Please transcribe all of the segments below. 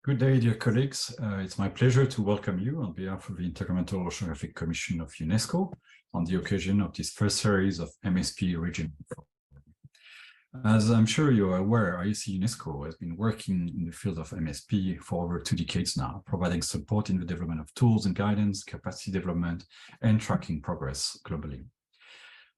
Good day, dear colleagues. It's my pleasure to welcome you on behalf of the Intergovernmental Oceanographic Commission of UNESCO on the occasion of this first series of MSP Regional Forum. As I'm sure you are aware, IOC UNESCO has been working in the field of MSP for over 2 decades now, providing support in the development of tools and guidance, capacity development, and tracking progress globally.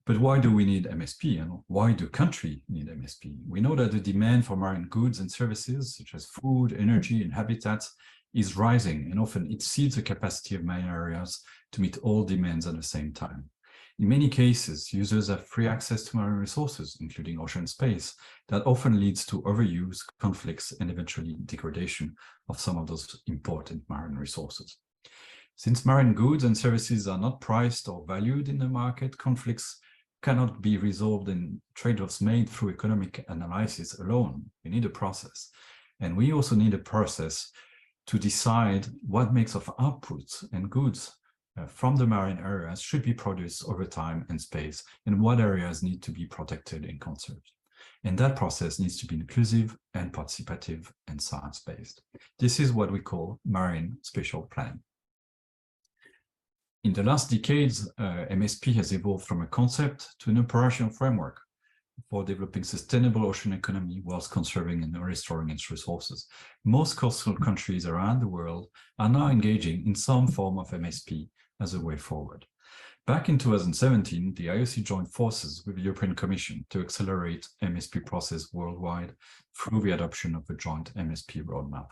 But why do we need MSP, and why do countries need MSP? We know that the demand for marine goods and services, such as food, energy, and habitats, is rising, and often it exceeds the capacity of marine areas to meet all demands at the same time. In many cases, users have free access to marine resources, including ocean space, that often leads to overuse, conflicts, and eventually degradation of some of those important marine resources. Since marine goods and services are not priced or valued in the market, conflicts cannot be resolved in trade-offs made through economic analysis alone. We need a process. And we also need a process to decide what makes of outputs and goods from the marine areas should be produced over time and space, and what areas need to be protected and conserved. And that process needs to be inclusive and participative and science-based. This is what we call marine spatial planning. In the last decades, MSP has evolved from a concept to an operational framework for developing sustainable ocean economy whilst conserving and restoring its resources. Most coastal countries around the world are now engaging in some form of MSP as a way forward. Back in 2017, the IOC joined forces with the European Commission to accelerate MSP process worldwide through the adoption of the joint MSP roadmap.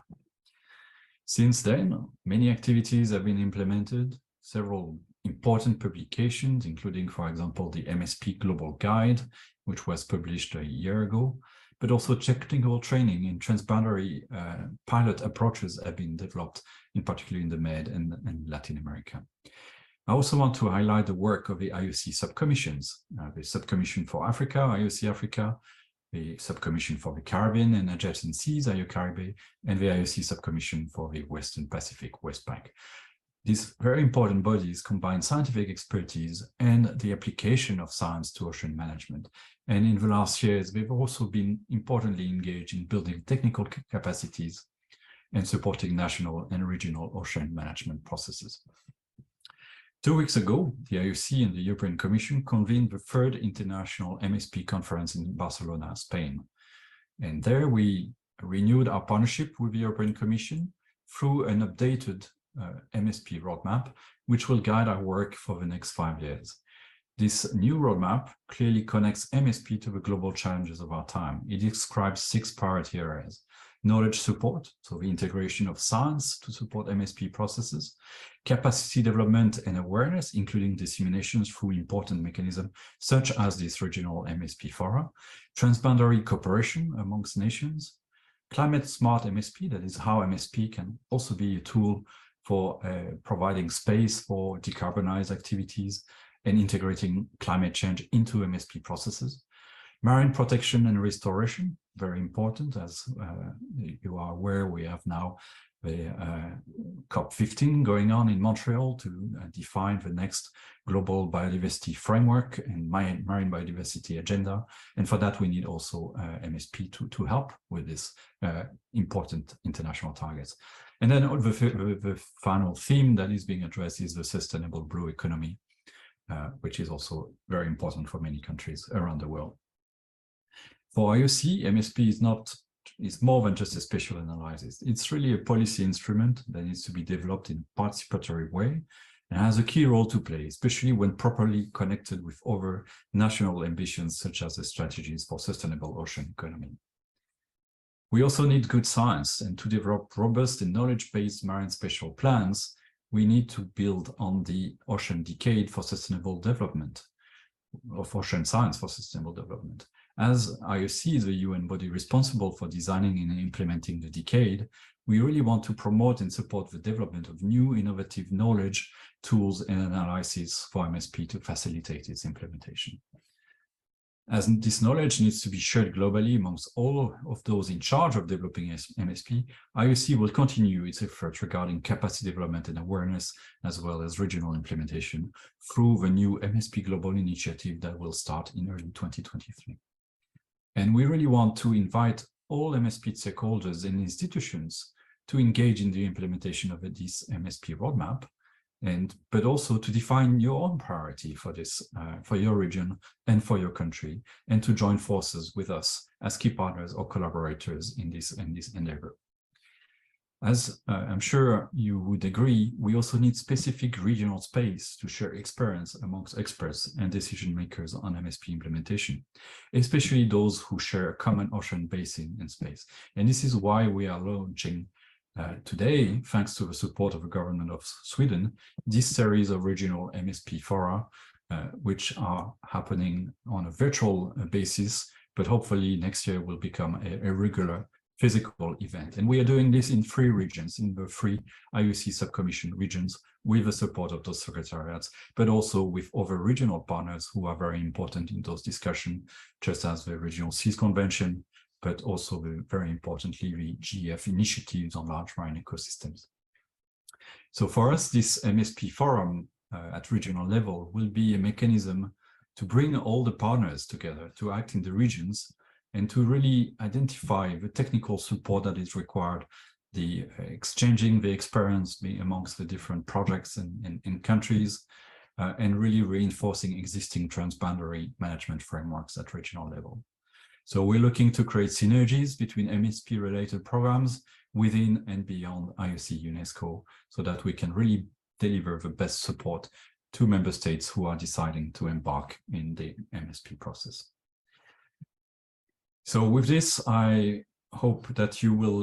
Since then, many activities have been implemented. Several important publications, including, for example, the MSP Global Guide, which was published a year ago, but also technical training and transboundary pilot approaches have been developed, in particular in the Med and Latin America. I also want to highlight the work of the IOC subcommissions, the Subcommission for Africa, IOC Africa, the Subcommission for the Caribbean and Adjacent Seas, IOCARIBE, and the IOC Subcommission for the Western Pacific, WestPac. These very important bodies combine scientific expertise and the application of science to ocean management. And in the last years, they've also been importantly engaged in building technical capacities and supporting national and regional ocean management processes. 2 weeks ago, the IOC and the European Commission convened the 3rd International MSP Conference in Barcelona, Spain. And there we renewed our partnership with the European Commission through an updated MSP roadmap, which will guide our work for the next 5 years. This new roadmap clearly connects MSP to the global challenges of our time. It describes 6 priority areas: knowledge support, so the integration of science to support MSP processes; capacity development and awareness, including disseminations through important mechanisms such as this regional MSPforum; transboundary cooperation amongst nations; climate smart MSP, that is how MSP can also be a tool for providing space for decarbonized activities and integrating climate change into MSP processes; marine protection and restoration, very important. As you are aware, we have now the COP15 going on in Montreal to define the next global biodiversity framework and marine biodiversity agenda. And for that, we need also MSP to help with this important international targets. And then the final theme that is being addressed is the sustainable blue economy, which is also very important for many countries around the world. For IOC, MSP is more than just a spatial analysis. It's really a policy instrument that needs to be developed in a participatory way and has a key role to play, especially when properly connected with other national ambitions, such as the strategies for sustainable ocean economy. We also need good science, and to develop robust and knowledge-based marine spatial plans, we need to build on the Ocean Decade for Sustainable Development, of Ocean Science for Sustainable Development. As IOC is the UN body responsible for designing and implementing the decade, we really want to promote and support the development of new innovative knowledge, tools, and analysis for MSP to facilitate its implementation. As this knowledge needs to be shared globally amongst all of those in charge of developing MSP, IOC will continue its efforts regarding capacity development and awareness, as well as regional implementation through the new MSP Global Initiative that will start in early 2023. And we really want to invite all MSP stakeholders and institutions to engage in the implementation of this MSP roadmap, but also to define your own priority for this, for your region and for your country, and to join forces with us as key partners or collaborators in this endeavor. As I'm sure you would agree, we also need specific regional space to share experience amongst experts and decision makers on MSP implementation, especially those who share a common ocean basin and space. And this is why we are launching today, thanks to the support of the government of Sweden, this series of regional MSP fora, which are happening on a virtual basis, but hopefully next year will become a regular physical event. And we are doing this in 3 regions, in the 3 IOC subcommission regions, with the support of those secretariats, but also with other regional partners who are very important in those discussions, just as the Regional Seas Convention, but also very importantly, the GEF initiatives on large marine ecosystems. So for us, this MSP forum at regional level will be a mechanism to bring all the partners together to act in the regions and to really identify the technical support that is required, the exchanging the experience amongst the different projects and countries, and really reinforcing existing transboundary management frameworks at regional level. So we're looking to create synergies between MSP-related programs within and beyond IOC UNESCO, so that we can really deliver the best support to member states who are deciding to embark in the MSP process. So with this, I hope that you will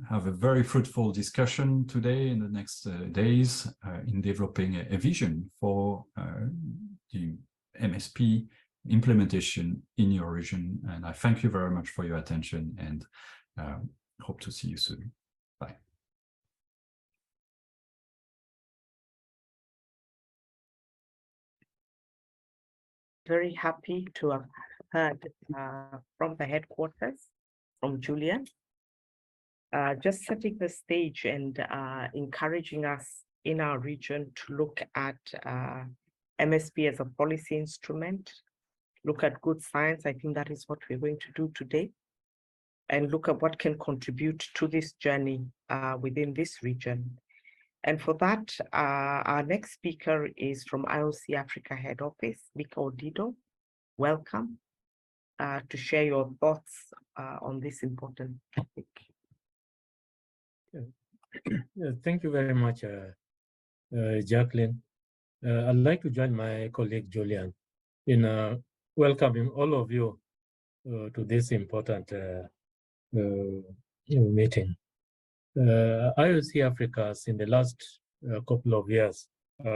have a very fruitful discussion today in the next days in developing a vision for the MSP implementation in your region. And I thank you very much for your attention and hope to see you soon. Bye. Very happy to have heard from the headquarters, from Julian, just setting the stage and encouraging us in our region to look at MSP as a policy instrument, look at good science. I think that is what we're going to do today, and look at what can contribute to this journey within this region. And for that, our next speaker is from IOC Africa Head Office, Mika Odido. Welcome to share your thoughts on this important topic. Yeah, thank you very much, Jacqueline. I'd like to join my colleague Julian in welcoming all of you to this important meeting. IOC Africa has, in the last couple of years,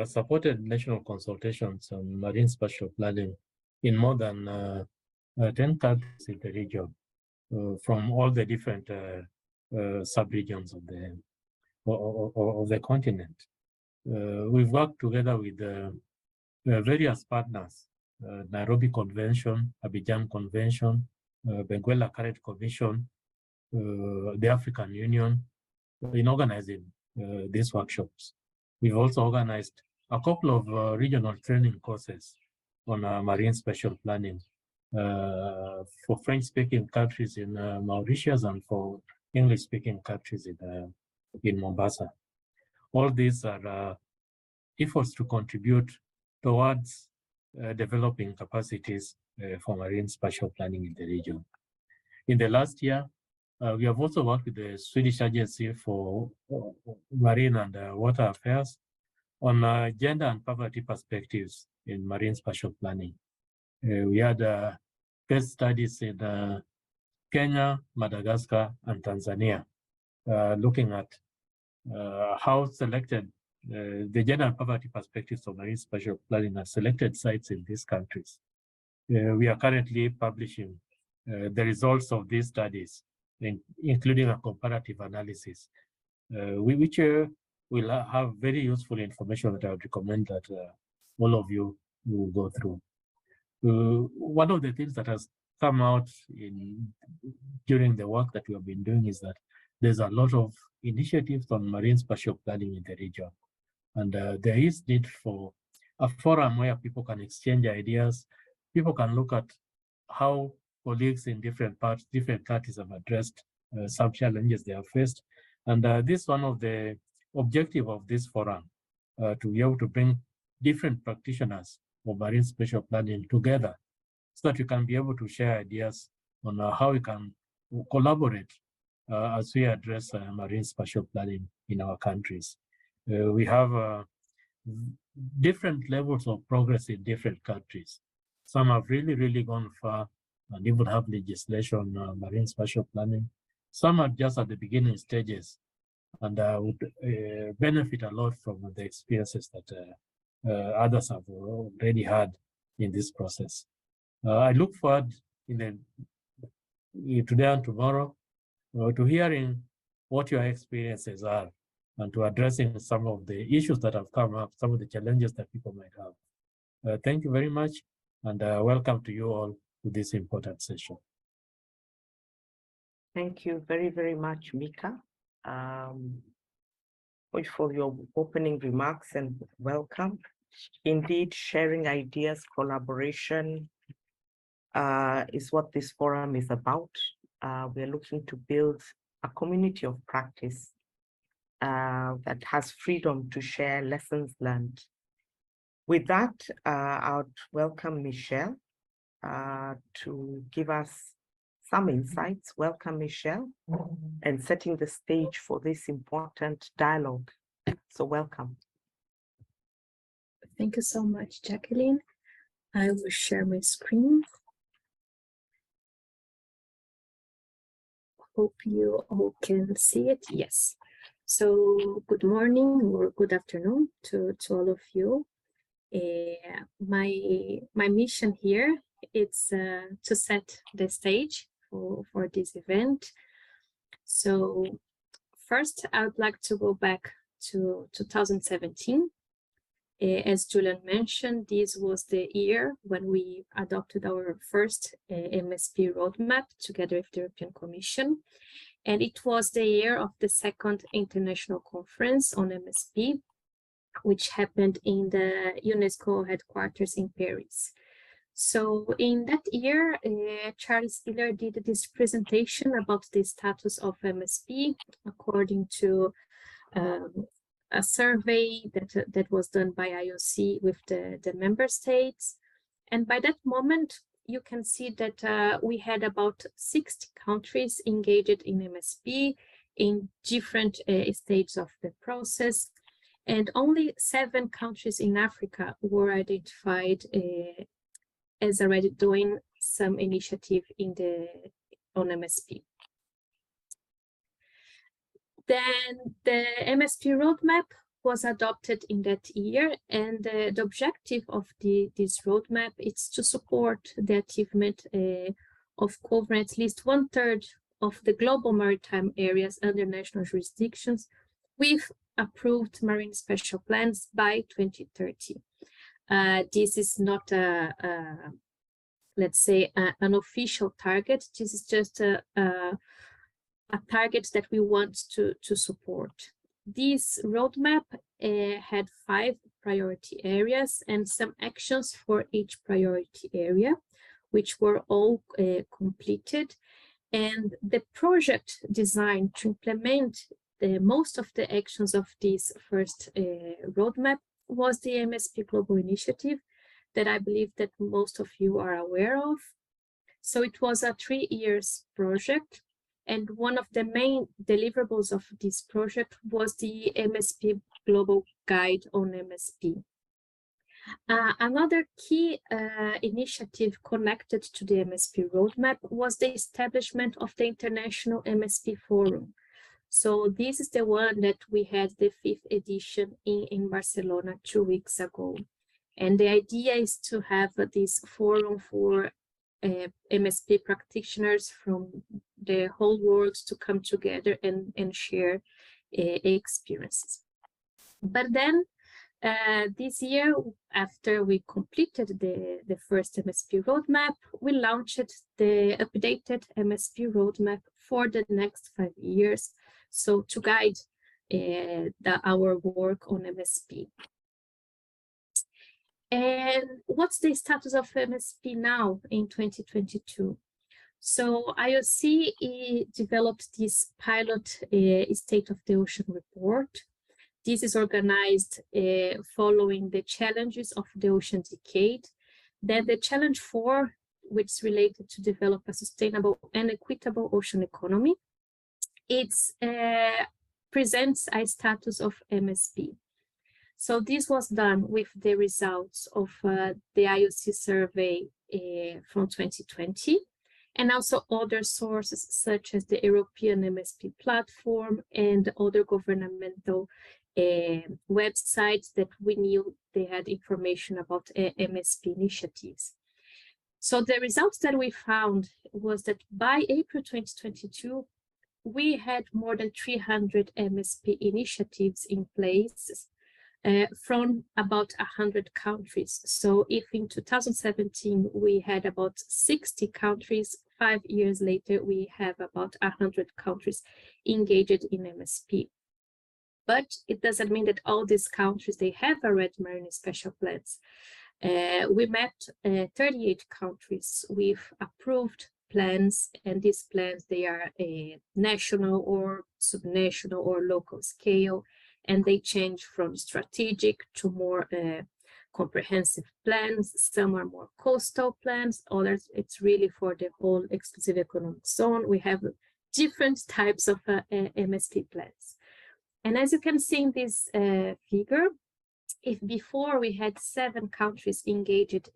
supported national consultations on marine spatial planning in more than 10 countries in the region, from all the different sub-regions of the continent. We've worked together with various partners, Nairobi Convention, Abidjan Convention, Benguela Current Commission, the African Union, in organizing these workshops. We've also organized a couple of regional training courses on marine spatial planning for French-speaking countries in Mauritius and for English-speaking countries in Mombasa. All these are efforts to contribute towards developing capacities for marine spatial planning in the region. In the last year, we have also worked with the Swedish Agency for Marine and Water Affairs on gender and poverty perspectives in marine spatial planning. We had case studies in Kenya, Madagascar, and Tanzania, looking at how selected the gender and poverty perspectives of marine spatial planning are selected sites in these countries. We are currently publishing the results of these studies, including a comparative analysis, which will have very useful information that I would recommend that all of you will go through. One of the things that has come out during the work that we have been doing is that there's a lot of initiatives on marine spatial planning in the region. And there is need for a forum where people can exchange ideas. People can look at how colleagues in different countries have addressed some challenges they have faced, And this is one of the objectives of this forum, to be able to bring different practitioners of marine spatial planning together so that we can be able to share ideas on how we can collaborate as we address marine spatial planning in our countries. We have different levels of progress in different countries. Some have really gone far and even have legislation on marine spatial planning. Some are just at the beginning stages and would benefit a lot from the experiences that others have already had in this process. I look forward today and tomorrow to hearing what your experiences are and to addressing some of the issues that have come up, some of the challenges that people might have. Thank you very much, and welcome to you all to this important session. Thank you very much, Mika, for your opening remarks, and welcome. Indeed, sharing ideas, collaboration is what this forum is about. We're looking to build a community of practice that has freedom to share lessons learned. With that, I would welcome Michelle to give us some insights. Welcome, Michelle, and setting the stage for this important dialogue. So welcome. Thank you so much, Jacqueline. I will share my screen. Hope you all can see it. Yes. So good morning or good afternoon to all of you. My mission here is to set the stage for this event. So first, I would like to go back to 2017. As Julian mentioned, this was the year when we adopted our first MSP roadmap together with the European Commission. And it was the year of the second international conference on MSP, which happened in the UNESCO headquarters in Paris. So in that year, Charles Hiller did this presentation about the status of MSP according to a survey that was done by IOC with the member states. And by that moment, you can see that we had about 60 countries engaged in MSP in different stages of the process. And only 7 countries in Africa were identified as already doing some initiative on MSP. Then the MSP roadmap was adopted in that year, and the objective of this roadmap is to support the achievement of covering at least 1/3 of the global maritime areas under national jurisdictions with approved marine spatial plans by 2030. This is not let's say an official target. This is just a target that we want to support. This roadmap had 5 priority areas and some actions for each priority area, which were all completed. And the project designed to implement most of the actions of this first roadmap was the MSP Global Initiative that I believe that most of you are aware of. So it was a 3-year project, and one of the main deliverables of this project was the MSP Global Guide on MSP. Another key initiative connected to the MSP roadmap was the establishment of the International MSPforum. So this is the one that we had the 5th edition in Barcelona 2 weeks ago. And the idea is to have this forum for MSP practitioners from the whole world to come together and share experiences. But then this year, after we completed the first MSP roadmap, we launched the updated MSP roadmap for the next 5 years, so to guide our work on MSP. And what's the status of MSP now in 2022? So IOC developed this pilot State of the Ocean report. This is organized following the challenges of the ocean decade. Then the challenge 4, which is related to develop a sustainable and equitable ocean economy, it presents a status of MSP. So this was done with the results of the IOC survey from 2020, and also other sources such as the European MSP platform and other governmental websites that we knew they had information about MSP initiatives. So the results that we found was that by April 2022, we had more than 300 MSP initiatives in place from about 100 countries. So if in 2017 we had about 60 countries, 5 years later we have about 100 countries engaged in MSP. But it doesn't mean that all these countries, they have already marine special plans. We mapped 38 countries with approved plans, and these plans, they are national or subnational or local scale, and they change from strategic to more comprehensive plans. Some are more coastal plans, others it's really for the whole exclusive economic zone. We have different types of MSP plans. And as you can see in this figure, if before we had 7 countries engaged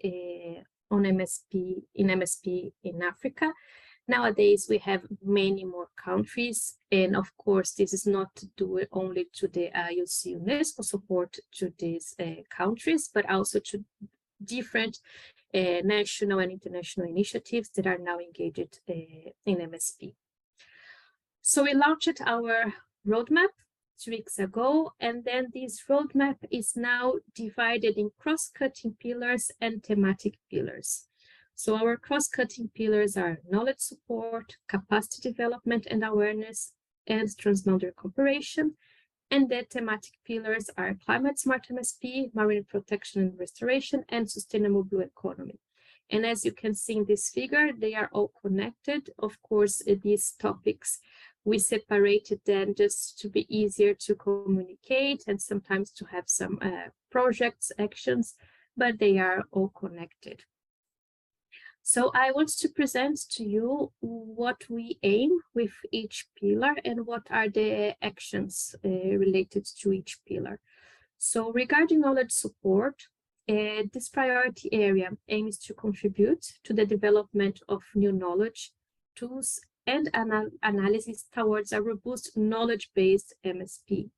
on MSP in Africa, nowadays we have many more countries. And of course, this is not due only to the IOC UNESCO support to these countries, but also to different national and international initiatives that are now engaged in MSP. So we launched our roadmap 2 weeks ago, and then this roadmap is now divided in cross-cutting pillars and thematic pillars. So our cross-cutting pillars are knowledge support, capacity development and awareness, and transboundary cooperation. And the thematic pillars are climate smart MSP, marine protection and restoration, and sustainable blue economy. And as you can see in this figure, they are all connected. Of course, these topics, we separated them just to be easier to communicate and sometimes to have some projects, actions, but they are all connected. So I want to present to you what we aim with each pillar and what are the actions related to each pillar. So regarding knowledge support, this priority area aims to contribute to the development of new knowledge, tools, and analysis towards a robust knowledge-based MSP,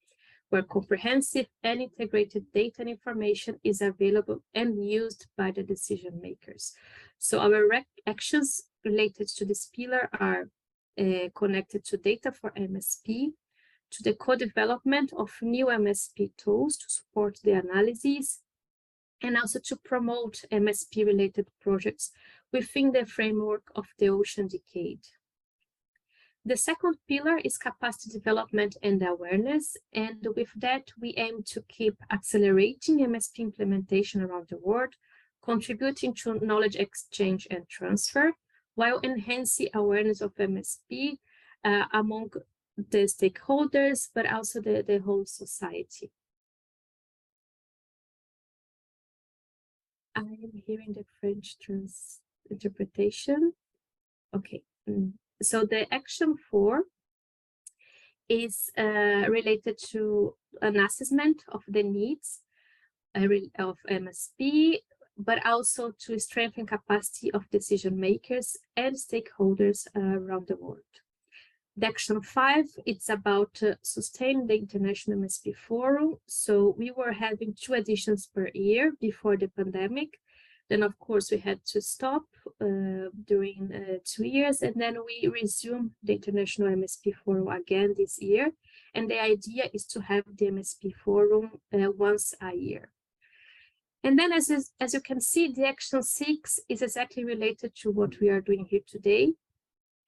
where comprehensive and integrated data and information is available and used by the decision makers. So our actions related to this pillar are connected to data for MSP, to the co-development of new MSP tools to support the analysis, and also to promote MSP-related projects within the framework of the Ocean Decade. The second pillar is capacity development and awareness, and with that we aim to keep accelerating MSP implementation around the world, contributing to knowledge exchange and transfer, while enhancing awareness of MSP among the stakeholders, but also the whole society. I am hearing the French interpretation. Okay. So the action 4 is related to an assessment of the needs of MSP, but also to strengthen capacity of decision makers and stakeholders around the world. The action 5, it's about sustain the International MSP Forum. So we were having 2 editions per year before the pandemic. Then, of course, we had to stop during 2 years, and then we resumed the International MSP Forum again this year. And the idea is to have the MSP Forum once a year. And then, as you can see, the action 6 is exactly related to what we are doing here today.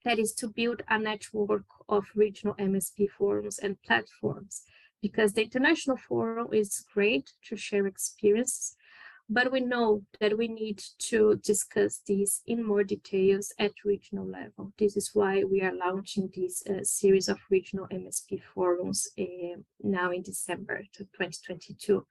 That is to build a network of regional MSP forums and platforms, because the International Forum is great to share experience, but we know that we need to discuss these in more details at regional level. This is why we are launching this series of regional MSP forums now in December 2022.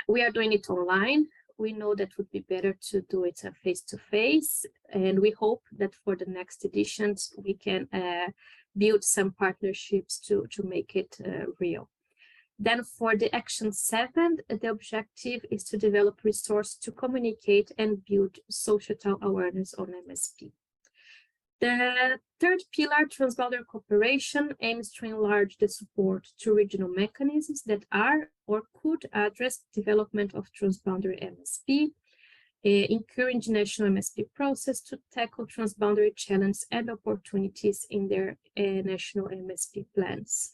We are doing it online. We know that would be better to do it face-to-face, and we hope that for the next editions, we can build some partnerships to make it real. Then for the action 7, the objective is to develop resources to communicate and build societal awareness on MSP. The third pillar, transboundary cooperation, aims to enlarge the support to regional mechanisms that are or could address development of transboundary MSP, encourage national MSP process to tackle transboundary challenges and opportunities in their national MSP plans.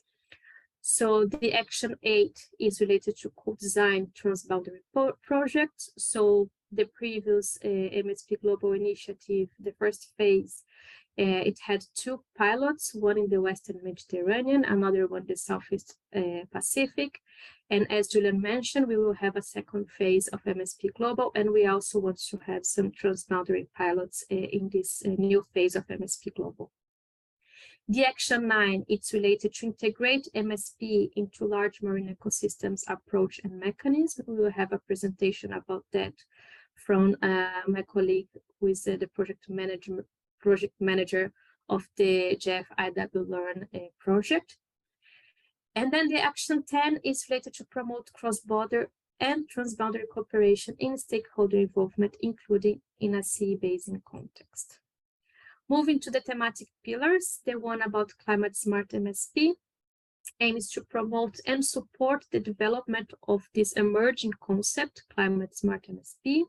So the action 8 is related to co-design transboundary projects. So the previous MSP Global Initiative, the first phase, it had 2 pilots, one in the Western Mediterranean, another one in the Southeast Pacific. And as Julian mentioned, we will have a second phase of MSP Global, and we also want to have some transboundary pilots in this new phase of MSP Global. The action 9, it's related to integrate MSP into large marine ecosystems approach and mechanism. We will have a presentation about that from my colleague who is the project manager of the JFIW Learn project. And then the action 10 is related to promote cross-border and transboundary cooperation in stakeholder involvement, including in a sea basin context. Moving to the thematic pillars, the one about climate smart MSP aims to promote and support the development of this emerging concept, climate smart MSP.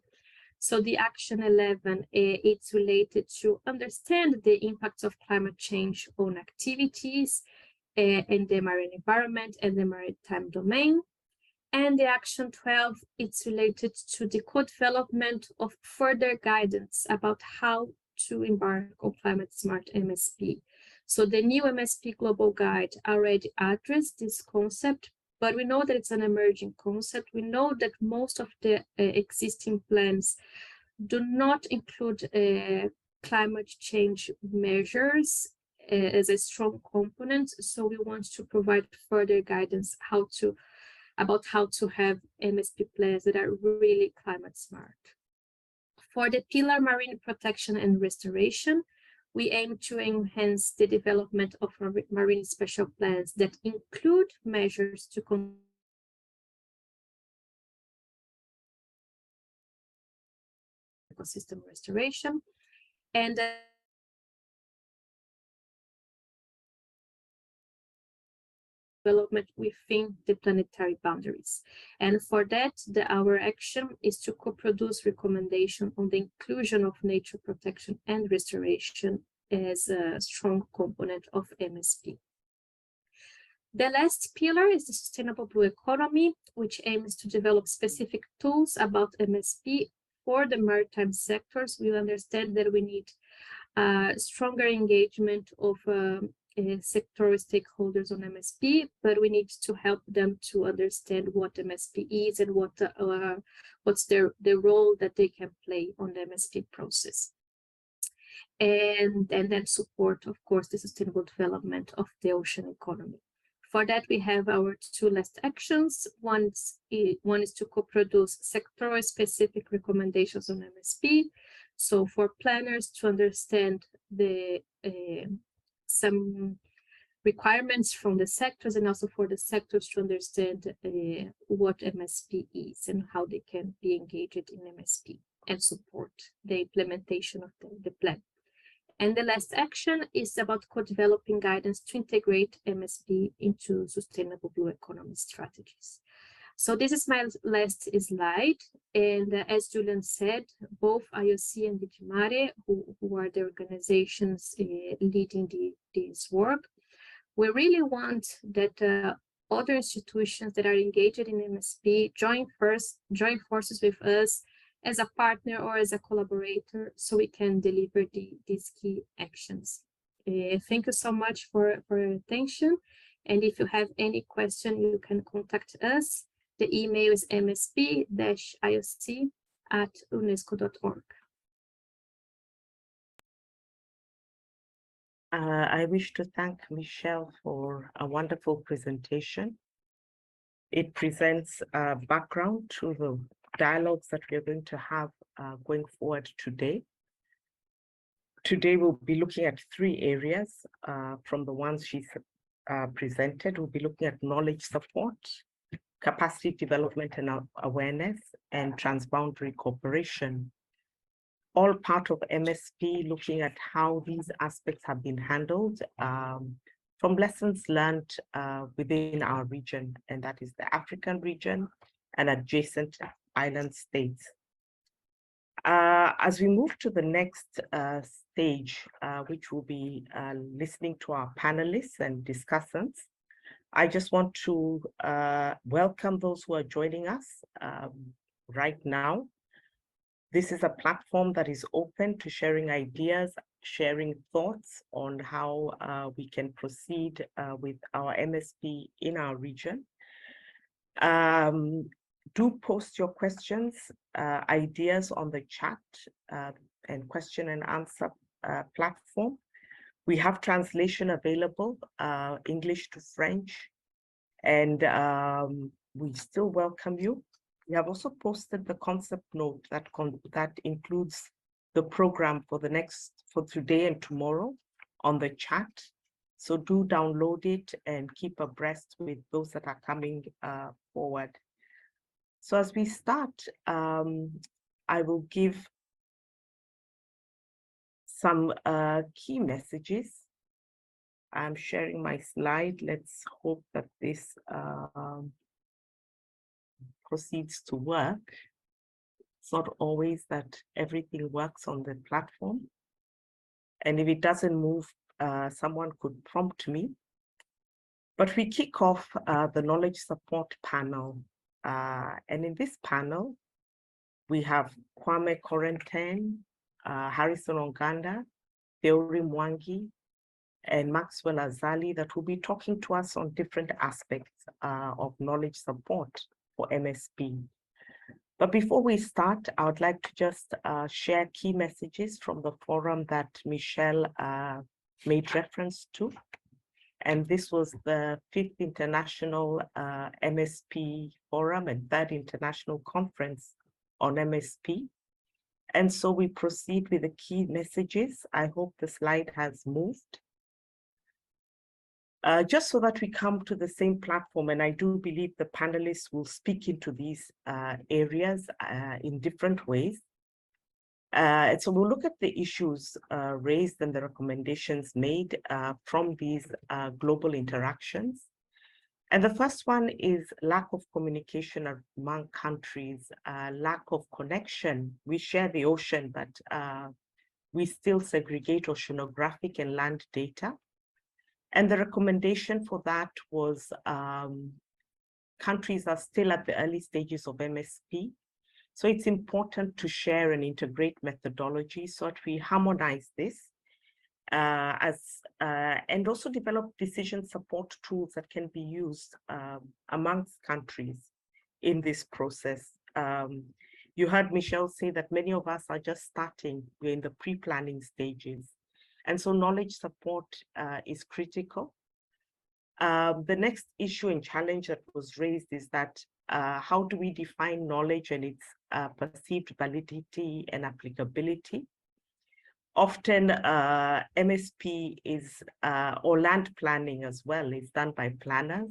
So the action 11, it's related to understand the impacts of climate change on activities in the marine environment and the maritime domain. And the action 12, it's related to the co-development of further guidance about how to embark on climate smart MSP. So the new MSP Global Guide already addressed this concept, but we know that it's an emerging concept. We know that most of the existing plans do not include climate change measures as a strong component. So we want to provide further guidance about how to have MSP plans that are really climate smart. For the pillar marine protection and restoration, we aim to enhance the development of marine special plans that include measures to ecosystem restoration and development within the planetary boundaries. And for that, our action is to co-produce recommendation on the inclusion of nature protection and restoration as a strong component of MSP. The last pillar is the sustainable blue economy, which aims to develop specific tools about MSP for the maritime sectors. We understand that we need stronger engagement of sectoral stakeholders on MSP, but we need to help them to understand what MSP is and what's the role that they can play on the MSP process. And then support, of course, the sustainable development of the ocean economy. For that, we have our 2 last actions. One is to co-produce sectoral specific recommendations on MSP. So for planners to understand some requirements from the sectors, and also for the sectors to understand what MSP is and how they can be engaged in MSP and support the implementation of the plan. And the last action is about co-developing guidance to integrate MSP into sustainable blue economy strategies. So this is my last slide. And as Julian said, both IOC and Vigimare, who are the organizations leading this work, we really want that other institutions that are engaged in MSP join forces with us as a partner or as a collaborator, so we can deliver these key actions. Thank you so much for your attention. And if you have any question, you can contact us. The email is msp-ioc@unesco.org. I wish to thank Michelle for a wonderful presentation. It presents a background to the dialogues that we are going to have going forward today. Today, we'll be looking at 3 areas from the ones she's presented. We'll be looking at knowledge support, capacity development and awareness, and transboundary cooperation. All part of MSP, looking at how these aspects have been handled from lessons learned within our region, and that is the African region and adjacent island states. As we move to the next stage, which will be listening to our panelists and discussants, I just want to welcome those who are joining us right now. This is a platform that is open to sharing ideas, sharing thoughts on how we can proceed with our MSP in our region. Do post your questions, ideas on the chat and question and answer platform. We have translation available, English to French, and we still welcome you. We have also posted the concept note that includes the program for today and tomorrow on the chat. So do download it and keep abreast with those that are coming forward. So as we start, I will give some key messages. I'm sharing my slide. Let's hope that this proceeds to work. It's not always that everything works on the platform. And if it doesn't move, someone could prompt me. But we kick off the knowledge support panel. And in this panel, we have Kwame Corentin, Harrison Onganda, Theory Mwangi, and Maxwell Azali that will be talking to us on different aspects of knowledge support for MSP. But before we start, I would like to just share key messages from the forum that Michelle made reference to. And this was the 5th International MSP Forum and 3rd International Conference on MSP. And so we proceed with the key messages. I hope the slide has moved. Just so that we come to the same platform, and I do believe the panelists will speak into these areas in different ways. So we'll look at the issues raised and the recommendations made from these global interactions. And the first one is lack of communication among countries, lack of connection. We share the ocean, but we still segregate oceanographic and land data. And the recommendation for that was countries are still at the early stages of MSP. So it's important to share and integrate methodology so that we harmonize this and also develop decision support tools that can be used amongst countries in this process. You heard Michelle say that many of us are just starting, we're in the pre-planning stages. And so knowledge support is critical. The next issue and challenge that was raised is that how do we define knowledge and its perceived validity and applicability? Often MSP is, or land planning as well, is done by planners.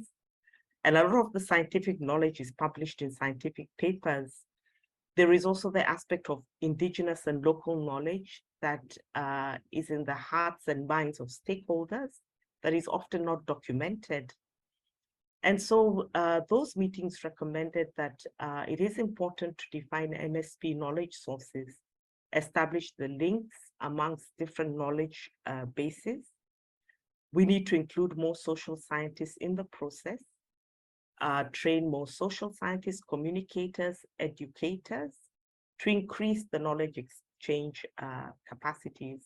And a lot of the scientific knowledge is published in scientific papers. There is also the aspect of indigenous and local knowledge that is in the hearts and minds of stakeholders that is often not documented. And so those meetings recommended that it is important to define MSP knowledge sources, establish the links amongst different knowledge bases. We need to include more social scientists in the process, train more social scientists, communicators, educators to increase the knowledge exchange capacities.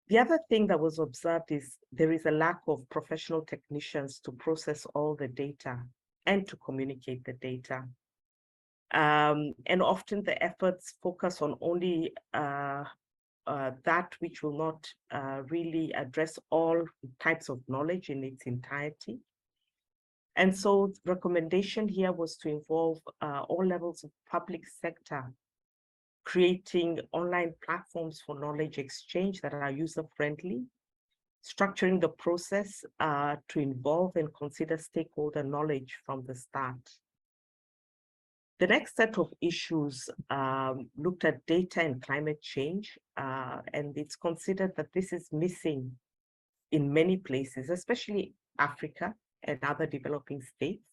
The other thing that was observed is there is a lack of professional technicians to process all the data. and to communicate the data. And often the efforts focus on only that which will not really address all types of knowledge in its entirety. And so the recommendation here was to involve all levels of public sector, creating online platforms for knowledge exchange that are user-friendly, structuring the process to involve and consider stakeholder knowledge from the start. The next set of issues looked at data and climate change, and it's considered that this is missing in many places, especially Africa and other developing states.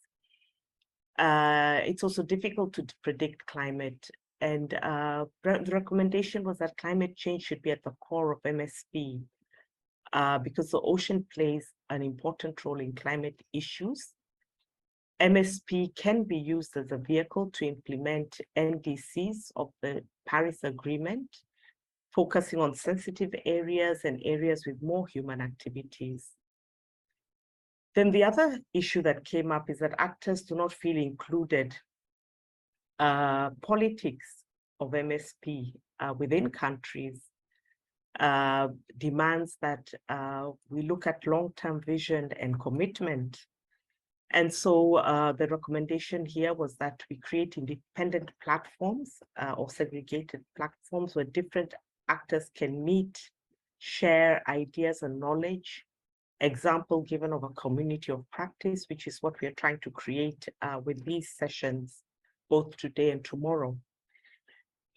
It's also difficult to predict climate, and the recommendation was that climate change should be at the core of MSP because the ocean plays an important role in climate issues. MSP can be used as a vehicle to implement NDCs of the Paris Agreement, focusing on sensitive areas and areas with more human activities. Then the other issue that came up is that actors do not feel included. Politics of MSP within countries demands that we look at long-term vision and commitment. And so the recommendation here was that we create independent platforms or segregated platforms where different actors can meet, share ideas and knowledge. Example given of a community of practice, which is what we are trying to create with these sessions, both today and tomorrow.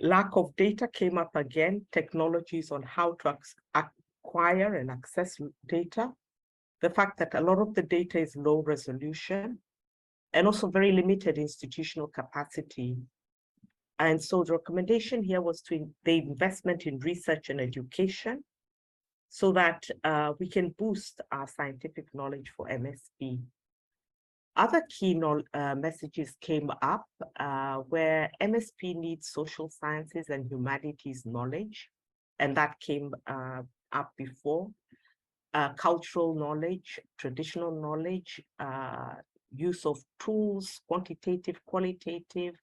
Lack of data came up again, technologies on how to acquire and access data. The fact that a lot of the data is low resolution and also very limited institutional capacity. And so the recommendation here was to the investment in research and education so that we can boost our scientific knowledge for MSP. Other key messages came up where MSP needs social sciences and humanities knowledge, and that came up before. Cultural knowledge, traditional knowledge, use of tools, quantitative, qualitative,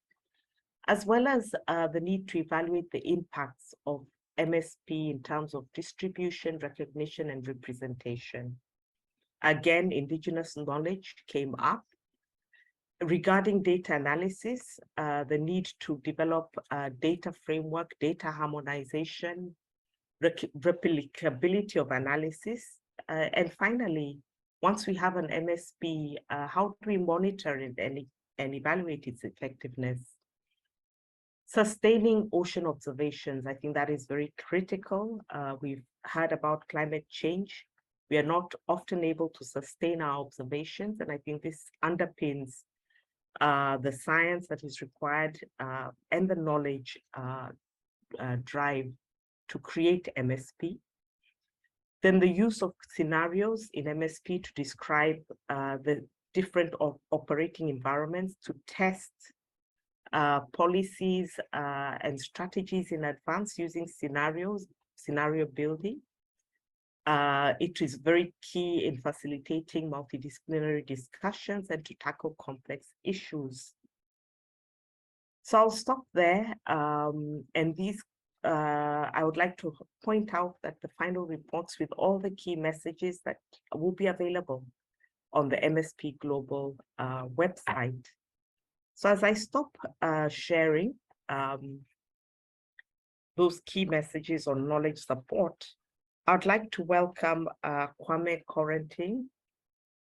as well as the need to evaluate the impacts of MSP in terms of distribution, recognition, and representation. Again, indigenous knowledge came up. Regarding data analysis, the need to develop a data framework, data harmonization, replicability of analysis, and finally, once we have an MSP, how do we monitor it and evaluate its effectiveness? Sustaining ocean observations, I think that is very critical. We've heard about climate change. We are not often able to sustain our observations, and I think this underpins the science that is required and the knowledge drive to create MSP. Then the use of scenarios in MSP to describe the different operating environments, to test policies and strategies in advance using scenarios, scenario building. It is very key in facilitating multidisciplinary discussions and to tackle complex issues. So I'll stop there. And these, I would like to point out that the final reports with all the key messages that will be available on the MSP Global website. So as I stop sharing those key messages on knowledge support, I'd like to welcome Kwame Corentin.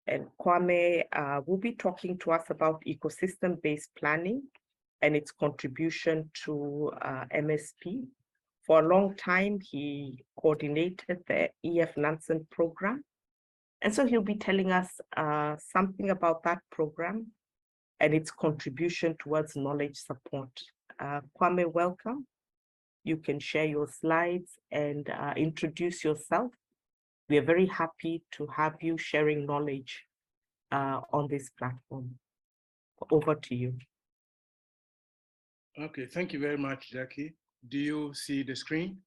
And Kwame will be talking to us about ecosystem-based planning and its contribution to MSP. For a long time, he coordinated the EF Nansen program. And so he'll be telling us something about that program and its contribution towards knowledge support. Kwame, welcome. You can share your slides and introduce yourself. We are very happy to have you sharing knowledge on this platform. Over to you. Okay, thank you very much, Jackie. Do you see the screen?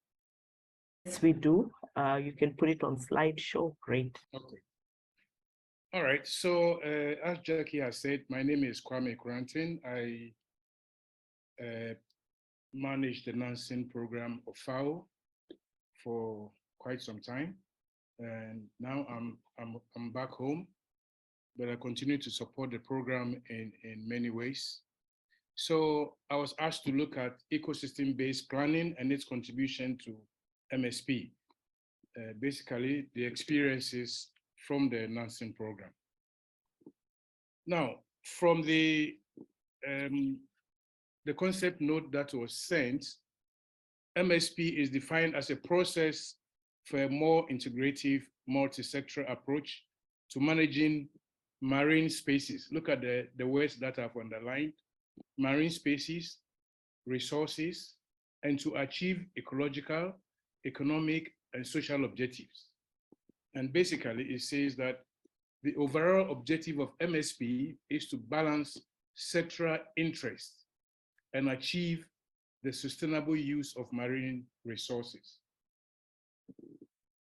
Yes, we do. You can put it on slideshow. Great. Okay. All right, so as Jackie has said, my name is Kwame Kurantin. I manage the Nansen program of FAO for quite some time. And now I'm back home, but I continue to support the program in many ways. So I was asked to look at ecosystem-based planning and its contribution to MSP, basically the experiences from the Nansen program. Now, from the concept note that was sent, MSP is defined as a process for a more integrative, multi-sectoral approach to managing marine spaces. Look at the words that I've underlined: marine spaces, resources, and to achieve ecological, economic, and social objectives. And basically, it says that the overall objective of MSP is to balance sectoral interests and achieve the sustainable use of marine resources.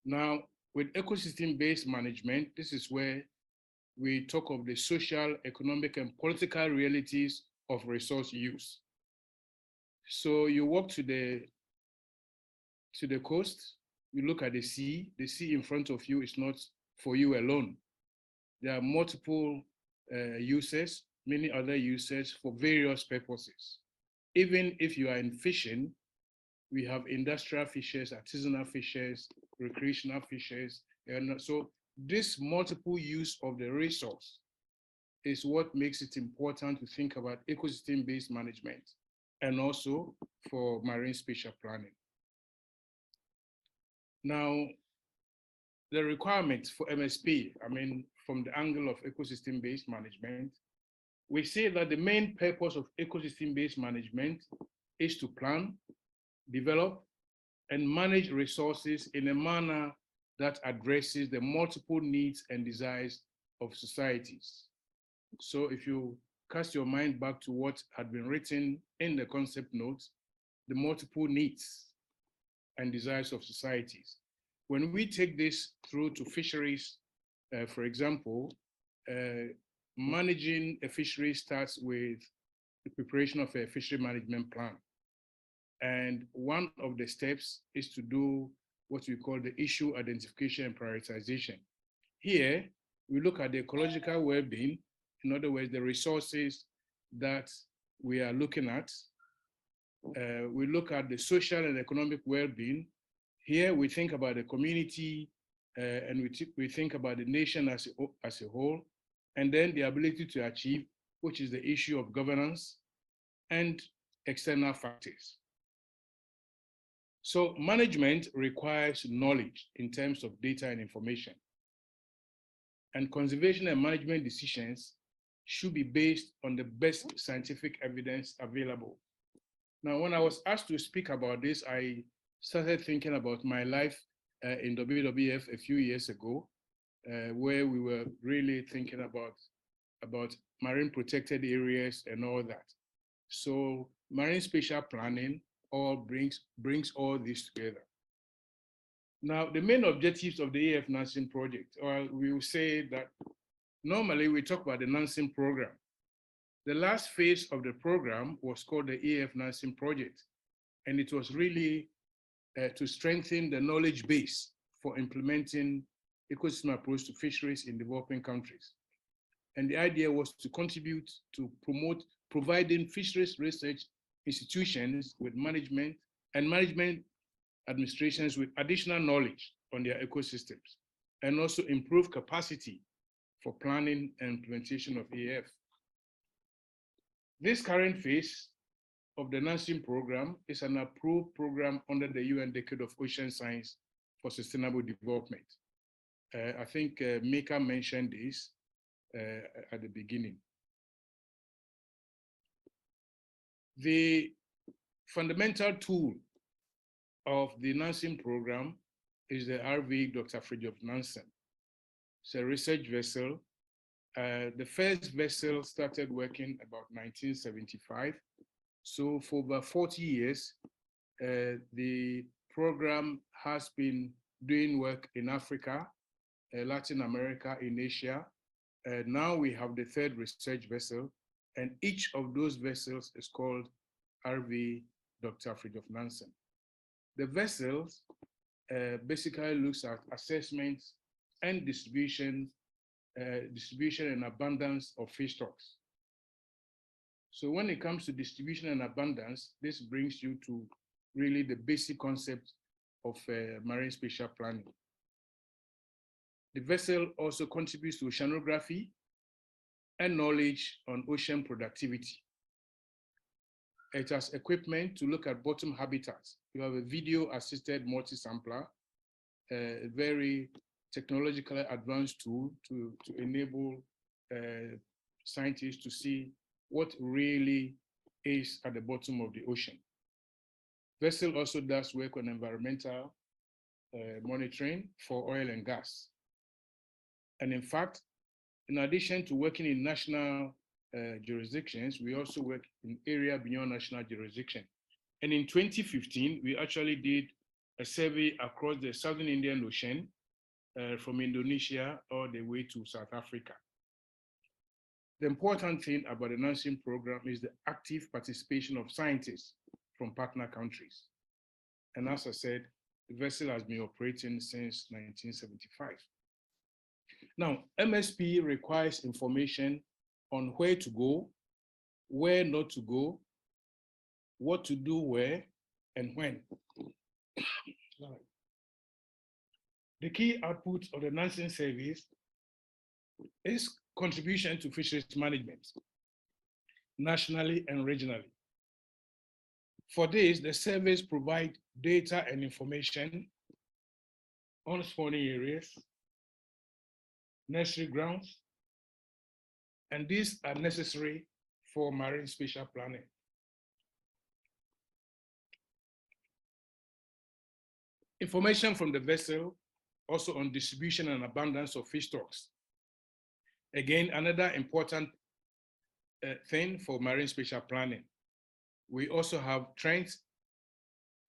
Now, with ecosystem-based management, this is where we talk of the social, economic, and political realities of resource use. So you walk to the coast, you look at the sea in front of you is not for you alone. There are multiple uses, many other uses for various purposes. Even if you are in fishing, we have industrial fishers, artisanal fishers, recreational fishers. And so this multiple use of the resource is what makes it important to think about ecosystem-based management and also for marine spatial planning. Now, the requirements for MSP, I mean, from the angle of ecosystem-based management, we say that the main purpose of ecosystem-based management is to plan, develop, and manage resources in a manner that addresses the multiple needs and desires of societies. So if you cast your mind back to what had been written in the concept notes, the multiple needs and desires of societies. When we take this through to fisheries, for example, managing a fishery starts with the preparation of a fishery management plan. And one of the steps is to do what we call the issue identification and prioritization. Here, we look at the ecological well-being, in other words, the resources that we are looking at. We look at the social and economic well-being. Here, we think about the community and we think about the nation as a whole, and then the ability to achieve, which is the issue of governance and external factors. So management requires knowledge in terms of data and information. And conservation and management decisions should be based on the best scientific evidence available. Now, when I was asked to speak about this, I started thinking about my life in WWF a few years ago, where we were really thinking about marine protected areas and all that. So marine spatial planning all brings all this together. Now, the main objectives of the EF Nansen project, or we will say that normally we talk about the Nansen program. The last phase of the program was called the EF Nansen project, and it was really to strengthen the knowledge base for implementing ecosystem approach to fisheries in developing countries. And the idea was to contribute to providing fisheries research institutions with management administrations with additional knowledge on their ecosystems, and also improve capacity for planning and implementation of EF. This current phase of the Nansen program is an approved program under the UN Decade of Ocean Science for Sustainable Development. I think Mika mentioned this at the beginning. The fundamental tool of the Nansen program is the RV Dr. Fridtjof Nansen. It's a research vessel. The first vessel started working about 1975. So for about 40 years, the program has been doing work in Africa, Latin America, in Asia, Now we have the third research vessel, and each of those vessels is called RV Dr. Fridtjof Nansen. The vessels basically looks at assessments and distribution and abundance of fish stocks. So when it comes to distribution and abundance, this brings you to really the basic concept of marine spatial planning. The vessel also contributes to oceanography and knowledge on ocean productivity. It has equipment to look at bottom habitats. You have a video-assisted multi-sampler, a very technologically advanced tool to enable scientists to see what really is at the bottom of the ocean. Vessel also does work on environmental monitoring for oil and gas. And in fact, in addition to working in national jurisdictions, we also work in area beyond national jurisdiction. And in 2015, we actually did a survey across the Southern Indian Ocean from Indonesia all the way to South Africa. The important thing about the Nansen program is the active participation of scientists from partner countries. And as I said, the vessel has been operating since 1975. Now, MSP requires information on where to go, where not to go, what to do where, and when. The key output of the Nansen service is contribution to fisheries management, nationally and regionally. For this, the service provides data and information on spawning areas, nursery grounds, and these are necessary for marine spatial planning. Information from the vessel also on distribution and abundance of fish stocks. Again, another important thing for marine spatial planning. We also have trends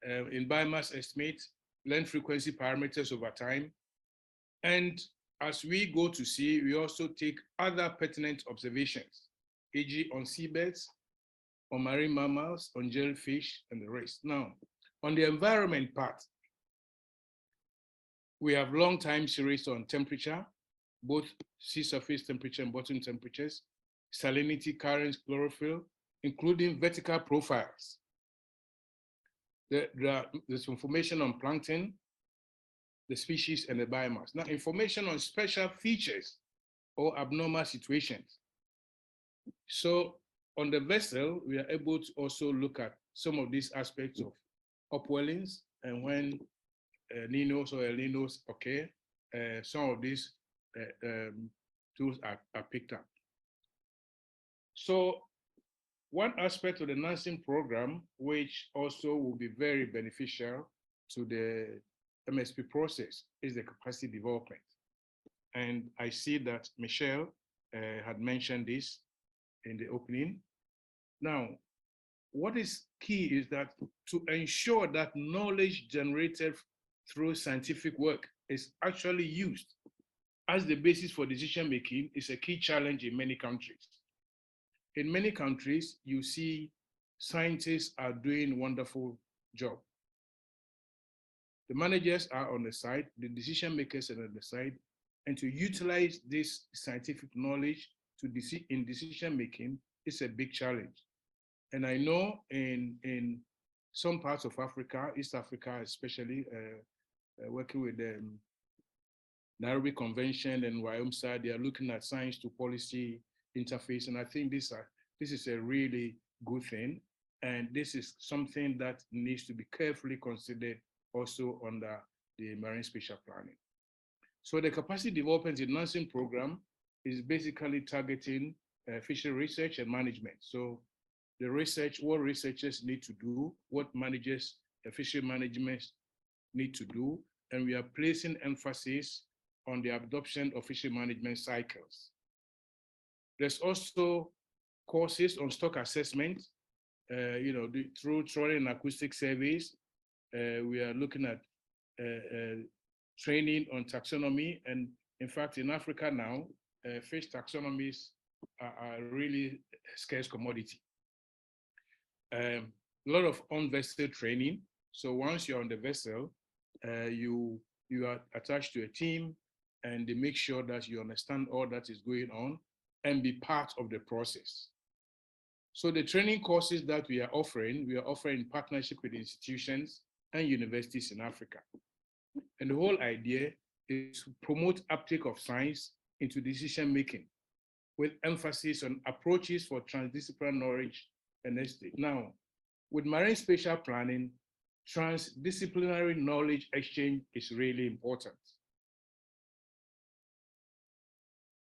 in biomass estimates, land frequency parameters over time. And as we go to sea, we also take other pertinent observations, e.g. on seabeds, on marine mammals, on jellyfish, and the rest. Now, on the environment part, we have long time series on temperature, both sea surface temperature and bottom temperatures, salinity, currents, chlorophyll, including vertical profiles. There's information on plankton, the species, and the biomass. Now, information on special features or abnormal situations. So on the vessel, we are able to also look at some of these aspects of upwellings, and when Ninos or El Ninos occur, some of these tools are picked up. So one aspect of the Nansen program, which also will be very beneficial to the MSP process, is the capacity development. And I see that Michelle had mentioned this in the opening. Now, what is key is that to ensure that knowledge generated through scientific work is actually used as the basis for decision making is a key challenge in many countries. In many countries, you see scientists are doing a wonderful job. The managers are on the side, the decision makers are on the side, and to utilize this scientific knowledge in decision making is a big challenge. And I know in some parts of Africa, East Africa especially, working with the Nairobi Convention and WIOMSA, they are looking at science to policy interface. And I think this is a really good thing. And this is something that needs to be carefully considered also under the marine spatial planning. So the capacity development in Nansen program is basically targeting fishery research and management. So the research, what researchers need to do, what managers, fishery management need to do, and we are placing emphasis on the adoption of fishery management cycles. There's also courses on stock assessment, through trawling and acoustic surveys. We are looking at training on taxonomy. And in fact, in Africa now, fish taxonomies are really a scarce commodity. A lot of on-vessel training. So once you're on the vessel, you are attached to a team, and they make sure that you understand all that is going on and be part of the process. So the training courses that we are offering in partnership with institutions and universities in Africa. And the whole idea is to promote uptake of science into decision-making with emphasis on approaches for transdisciplinary knowledge and estate. Now, with marine spatial planning, transdisciplinary knowledge exchange is really important.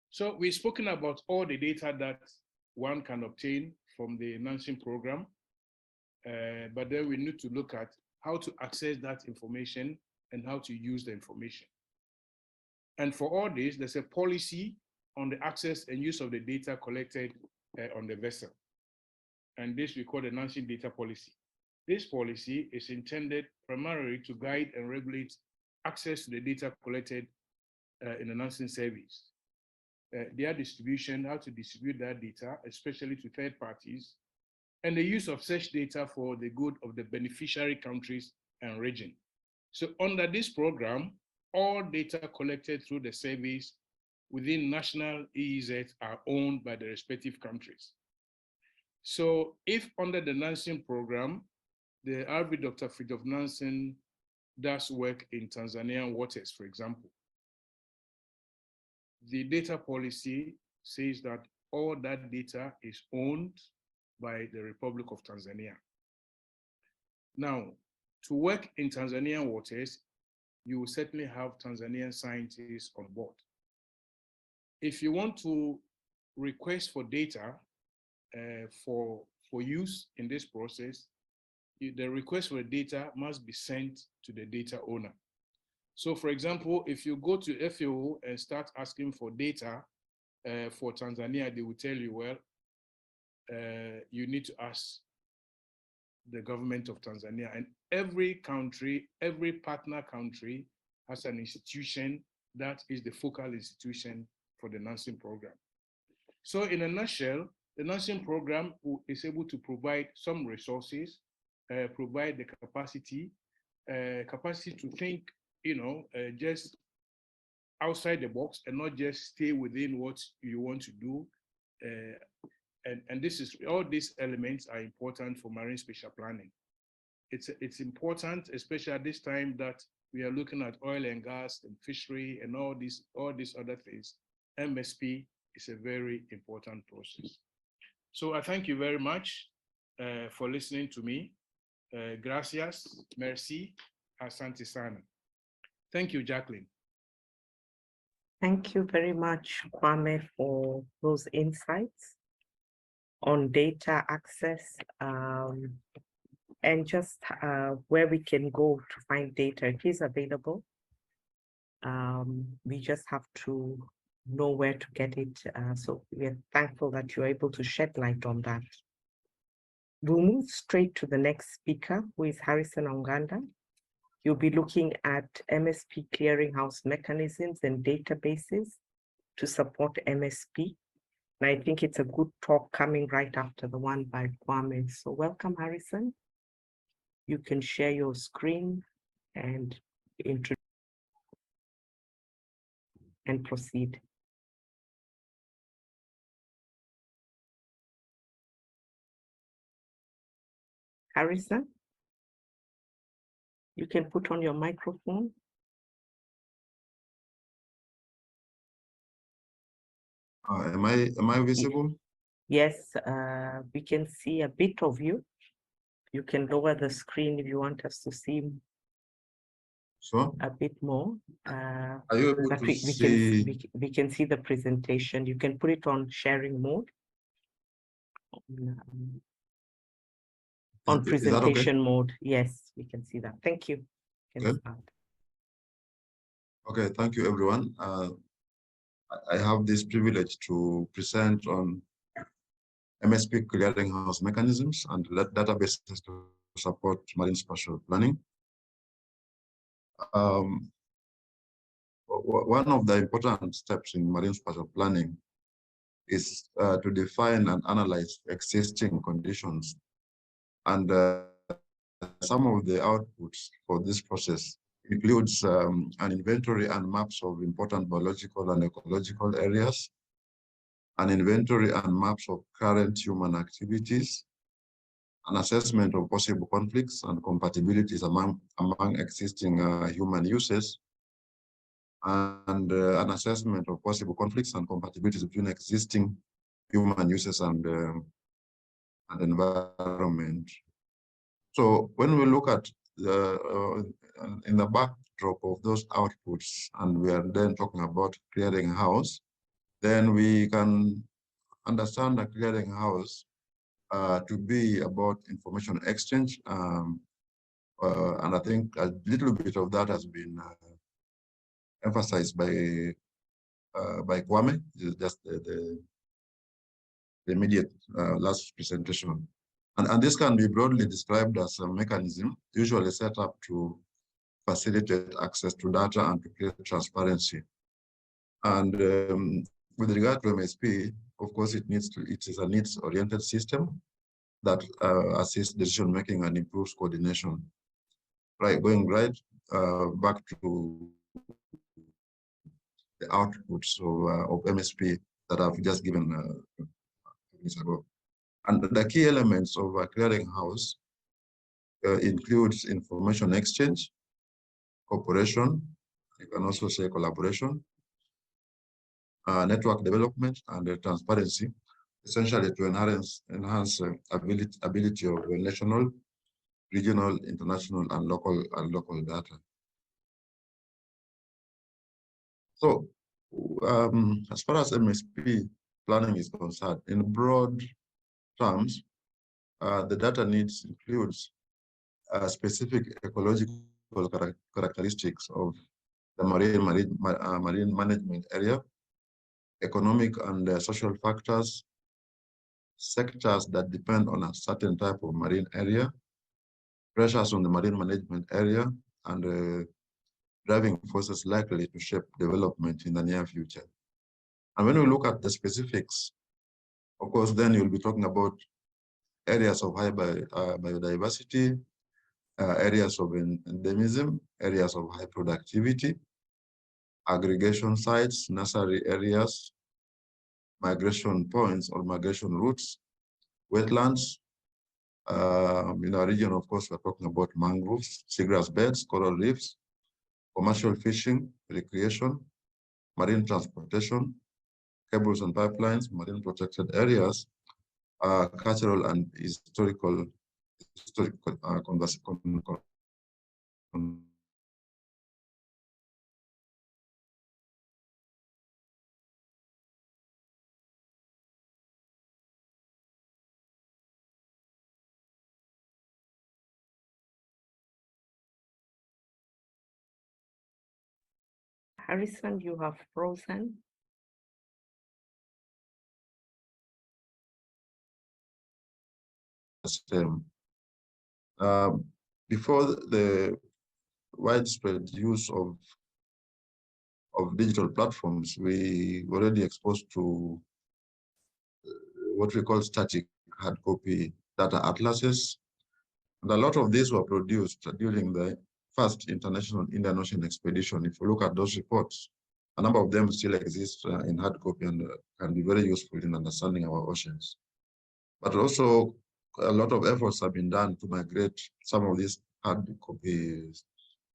So we've spoken about all the data that one can obtain from the Nansen program, but then we need to look at how to access that information and how to use the information. And for all this, there's a policy on the access and use of the data collected on the vessel. And this we call the Nansen data policy. This policy is intended primarily to guide and regulate access to the data collected in the Nansen service. Their distribution, how to distribute that data, especially to third parties, and the use of such data for the good of the beneficiary countries and region. So under this program, all data collected through the service within national EEZ are owned by the respective countries. So if under the Nansen program, the RV Dr. Fridtjof Nansen does work in Tanzanian waters, for example, the data policy says that all that data is owned by the Republic of Tanzania. Now, to work in Tanzanian waters, you will certainly have Tanzanian scientists on board. If you want to request for data for use in this process, the request for the data must be sent to the data owner. So for example, if you go to FAO and start asking for data for Tanzania, they will tell you, well, you need to ask the government of Tanzania. And every country, every partner country has an institution that is the focal institution for the Nansen program. So in a nutshell, the Nansen program is able to provide some resources, provide the capacity to think, just outside the box and not just stay within what you want to do. And this is, all these elements are important for marine spatial planning. It's important, especially at this time that we are looking at oil and gas and fishery and all these other things. MSP is a very important process. So I thank you very much for listening to me. Gracias, merci, asante sana. Thank you, Jacqueline. Thank you very much, Kwame, for those insights on data access and just where we can go to find data. It is available. We just have to know where to get it. So we're thankful that you're able to shed light on that. We'll move straight to the next speaker, who is Harrison Onganda. You'll be looking at MSP clearinghouse mechanisms and databases to support MSP. And I think it's a good talk coming right after the one by Kwame. So welcome, Harrison. You can share your screen and introduce and proceed. Harrison, you can put on your microphone. Am I visible? Yes, we can see a bit of you. You can lower the screen if you want us to see So a bit more. are you able But to we see? we can see the presentation. You can put it on sharing mode. On Is that okay? presentation mode. Yes, we can see that. Thank you. You can Okay. start. Okay, thank you, everyone. I have this privilege to present on MSP clearinghouse mechanisms and databases to support marine spatial planning. one of the important steps in marine spatial planning is to define and analyze existing conditions. And some of the outputs for this process includes an inventory and maps of important biological and ecological areas, an inventory and maps of current human activities, an assessment of possible conflicts and compatibilities among existing human uses, and an assessment of possible conflicts and compatibilities between existing human uses and environment. So when we look at in the backdrop of those outputs, and we are then talking about clearinghouse, then we can understand a clearinghouse to be about information exchange. And I think a little bit of that has been emphasized by Kwame, just the immediate last presentation. And this can be broadly described as a mechanism usually set up to facilitate access to data and to create transparency. And with regard to MSP, of course, it is a needs-oriented system that assists decision-making and improves coordination. Right, going right back to the outputs of MSP that I've just given minutes ago. And the key elements of a clearinghouse includes information exchange, cooperation, you can also say collaboration, network development, and transparency, essentially to enhance ability of national, regional, international, and local data. So, as far as MSP planning is concerned, in broad terms, the data needs includes specific ecological characteristics of the marine management area, economic and social factors, sectors that depend on a certain type of marine area, pressures on the marine management area, and driving forces likely to shape development in the near future. And when we look at the specifics, of course, then you'll be talking about areas of high biodiversity, areas of endemism, areas of high productivity, aggregation sites, nursery areas, migration points or migration routes, wetlands. In our region, of course, we're talking about mangroves, seagrass beds, coral reefs, commercial fishing, recreation, marine transportation, cables and pipelines, marine protected areas, cultural and historical Harrison, you have frozen. Before the widespread use of digital platforms, we were already exposed to what we call static hard copy data atlases. And a lot of these were produced during the first International Indian Ocean Expedition. If you look at those reports, a number of them still exist in hard copy and can be very useful in understanding our oceans. But also, a lot of efforts have been done to migrate some of these hard copy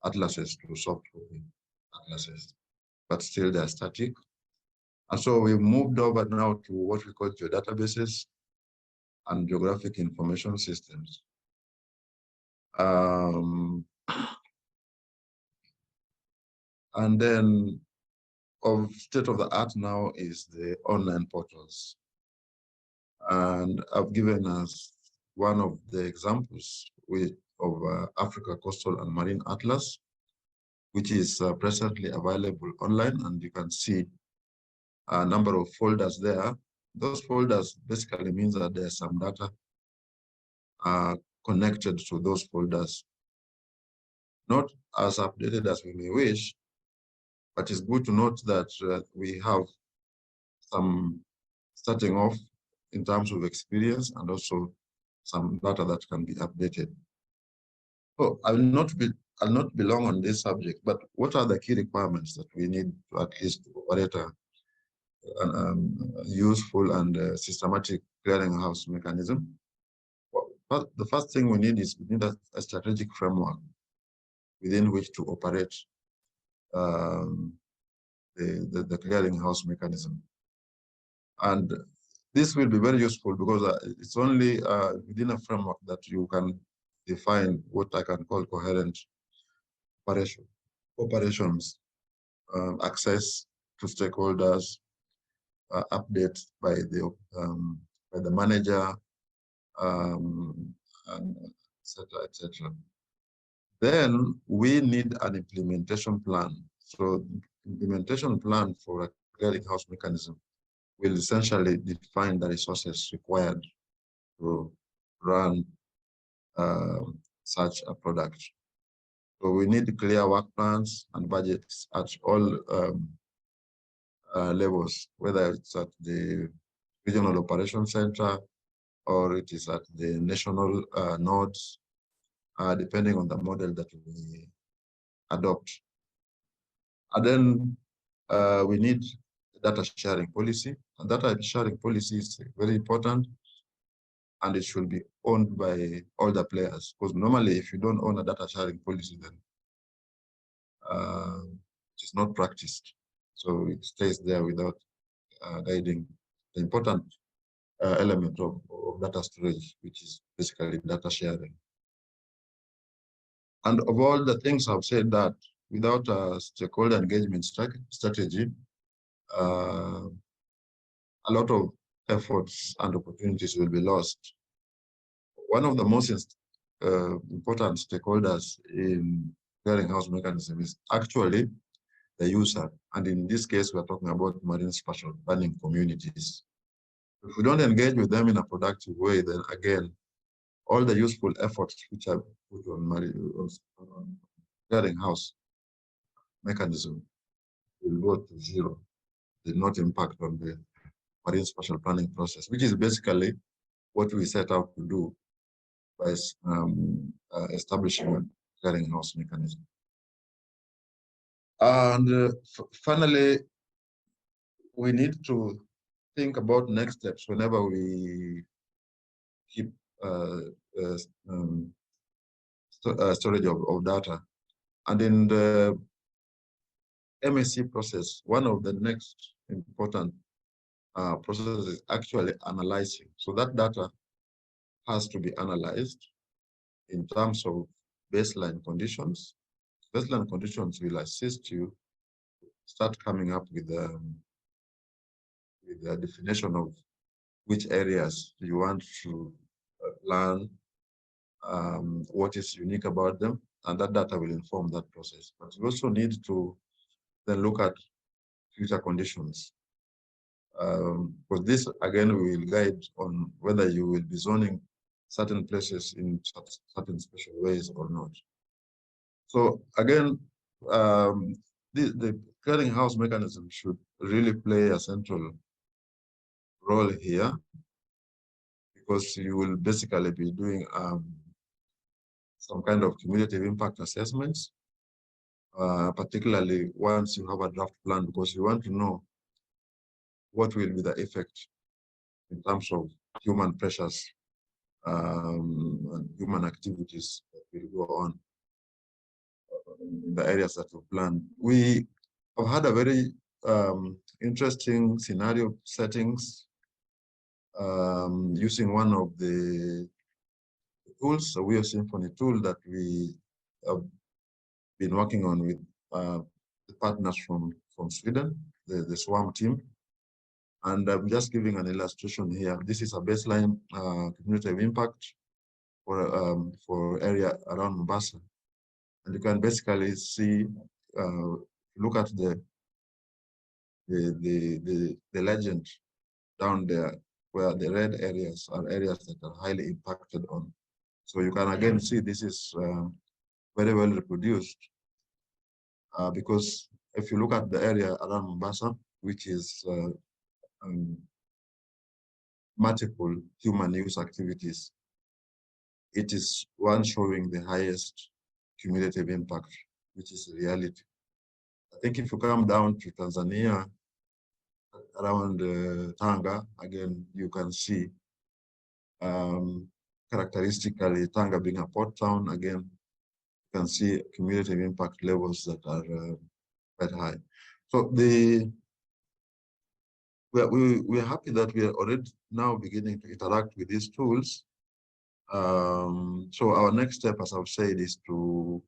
atlases to soft copy atlases, but still they're static. And so we moved over now to what we call geodatabases and geographic information systems. And then of state of the art now is the online portals. And I've given us one of the examples of Africa Coastal and Marine Atlas, which is presently available online, and you can see a number of folders there. Those folders basically means that there's some data connected to those folders, not as updated as we may wish, But it's good to note that we have some starting off in terms of experience and also some data that can be updated. So I'll not be long on this subject, but what are the key requirements that we need to at least operate a useful and systematic clearinghouse mechanism? Well, the first thing we need a strategic framework within which to operate the clearinghouse mechanism. And this will be very useful because it's only within a framework that you can define what I can call coherent operations, access to stakeholders, update by the manager, and et cetera. Then we need an implementation plan. So implementation plan for a clearinghouse mechanism will essentially define the resources required to run such a product. So we need clear work plans and budgets at all levels, whether it's at the regional operation center or it is at the national nodes, depending on the model that we adopt. And then we need data sharing policy. And data sharing policy is very important, and it should be owned by all the players. Because normally, if you don't own a data sharing policy, then it is not practiced. So it stays there without guiding the important element of data storage, which is basically data sharing. And of all the things I've said, that without a stakeholder engagement strategy, a lot of efforts and opportunities will be lost. One of the most important stakeholders in clearinghouse mechanism is actually the user. And in this case, we're talking about marine spatial planning communities. If we don't engage with them in a productive way, then again, all the useful efforts which are put on clearinghouse mechanism will go to zero, did not impact on the marine spatial planning process, which is basically what we set out to do by establishing a clearinghouse mechanism. And finally, we need to think about next steps whenever we keep storage of data. And in the MSC process, one of the next important processes is actually analyzing. So that data has to be analyzed in terms of baseline conditions. Baseline conditions will assist you to start coming up with the definition of which areas you want to learn, what is unique about them, and that data will inform that process. But you also need to then look at future conditions. Because this, again, will guide on whether you will be zoning certain places in certain special ways or not. So again, the clearinghouse mechanism should really play a central role here, because you will basically be doing some kind of cumulative impact assessments, particularly once you have a draft plan, because you want to know what will be the effect in terms of human pressures and human activities that will go on in the areas that we plan. We have had a very interesting scenario settings using one of the tools, the Wheel Symphony tool that we have been working on with the partners from Sweden, the SWAM team. And I'm just giving an illustration here. This is a baseline cumulative impact for area around Mombasa. And you can basically see, look at the legend down there, where the red areas are areas that are highly impacted on. So you can again see this is very well reproduced because if you look at the area around Mombasa, which is multiple human use activities, it is one showing the highest cumulative impact, which is reality. I think if you come down to Tanzania, around Tanga, again, you can see characteristically Tanga being a port town, again, you can see cumulative impact levels that are quite high. So we're happy that we are already now beginning to interact with these tools. So our next step, as I've said, is to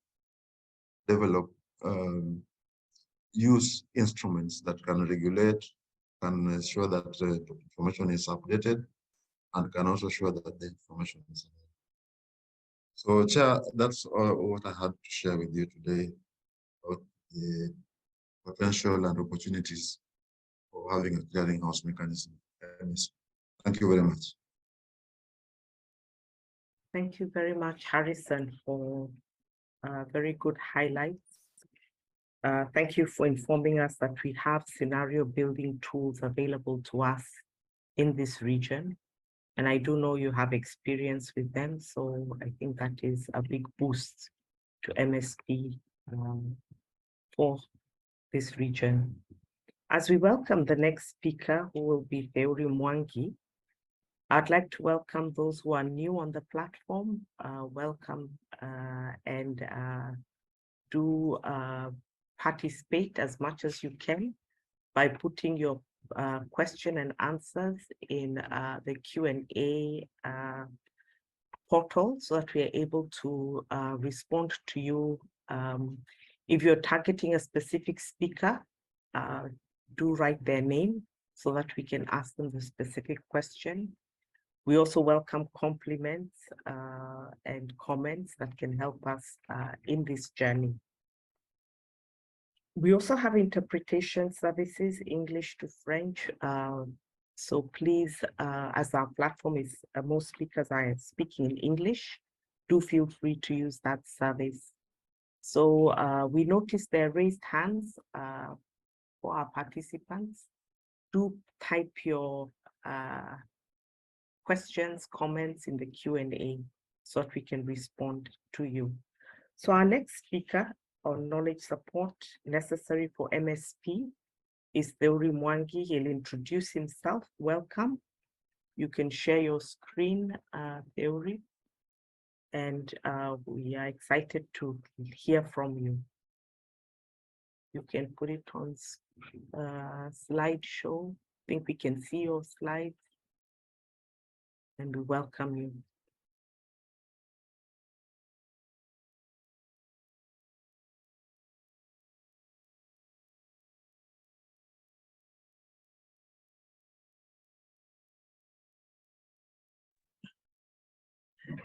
develop use instruments that can regulate, can ensure that the information is updated, and can also show that the information is available. So, Chair, that's what I had to share with you today about the potential and opportunities for having a clearinghouse mechanism. Thank you very much. Thank you very much, Harrison, for very good highlights. Thank you for informing us that we have scenario building tools available to us in this region. And I do know you have experience with them, so I think that is a big boost to MSP for this region. As we welcome the next speaker, who will be Theuri Mwangi, I'd like to welcome those who are new on the platform. Welcome and do participate as much as you can by putting your question and answers in the Q&A portal so that we are able to respond to you. If you're targeting a specific speaker, do write their name so that we can ask them the specific question. We also welcome compliments and comments that can help us in this journey. We also have interpretation services, English to French. So please, as our platform is, most speakers are speaking in English, do feel free to use that service. So we noticed there are raised hands for our participants. Do type your questions, comments in the Q&A so that we can respond to you. So our next speaker on knowledge support necessary for MSP is Theuri Mwangi. He'll introduce himself. Welcome. You can share your screen, Theuri, and we are excited to hear from you. You can put it on slideshow. I think we can see your slides, and we welcome you.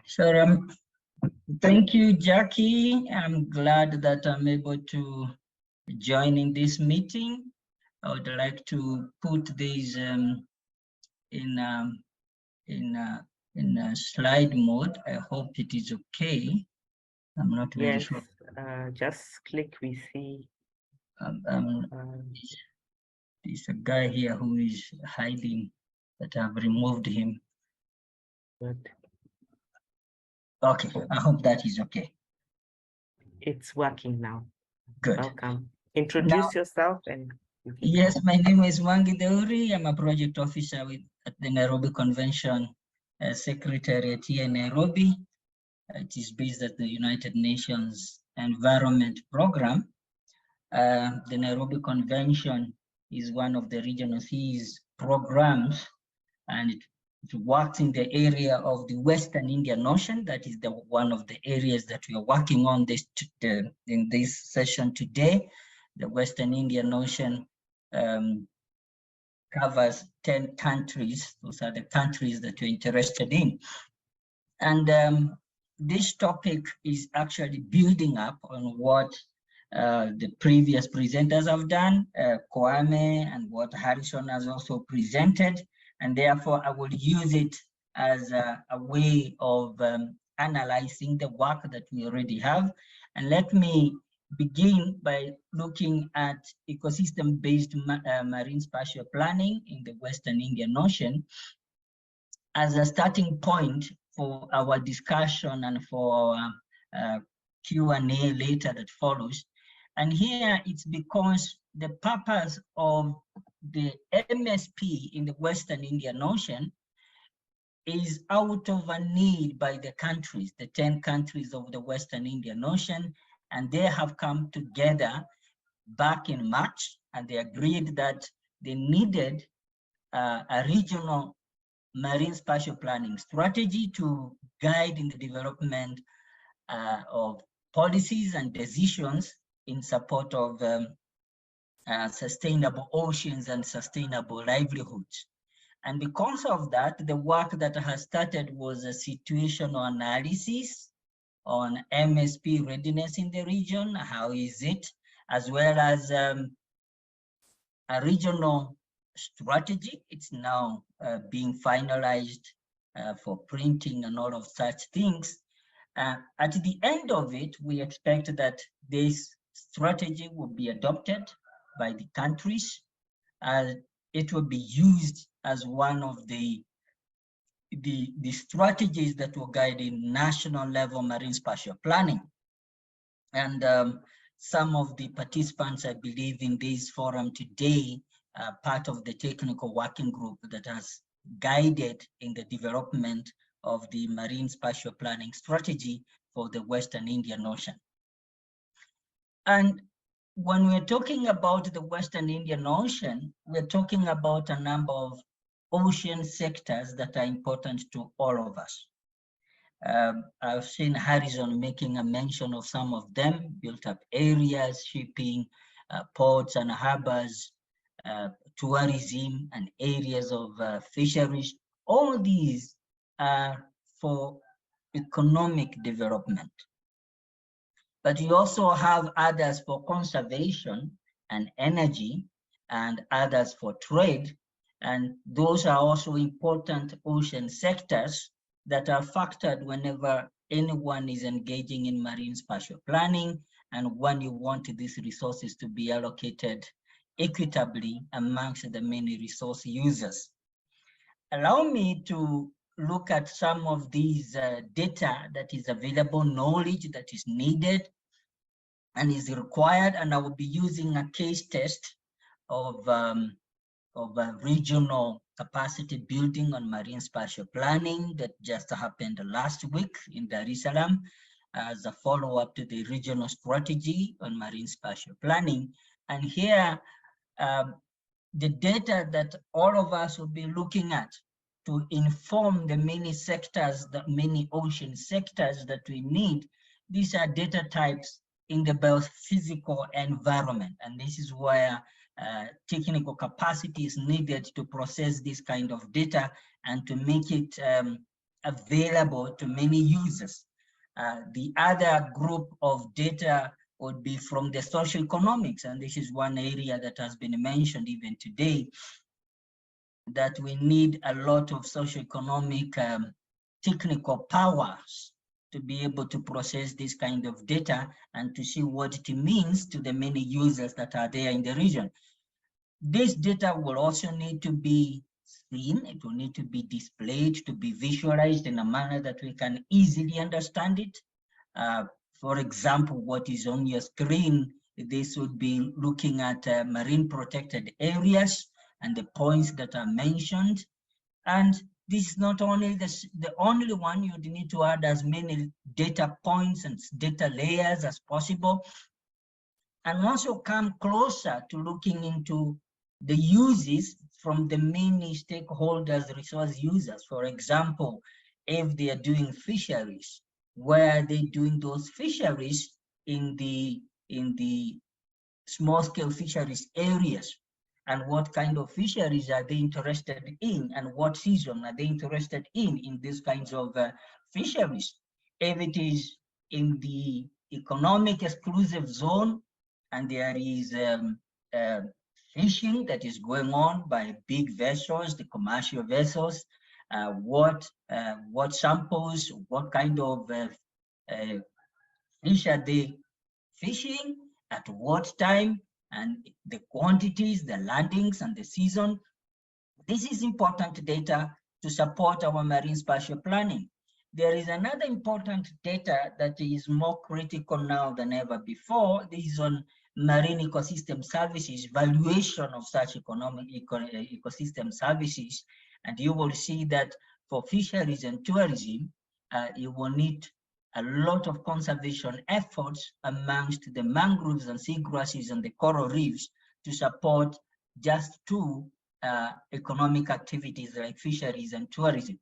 So thank you, Jackie. I'm glad that I'm able to join in this meeting. I would like to put this in slide mode. I hope it is okay. I'm not very sure. Just click. We see. There's a guy here who is hiding, but I've removed him. Good. Okay, I hope that is okay. It's working now. Good. Welcome. Introduce yourself and. Yes, my name is Mwangi Theuri. I'm a project officer at the Nairobi Convention Secretariat here in Nairobi. It is based at the United Nations Environment Program. The Nairobi Convention is one of the Regional Seas programs, and it works in the area of the Western Indian Ocean. That is one of the areas that we are working on in this session today. The Western Indian Ocean covers 10 countries. Those are the countries that you're interested in. And this topic is actually building up on what the previous presenters have done, Kwame, and what Harrison has also presented. And therefore, I will use it as a way of analyzing the work that we already have. And let me begin by looking at ecosystem-based marine spatial planning in the Western Indian Ocean as a starting point for our discussion and for our Q&A later that follows. And here it's because the purpose of the MSP in the Western Indian Ocean is out of a need by the countries, the 10 countries of the Western Indian Ocean, and they have come together back in March, and they agreed that they needed a regional marine spatial planning strategy to guide in the development of policies and decisions in support of sustainable oceans and sustainable livelihoods. And because of that, the work that has started was a situational analysis on MSP readiness in the region, how is it, as well as a regional strategy. It's now being finalized for printing and all of such things. At the end of it, we expect that this strategy will be adopted by the countries. It will be used as one of the strategies that will guide in national level marine spatial planning. And some of the participants, I believe, in this forum today, part of the technical working group that has guided in the development of the marine spatial planning strategy for the Western Indian Ocean. And when we're talking about the Western Indian Ocean, we're talking about a number of ocean sectors that are important to all of us. I've seen Harrison making a mention of some of them: built up areas, shipping, ports and harbors, tourism, and areas of fisheries. All these are for economic development. But you also have others for conservation and energy, and others for trade. And those are also important ocean sectors that are factored whenever anyone is engaging in marine spatial planning and when you want these resources to be allocated equitably amongst the many resource users. Allow me to look at some of these data that is available, knowledge that is needed and is required, and I will be using a case test of a regional capacity building on marine spatial planning that just happened last week in Dar es Salaam as a follow-up to the regional strategy on marine spatial planning. And here, the data that all of us will be looking at to inform the many sectors, the many ocean sectors that we need, these are data types in the both physical environment. And this is where technical capacity is needed to process this kind of data and to make it available to many users. The other group of data would be from the social economics, and this is one area that has been mentioned even today, that we need a lot of socioeconomic technical powers to be able to process this kind of data and to see what it means to the many users that are there in the region. This data will also need to be seen, it will need to be displayed, to be visualized in a manner that we can easily understand it. For example, what is on your screen, this would be looking at marine protected areas and the points that are mentioned. And this is not only the only one. You need to add as many data points and data layers as possible, and also come closer to looking into the uses from the many stakeholders, resource users. For example, if they are doing fisheries, where are they doing those fisheries in the small scale fisheries areas? And what kind of fisheries are they interested in, and what season are they interested in these kinds of fisheries? If it is in the economic exclusive zone and there is fishing that is going on by big vessels, the commercial vessels, what samples, what kind of fish are they fishing, at what time, and the quantities, the landings, and the season. This is important data to support our marine spatial planning. There is another important data that is more critical now than ever before. This is on marine ecosystem services, valuation of such ecosystem services. And you will see that for fisheries and tourism, you will need a lot of conservation efforts amongst the mangroves and seagrasses and the coral reefs to support just two economic activities like fisheries and tourism.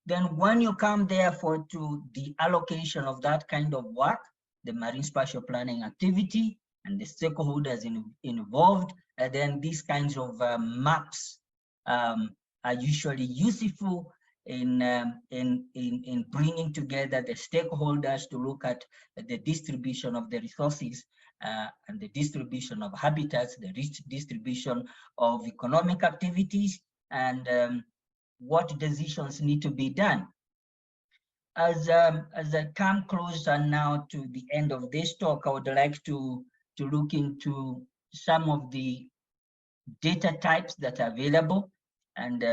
Then when you come therefore to the allocation of that kind of work, the marine spatial planning activity and the stakeholders involved, then these kinds of maps are usually useful in bringing together the stakeholders to look at the distribution of the resources and the distribution of habitats, the distribution of economic activities, and what decisions need to be done. As I come closer now to the end of this talk, I would like to look into some of the data types that are available, and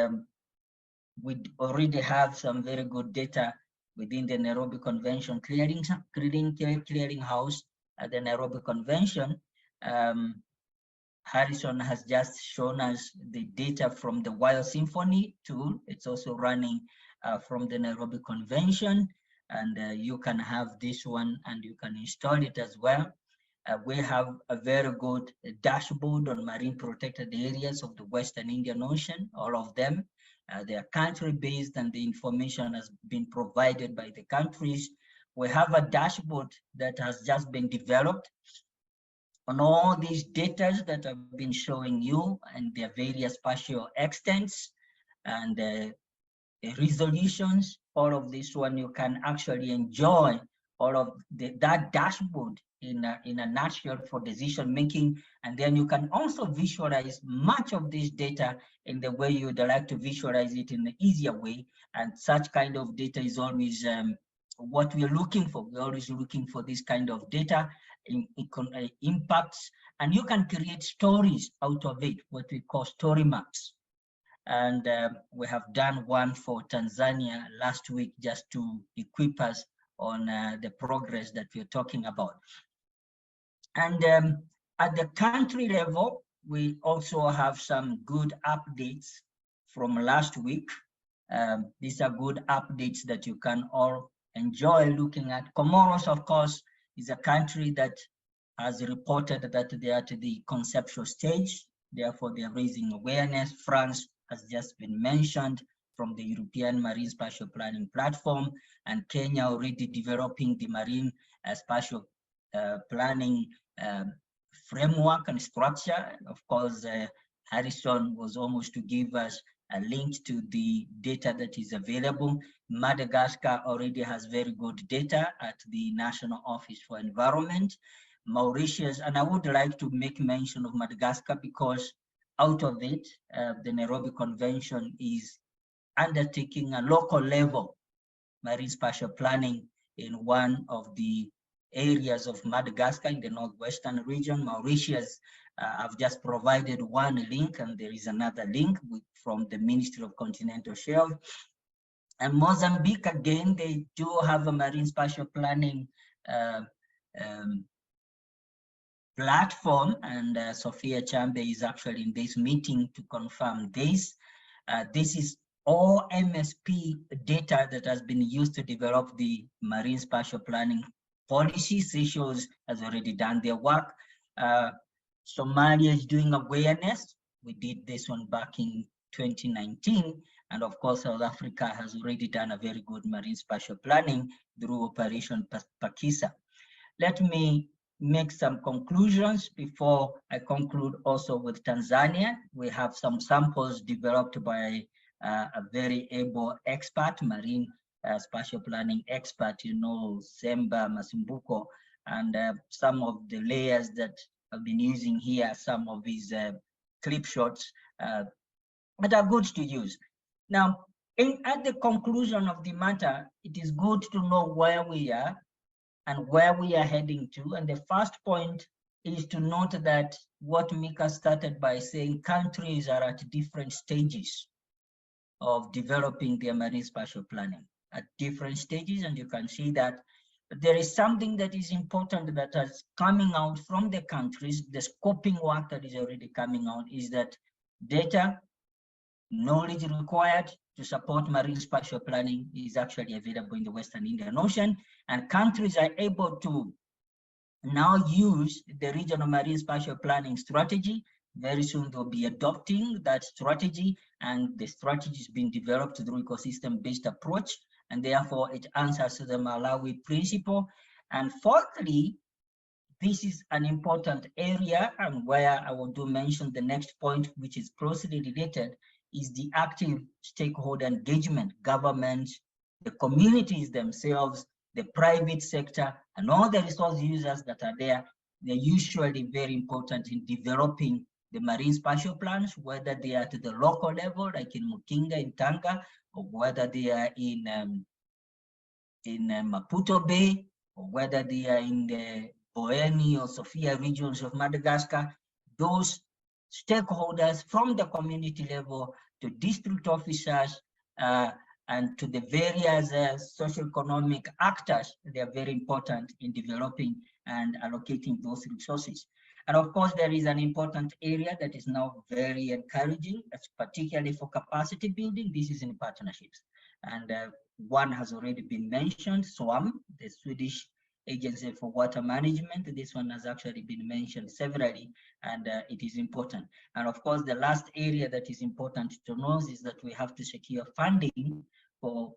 we already have some very good data within the Nairobi Convention clearing house at the Nairobi Convention. Harrison has just shown us the data from the Wild Symphony tool. It's also running from the Nairobi Convention, and you can have this one and you can install it as well. We have a very good dashboard on marine protected areas of the Western Indian Ocean, all of them. They are country-based and the information has been provided by the countries. We have a dashboard that has just been developed on all these data that I've been showing you and their various spatial extents and the resolutions. All of this one you can actually enjoy all of that dashboard in a nutshell for decision making, and then you can also visualize much of this data in the way you'd like to visualize it in an easier way. And such kind of data is always what we're looking for. We're always looking for this kind of data impacts, and you can create stories out of it, what we call story maps. And we have done one for Tanzania last week just to equip us on the progress that we're talking about. And at the country level, we also have some good updates from last week. These are good updates that you can all enjoy looking at. Comoros, of course, is a country that has reported that they are at the conceptual stage. Therefore, they are raising awareness. France has just been mentioned from the European Marine Spatial Planning Platform, and Kenya already developing the marine spatial planning framework and structure. Of course, Harrison was almost to give us a link to the data that is available. Madagascar already has very good data at the National Office for Environment. Mauritius, and I would like to make mention of Madagascar because out of it, the Nairobi Convention is undertaking a local level marine spatial planning in one of the areas of Madagascar in the northwestern region. Mauritius, I've just provided one link, and there is another link from the Ministry of Continental Shelf. And Mozambique, again, they do have a marine spatial planning platform, and Sophia Chambe is actually in this meeting to confirm this. This is all MSP data that has been used to develop the marine spatial planning policy. Seychelles has already done their work. Somalia is doing awareness. We did this one back in 2019. And of course, South Africa has already done a very good marine spatial planning through Operation Pakisa. Let me make some conclusions before I conclude also with Tanzania. We have some samples developed by a very able expert, marine spatial planning expert, Semba Masumbuko, and some of the layers that I've been using here, some of these clip shots that are good to use. Now, at the conclusion of the matter, it is good to know where we are and where we are heading to. And the first point is to note that what Mika started by saying, countries are at different stages of developing their marine spatial planning, at different stages. And you can see that there is something that is important that is coming out from the countries. The scoping work that is already coming out is that data, knowledge required to support marine spatial planning is actually available in the Western Indian Ocean, and countries are able to now use the regional marine spatial planning strategy. Very soon they'll be adopting that strategy, and the strategy is being developed through ecosystem-based approach, and therefore it answers to the Malawi principle. And fourthly, this is an important area, and where I want to mention the next point, which is closely related, is the active stakeholder engagement, governments, the communities themselves, the private sector, and all the resource users that are there. They're usually very important in developing the marine spatial plans, whether they are to the local level, like in Mukinga, in Tanga, or whether they are in Maputo Bay, or whether they are in the Boeni or Sofia regions of Madagascar. Those stakeholders from the community level to district officers and to the various socioeconomic actors, they are very important in developing and allocating those resources. And of course, there is an important area that is now very encouraging, particularly for capacity building. This is in partnerships. And one has already been mentioned, SWAM, the Swedish Agency for Water Management. This one has actually been mentioned severally, and it is important. And of course, the last area that is important to know is that we have to secure funding for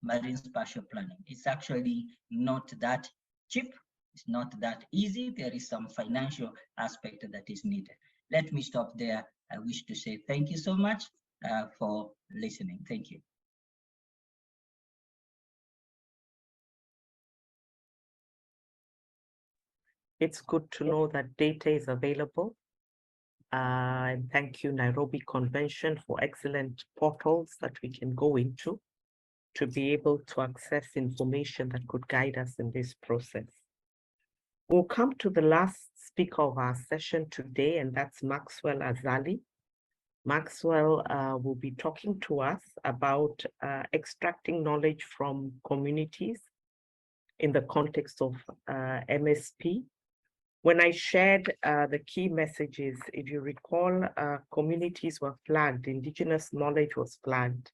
marine spatial planning. It's actually not that cheap. It's not that easy. There is some financial aspect that is needed. Let me stop there. I wish to say thank you so much for listening. Thank you. It's good to know that data is available. And thank you, Nairobi Convention, for excellent portals that we can go into to be able to access information that could guide us in this process. We'll come to the last speaker of our session today, and that's Maxwell Azali. Maxwell will be talking to us about extracting knowledge from communities in the context of MSP. When I shared the key messages, if you recall, communities were flagged, indigenous knowledge was flagged.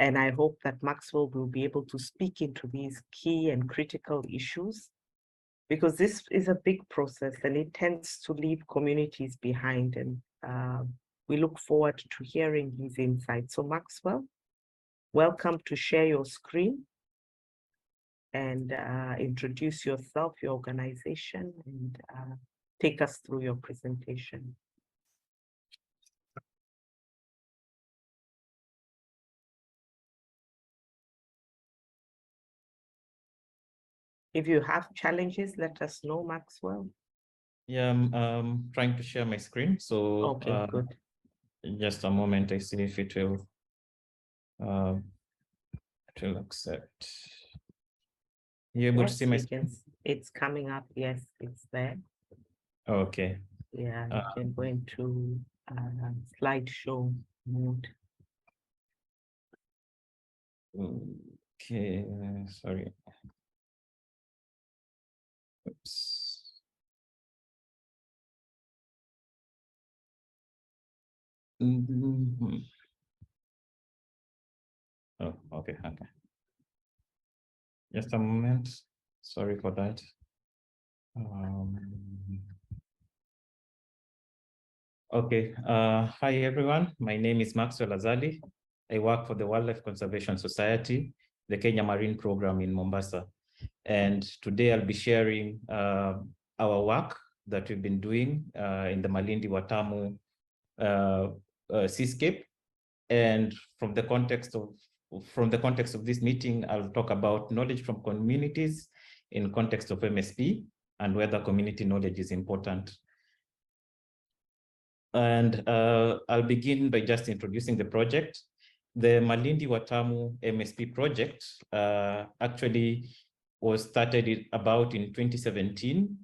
And I hope that Maxwell will be able to speak into these key and critical issues, because this is a big process and it tends to leave communities behind. And we look forward to hearing his insights. So Maxwell, welcome to share your screen and introduce yourself, your organization, and take us through your presentation. If you have challenges, let us know, Maxwell. Yeah, I'm trying to share my screen. So okay, good. In just a moment, I see if it will accept. You able to see my screen? It's coming up. Yes, it's there. Okay. Yeah, you can go into slideshow mode. Okay, sorry. Oops. Mm-hmm. Oh, okay. Just a moment. Sorry for that. Okay. Hi, everyone. My name is Maxwell Azali. I work for the Wildlife Conservation Society, the Kenya Marine Program in Mombasa. And today I'll be sharing our work that we've been doing in the Malindi Watamu seascape. And from the context of this meeting, I'll talk about knowledge from communities in context of MSP and whether community knowledge is important. And I'll begin by just introducing the project. The Malindi Watamu MSP project actually was started about in 2017,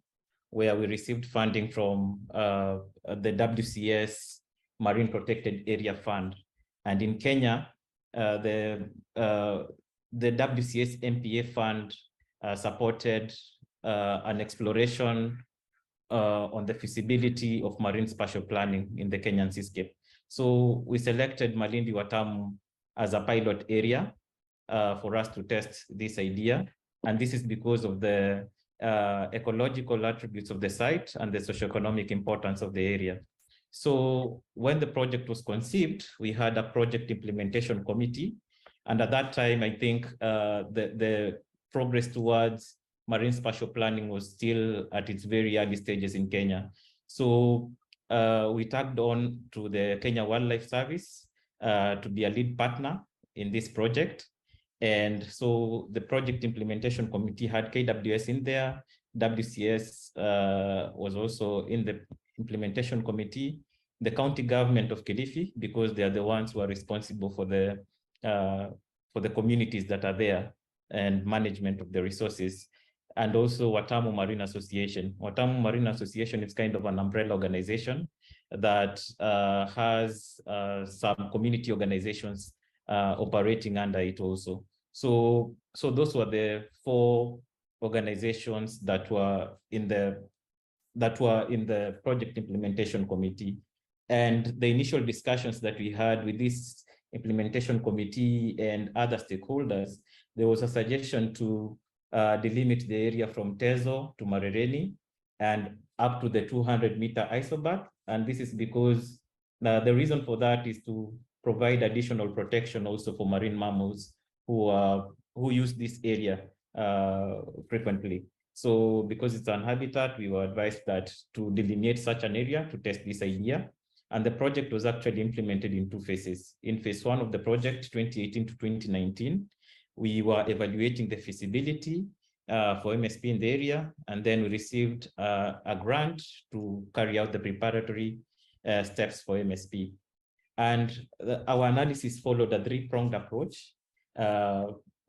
where we received funding from the WCS Marine Protected Area Fund. And in Kenya, the WCS MPA Fund supported an exploration on the feasibility of marine spatial planning in the Kenyan seascape. So we selected Malindi Watamu as a pilot area for us to test this idea. And this is because of the ecological attributes of the site and the socioeconomic importance of the area. So when the project was conceived, we had a project implementation committee. And at that time, I think the progress towards marine spatial planning was still at its very early stages in Kenya. So we tagged on to the Kenya Wildlife Service to be a lead partner in this project. And so the project implementation committee had KWS in there. WCS was also in the implementation committee. The county government of Kilifi, because they are the ones who are responsible for the communities that are there and management of the resources. And also Watamu Marine Association. Watamu Marine Association is kind of an umbrella organization that has some community organizations operating under it also. So those were the 4 organizations that were in the project implementation committee. And the initial discussions that we had with this implementation committee and other stakeholders, there was a suggestion to delimit the area from Tezo to Marereni and up to the 200-meter isobat. And this is because the reason for that is to provide additional protection also for marine mammals who use this area frequently. So because it's an habitat, we were advised that to delineate such an area to test this idea. And the project was actually implemented in 2 phases. In phase 1 of the project, 2018 to 2019, we were evaluating the feasibility for MSP in the area, and then we received a grant to carry out the preparatory steps for MSP. And our analysis followed a 3-pronged approach.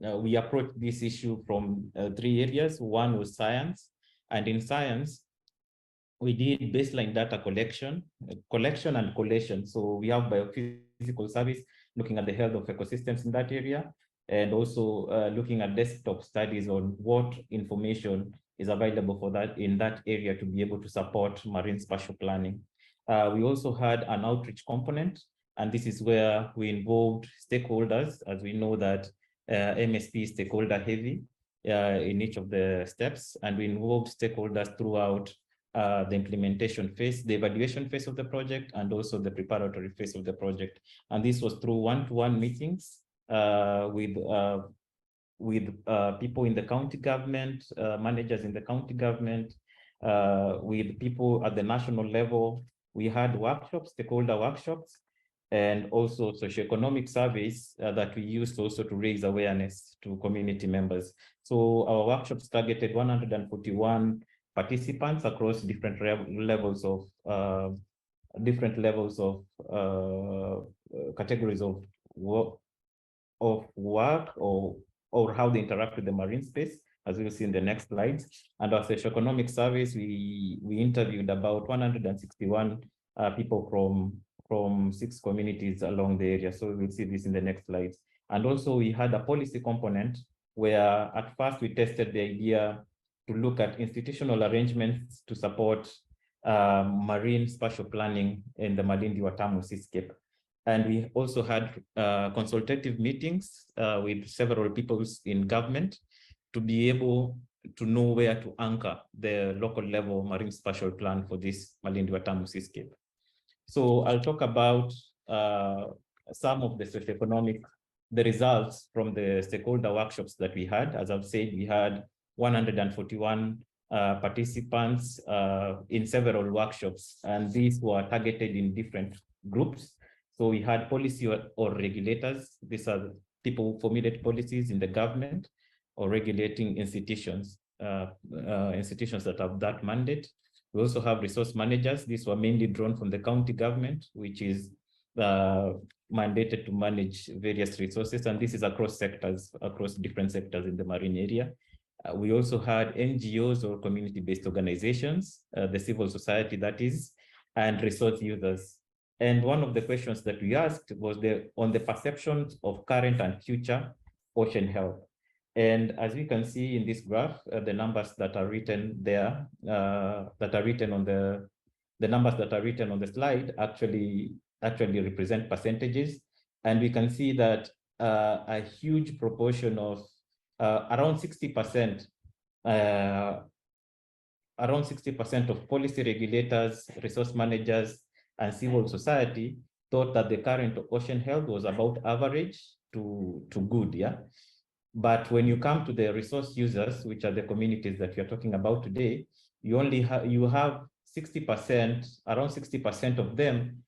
We approached this issue from 3 areas. One was science, and in science, we did baseline data collection and collation. So we have biophysical service looking at the health of ecosystems in that area, and also looking at desktop studies on what information is available for that in that area to be able to support marine spatial planning. We also had an outreach component, and this is where we involved stakeholders, as we know that MSP is stakeholder heavy in each of the steps, and we involved stakeholders throughout the implementation phase, the evaluation phase of the project, and also the preparatory phase of the project. And this was through one-to-one meetings with people in the county government, managers in the county government, with people at the national level. We had workshops, stakeholder workshops, and also socioeconomic surveys that we used also to raise awareness to community members. So our workshops targeted 141 participants across different levels of categories of work or how they interact with the marine space, as we'll see in the next slides. And our socioeconomic surveys, we interviewed about 161 people from 6 communities along the area. So we'll see this in the next slides. And also we had a policy component where at first we tested the idea to look at institutional arrangements to support marine spatial planning in the Malindi Watamu seascape. And we also had consultative meetings with several people in government to be able to know where to anchor the local level marine spatial plan for this Malindi Watamu seascape. So I'll talk about some of the socioeconomic, the results from the stakeholder workshops that we had. As I've said, we had 141 participants in several workshops, and these were targeted in different groups. So we had policy or regulators. These are people who formulate policies in the government or regulating institutions, institutions that have that mandate. We also have resource managers. These were mainly drawn from the county government, which is mandated to manage various resources. And this is across sectors, across different sectors in the marine area. We also had NGOs or community-based organizations, the civil society that is, and resource users. And one of the questions that we asked was on the perceptions of current and future ocean health. And as we can see in this graph, the numbers that are written there, the numbers that are written on the slide actually represent percentages. And we can see that a huge proportion of around 60% of policy regulators, resource managers, and civil society thought that the current ocean health was about average to good, yeah? But when you come to the resource users, which are the communities that we are talking about today, you have 60%, around 60% of them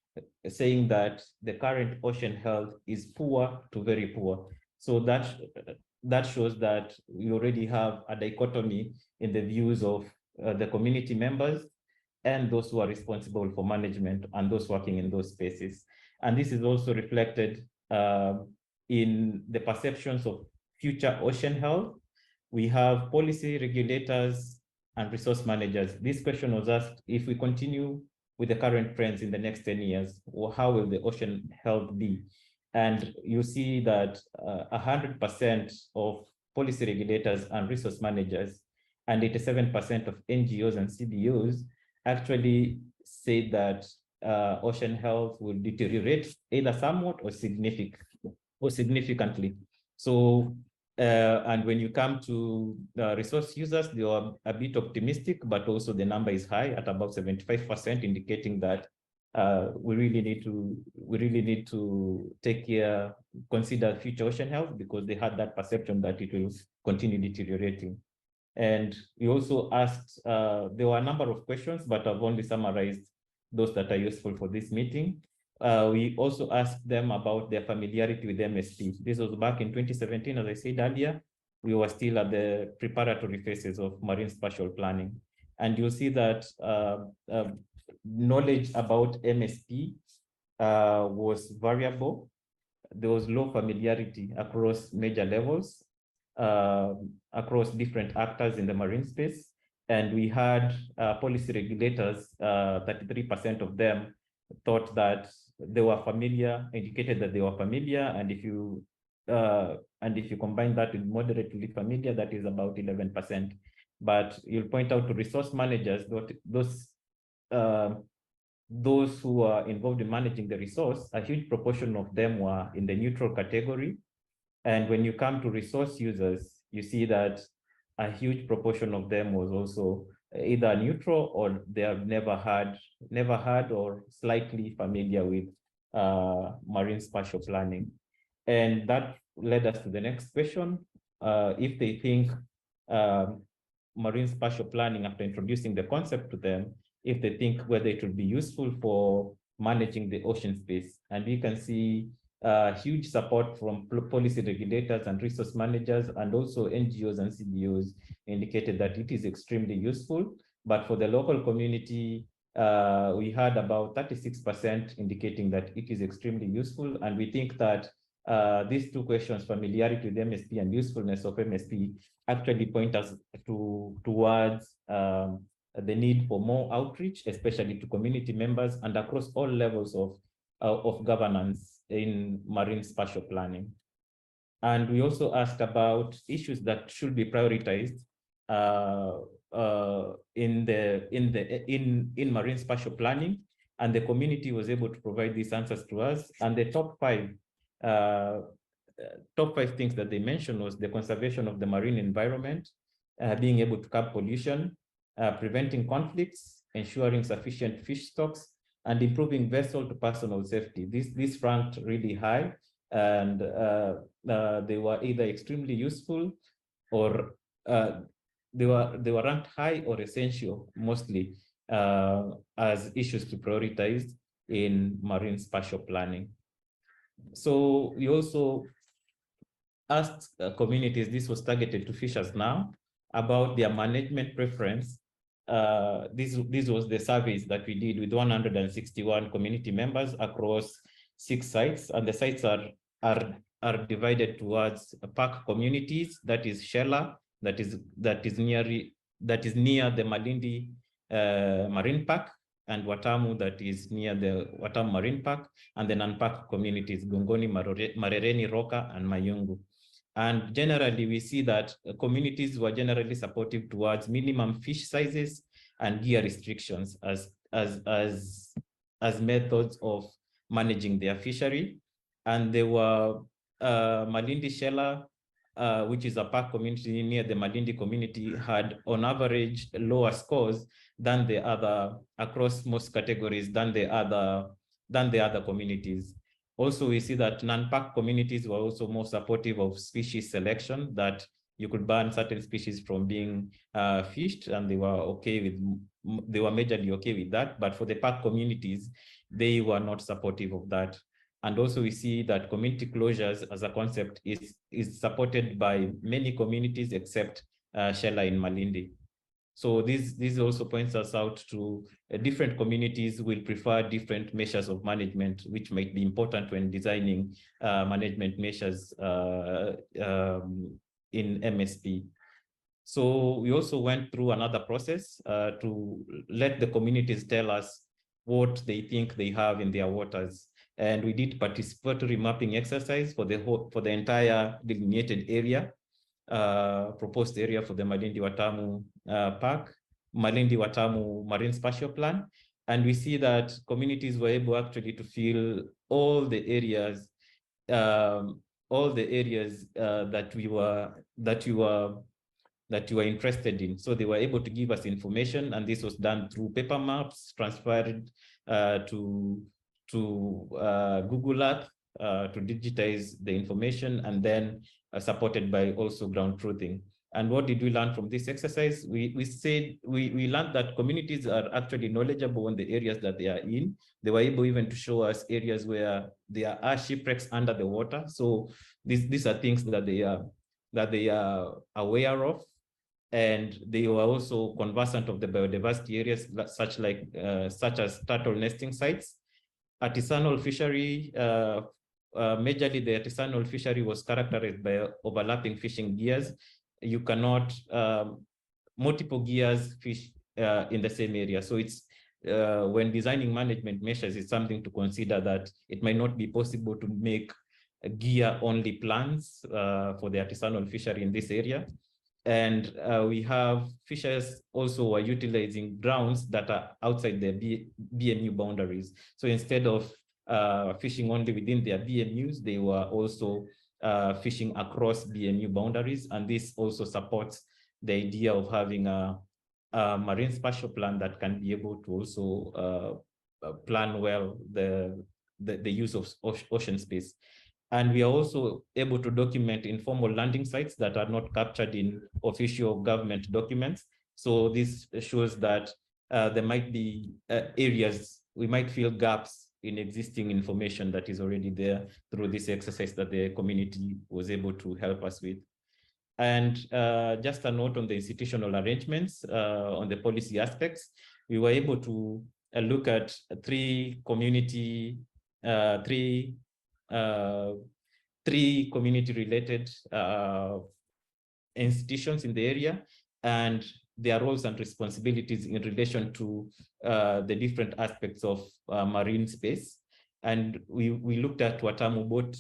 saying that the current ocean health is poor to very poor. So that shows that we already have a dichotomy in the views of the community members and those who are responsible for management and those working in those spaces. And this is also reflected in the perceptions of future ocean health. We have policy regulators and resource managers. This question was asked, if we continue with the current trends in the next 10 years, how will the ocean health be? And you see that 100% of policy regulators and resource managers and 87% of NGOs and CBOs actually say that ocean health will deteriorate either somewhat or significantly. So, and when you come to resource users, they are a bit optimistic, but also the number is high at about 75%, indicating that we really need to consider future ocean health, because they had that perception that it will continue deteriorating. And we also asked, there were a number of questions, but I've only summarized those that are useful for this meeting. We also asked them about their familiarity with MSP. This was back in 2017, as I said earlier. We were still at the preparatory phases of marine spatial planning. And you'll see that knowledge about MSP was variable. There was low familiarity across major levels, across different actors in the marine space. And we had policy regulators, 33% of them thought that they were familiar, indicated that they were familiar. And if you combine that with moderately familiar, that is about 11%. But you'll point out to resource managers, those who are involved in managing the resource, a huge proportion of them were in the neutral category. And when you come to resource users, you see that a huge proportion of them was also either neutral or they have never had or slightly familiar with marine spatial planning. And that led us to the next question. If they think marine spatial planning, after introducing the concept to them, if they think whether it would be useful for managing the ocean space. And we can see huge support from policy regulators and resource managers, and also NGOs and CBOs indicated that it is extremely useful. But for the local community, we had about 36% indicating that it is extremely useful. And we think that these two questions, familiarity with MSP and usefulness of MSP, actually point us towards the need for more outreach, especially to community members and across all levels of governance in marine spatial planning. And we also asked about issues that should be prioritized in marine spatial planning, and the community was able to provide these answers to us. And the top five things that they mentioned was the conservation of the marine environment, being able to curb pollution, preventing conflicts, ensuring sufficient fish stocks, and improving vessel to personal safety. This ranked really high, and they were either extremely useful or they were ranked high or essential, mostly as issues to prioritize in marine spatial planning. So we also asked communities, this was targeted to fishers now, about their management preference. This was the surveys that we did with 161 community members across 6 sites, and the sites are divided towards park communities, that is Shela, that is near the Malindi Marine Park, and Watamu that is near the Watamu Marine Park, and the non-park communities, Gongoni, Marereni, Roka, and Mayungu. And generally, we see that communities were generally supportive towards minimum fish sizes and gear restrictions as methods of managing their fishery. And there were Malindi Shela, which is a park community near the Malindi community, had on average lower scores than the other, across most categories, than the other communities. Also, we see that non-park communities were also more supportive of species selection, that you could ban certain species from being fished, and they were majorly okay with that. But for the park communities, they were not supportive of that. And also we see that community closures as a concept is supported by many communities except Shela in Malindi. So this also points us out to different communities will prefer different measures of management, which might be important when designing management measures in MSP. So we also went through another process to let the communities tell us what they think they have in their waters. And we did participatory mapping exercise for the entire delineated area, proposed area for the Malindi Watamu Park, Malindi Watamu Marine Spatial Plan. And we see that communities were able actually to fill all the areas that you were interested in. So they were able to give us information, and this was done through paper maps, transferred to Google Earth to digitize the information, and then supported by also ground truthing. And what did we learn from this exercise? We learned that communities are actually knowledgeable on the areas that they are in. They were able even to show us areas where there are shipwrecks under the water. So these are things that they are aware of. And they were also conversant of the biodiversity areas, such as turtle nesting sites. Artisanal fishery, majorly the artisanal fishery was characterized by overlapping fishing gears. You cannot, multiple gears fish in the same area. So it's, when designing management measures, it's something to consider that it might not be possible to make gear-only plans for the artisanal fishery in this area. And we have fishers also are utilizing grounds that are outside their BMU boundaries. So instead of fishing only within their BMUs, they were also fishing across BMU boundaries. And this also supports the idea of having a marine spatial plan that can be able to also plan well the use of ocean space. And we are also able to document informal landing sites that are not captured in official government documents. So this shows that there might be areas, we might fill gaps in existing information that is already there through this exercise that the community was able to help us with. And just a note on the institutional arrangements, on the policy aspects, we were able to look at three community community-related institutions in the area and their roles and responsibilities in relation to the different aspects of marine space. And we looked at Watamu Boat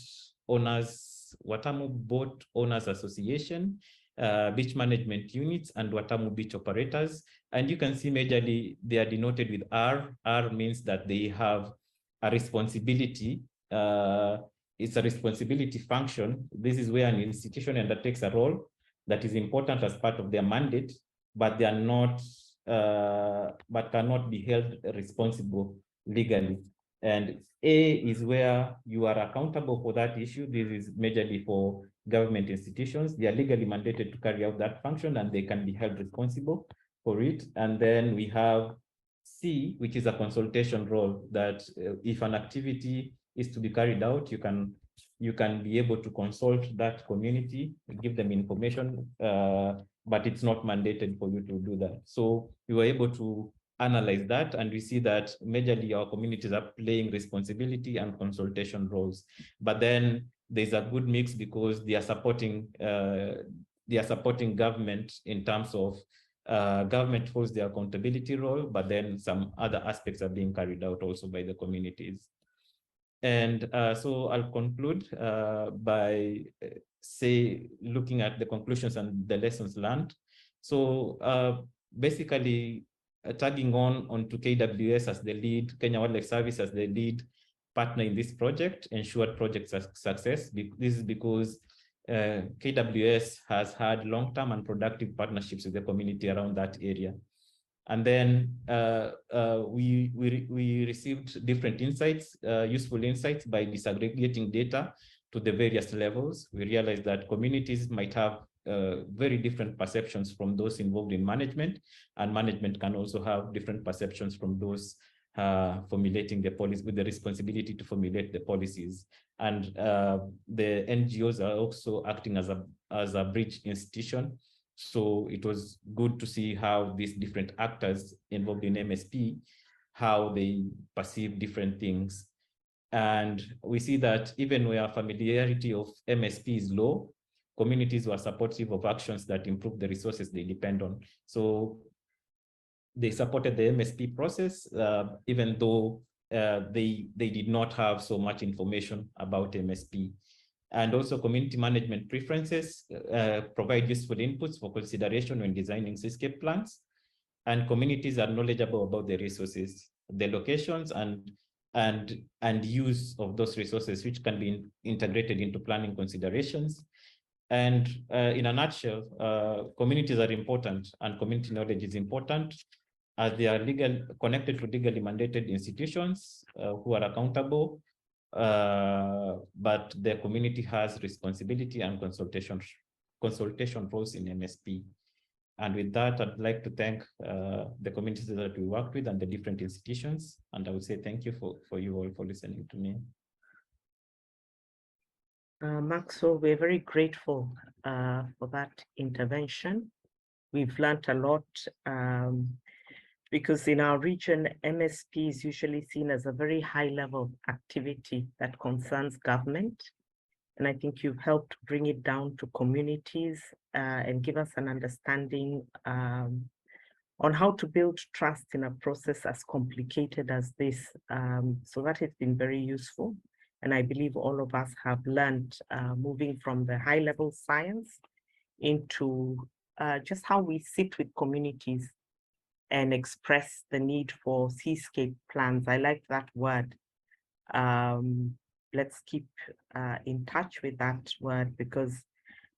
Owners Association, beach management units, and Watamu beach operators. And you can see majorly they are denoted with R. R means that they have a responsibility. It's a responsibility function. This is where an institution undertakes a role that is important as part of their mandate, but they are not, but cannot be held responsible legally. And A is where you are accountable for that issue. This is majorly for government institutions. They are legally mandated to carry out that function and they can be held responsible for it. And then we have C, which is a consultation role, that if an activity is to be carried out, you can be able to consult that community, give them information, but it's not mandated for you to do that. So we were able to analyze that, and we see that majorly our communities are playing responsibility and consultation roles. But then there's a good mix because they are supporting they are supporting government in terms of government holds the accountability role, but then some other aspects are being carried out also by the communities. And so I'll conclude by looking at the conclusions and the lessons learned. So basically tagging onto KWS as the lead, Kenya Wildlife Service as the lead partner in this project, ensured project success. This is because KWS has had long-term and productive partnerships with the community around that area. And then we received different insights, useful insights by disaggregating data to the various levels. We realized that communities might have very different perceptions from those involved in management, and management can also have different perceptions from those formulating the policy with the responsibility to formulate the policies. And the NGOs are also acting as a bridge institution. So it was good to see how these different actors involved in MSP, how they perceive different things. And we see that even where familiarity of MSP is low, communities were supportive of actions that improve the resources they depend on. So they supported the MSP process, even though they did not have so much information about MSP. And also community management preferences provide useful inputs for consideration when designing seascape plans. And communities are knowledgeable about the resources, the locations, and use of those resources, which can be integrated into planning considerations. And in a nutshell, communities are important, and community knowledge is important, as they are connected to legally mandated institutions who are accountable, but the community has responsibility and consultation roles in MSP. And with that, I'd like to thank the communities that we worked with and the different institutions. And I would say thank you for you all for listening to me. Maxwell, we're very grateful for that intervention. We've learned a lot because in our region, MSP is usually seen as a very high level activity that concerns government. And I think you've helped bring it down to communities and give us an understanding on how to build trust in a process as complicated as this. So that has been very useful. And I believe all of us have learned moving from the high level science into just how we sit with communities and express the need for seascape plans. I like that word. Let's keep in touch with that word, because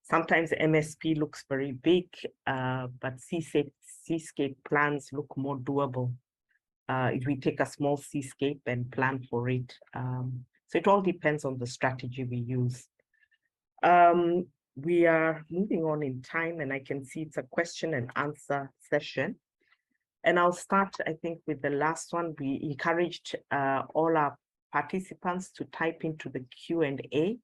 sometimes MSP looks very big, but seascape plans look more doable if we take a small seascape and plan for it. So it all depends on the strategy we use. We are moving on in time, and I can see it's a question and answer session. And I'll start, I think, with the last one. We encouraged all our participants to type into the Q&A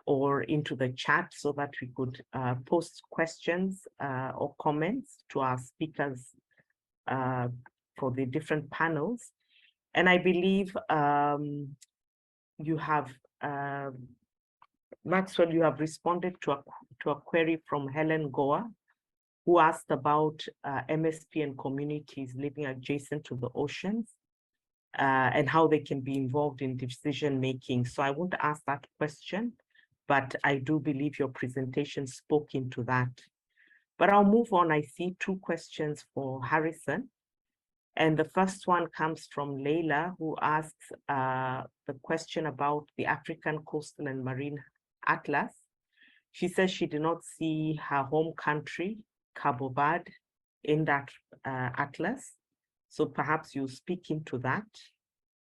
or into the chat so that we could post questions or comments to our speakers for the different panels. And I believe you have, Maxwell, you have responded to a query from Helen Goa, who asked about MSP and communities living adjacent to the oceans and how they can be involved in decision making. So I won't ask that question, but I do believe your presentation spoke into that. But I'll move on. I see two questions for Harrison. And the first one comes from Leila, who asks the question about the African Coastal and Marine Atlas. She says she did not see her home country, Cabo Verde, in that atlas. So perhaps you speak into that.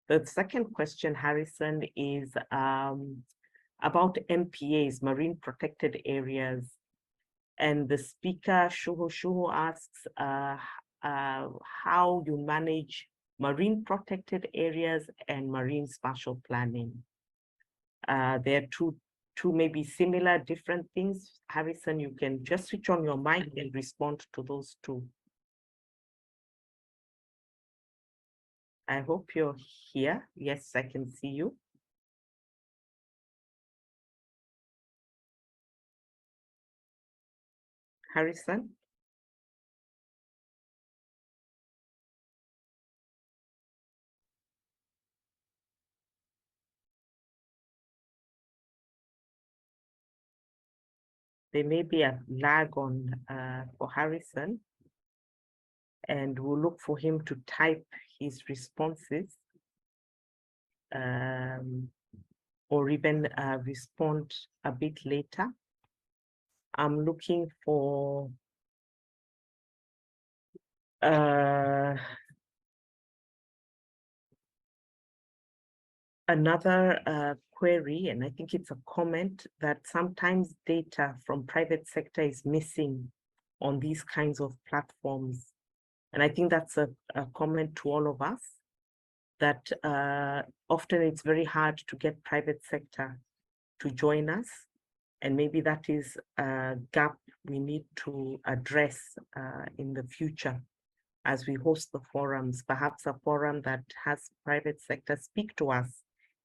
The second question, Harrison, is about MPAs, marine protected areas. And the speaker, Shuho asks how you manage marine protected areas and marine spatial planning. There are two maybe similar, different things. Harrison, you can just switch on your mic and respond to those two. I hope you're here. Yes, I can see you. Harrison? There may be a lag on for Harrison, and we'll look for him to type his responses or even respond a bit later. I'm looking for another query, and I think it's a comment that sometimes data from private sector is missing on these kinds of platforms. And I think that's a comment to all of us, that often it's very hard to get private sector to join us. And maybe that is a gap we need to address in the future as we host the forums, perhaps a forum that has private sector speak to us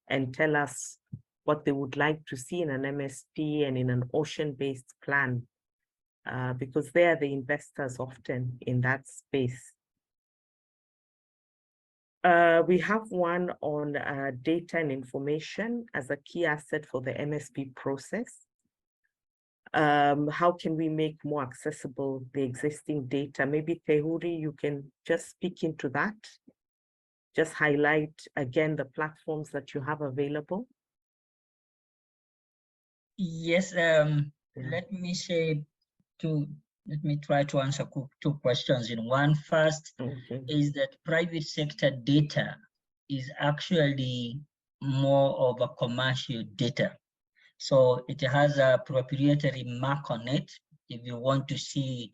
and tell us what they would like to see in an MSP and in an ocean-based plan, because they are the investors often in that space. We have one on data and information as a key asset for the MSP process. How can we make more accessible the existing data? Maybe Tehuri, you can just speak into that. Just highlight again the platforms that you have available. Yes, let me try to answer two questions in one. First, is that private sector data is actually more of a commercial data. So it has a proprietary mark on it. If you want to see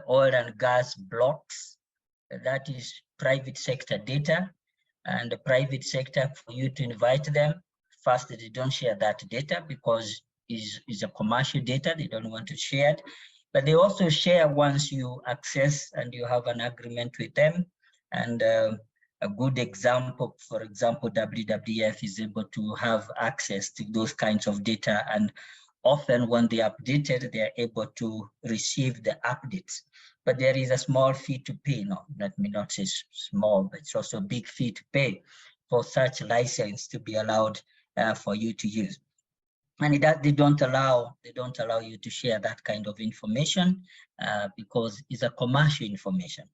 oil and gas blocks, that is private sector data. And the private sector, for you to invite them, first, they don't share that data because it's a commercial data. They don't want to share it. But they also share once you access and you have an agreement with them. And a good example, for example, WWF is able to have access to those kinds of data. And often when they update it, they are able to receive the updates. But there is a small fee to pay. No, let me not say small, but it's also a big fee to pay for such license to be allowed for you to use. And they don't allow you to share that kind of information because it's a commercial information.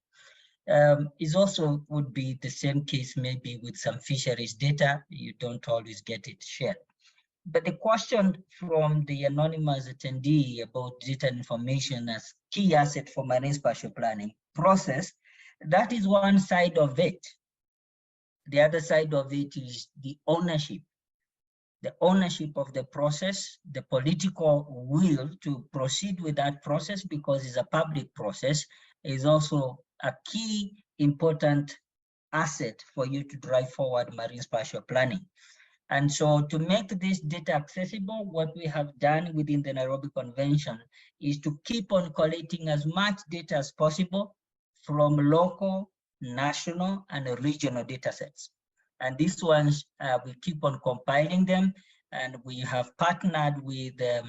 It also would be the same case maybe with some fisheries data. You don't always get it shared. But the question from the anonymous attendee about data information as key asset for marine spatial planning process, that is one side of it. The other side of it is the ownership of the process, the political will to proceed with that process because it's a public process is also a key important asset for you to drive forward marine spatial planning. And so to make this data accessible, what we have done within the Nairobi Convention is to keep on collecting as much data as possible from local, national, and regional data sets. And these ones, we keep on compiling them, and we have partnered with a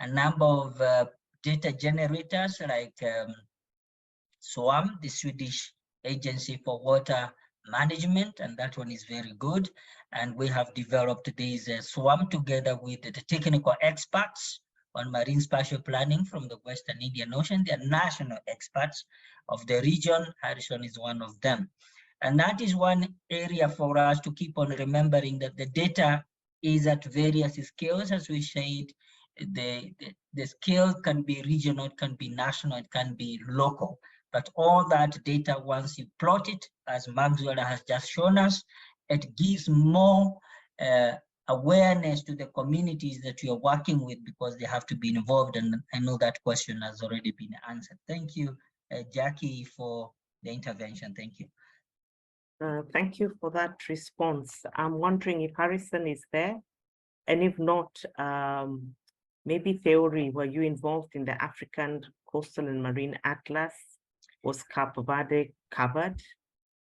number of data generators like SWAM, the Swedish Agency for Water Management, and that one is very good. And we have developed this SWAM together with the technical experts on marine spatial planning from the Western Indian Ocean. They are national experts of the region. Harrison is one of them. And that is one area for us to keep on remembering that the data is at various scales, as we said. The scale can be regional, it can be national, it can be local. But all that data, once you plot it, as Maxwell has just shown us, it gives more awareness to the communities that you're working with because they have to be involved. And I know that question has already been answered. Thank you, Jackie, for the intervention. Thank you. Thank you for that response. I'm wondering if Harrison is there, and if not, maybe Theory, were you involved in the African Coastal and Marine Atlas? Was Cape Verde covered?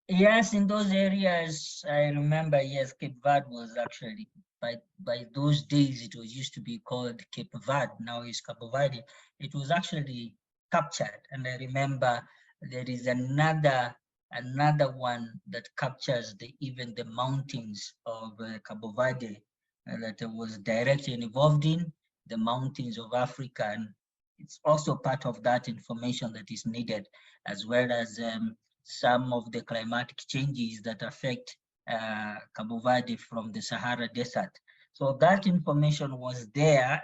Yes, in those areas, I remember, yes, Cape Verde was actually by those days, it was used to be called Cape Verde, now it's Cabo Verde. It was actually captured. And I remember there is another one that captures even the mountains of Cabo Verde that I was directly involved in, the mountains of Africa. And it's also part of that information that is needed, as well as some of the climatic changes that affect Cabo Verde from the Sahara Desert. So that information was there.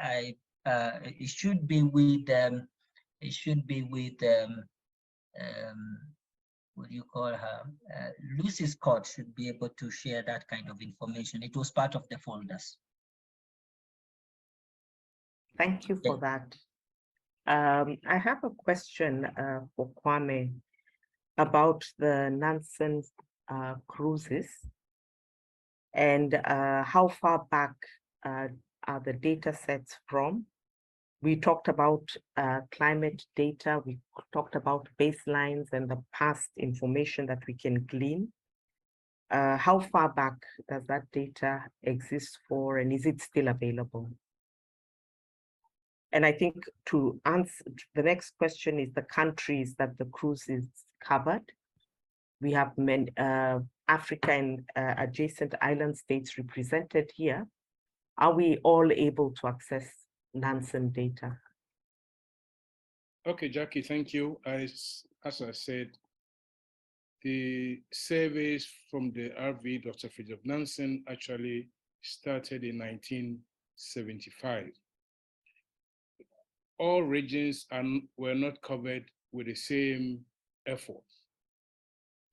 It should be with what do you call her? Lucy Scott should be able to share that kind of information. It was part of the folders. Thank you for that. I have a question for Kwame about the Nansen cruises and how far back are the data sets from. We talked about climate data, we talked about baselines and the past information that we can glean. How far back does that data exist for, and is it still available? And I think to answer, the next question is the countries that the cruises covered. We have Africa and adjacent island states represented here. Are we all able to access Nansen data? Okay, Jackie, thank you. As I said, the surveys from the RV Dr. Fridtjof Nansen actually started in 1975. All regions were not covered with the same effort.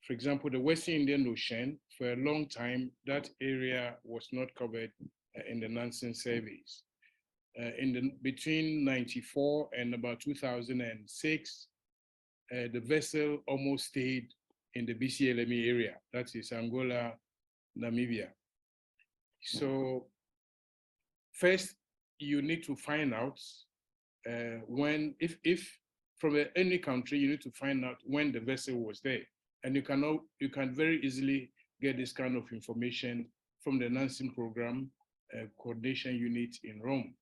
For example, the Western Indian Ocean, for a long time, that area was not covered in the Nansen surveys. Between 94 and about 2006, the vessel almost stayed in the BCLME area, that is Angola, Namibia. So first, you need to find out if from any country, you need to find out when the vessel was there. And you can very easily get this kind of information from the Nansen program coordination unit in Rome.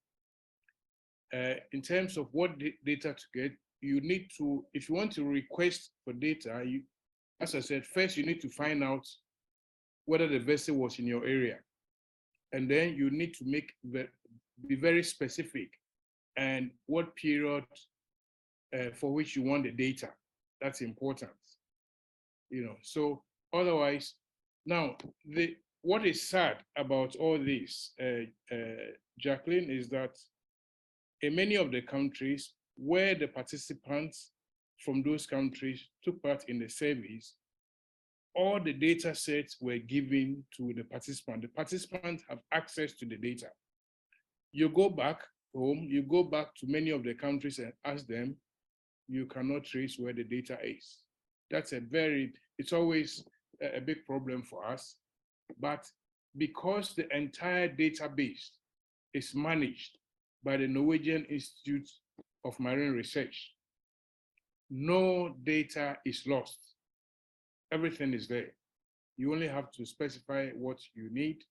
In terms of what data to get, you need to, if you want to request for data, as I said, first you need to find out whether the vessel was in your area. And then you need to be very specific and what period for which you want the data. That's important. So otherwise, now what is sad about all this, Jacqueline, is that in many of the countries where the participants from those countries took part in the surveys, all the data sets were given to the participant. The participants have access to the data. You go back home, you go back to many of the countries and ask them, you cannot trace where the data is. That's it's always a big problem for us. But because the entire database is managed by the Norwegian Institute of Marine Research, no data is lost. Everything is there. You only have to specify what you need.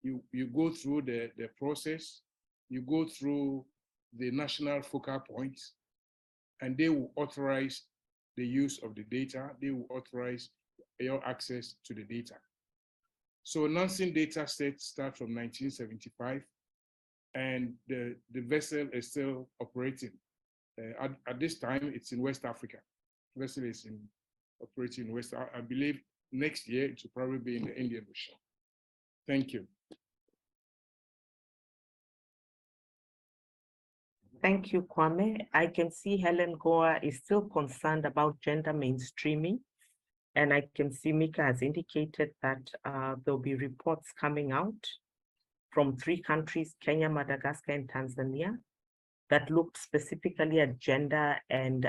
You go through the process, you go through the national focal points, and they will authorize the use of the data. They will authorize your access to the data. So Nansen data set start from 1975, and the vessel is still operating. At this time, it's in West Africa. The vessel is operating in West Africa. I believe next year it will probably be in the Indian Ocean. Thank you. Thank you, Kwame. I can see Helen Goa is still concerned about gender mainstreaming. And I can see Mika has indicated that there'll be reports coming out from 3 countries, Kenya, Madagascar, and Tanzania, that looked specifically at gender and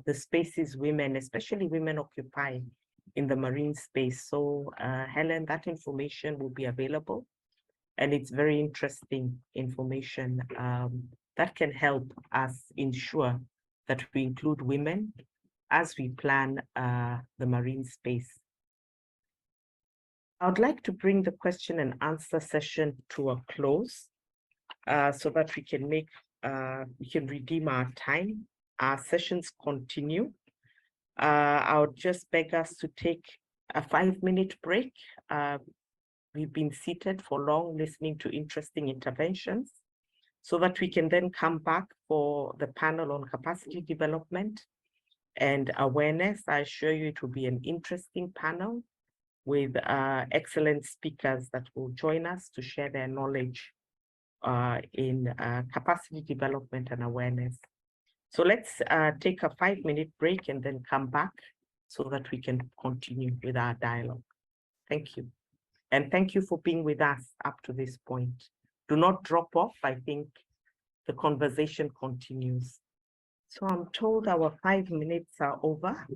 the spaces women, especially women, occupy in the marine space. So Helen, that information will be available. And it's very interesting information that can help us ensure that we include women as we plan the marine space. I would like to bring the question and answer session to a close so that we can redeem our time. Our sessions continue. I would just beg us to take a 5-minute break. We've been seated for long listening to interesting interventions so that we can then come back for the panel on capacity development and awareness. I assure you it will be an interesting panel with excellent speakers that will join us to share their knowledge in capacity development and awareness. So let's take a 5-minute break and then come back so that we can continue with our dialogue. Thank you. And thank you for being with us up to this point. Do not drop off. I think the conversation continues. So I'm told our 5 minutes are over.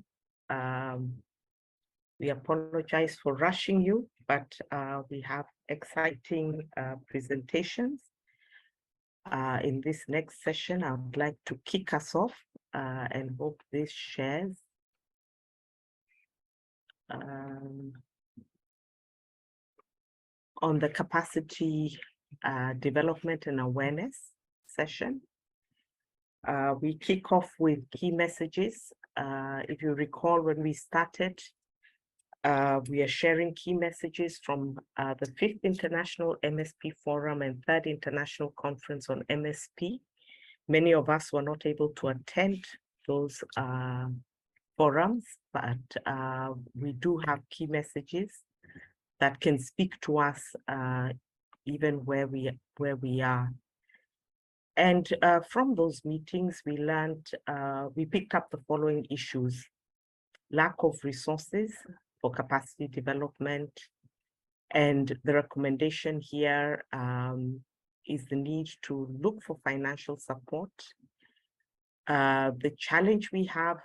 We apologize for rushing you, but we have exciting presentations. In this next session, I would like to kick us off and hope this shares. On the capacity development and awareness session. We kick off with key messages. If you recall, when we started, we are sharing key messages from the 5th International MSP Forum and 3rd International Conference on MSP. Many of us were not able to attend those forums, but we do have key messages that can speak to us even where we are. And from those meetings, we learned, we picked up the following issues: lack of resources for capacity development. And the recommendation here is the need to look for financial support. The challenge we have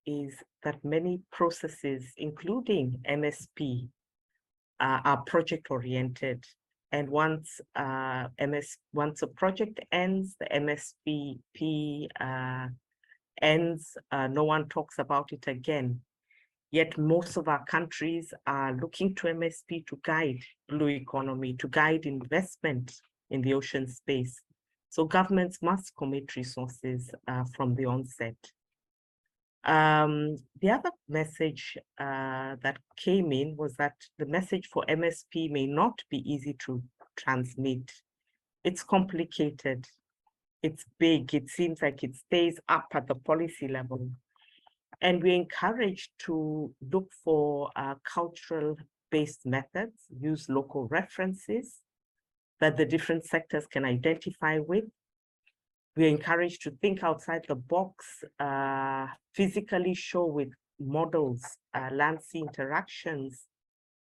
is that many processes, including MSP, are project-oriented, and once a project ends, the MSP ends, no one talks about it again. Yet most of our countries are looking to MSP to guide blue economy, to guide investment in the ocean space. So governments must commit resources from the onset. The other message that came in was that the message for MSP may not be easy to transmit. It's complicated, it's big, it seems like it stays up at the policy level. And we're encouraged to look for cultural-based methods, use local references that the different sectors can identify with. We're encouraged to think outside the box, physically show with models, land-sea interactions.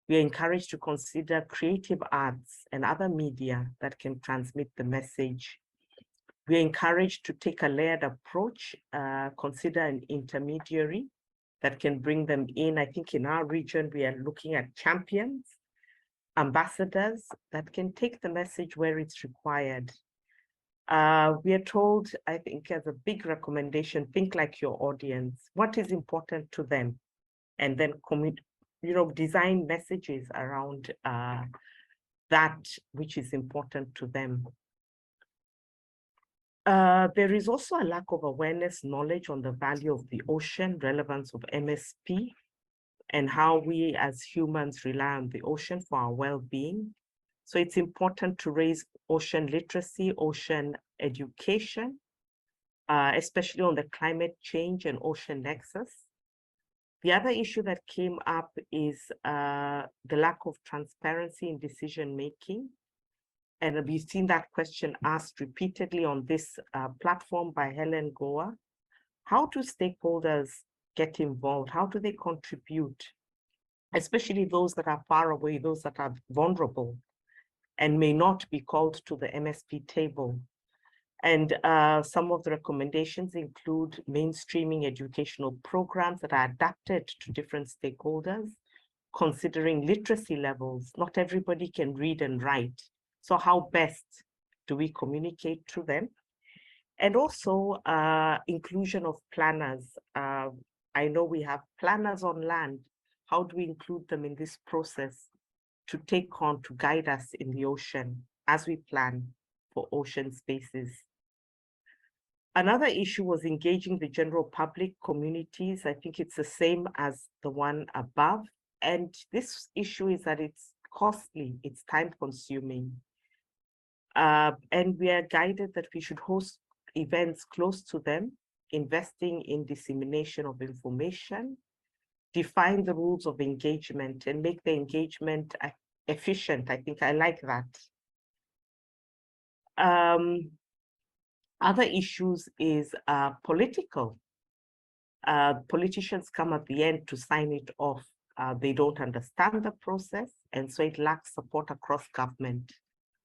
We're encouraged to consider creative arts and other media that can transmit the message. We're encouraged to take a layered approach, consider an intermediary that can bring them in. I think in our region, we are looking at champions, ambassadors that can take the message where it's required. We are told, I think as a big recommendation, think like your audience. What is important to them? And then design messages around that which is important to them. There is also a lack of awareness, knowledge on the value of the ocean, relevance of MSP, and how we as humans rely on the ocean for our well-being. So it's important to raise ocean literacy, ocean education, especially on the climate change and ocean nexus. The other issue that came up is the lack of transparency in decision-making. And we've seen that question asked repeatedly on this platform by Helen Goa. How do stakeholders get involved? How do they contribute? Especially those that are far away, those that are vulnerable and may not be called to the MSP table. And some of the recommendations include mainstreaming educational programs that are adapted to different stakeholders, considering literacy levels. Not everybody can read and write. So how best do we communicate to them? And also inclusion of planners. I know we have planners on land. How do we include them in this process? to take on to guide us in the ocean as we plan for ocean spaces. Another issue was engaging the general public communities. I think it's the same as the one above. And this issue is that it's costly, it's time consuming. And we are guided that we should host events close to them, investing in dissemination of information, define the rules of engagement and make the engagement efficient. I think I like that. Other issues is political. Politicians come at the end to sign it off. They don't understand the process, and so it lacks support across government.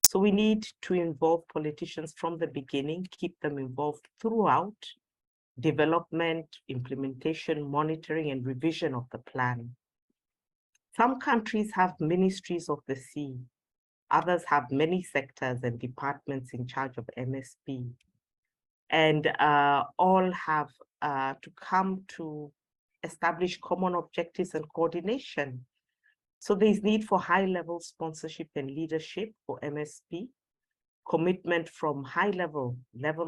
So we need to involve politicians from the beginning, keep them involved throughout development, implementation, monitoring, and revision of the plan. Some countries have ministries of the sea. Others have many sectors and departments in charge of MSP. And all have to come to establish common objectives and coordination. So there's need for high-level sponsorship and leadership for MSP, commitment from high level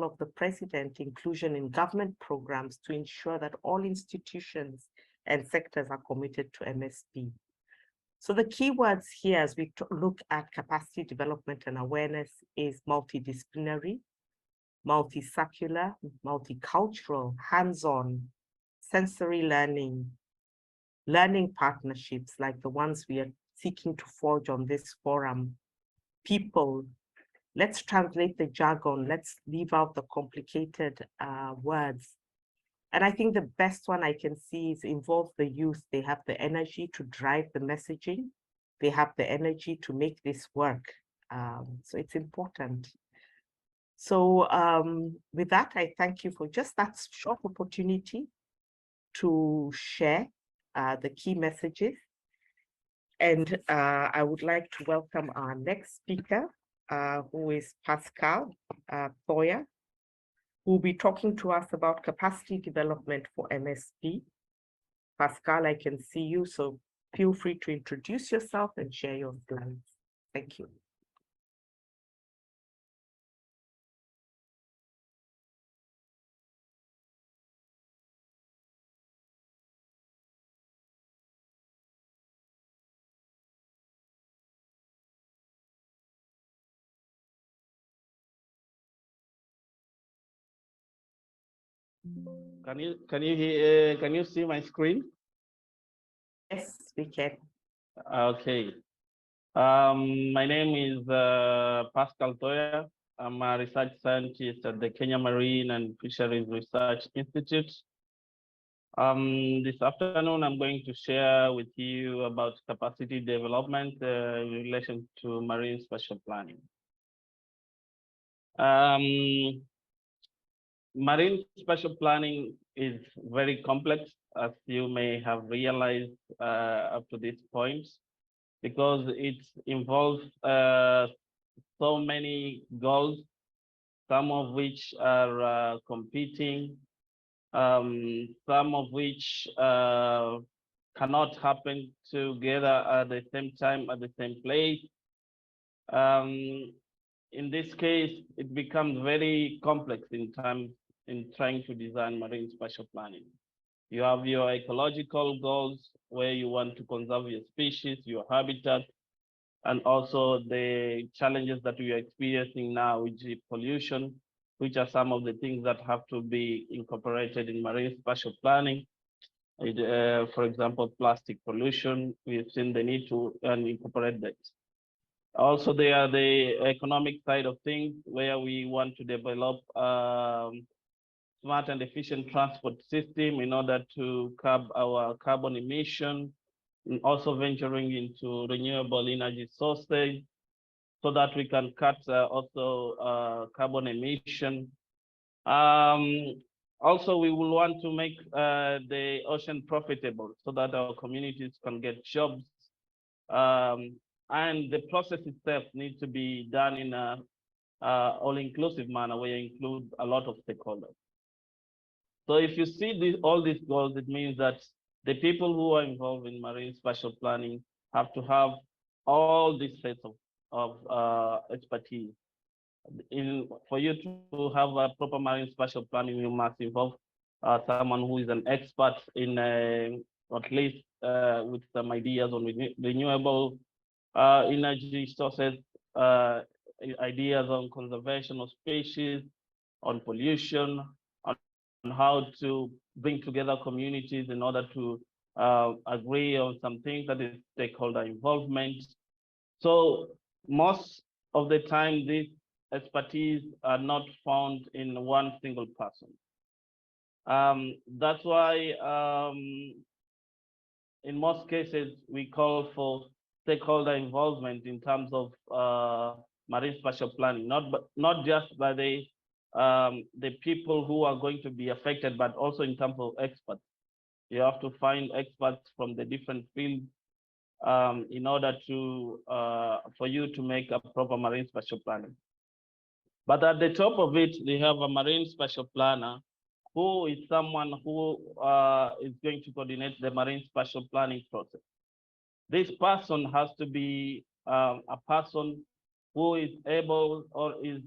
of the president, inclusion in government programs to ensure that all institutions and sectors are committed to MSP. So the key words here as we look at capacity development and awareness is multidisciplinary, multi-secular, multicultural, hands-on, sensory learning, learning partnerships like the ones we are seeking to forge on this forum, people. Let's translate the jargon. Let's leave out the complicated words. And I think the best one I can see is involve the youth. They have the energy to drive the messaging. They have the energy to make this work. So it's important. So with that, I thank you for just that short opportunity to share the key messages. And I would like to welcome our next speaker, who is Pascal Thoya, who will be talking to us about capacity development for MSP. Pascal, I can see you, so feel free to introduce yourself and share your slides. Thank you. Can you see my screen? Yes, we can. Okay. My name is Pascal Thoya. I'm a research scientist at the Kenya Marine and Fisheries Research Institute. This afternoon, I'm going to share with you about capacity development in relation to marine spatial planning. Marine spatial planning is very complex, as you may have realized up to this point, because it involves so many goals, some of which are competing, some of which cannot happen together at the same time, at the same place. In this case, it becomes very complex in trying to design marine spatial planning. You have your ecological goals where you want to conserve your species, your habitat, and also the challenges that we are experiencing now, which is pollution, which are some of the things that have to be incorporated in marine spatial planning. For example, plastic pollution, we've seen the need to incorporate that. Also, there are the economic side of things where we want to develop smart and efficient transport system in order to curb our carbon emission, and also venturing into renewable energy sources so that we can cut also carbon emission. Also, we will want to make the ocean profitable so that our communities can get jobs. And the process itself needs to be done in a all-inclusive manner where you include a lot of stakeholders. So if you see all these goals, it means that the people who are involved in marine spatial planning have to have all these sets of expertise. For you to have a proper marine spatial planning, you must involve someone who is an expert in at least with some ideas on renewable energy sources, ideas on conservation of species, on pollution, on how to bring together communities in order to agree on some things, that is stakeholder involvement. So most of the time, these expertise are not found in one single person. That's why in most cases, we call for stakeholder involvement in terms of marine spatial planning, not just by the people who are going to be affected, but also in terms of experts. You have to find experts from the different fields in order to for you to make a proper marine spatial planning. But at the top of it, they have a marine spatial planner, who is someone who is going to coordinate the marine spatial planning process. This person has to be a person who is able or is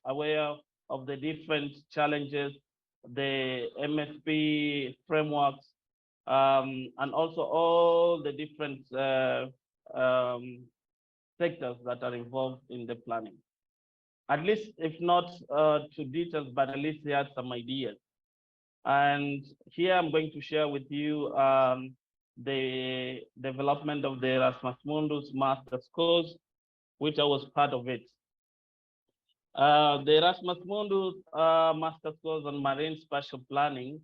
aware of the different challenges, the MSP frameworks, and also all the different sectors that are involved in the planning. At least, if not to details, but at least he has some ideas. And here I'm going to share with you the development of the Erasmus Mundus Master's course, which I was part of it. The Erasmus Mundus Master's course on Marine Spatial Planning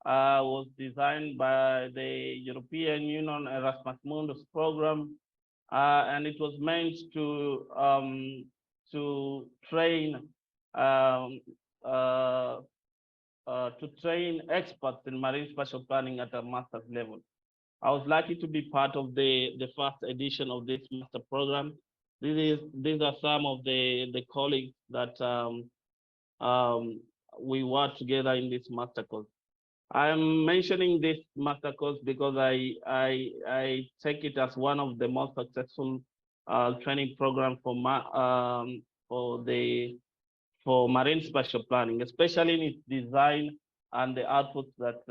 was designed by the European Union Erasmus Mundus program, and it was meant to train experts in marine spatial planning at a master's level. I was lucky to be part of the first edition of this master program. These are some of the colleagues that we worked together in this master course. I'm mentioning this master course because I take it as one of the most successful training programs for marine spatial planning, especially in its design and the outputs that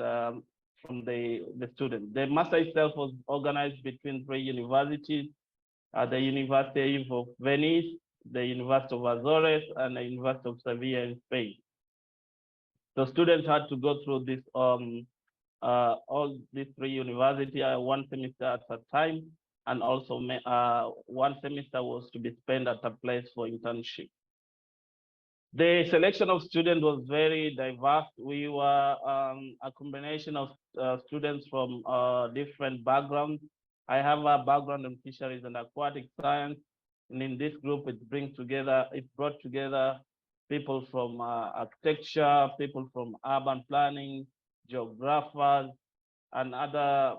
from the students. The master itself was organized between 3 universities, the University of Venice, the University of Azores, and the University of Sevilla in Spain. The students had to go through this all these 3 universities, 1 semester at a time, and also 1 semester was to be spent at a place for internship. The selection of students was very diverse. We were a combination of students from different backgrounds. I have a background in fisheries and aquatic science, and in this group, it brought together people from architecture, people from urban planning, geographers, and other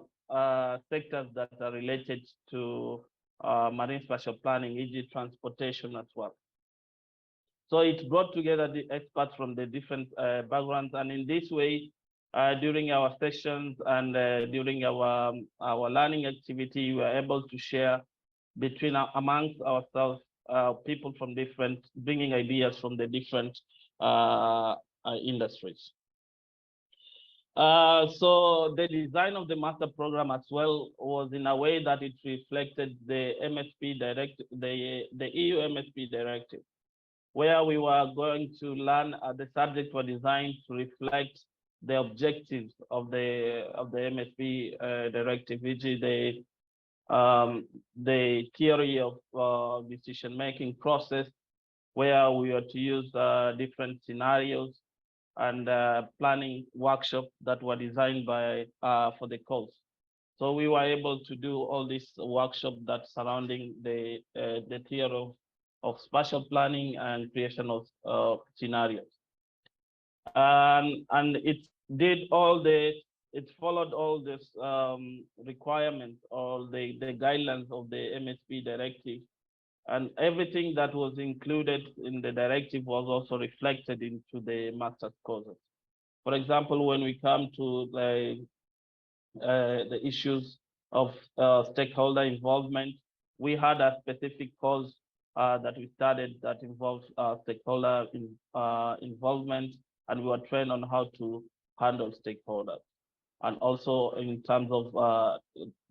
sectors that are related to marine spatial planning, e.g. transportation as well. So it brought together the experts from the different backgrounds, and in this way, during our sessions and during our learning activity, we were able to share amongst ourselves, people from bringing ideas from the different industries. So the design of the master program as well was in a way that it reflected the MSP directive, the EU MSP directive, where we were going to learn the subjects were designed to reflect the objectives of the MSP directive, which is the theory of decision-making process, where we were to use different scenarios and planning workshops that were designed for the course. So we were able to do all this workshop that surrounding the theory of spatial planning and creation of scenarios. And it followed all this requirements, all the guidelines of the MSP directive, and everything that was included in the directive was also reflected into the master's courses. For example, when we come to the issues of stakeholder involvement, we had a specific course that we started that involves stakeholder involvement, and we were trained on how to handle stakeholders. And also in terms of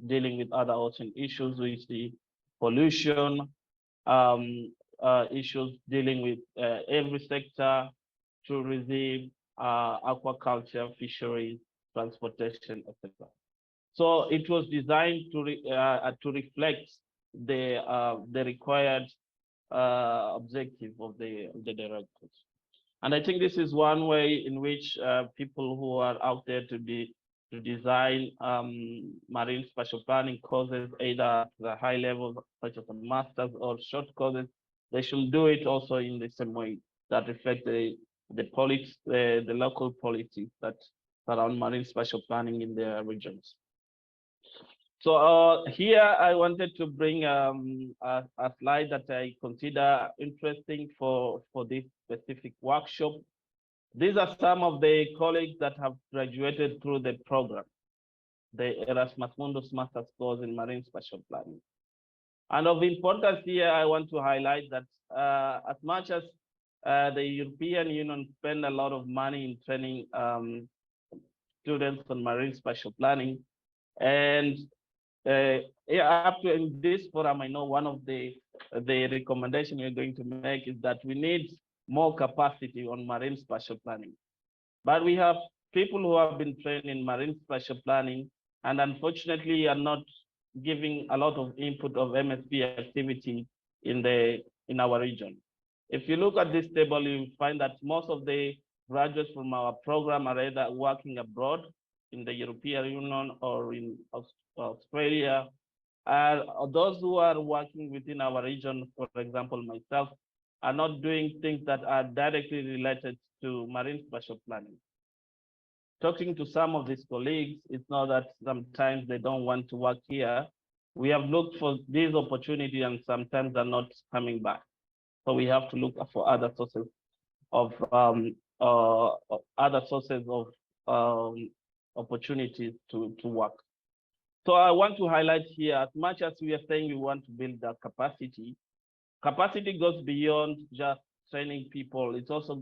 dealing with other ocean issues, which the pollution, issues dealing with every sector, tourism, aquaculture, fisheries, transportation, etc. So it was designed to reflect the required objective of the directives. And I think this is one way in which people who are out there to design marine spatial planning courses, either at the high level, such as a master's or short courses, they should do it also in the same way that reflect the local policies that surround marine spatial planning in their regions. So here I wanted to bring a slide that I consider interesting for this specific workshop. These are some of the colleagues that have graduated through the program, the Erasmus Mundus Master's course in Marine Spatial Planning. And of importance here, I want to highlight that as much as the European Union spend a lot of money in training students on marine spatial planning, and up to in this forum, I know one of the recommendation we're going to make is that we need more capacity on marine spatial planning. But we have people who have been trained in marine spatial planning and unfortunately are not giving a lot of input of MSP activity in our region. If you look at this table, you find that most of the graduates from our program are either working abroad in the European Union or in Australia. Those who are working within our region, for example, myself, are not doing things that are directly related to marine spatial planning. Talking to some of these colleagues, it's not that sometimes they don't want to work here. We have looked for these opportunities and sometimes they're not coming back. So we have to look for other sources of opportunities to work. So I want to highlight here, as much as we are saying we want to build that capacity, capacity goes beyond just training people. It also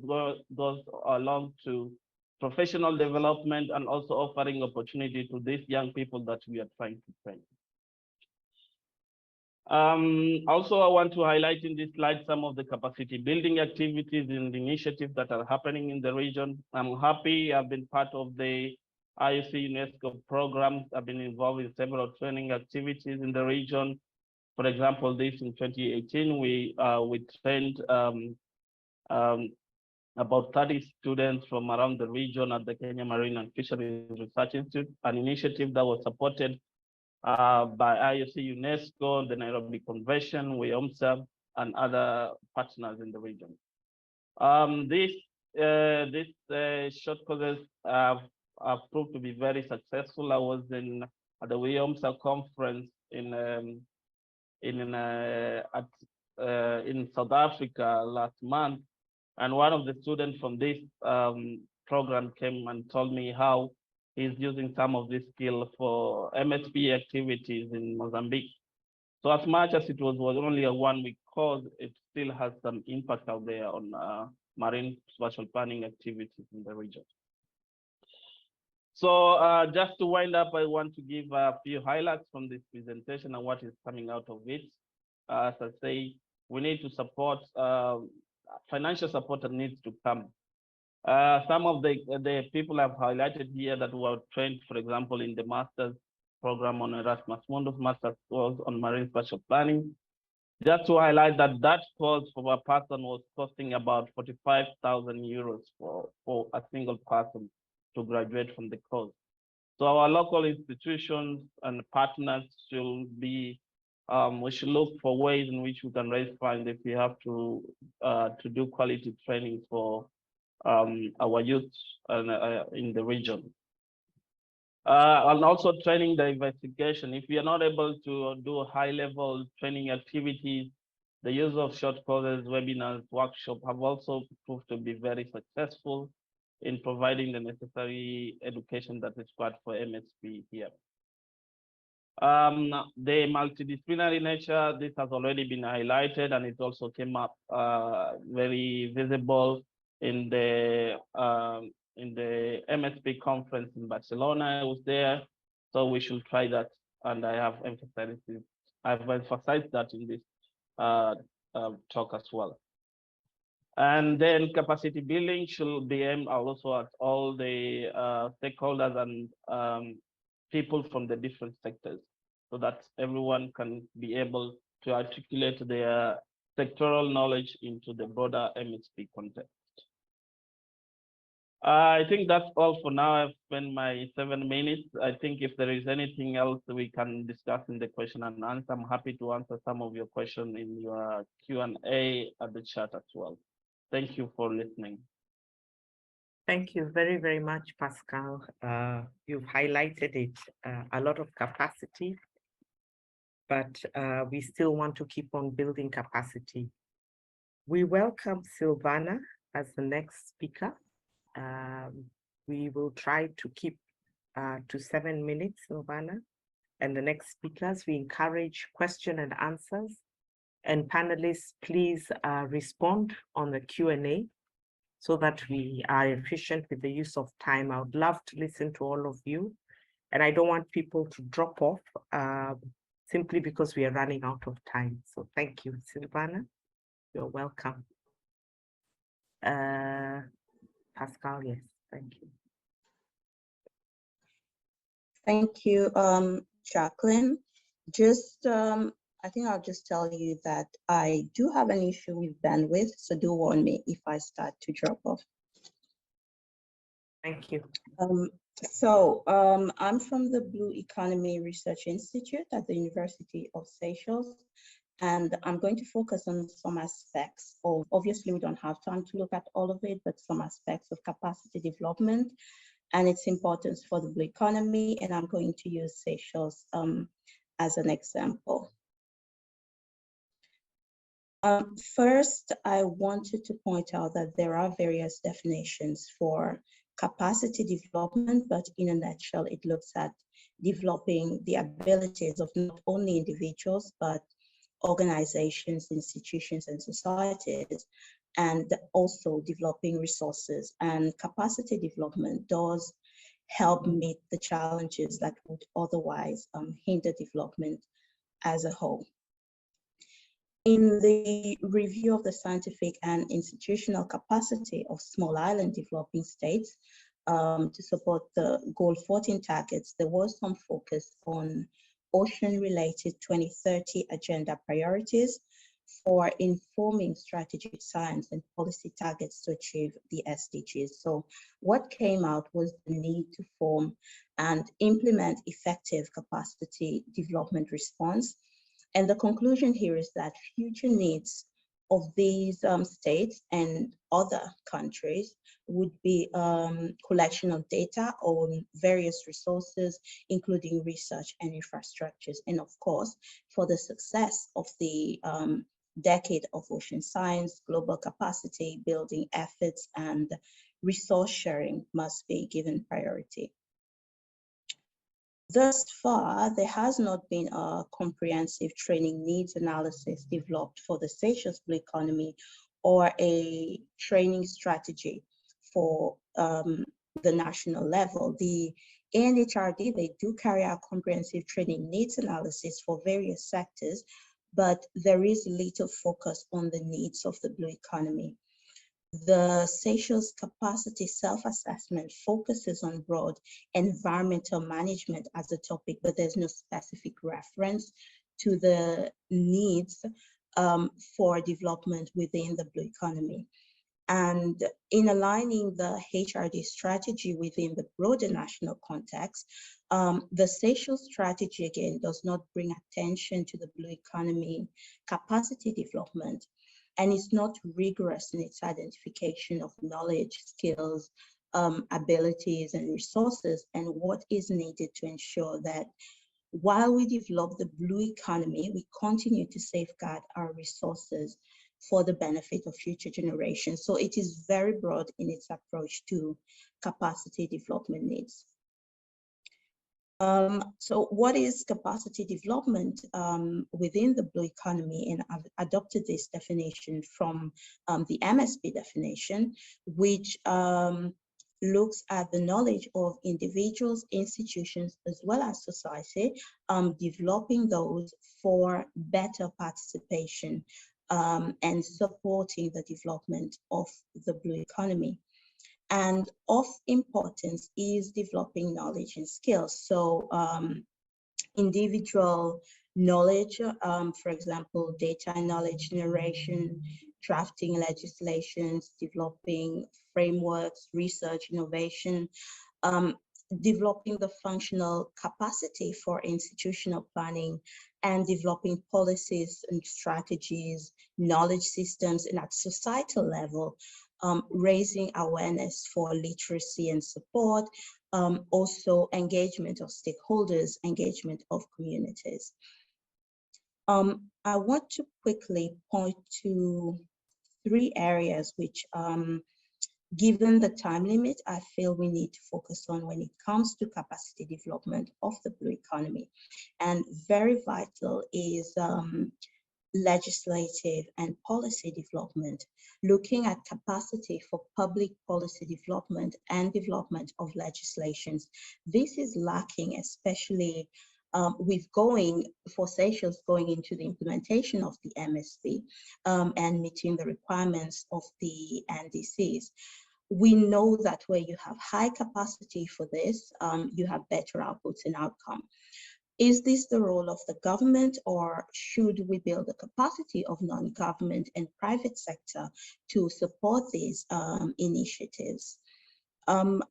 goes along to professional development and also offering opportunity to these young people that we are trying to train. Also, I want to highlight in this slide some of the capacity building activities and initiatives that are happening in the region. I'm happy I've been part of the IOC UNESCO programs. I've been involved in several training activities in the region. For example, this in 2018, we trained about 30 students from around the region at the Kenya Marine and Fisheries Research Institute, an initiative that was supported by IOC, UNESCO, the Nairobi Convention, WIOMSA, and other partners in the region. These short courses have proved to be very successful. I was at the WIOMSA conference in South Africa last month, and one of the students from this program came and told me how he's using some of this skill for MSP activities in Mozambique. So as much as it was only a one-week course, it still has some impact out there on marine spatial planning activities in the region. So just to wind up, I want to give a few highlights from this presentation and what is coming out of it. As I say, we need to support, financial support that needs to come. Some of the people I've highlighted here that were trained, for example, in the master's program on Erasmus Mundus master's course on marine spatial planning. Just to highlight that course for a person was costing about 45,000 euros for a single person to graduate from the course. So our local institutions and partners should be, we should look for ways in which we can raise funds if we have to do quality training for our youth in the region. And also training the investigation. If we are not able to do high-level training activities, the use of short courses, webinars, workshops have also proved to be very successful in providing the necessary education that is required for MSP here. The multidisciplinary nature, this has already been highlighted, and it also came up very visible in the MSP conference in Barcelona. I was there, so we should try that, and I've emphasized that in this talk as well. And then capacity building should be aimed also at all the stakeholders and people from the different sectors, so that everyone can be able to articulate their sectoral knowledge into the broader MSP context. I think that's all for now. I've spent my 7 minutes. I think if there is anything else we can discuss in the question and answer, I'm happy to answer some of your questions in your Q&A at the chat as well. Thank you for listening. Thank you very, very much, Pascal. You've highlighted it, a lot of capacity, but we still want to keep on building capacity. We welcome Silvana as the next speaker. We will try to keep to 7 minutes, Silvana. And the next speakers, we encourage question and answers. And panelists, please respond on the Q&A so that we are efficient with the use of time. I would love to listen to all of you. And I don't want people to drop off simply because we are running out of time. So thank you, Silvana. You're welcome. Pascal, yes, thank you. Thank you, Jacqueline. Just, I think I'll just tell you that I do have an issue with bandwidth, so do warn me if I start to drop off. Thank you. I'm from the Blue Economy Research Institute at the University of Seychelles, and I'm going to focus on some aspects of, obviously we don't have time to look at all of it, but some aspects of capacity development and its importance for the blue economy, and I'm going to use Seychelles as an example. First, I wanted to point out that there are various definitions for capacity development, but in a nutshell, it looks at developing the abilities of not only individuals, but organizations, institutions, and societies, and also developing resources. And capacity development does help meet the challenges that would otherwise hinder development as a whole. In the review of the scientific and institutional capacity of small island developing states to support the Goal 14 targets, there was some focus on ocean-related 2030 agenda priorities for informing strategic science and policy targets to achieve the SDGs. So what came out was the need to form and implement effective capacity development response. And the conclusion here is that future needs of these states and other countries would be collection of data on various resources, including research and infrastructures. And of course, for the success of the decade of ocean science, global capacity building efforts and resource sharing must be given priority. Thus far, there has not been a comprehensive training needs analysis developed for the Seychelles Blue Economy or a training strategy for the national level. The ANHRD, they do carry out comprehensive training needs analysis for various sectors, but there is little focus on the needs of the blue economy. The Seychelles capacity self-assessment focuses on broad environmental management as a topic, but there's no specific reference to the needs for development within the blue economy. And in aligning the HRD strategy within the broader national context, the Seychelles strategy, again, does not bring attention to the blue economy capacity development, and it's not rigorous in its identification of knowledge, skills, abilities, and resources, and what is needed to ensure that while we develop the blue economy, we continue to safeguard our resources for the benefit of future generations. So it is very broad in its approach to capacity development needs. So what is capacity development within the blue economy? And I've adopted this definition from the MSP definition, which looks at the knowledge of individuals, institutions, as well as society, developing those for better participation and supporting the development of the blue economy. And of importance is developing knowledge and skills. So individual knowledge, for example, data and knowledge generation, drafting legislations, developing frameworks, research, innovation, developing the functional capacity for institutional planning, and developing policies and strategies, knowledge systems, and at societal level, raising awareness for literacy and support, also engagement of stakeholders, engagement of communities. I want to quickly point to 3 areas which, given the time limit, I feel we need to focus on when it comes to capacity development of the blue economy. And very vital is legislative and policy development, looking at capacity for public policy development and development of legislations. This is lacking, especially with for Seychelles going into the implementation of the MSP and meeting the requirements of the NDCs. We know that where you have high capacity for this, you have better outputs and outcome. Is this the role of the government, or should we build the capacity of non-government and private sector to support these initiatives?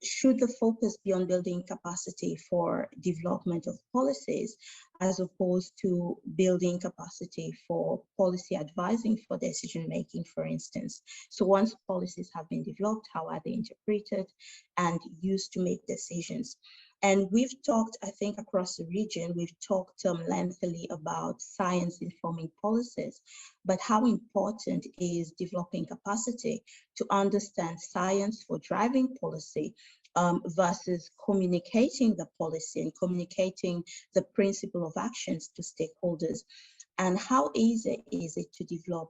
Should the focus be on building capacity for development of policies as opposed to building capacity for policy advising for decision making, for instance? So once policies have been developed, how are they interpreted and used to make decisions? And we've talked, I think, across the region, we've talked lengthily about science informing policies, but how important is developing capacity to understand science for driving policy versus communicating the policy and communicating the principle of actions to stakeholders? And how easy is it to develop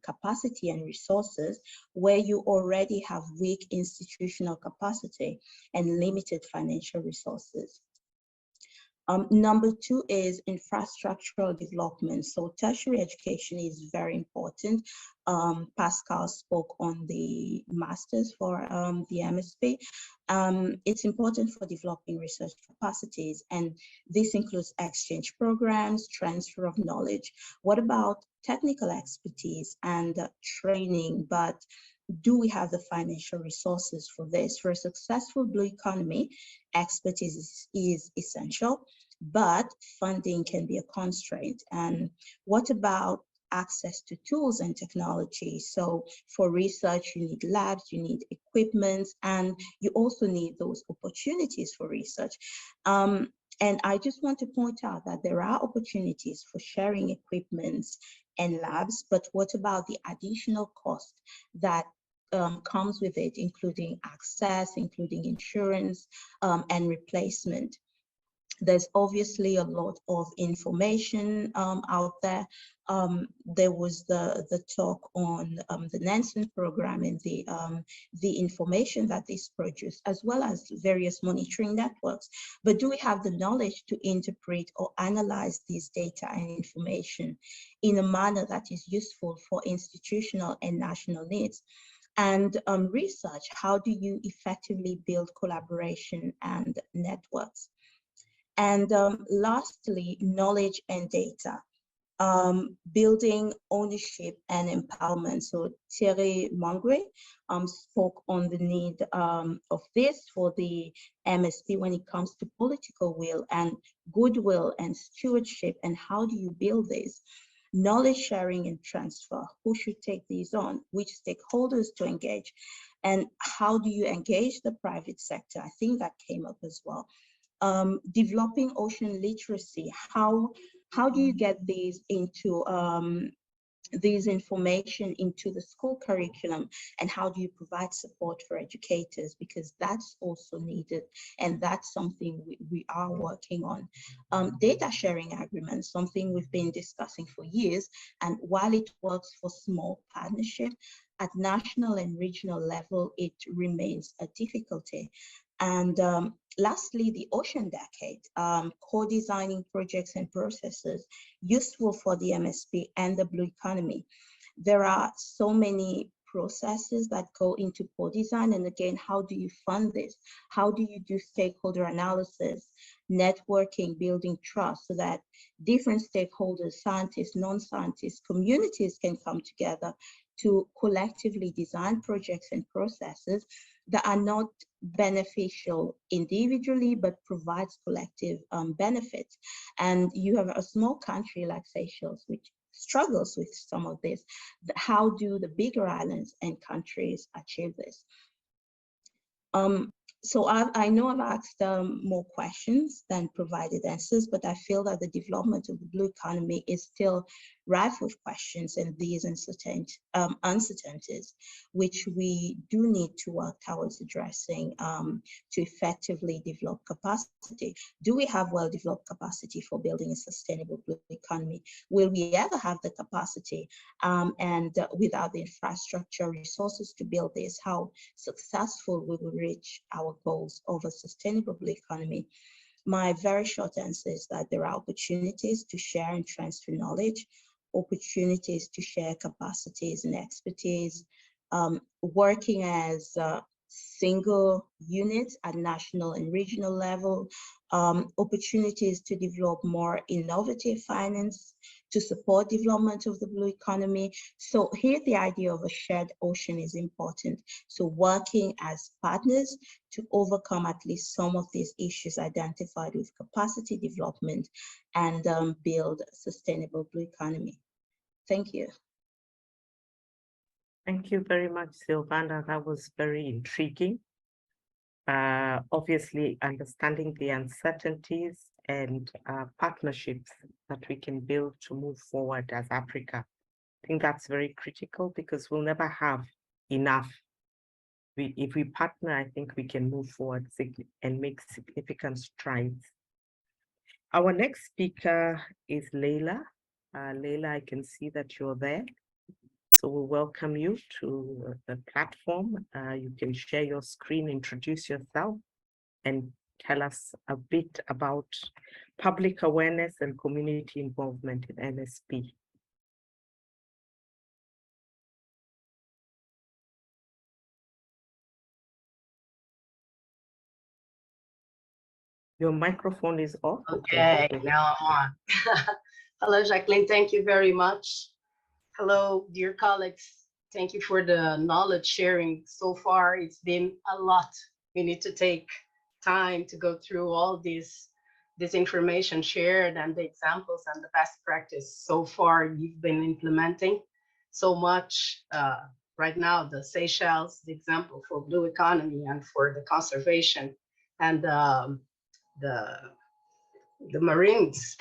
capacity and resources where you already have weak institutional capacity and limited financial resources? Number 2 is infrastructural development. So tertiary education is very important. Pascal spoke on the masters for the MSP. It's important for developing research capacities, and this includes exchange programs, transfer of knowledge. What about technical expertise and training? But do we have the financial resources for this? For a successful blue economy, expertise is essential, but funding can be a constraint. And what about access to tools and technology? So for research, you need labs, you need equipment, and you also need those opportunities for research. And I just want to point out that there are opportunities for sharing equipment and labs, but what about the additional cost that comes with it, including access, including insurance and replacement? There's obviously a lot of information out there. There was the talk on the Nansen program and the information that is produced, as well as various monitoring networks. But do we have the knowledge to interpret or analyze these data and information in a manner that is useful for institutional and national needs? And research, how do you effectively build collaboration and networks? And lastly, knowledge and data, building ownership and empowerment. So Thierry Mangwe spoke on the need of this for the MSP when it comes to political will and goodwill and stewardship, and how do you build this? Knowledge sharing and transfer, who should take these on, which stakeholders to engage, and how do you engage the private sector? I think that came up as well. Developing ocean literacy, how do you get these into these information into the school curriculum, and how do you provide support for educators, because that's also needed, and that's something we are working on. Data sharing agreements, something we've been discussing for years, and while it works for small partnerships, at national and regional level, it remains a difficulty. And lastly, the Ocean Decade, co-designing projects and processes useful for the MSP and the blue economy. There are so many processes that go into co-design, and again, how do you fund this? How do you do stakeholder analysis, networking, building trust, so that different stakeholders, scientists, non-scientists, communities can come together to collectively design projects and processes that are not beneficial individually, but provides collective benefits. And you have a small country like Seychelles, which struggles with some of this. How do the bigger islands and countries achieve this? So I know I've asked more questions than provided answers, but I feel that the development of the blue economy is still rife with questions and these uncertainties, which we do need to work towards addressing to effectively develop capacity. Do we have well-developed capacity for building a sustainable blue economy? Will we ever have the capacity and without the infrastructure resources to build this, how successful we will reach our goals of a sustainable blue economy? My very short answer is that there are opportunities to share and transfer knowledge, opportunities to share capacities and expertise, working as single units at national and regional level, opportunities to develop more innovative finance to support development of the blue economy. So here the idea of a shared ocean is important. So working as partners to overcome at least some of these issues identified with capacity development and build a sustainable blue economy. Thank you. Thank you very much, Silvana. That was very intriguing. Obviously, understanding the uncertainties and partnerships that we can build to move forward as Africa. I think that's very critical because we'll never have enough. If we partner, I think we can move forward and make significant strides. Our next speaker is Leila. Leila, I can see that you're there. So we'll welcome you to the platform. You can share your screen, introduce yourself, and tell us a bit about public awareness and community involvement in MSP. Your microphone is off. Okay, now I'm on. Hello, Jacqueline. Thank you very much. Hello, dear colleagues. Thank you for the knowledge sharing so far. It's been a lot. We need to take time to go through all this information shared and the examples and the best practice so far you've been implementing so much. Right now, the Seychelles, the example for blue economy and for the conservation and the Marines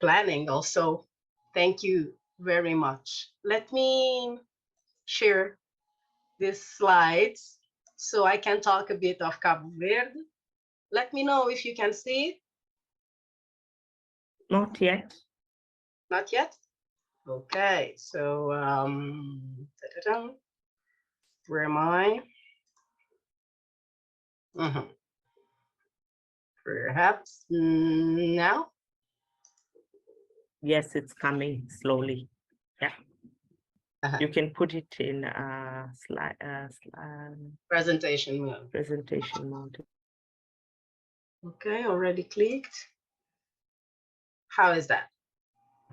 planning also. Thank you very much. Let me share these slides so I can talk a bit of Cabo Verde. Let me know if you can see it. Not yet. Not yet? Okay, so where am I? Perhaps now? Yes, it's coming slowly. Yeah. You can put it in slide presentation mode. Presentation mode. Okay, already clicked. How is that?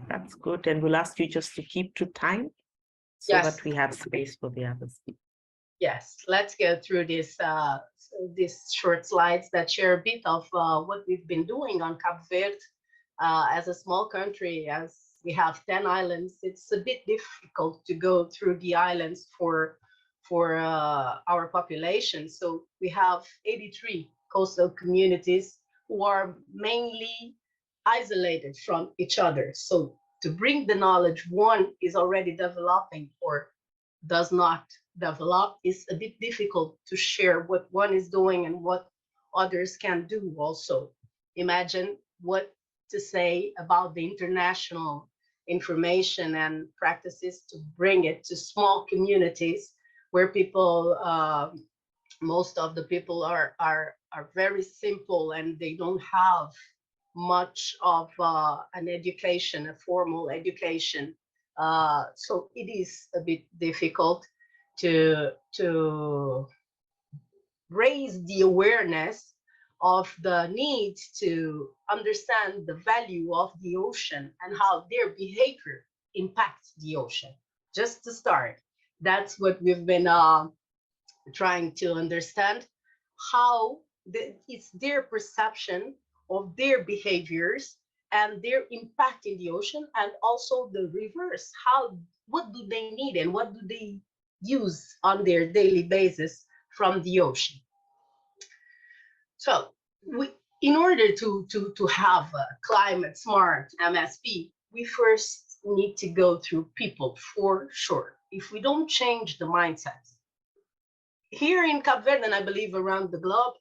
That's good. And we'll ask you just to keep to time so that we have space for the others. Yes, let's go through this these short slides that share a bit of what we've been doing on Cabo Verde. As a small country, as we have 10 islands, it's a bit difficult to go through the islands for our population. So we have 83 coastal communities who are mainly isolated from each other. So to bring the knowledge one is already developing or does not develop, is a bit difficult to share what one is doing and what others can do also. Imagine what to say about the international information and practices to bring it to small communities where people, most of the people are very simple and they don't have much of an education, a formal education. So it is a bit difficult to raise the awareness of the need to understand the value of the ocean and how their behavior impacts the ocean. Just to start, that's what we've been trying to understand, how it's their perception of their behaviors and their impact in the ocean, and also the reverse, what do they need and what do they use on their daily basis from the ocean. So in order to have a climate smart MSP, we first need to go through people for sure. If we don't change the mindset, here in Cape Verde, and I believe around the globe,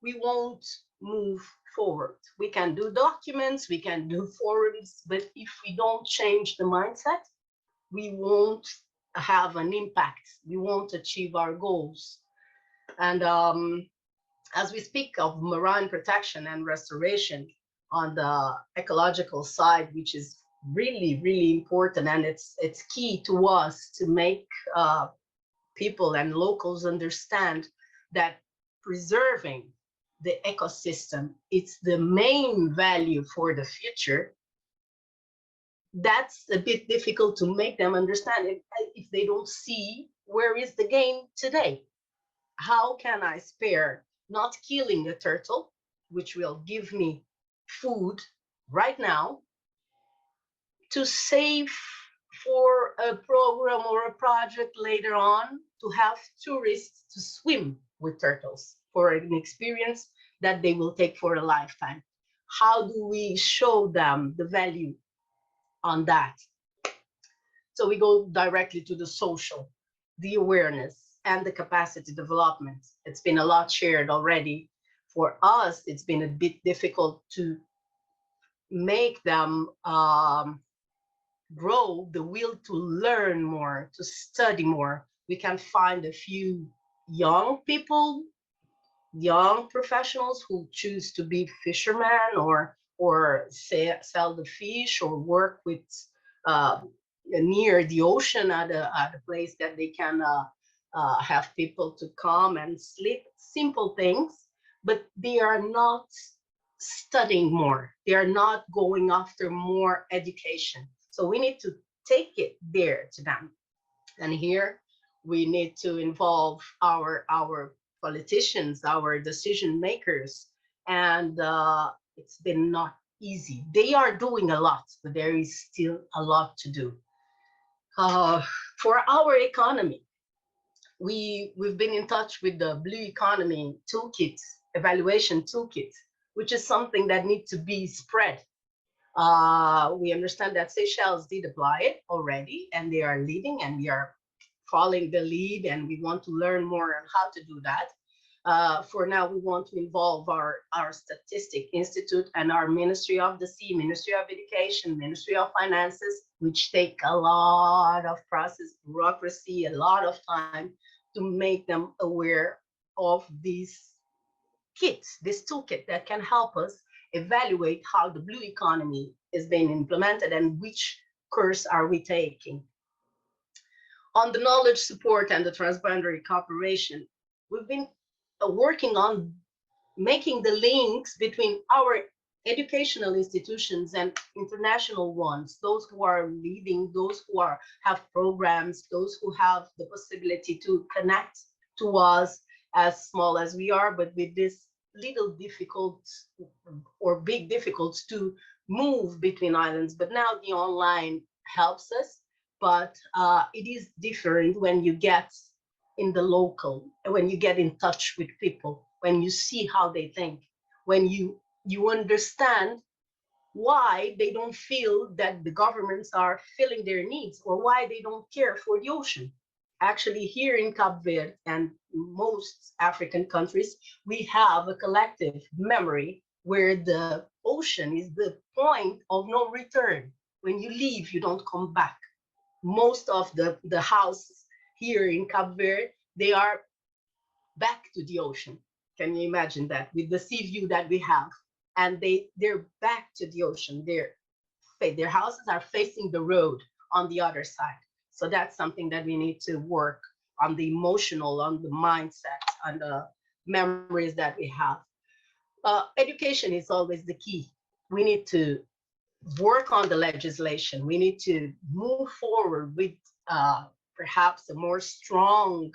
we won't move forward. We can do documents, we can do forums, but if we don't change the mindset, we won't have an impact. We won't achieve our goals. And as we speak of marine protection and restoration on the ecological side, which is really, really important, and it's key to us to make people and locals understand that preserving the ecosystem, it's the main value for the future. That's a bit difficult to make them understand if they don't see where is the gain today. How can I spare not killing a turtle, which will give me food right now, to save for a program or a project later on to have tourists to swim with turtles for an experience that they will take for a lifetime? How do we show them the value on that? So we go directly to the social, the awareness, and the capacity development. It's been a lot shared already. For us, it's been a bit difficult to make them grow the will to learn more, to study more. We can find a few young people, young professionals who choose to be fishermen or sell the fish or work with near the ocean at a place that they can have people to come and sleep, simple things, but they are not studying more. They are not going after more education. So we need to take it there to them. And here we need to involve our politicians, our decision makers, and it's been not easy. They are doing a lot, but there is still a lot to do. For our economy, we've been in touch with the Blue Economy Toolkit, evaluation toolkit, which is something that needs to be spread. We understand that Seychelles did apply it already, and they are leading, and we are following the lead, and we want to learn more on how to do that. For now, we want to involve our Statistic Institute and our Ministry of the Sea, Ministry of Education, Ministry of Finances, which take a lot of process, bureaucracy, a lot of time to make them aware of these kits, this toolkit that can help us evaluate how the blue economy is being implemented and which course are we taking. On the knowledge support and the transboundary cooperation, we've been working on making the links between our educational institutions and international ones, those who are leading, those who have programs, those who have the possibility to connect to us as small as we are, but with this little difficult or big difficulties to move between islands. But now the online helps us, but it is different when you get in the local, when you get in touch with people, when you see how they think, when you understand why they don't feel that the governments are filling their needs, or why they don't care for the ocean. Actually, here in Cape Verde and most African countries, we have a collective memory where the ocean is the point of no return. When you leave, you don't come back. Most of the houses here in Cape Verde, they are back to the ocean. Can you imagine that, with the sea view that we have? And they're back to the ocean. Their houses are facing the road on the other side. So that's something that we need to work on, the emotional, on the mindset, on the memories that we have. Education is always the key. We need to work on the legislation. We need to move forward with perhaps a more strong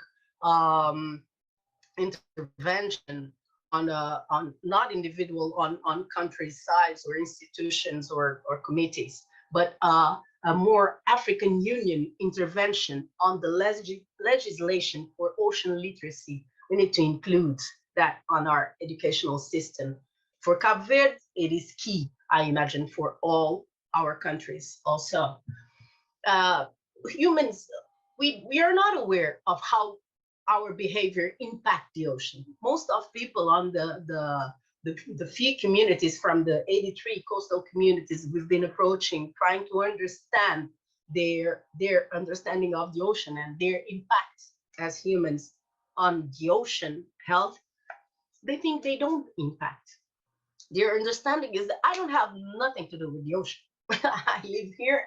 intervention on not individual, on countries' sides or institutions or committees, but a more African Union intervention on the legislation for ocean literacy. We need to include that on our educational system. For Cape Verde, it is key, I imagine, for all our countries also. Humans, we are not aware of how our behavior impact the ocean. Most of people on the few communities from the 83 coastal communities we've been approaching, trying to understand their understanding of the ocean and their impact as humans on the ocean health, they think they don't impact. Their understanding is that I don't have nothing to do with the ocean. I live here.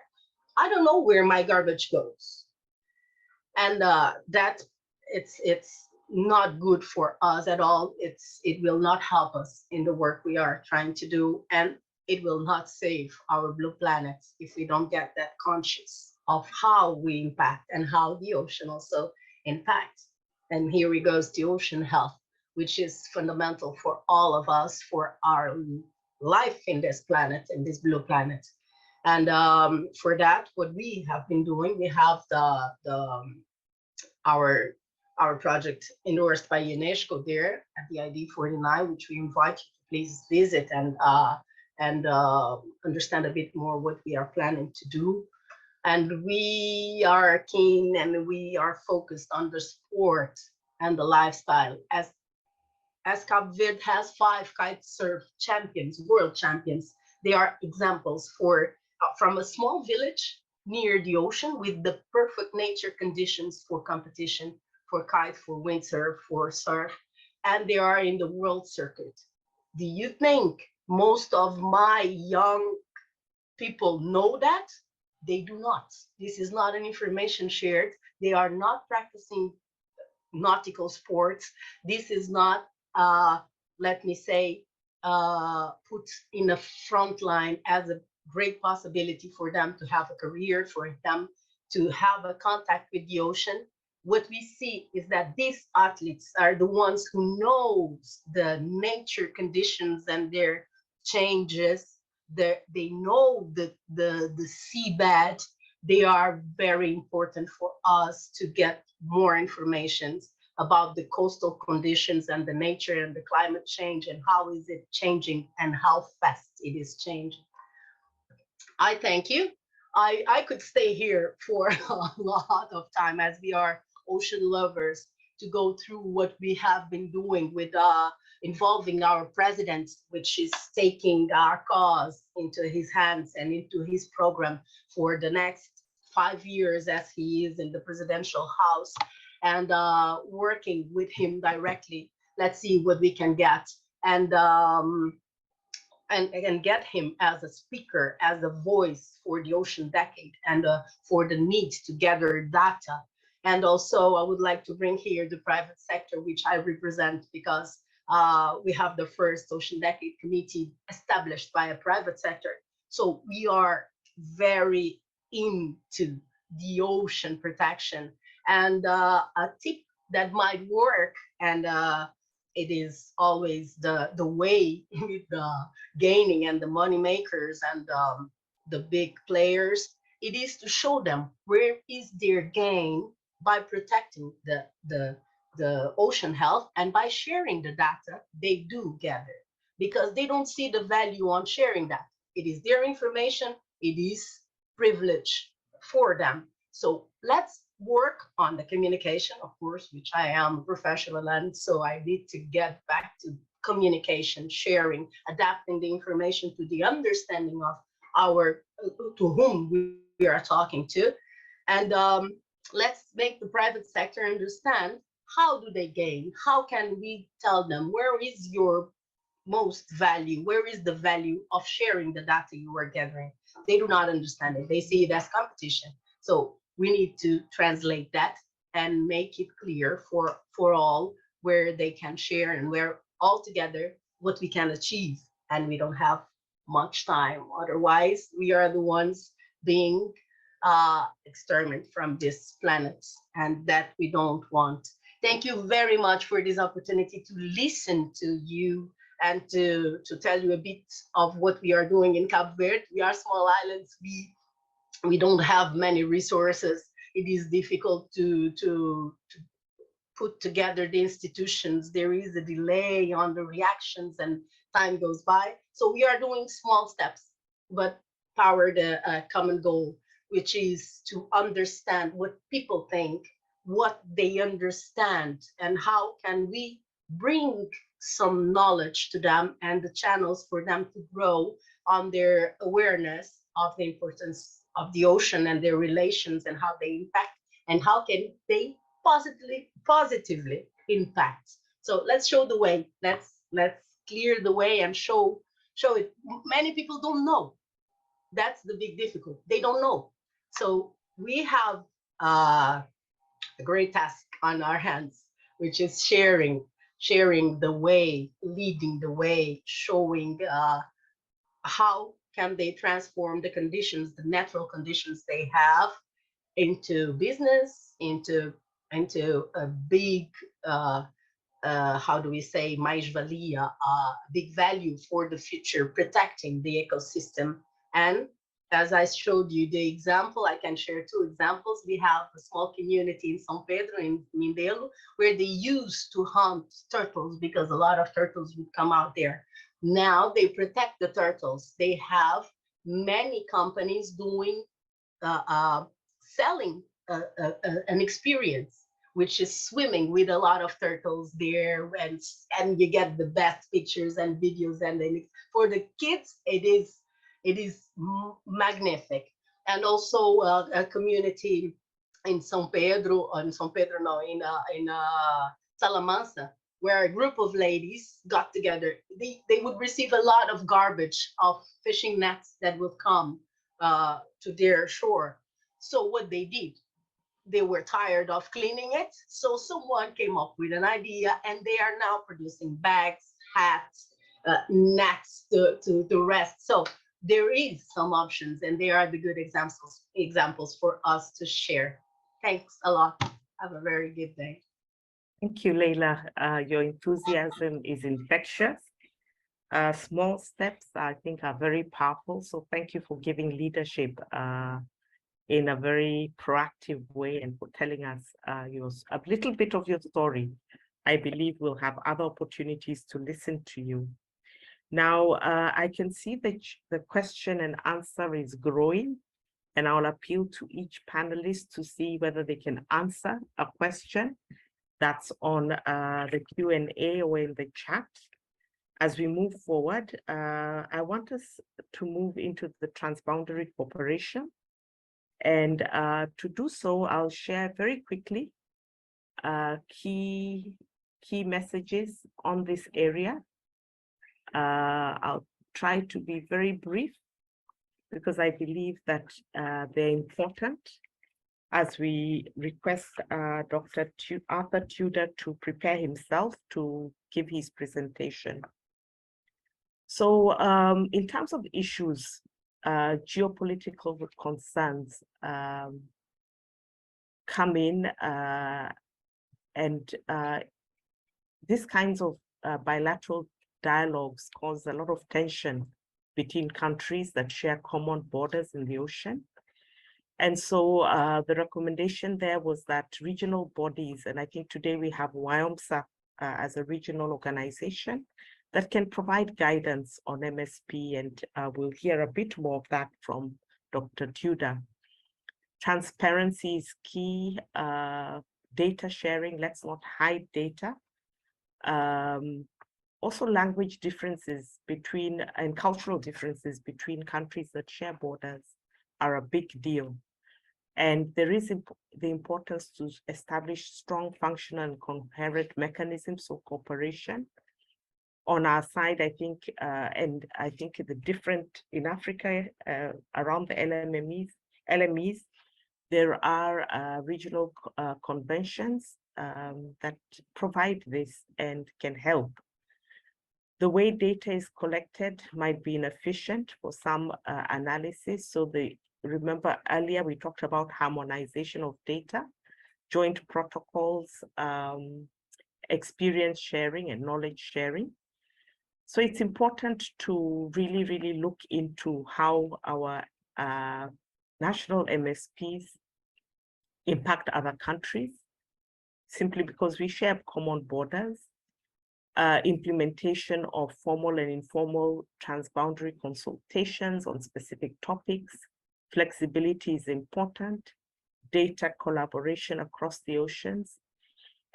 I don't know where my garbage goes. And that it's not good for us at all. It will not help us in the work we are trying to do, and it will not save our blue planet if we don't get that conscious of how we impact and how the ocean also impacts. And here we goes to ocean health, which is fundamental for all of us, for our life in this planet, in this blue planet. And for that, what we have been doing, we have our project endorsed by UNESCO there at the ID 49, which we invite you to please visit and understand a bit more what we are planning to do. And we are keen and we are focused on the sport and the lifestyle. As Cape Verde has 5 kite surf champions, world champions, they are examples from a small village near the ocean with the perfect nature conditions for competition, for kite, for windsurf, for surf, and they are in the world circuit. Do you think most of my young people know that? They do not. This is not an information shared. They are not practicing nautical sports. This is not, let me say, put in a front line as a great possibility for them to have a career, for them to have a contact with the ocean. What we see is that these athletes are the ones who knows the nature conditions and their changes. They know the seabed. They are very important for us to get more information about the coastal conditions and the nature and the climate change and how is it changing and how fast it is changing. I thank you. I could stay here for a lot of time, as we are ocean lovers, to go through what we have been doing with involving our president, which is taking our cause into his hands and into his program for the next 5 years as he is in the presidential house, and working with him directly. Let's see what we can get. And get him as a speaker, as a voice for the ocean decade and for the need to gather data. And also I would like to bring here the private sector, which I represent, because we have the first Ocean Decade Committee established by a private sector. So we are very into the ocean protection. And a tip that might work, and it is always the way with the gaining and the money makers and the big players, it is to show them where is their gain by protecting the ocean health and by sharing the data they do gather, because they don't see the value on sharing that. It is their information. It is privilege for them. So let's work on the communication, of course, which I am a professional, and so I need to get back to communication, sharing, adapting the information to the understanding of our, to whom we are talking to. And let's make the private sector understand how do they gain? How can we tell them where is your most value? Where is the value of sharing the data you are gathering? They do not understand it. They see it as competition. So we need to translate that and make it clear for all where they can share and where altogether what we can achieve. And we don't have much time. Otherwise, we are the ones being exterminated from this planet, and that we don't want. Thank you very much for this opportunity to listen to you and to tell you a bit of what we are doing in Cape Verde. We are small islands. We don't have many resources. It is difficult to put together the institutions. There is a delay on the reactions and time goes by. So we are doing small steps, but toward a common goal, which is to understand what people think, what they understand, and how can we bring some knowledge to them and the channels for them to grow on their awareness of the importance of the ocean and their relations and how they impact and how can they positively impact. So let's show the way. Let's clear the way and show it. Many people don't know. That's the big difficulty. They don't know. So we have a great task on our hands, which is sharing the way, leading the way, showing how can they transform the conditions, the natural conditions they have, into business, into a big, how do we say, mais-valia, big value for the future, protecting the ecosystem. And as I showed you the example, I can share two examples. We have a small community in São Pedro, in Mindelo, where they used to hunt turtles because a lot of turtles would come out there. Now they protect the turtles. They have many companies doing, selling an experience, which is swimming with a lot of turtles there, and you get the best pictures and videos. And then for the kids, it is magnific. And also a community in São Pedro, in Salamanca, where a group of ladies got together. They would receive a lot of garbage of fishing nets that would come to their shore. So what they did, they were tired of cleaning it. So someone came up with an idea, and they are now producing bags, hats, nets to the rest. So there is some options, and they are the good examples for us to share. Thanks a lot. Have a very good day. Thank you, Leila. Your enthusiasm is infectious. Small steps, I think, are very powerful. So thank you for giving leadership in a very proactive way and for telling us a little bit of your story. I believe we'll have other opportunities to listen to you. Now, I can see that the question and answer is growing, and I'll appeal to each panelist to see whether they can answer a question that's on the Q&A or in the chat. As we move forward, I want us to move into the transboundary cooperation. And to do so, I'll share very quickly key messages on this area. I'll try to be very brief because I believe that they're important as we request Dr. Arthur Tudor to prepare himself to give his presentation. So in terms of issues, geopolitical concerns come in, and these kinds of bilateral dialogues cause a lot of tension between countries that share common borders in the ocean. And so the recommendation there was that regional bodies, and I think today we have WIOMSA as a regional organization, that can provide guidance on MSP, and we'll hear a bit more of that from Dr. Tudor. Transparency is key. Data sharing, let's not hide data. Also language differences between and cultural differences between countries that share borders are a big deal. And there is the importance to establish strong, functional, and coherent mechanisms of cooperation. On our side, I think, and I think the different in Africa around the LMEs, there are regional conventions that provide this and can help. The way data is collected might be inefficient for some analysis. So remember earlier we talked about harmonization of data, joint protocols, experience sharing and knowledge sharing. So it's important to really, really look into how our national MSPs impact other countries, simply because we share common borders. Implementation of formal and informal transboundary consultations on specific topics. Flexibility is important. Data collaboration across the oceans.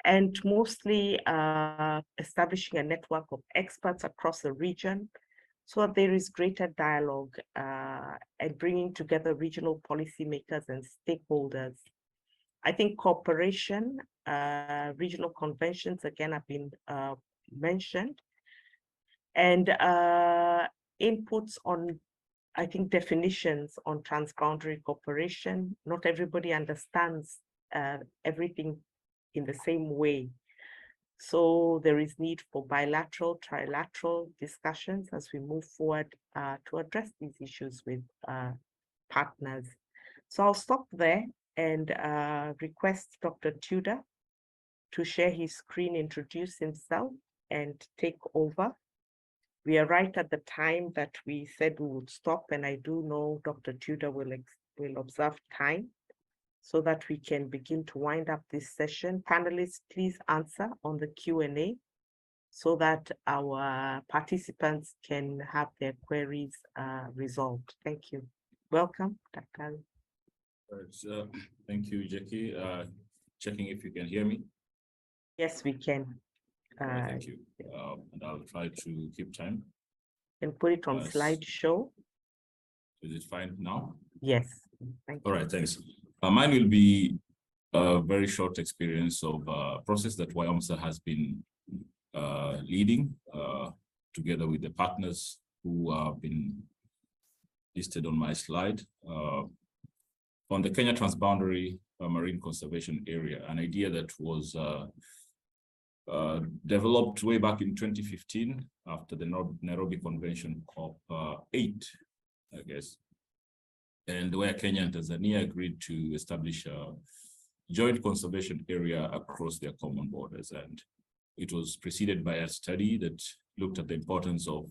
And mostly establishing a network of experts across the region so that there is greater dialogue and bringing together regional policymakers and stakeholders. I think cooperation, regional conventions again have been mentioned, and inputs on, I think, definitions on transboundary cooperation. Not everybody understands everything in the same way. So there is need for bilateral, trilateral discussions as we move forward to address these issues with partners. So I'll stop there and request Dr. Tudor to share his screen, introduce himself, and take over. We are right at the time that we said we would stop, and I do know Dr. Tudor will observe time so that we can begin to wind up this session. Panelists, please answer on the Q&A so that our participants can have their queries resolved. Thank you. Welcome, Dr. Thank you, Jackie. Checking if you can hear me. Yes, we can. Thank you. And I'll try to keep time. And put it on slideshow. Is it fine now? Yes. Thank you. All right, thanks. Mine will be a very short experience of a process that WIOMSA has been leading together with the partners who have been listed on my slide. On the Kenya Transboundary Marine Conservation Area, an idea that was developed way back in 2015 after the Nairobi Convention of 8, I guess, and where Kenya and Tanzania agreed to establish a joint conservation area across their common borders. And it was preceded by a study that looked at the importance of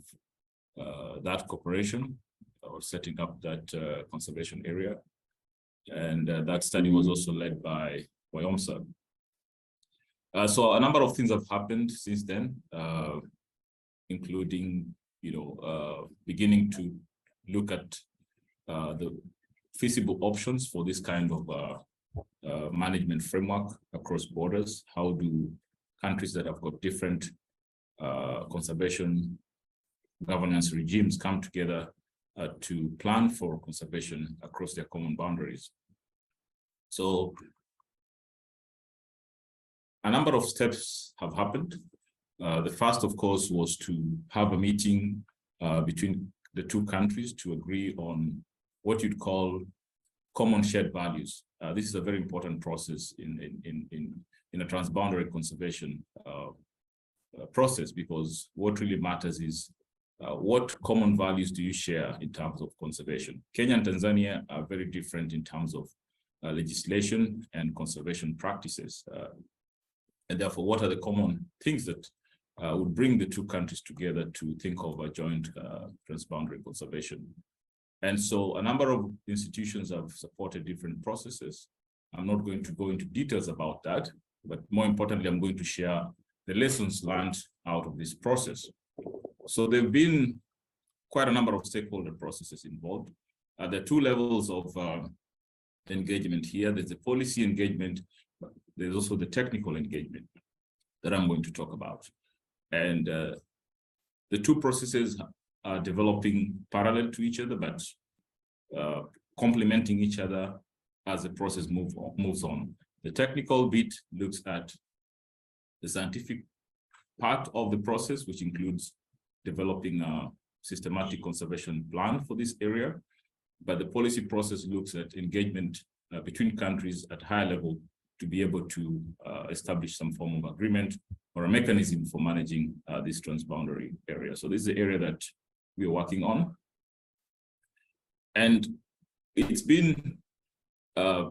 that cooperation or setting up that conservation area. And that study was also led by WIOMSA. So a number of things have happened since then, including, beginning to look at the feasible options for this kind of management framework across borders. How do countries that have got different conservation governance regimes come together to plan for conservation across their common boundaries? So a number of steps have happened. The first, of course, was to have a meeting between the two countries to agree on what you'd call common shared values. This is a very important process in a transboundary conservation process, because what really matters is what common values do you share in terms of conservation? Kenya and Tanzania are very different in terms of legislation and conservation practices. And therefore, what are the common things that would bring the two countries together to think of a joint transboundary conservation? And so a number of institutions have supported different processes. I'm not going to go into details about that, but more importantly, I'm going to share the lessons learned out of this process. So there have been quite a number of stakeholder processes involved. There are two levels of engagement here. There's the policy engagement, but there's also the technical engagement that I'm going to talk about. And the two processes are developing parallel to each other, but complementing each other as the process moves on. The technical bit looks at the scientific part of the process, which includes developing a systematic conservation plan for this area. But the policy process looks at engagement between countries at high level to be able to establish some form of agreement or a mechanism for managing this transboundary area. So this is the area that we are working on. And it's been an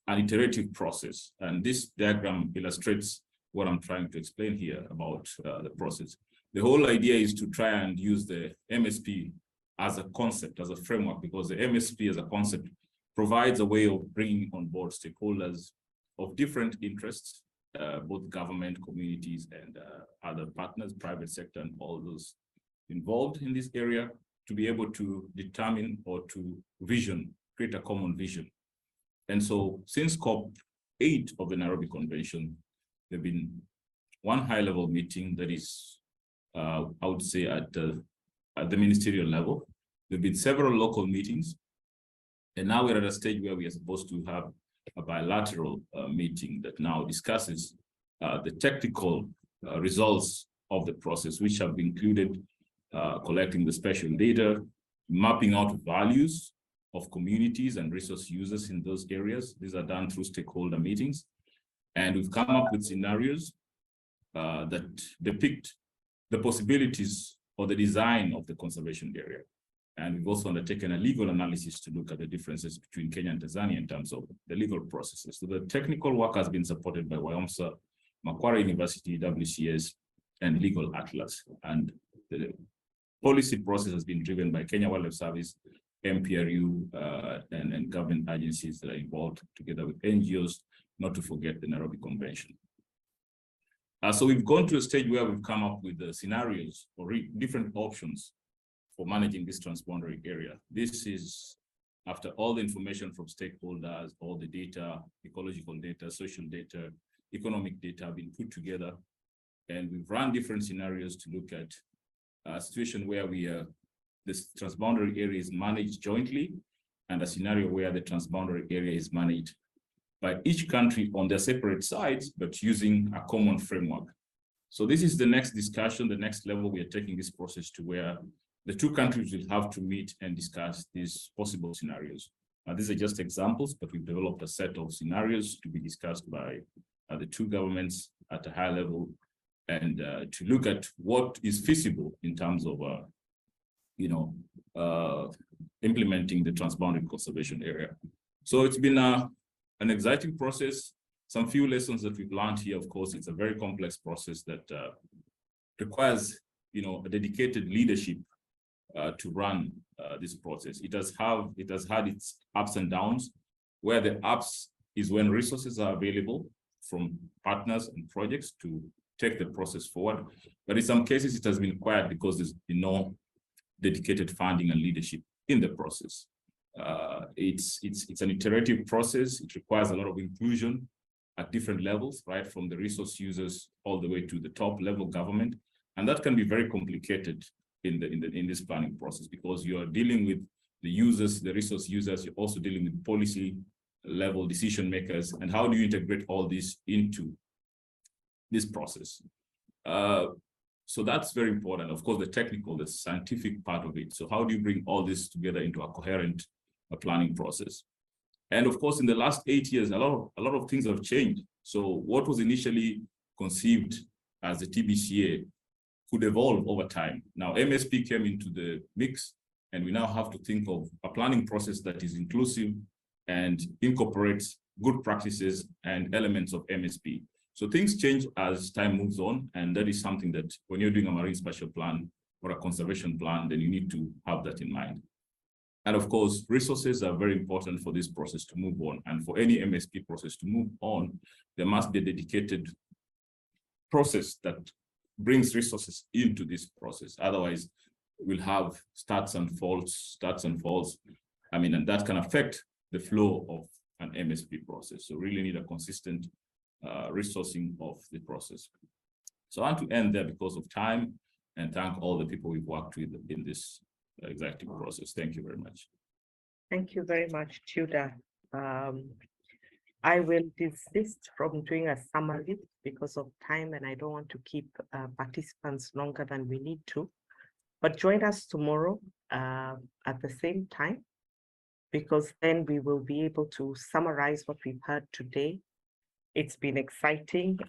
iterative process. And this diagram illustrates what I'm trying to explain here about the process. The whole idea is to try and use the MSP as a concept, as a framework, because the MSP as a concept provides a way of bringing on board stakeholders of different interests, both government, communities, and other partners, private sector, and all those involved in this area to be able to determine or to create a common vision. And so since COP8 of the Nairobi Convention, there have been one high-level meeting that is, I would say, at the ministerial level. There have been several local meetings, and now we're at a stage where we are supposed to have a bilateral meeting that now discusses the technical results of the process, which have included collecting the spatial data, mapping out values of communities and resource users in those areas. These are done through stakeholder meetings. And we've come up with scenarios that depict the possibilities or the design of the conservation area. And we've also undertaken a legal analysis to look at the differences between Kenya and Tanzania in terms of the legal processes. So the technical work has been supported by WIOMSA, Macquarie University, WCS, and Legal Atlas. And the policy process has been driven by Kenya Wildlife Service, MPRU, and government agencies that are involved together with NGOs, not to forget the Nairobi Convention. So we've gone to a stage where we've come up with the scenarios or different options for managing this transboundary area. This is after all the information from stakeholders, all the data, ecological data, social data, economic data have been put together. And we've run different scenarios to look at a situation where this transboundary area is managed jointly, and a scenario where the transboundary area is managed by each country on their separate sides, but using a common framework. So this is the next discussion, the next level we are taking this process to, where the two countries will have to meet and discuss these possible scenarios. These are just examples, but we've developed a set of scenarios to be discussed by the two governments at a high level, and to look at what is feasible in terms of implementing the transboundary conservation area. So it's been an exciting process. Some few lessons that we've learned here. Of course, it's a very complex process that requires a dedicated leadership to run this process. It has had its ups and downs, where the ups is when resources are available from partners and projects to take the process forward. But in some cases, it has been quiet because there's been no dedicated funding and leadership in the process. It's an iterative process. It requires a lot of inclusion at different levels, right, from the resource users all the way to the top level government, and that can be very complicated in this planning process, because you are dealing with the users, the resource users. You're also dealing with policy level decision makers, and how do you integrate all this into this process? So that's very important. Of course, the technical, the scientific part of it. So how do you bring all this together into a coherent planning process? And of course, in the last 8 years, a lot of things have changed. So what was initially conceived as the TBCA could evolve over time. Now, MSP came into the mix, and we now have to think of a planning process that is inclusive and incorporates good practices and elements of MSP. So things change as time moves on, and that is something that when you're doing a marine spatial plan or a conservation plan, then you need to have that in mind. And of course, resources are very important for this process to move on. And for any MSP process to move on, there must be a dedicated process that brings resources into this process. Otherwise, we'll have starts and falls, I mean, and that can affect the flow of an MSP process. So really need a consistent resourcing of the process. So I want to end there because of time and thank all the people we've worked with in this executive process. Thank you very much. Thank you very much, Tudor. I will desist from doing a summary because of time, and I don't want to keep participants longer than we need to. But join us tomorrow at the same time, because then we will be able to summarize what we've heard today. It's been exciting.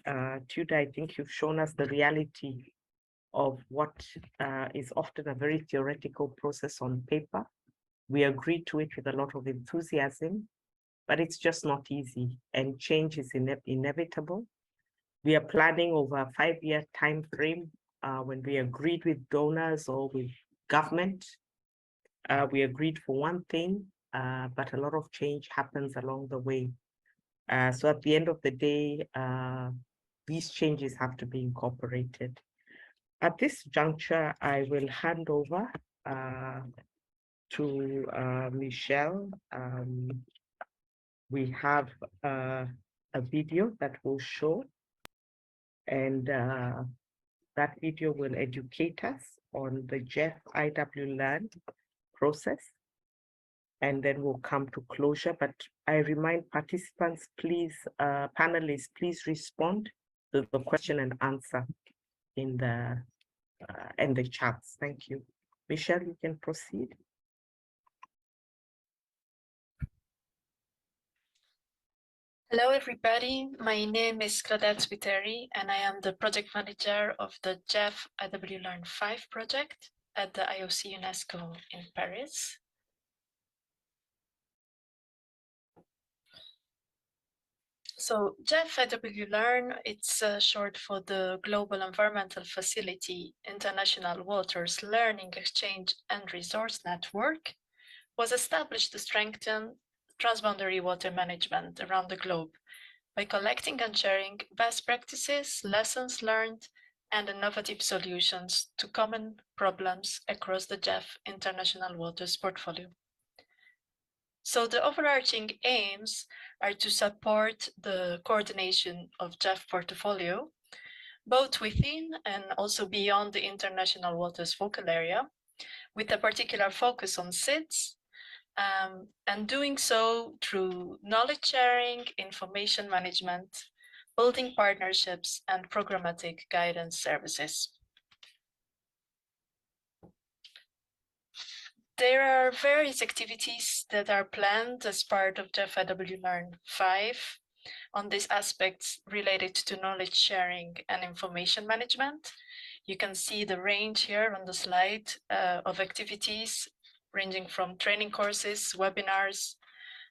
Tudor, I think you've shown us the reality of what is often a very theoretical process on paper. We agree to it with a lot of enthusiasm, but it's just not easy, and change is inevitable. We are planning over a 5-year time frame. When we agreed with donors or with government, we agreed for one thing, but a lot of change happens along the way. So at the end of the day, these changes have to be incorporated. At this juncture, I will hand over to Michelle. We have a video that will show, and that video will educate us on the Jeff IW Learn process, and then we'll come to closure. But I remind participants, please, panelists, please respond to the question and answer in the chats. Thank you. Michelle, you can proceed. Hello, everybody. My name is Claudette Spiteri, and I am the project manager of the Jeff IW Learn 5 project at the IOC UNESCO in Paris. So Jeff IW Learn, it's short for the Global Environmental Facility International Waters Learning Exchange and Resource Network, was established to strengthen transboundary water management around the globe by collecting and sharing best practices, lessons learned, and innovative solutions to common problems across the Jeff International Waters portfolio. So the overarching aims are to support the coordination of Jeff portfolio, both within and also beyond the international waters focal area, with a particular focus on SIDS, and doing so through knowledge sharing, information management, building partnerships, and programmatic guidance services. There are various activities that are planned as part of Jeff IW Learn 5 on these aspects related to knowledge sharing and information management. You can see the range here on the slide of activities ranging from training courses, webinars,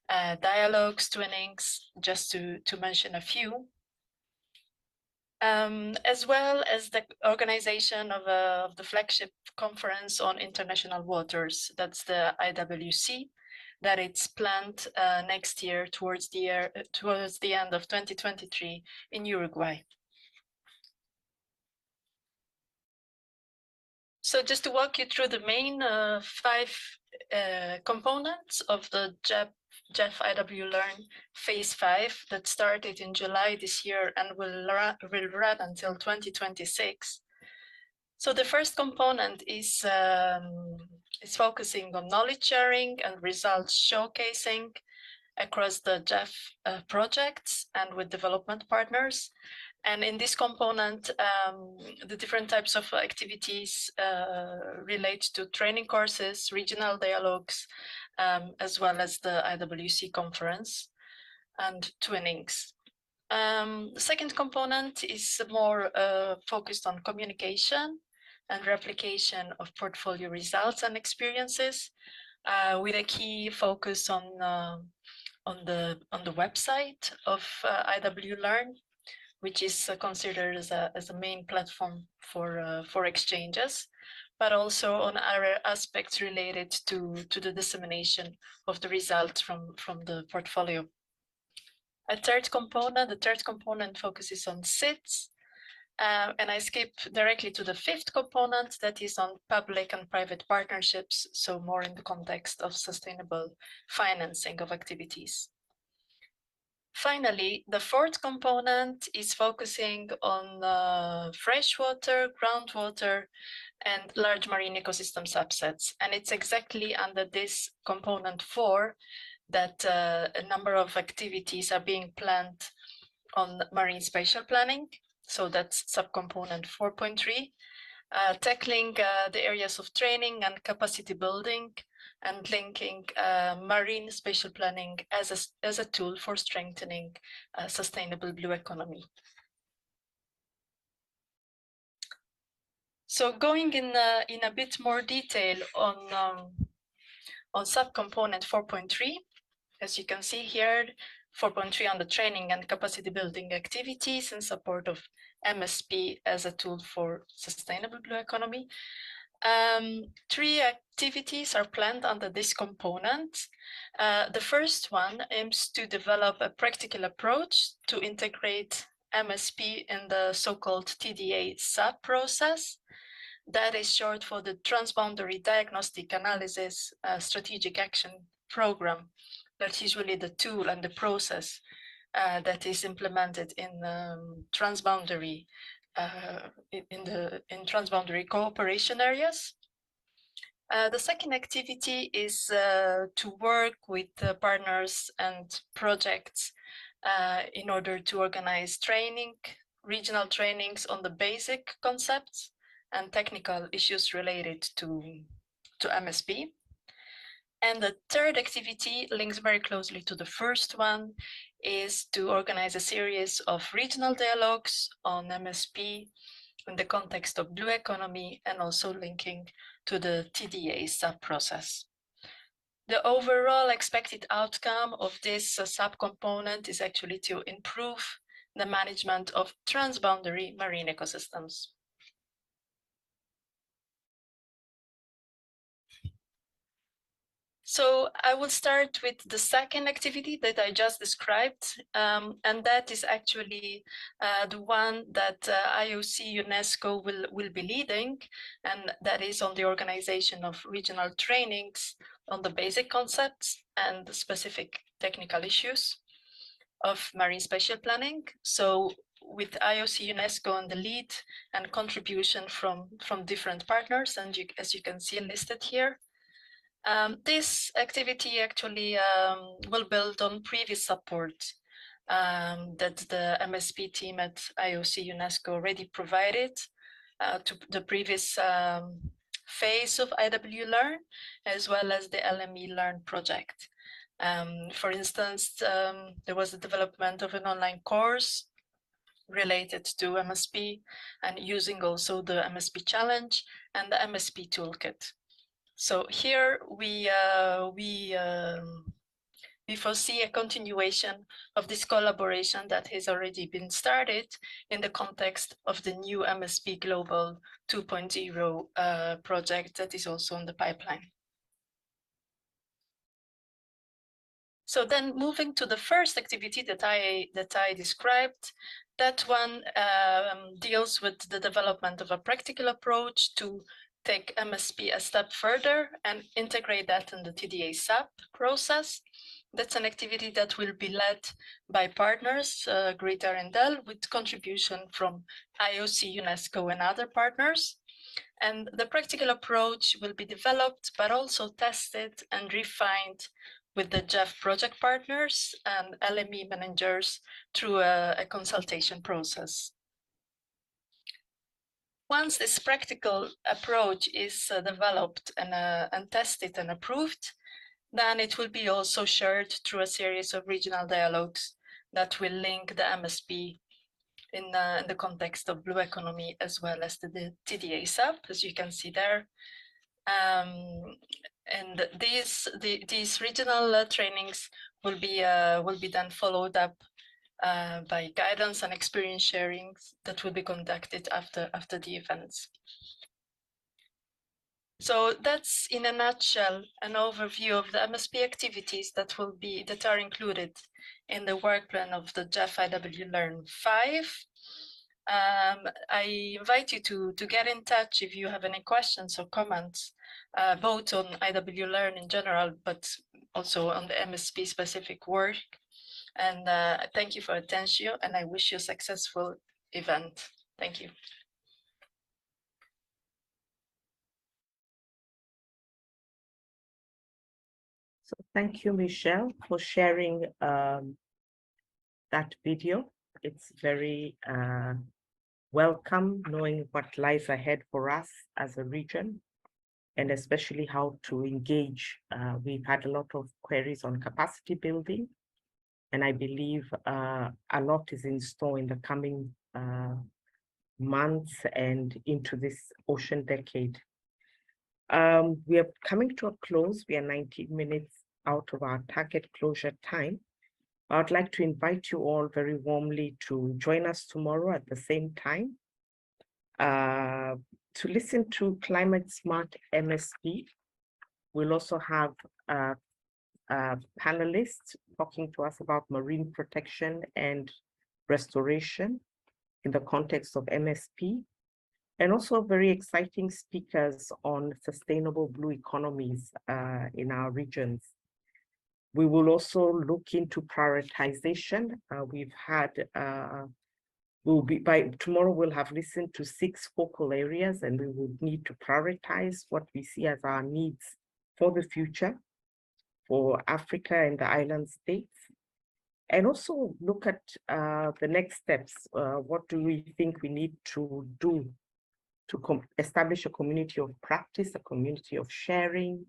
dialogues, twinnings, just to mention a few. As well as the organization of the flagship conference on international waters, that's the IWC, that it's planned next year towards the end of 2023 in Uruguay. So just to walk you through the main 5 components of the Jeff IW Learn Phase 5 that started in July this year and will run until 2026. So the first component is focusing on knowledge sharing and results showcasing across the Jeff projects and with development partners. And in this component, the different types of activities relate to training courses, regional dialogues, as well as the IWC conference and twinnings. The second component is more focused on communication and replication of portfolio results and experiences, with a key focus on the website of IW Learn, which is considered as a main platform for exchanges, but also on other aspects related to the dissemination of the results from the portfolio. The third component focuses on SIDS, And I skip directly to the fifth component that is on public and private partnerships, so more in the context of sustainable financing of activities. Finally, the fourth component is focusing on freshwater, groundwater, and large marine ecosystem subsets. And it's exactly under this component 4 that a number of activities are being planned on marine spatial planning. So that's subcomponent 4.3, tackling the areas of training and capacity building, and linking marine spatial planning as a tool for strengthening sustainable blue economy. So going in a bit more detail on subcomponent 4.3, as you can see here, 4.3 on the training and capacity building activities in support of MSP as a tool for sustainable blue economy. 3 activities are planned under this component. The first one aims to develop a practical approach to integrate MSP in the so-called TDA SAP process. That is short for the Transboundary Diagnostic Analysis Strategic Action Program. That's usually the tool and the process that is implemented in transboundary in transboundary cooperation areas. The second activity is to work with partners and projects in order to organize regional trainings on the basic concepts and technical issues related to MSP. And the third activity links very closely to the first one, is to organize a series of regional dialogues on MSP in the context of blue economy, and also linking to the TDA sub-process. The overall expected outcome of this sub-component is actually to improve the management of transboundary marine ecosystems. So I will start with the second activity that I just described, and that is actually the one that IOC UNESCO will be leading, and that is on the organization of regional trainings on the basic concepts and the specific technical issues of marine spatial planning. So with IOC UNESCO on the lead and contribution from different partners, and as you can see listed here. This activity actually will build on previous support that the MSP team at IOC UNESCO already provided to the previous phase of IW Learn, as well as the LME Learn project. For instance, there was the development of an online course related to MSP, and using also the MSP challenge and the MSP toolkit. So here we foresee a continuation of this collaboration that has already been started in the context of the new MSP Global 2.0 project that is also in the pipeline. So then moving to the first activity that I described, that one deals with the development of a practical approach to take MSP a step further and integrate that in the TDA SAP process. That's an activity that will be led by partners, Greater Endel, with contribution from IOC, UNESCO, and other partners. And the practical approach will be developed, but also tested and refined with the JEF project partners and LME managers through a consultation process. Once this practical approach is developed and tested and approved, then it will be also shared through a series of regional dialogues that will link the MSP in the context of blue economy, as well as the TDA SAP, as you can see there. And these regional trainings will be then followed up by guidance and experience sharing that will be conducted after the events. So that's in a nutshell an overview of the MSP activities that are included in the work plan of the JEF IW Learn 5. I invite you to get in touch if you have any questions or comments, both on IW Learn in general, but also on the MSP specific work. And thank you for attention, and I wish you a successful event. Thank you. So thank you, Michelle, for sharing that video. It's very welcome knowing what lies ahead for us as a region, and especially how to engage. We've had a lot of queries on capacity building, and I believe a lot is in store in the coming months and into this ocean decade. We are coming to a close. We are 19 minutes out of our target closure time. I'd like to invite you all very warmly to join us tomorrow at the same time to listen to Climate Smart MSP. We'll also have panelists talking to us about marine protection and restoration in the context of MSP, and also very exciting speakers on sustainable blue economies in our regions. We will also look into prioritization. We've had, by tomorrow we'll have listened to 6 focal areas, and we will need to prioritize what we see as our needs for the future for Africa and the island states. And also look at the next steps. What do we think we need to do to establish a community of practice, a community of sharing,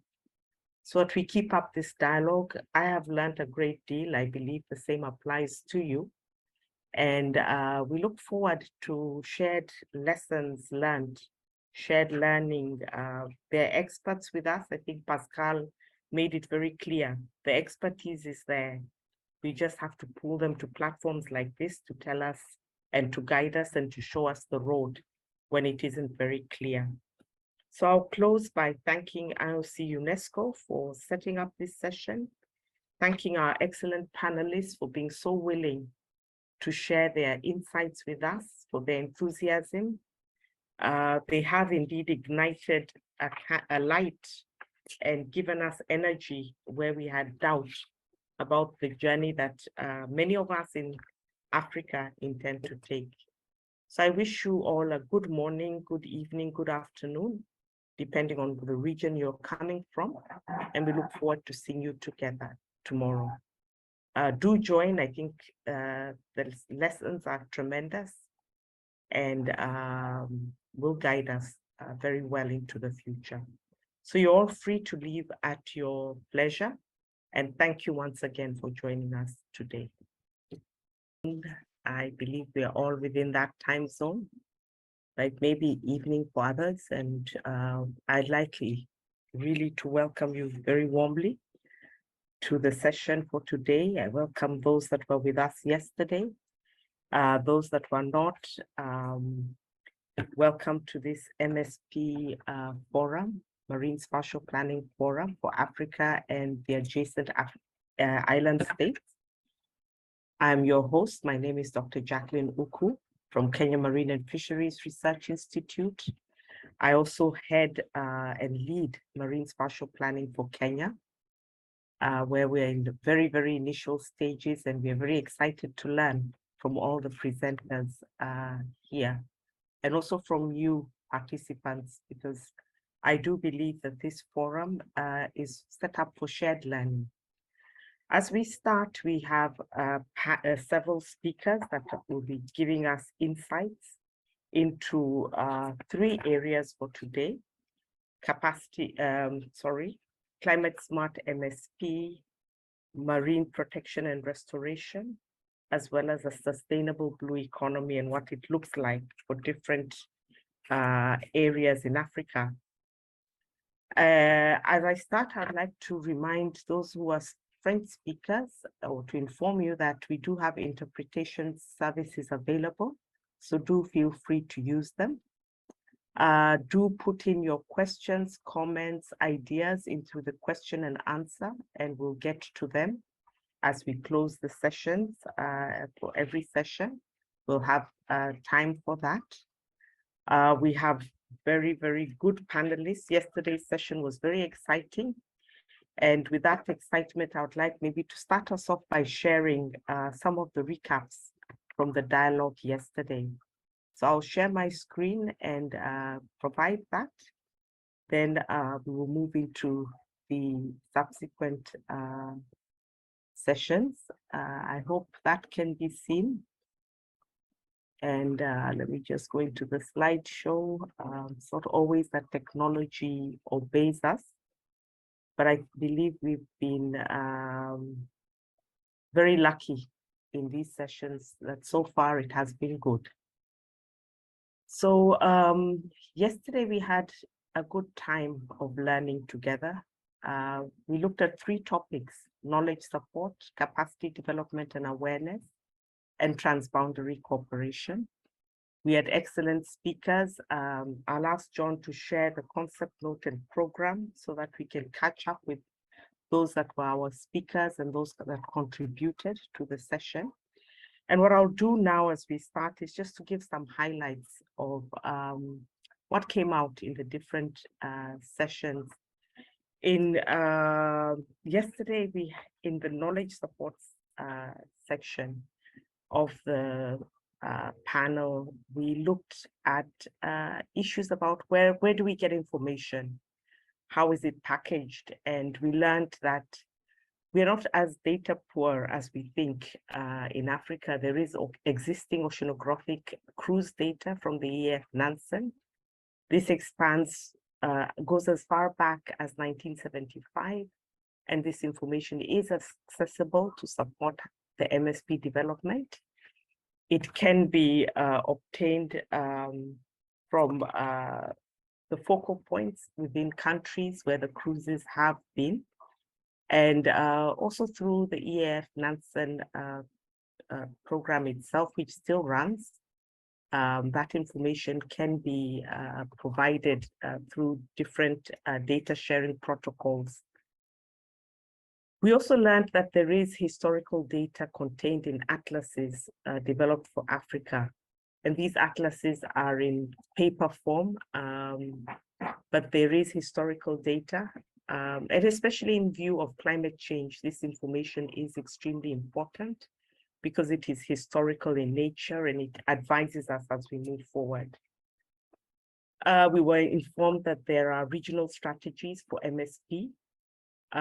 so that we keep up this dialogue. I have learned a great deal. I believe the same applies to you. And we look forward to shared lessons learned, shared learning. There are experts with us. I think Pascal made it very clear. The expertise is there. We just have to pull them to platforms like this to tell us and to guide us and to show us the road when it isn't very clear. So I'll close by thanking IOC UNESCO for setting up this session, thanking our excellent panelists for being so willing to share their insights with us, for their enthusiasm. They have indeed ignited a light and given us energy where we had doubt about the journey that many of us in Africa intend to take. So I wish you all a good morning, good evening, good afternoon, depending on the region you're coming from. And we look forward to seeing you together tomorrow. Do join. I think the lessons are tremendous and will guide us very well into the future. So you're all free to leave at your pleasure. And thank you once again for joining us today. I believe we are all within that time zone, like maybe evening for others. And I'd like really to welcome you very warmly to the session for today. I welcome those that were with us yesterday, those that were not. Welcome to this MSP forum, Marine Spatial Planning Forum for Africa and the adjacent island states. I'm your host. My name is Dr. Jacqueline Uku from Kenya Marine and Fisheries Research Institute. I also head and lead Marine Spatial Planning for Kenya, where we're in the very, very initial stages, and we're very excited to learn from all the presenters here, and also from you participants, because I do believe that this forum is set up for shared learning. As we start, we have several speakers that will be giving us insights into 3 areas for today: climate smart MSP, marine protection and restoration, as well as a sustainable blue economy and what it looks like for different areas in Africa. As I start, I'd like to remind those who are French speakers, or to inform you that we do have interpretation services available, so do feel free to use them. Do put in your questions, comments, ideas into the question and answer, and we'll get to them as we close the sessions for every session. we'll have time for that. We have very, very good panelists. Yesterday's session was very exciting. And with that excitement, I would like maybe to start us off by sharing some of the recaps from the dialogue yesterday. So I'll share my screen and provide that. Then we will move into the subsequent sessions. I hope that can be seen. And let me just go into the slideshow. It's not always that technology obeys us, but I believe we've been very lucky in these sessions that so far it has been good. So yesterday we had a good time of learning together. We looked at 3 topics: knowledge support, capacity development and awareness, and transboundary cooperation. We had excellent speakers. I'll ask John to share the concept note and program so that we can catch up with those that were our speakers and those that contributed to the session. And what I'll do now as we start is just to give some highlights of what came out in the different sessions. In yesterday, in the knowledge support section of the panel, we looked at issues about where do we get information, how is it packaged, and we learned that we're not as data poor as we think. In Africa, there is existing oceanographic cruise data from the EF Nansen. This expands, goes as far back as 1975, and this information is accessible to support the MSP development. It can be obtained from the focal points within countries where the cruises have been, and also through the EAF Nansen program itself, which still runs. That information can be provided through different data sharing protocols. We also learned that there is historical data contained in atlases developed for Africa. And these atlases are in paper form, but there is historical data. And especially in view of climate change, this information is extremely important because it is historical in nature and it advises us as we move forward. We were informed that there are regional strategies for MSP.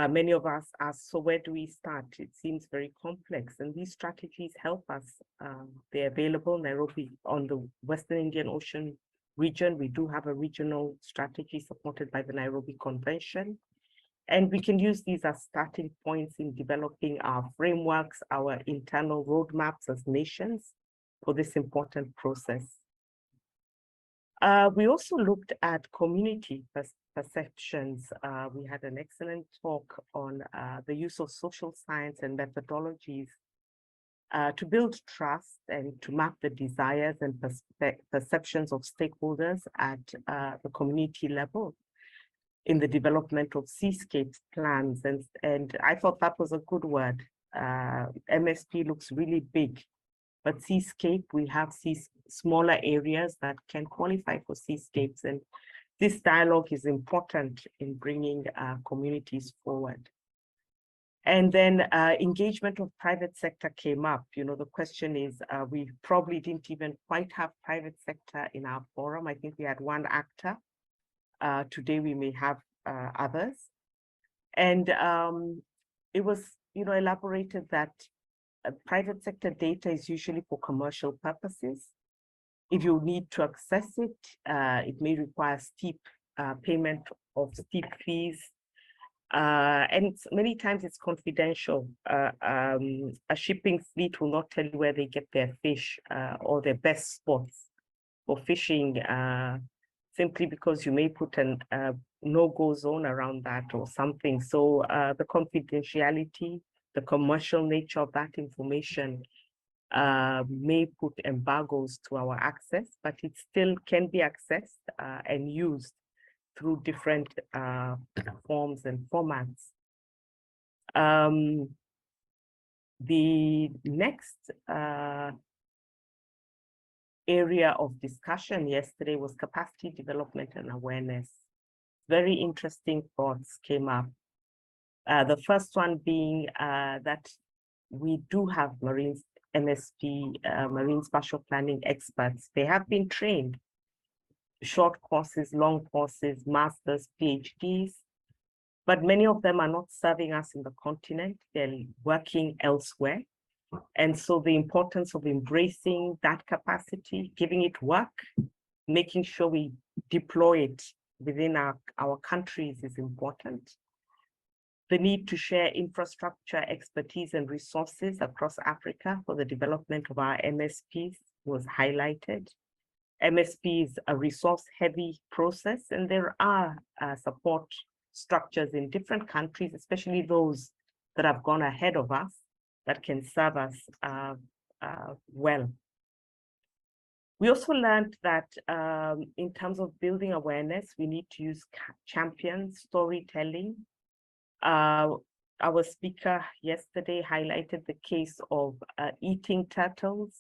Many of us asked, so where do we start? It seems very complex, and these strategies help us. They're available. Nairobi, on the Western Indian Ocean region, we do have a regional strategy supported by the Nairobi Convention. And we can use these as starting points in developing our frameworks, our internal roadmaps as nations for this important process. We also looked at community perceptions. We had an excellent talk on the use of social science and methodologies to build trust and to map the desires and perceptions of stakeholders at the community level in the development of seascape plans. And I thought that was a good word. MSP looks really big, but seascape, we have smaller areas that can qualify for seascapes. And this dialogue is important in bringing communities forward. And then engagement of private sector came up. You know, the question is, we probably didn't even quite have private sector in our forum. I think we had one actor. Today we may have others. And it was, you know, elaborated that private sector data is usually for commercial purposes. If you need to access it, it may require steep payment of steep fees. And many times it's confidential. A shipping fleet will not tell you where they get their fish or their best spots for fishing, simply because you may put an no-go zone around that or something. So the confidentiality, the commercial nature of that information may put embargoes to our access, but it still can be accessed and used through different forms and formats. The next area of discussion yesterday was capacity development and awareness. Very interesting thoughts came up. The first one being that we do have MSP, marine spatial planning experts. They have been trained, short courses, long courses, masters, PhDs, but many of them are not serving us in the continent. They're working elsewhere. And so the importance of embracing that capacity, giving it work, making sure we deploy it within our countries is important. The need to share infrastructure, expertise, and resources across Africa for the development of our MSPs was highlighted. MSP is a resource-heavy process, and there are support structures in different countries, especially those that have gone ahead of us, that can serve us well. We also learned that in terms of building awareness, we need to use champions, storytelling. Our speaker yesterday highlighted the case of eating turtles,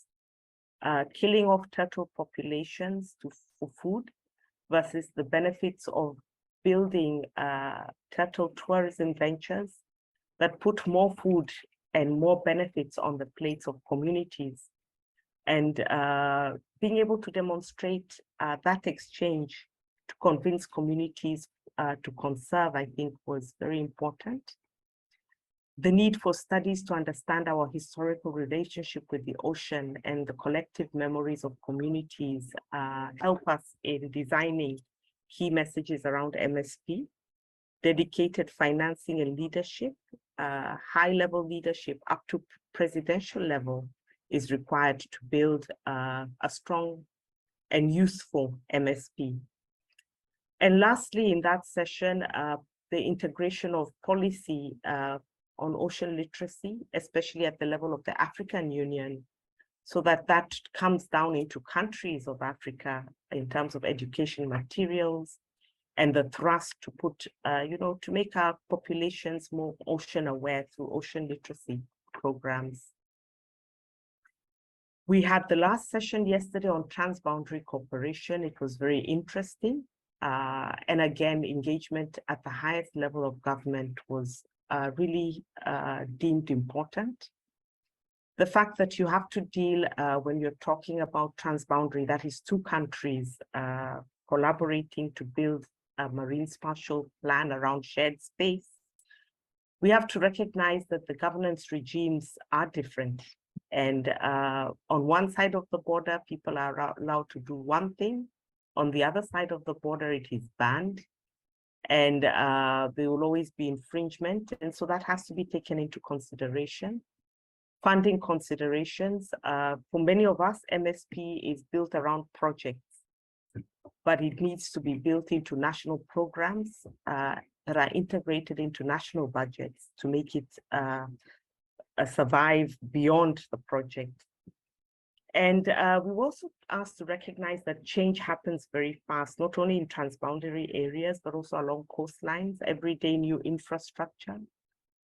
killing off turtle populations for food versus the benefits of building turtle tourism ventures that put more food and more benefits on the plates of communities. And being able to demonstrate that exchange to convince communities to conserve, I think, was very important. The need for studies to understand our historical relationship with the ocean and the collective memories of communities help us in designing key messages around MSP. Dedicated financing and leadership, high-level leadership up to presidential level is required to build a strong and useful MSP. And lastly, in that session, the integration of policy on ocean literacy, especially at the level of the African Union, so that comes down into countries of Africa in terms of education materials and the thrust to put, to make our populations more ocean aware through ocean literacy programs. We had the last session yesterday on transboundary cooperation. It was very interesting. And again, engagement at the highest level of government was really deemed important. The fact that you have to deal when you're talking about transboundary, that is two countries collaborating to build a marine spatial plan around shared space. We have to recognize that the governance regimes are different. And on one side of the border, people are allowed to do one thing. On the other side of the border, it is banned. And there will always be infringement. And so that has to be taken into consideration. Funding considerations. For many of us, MSP is built around projects, but it needs to be built into national programs that are integrated into national budgets to make it survive beyond the project. And we were also asked to recognize that change happens very fast, not only in transboundary areas, but also along coastlines, everyday new infrastructure.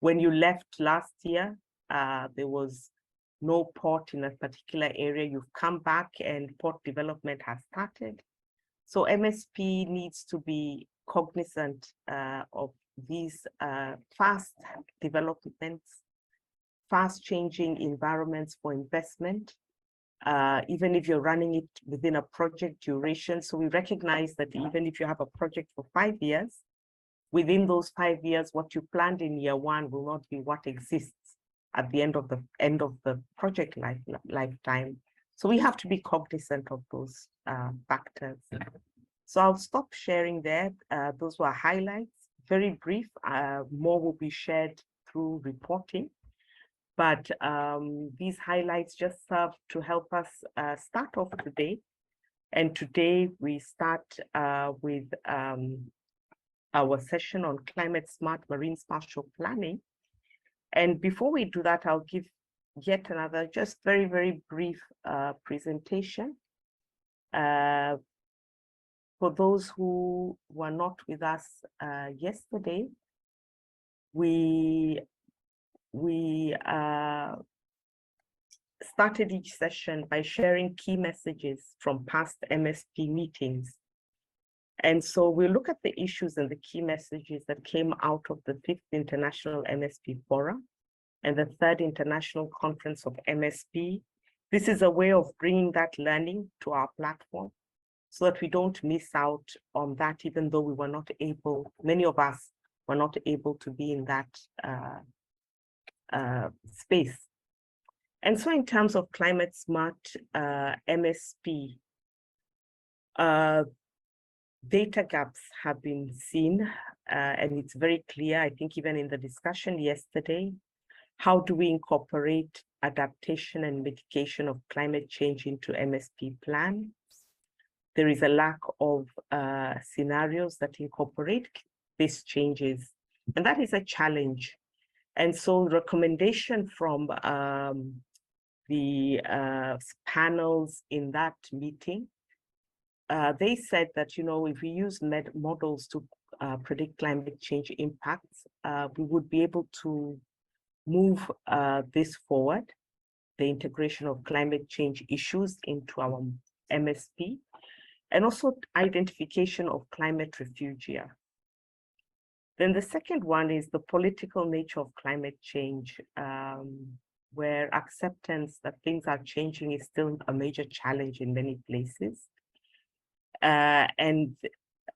When you left last year, there was no port in a particular area. You've come back and port development has started. So MSP needs to be cognizant of these fast developments, fast changing environments for investment, even if you're running it within a project duration. So we recognize that even if you have a project for 5 years, within those 5 years, what you planned in year one will not be what exists at the end of the project lifetime. So we have to be cognizant of those factors. So I'll stop sharing there. Those were highlights, very brief. More will be shared through reporting. But these highlights just serve to help us start off today. And today we start with our session on climate smart marine spatial planning. And before we do that, I'll give yet another just very, very brief presentation. For those who were not with us yesterday, we started each session by sharing key messages from past MSP meetings. And so we'll look at the issues and the key messages that came out of the 5th International MSP Forum and the 3rd International Conference of MSP. This is a way of bringing that learning to our platform so that we don't miss out on that, even though we were not able, many of us were not able to be in that space. And so in terms of climate smart MSP, data gaps have been seen, and it's very clear, I think even in the discussion yesterday, how do we incorporate adaptation and mitigation of climate change into MSP plans? There is a lack of scenarios that incorporate these changes, and that is a challenge. And so recommendation from the panels in that meeting, they said that, you know, if we use models to predict climate change impacts, we would be able to move this forward, the integration of climate change issues into our MSP, and also identification of climate refugia. Then the second one is the political nature of climate change, where acceptance that things are changing is still a major challenge in many places. And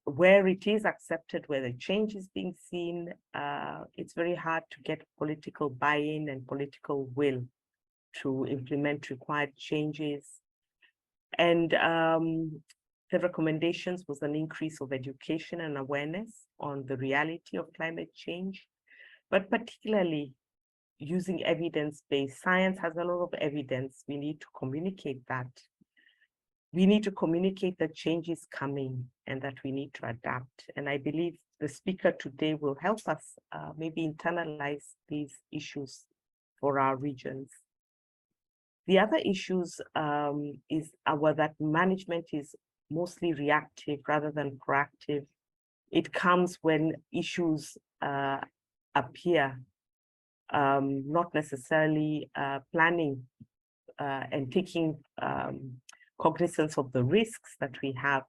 where it is accepted, where the change is being seen, it's very hard to get political buy-in and political will to implement required changes. And the recommendations was an increase of education and awareness on the reality of climate change, but particularly using evidence-based. Science has a lot of evidence. We need to communicate that. We need to communicate that change is coming and that we need to adapt. And I believe the speaker today will help us maybe internalize these issues for our regions. The other issues is that management is mostly reactive rather than proactive. It comes when issues appear, not necessarily planning and taking cognizance of the risks that we have.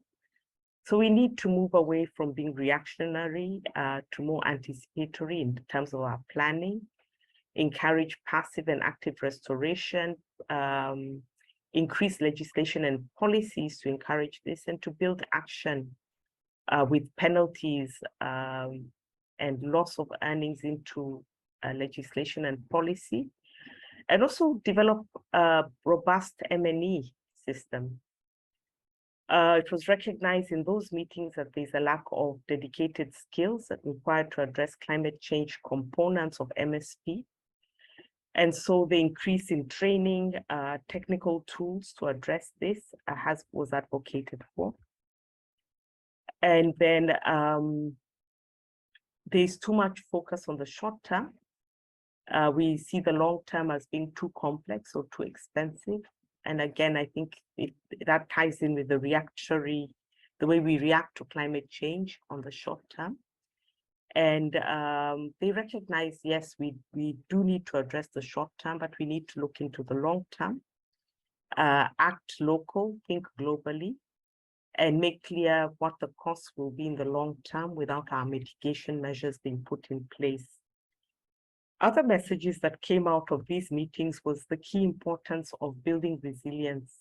So we need to move away from being reactionary to more anticipatory in terms of our planning, encourage passive and active restoration, increase legislation and policies to encourage this, and to build action with penalties and loss of earnings into legislation and policy, and also develop a robust M&E system. It was recognized in those meetings that there's a lack of dedicated skills that required to address climate change components of MSP. And so the increase in training, technical tools to address this was advocated for. And then there's too much focus on the short term. We see the long term as being too complex or too expensive. And again, I think that ties in with the way we react to climate change on the short term. And they recognize, yes, we do need to address the short term, but we need to look into the long term, act local, think globally, and make clear what the costs will be in the long term without our mitigation measures being put in place. Other messages that came out of these meetings was the key importance of building resilience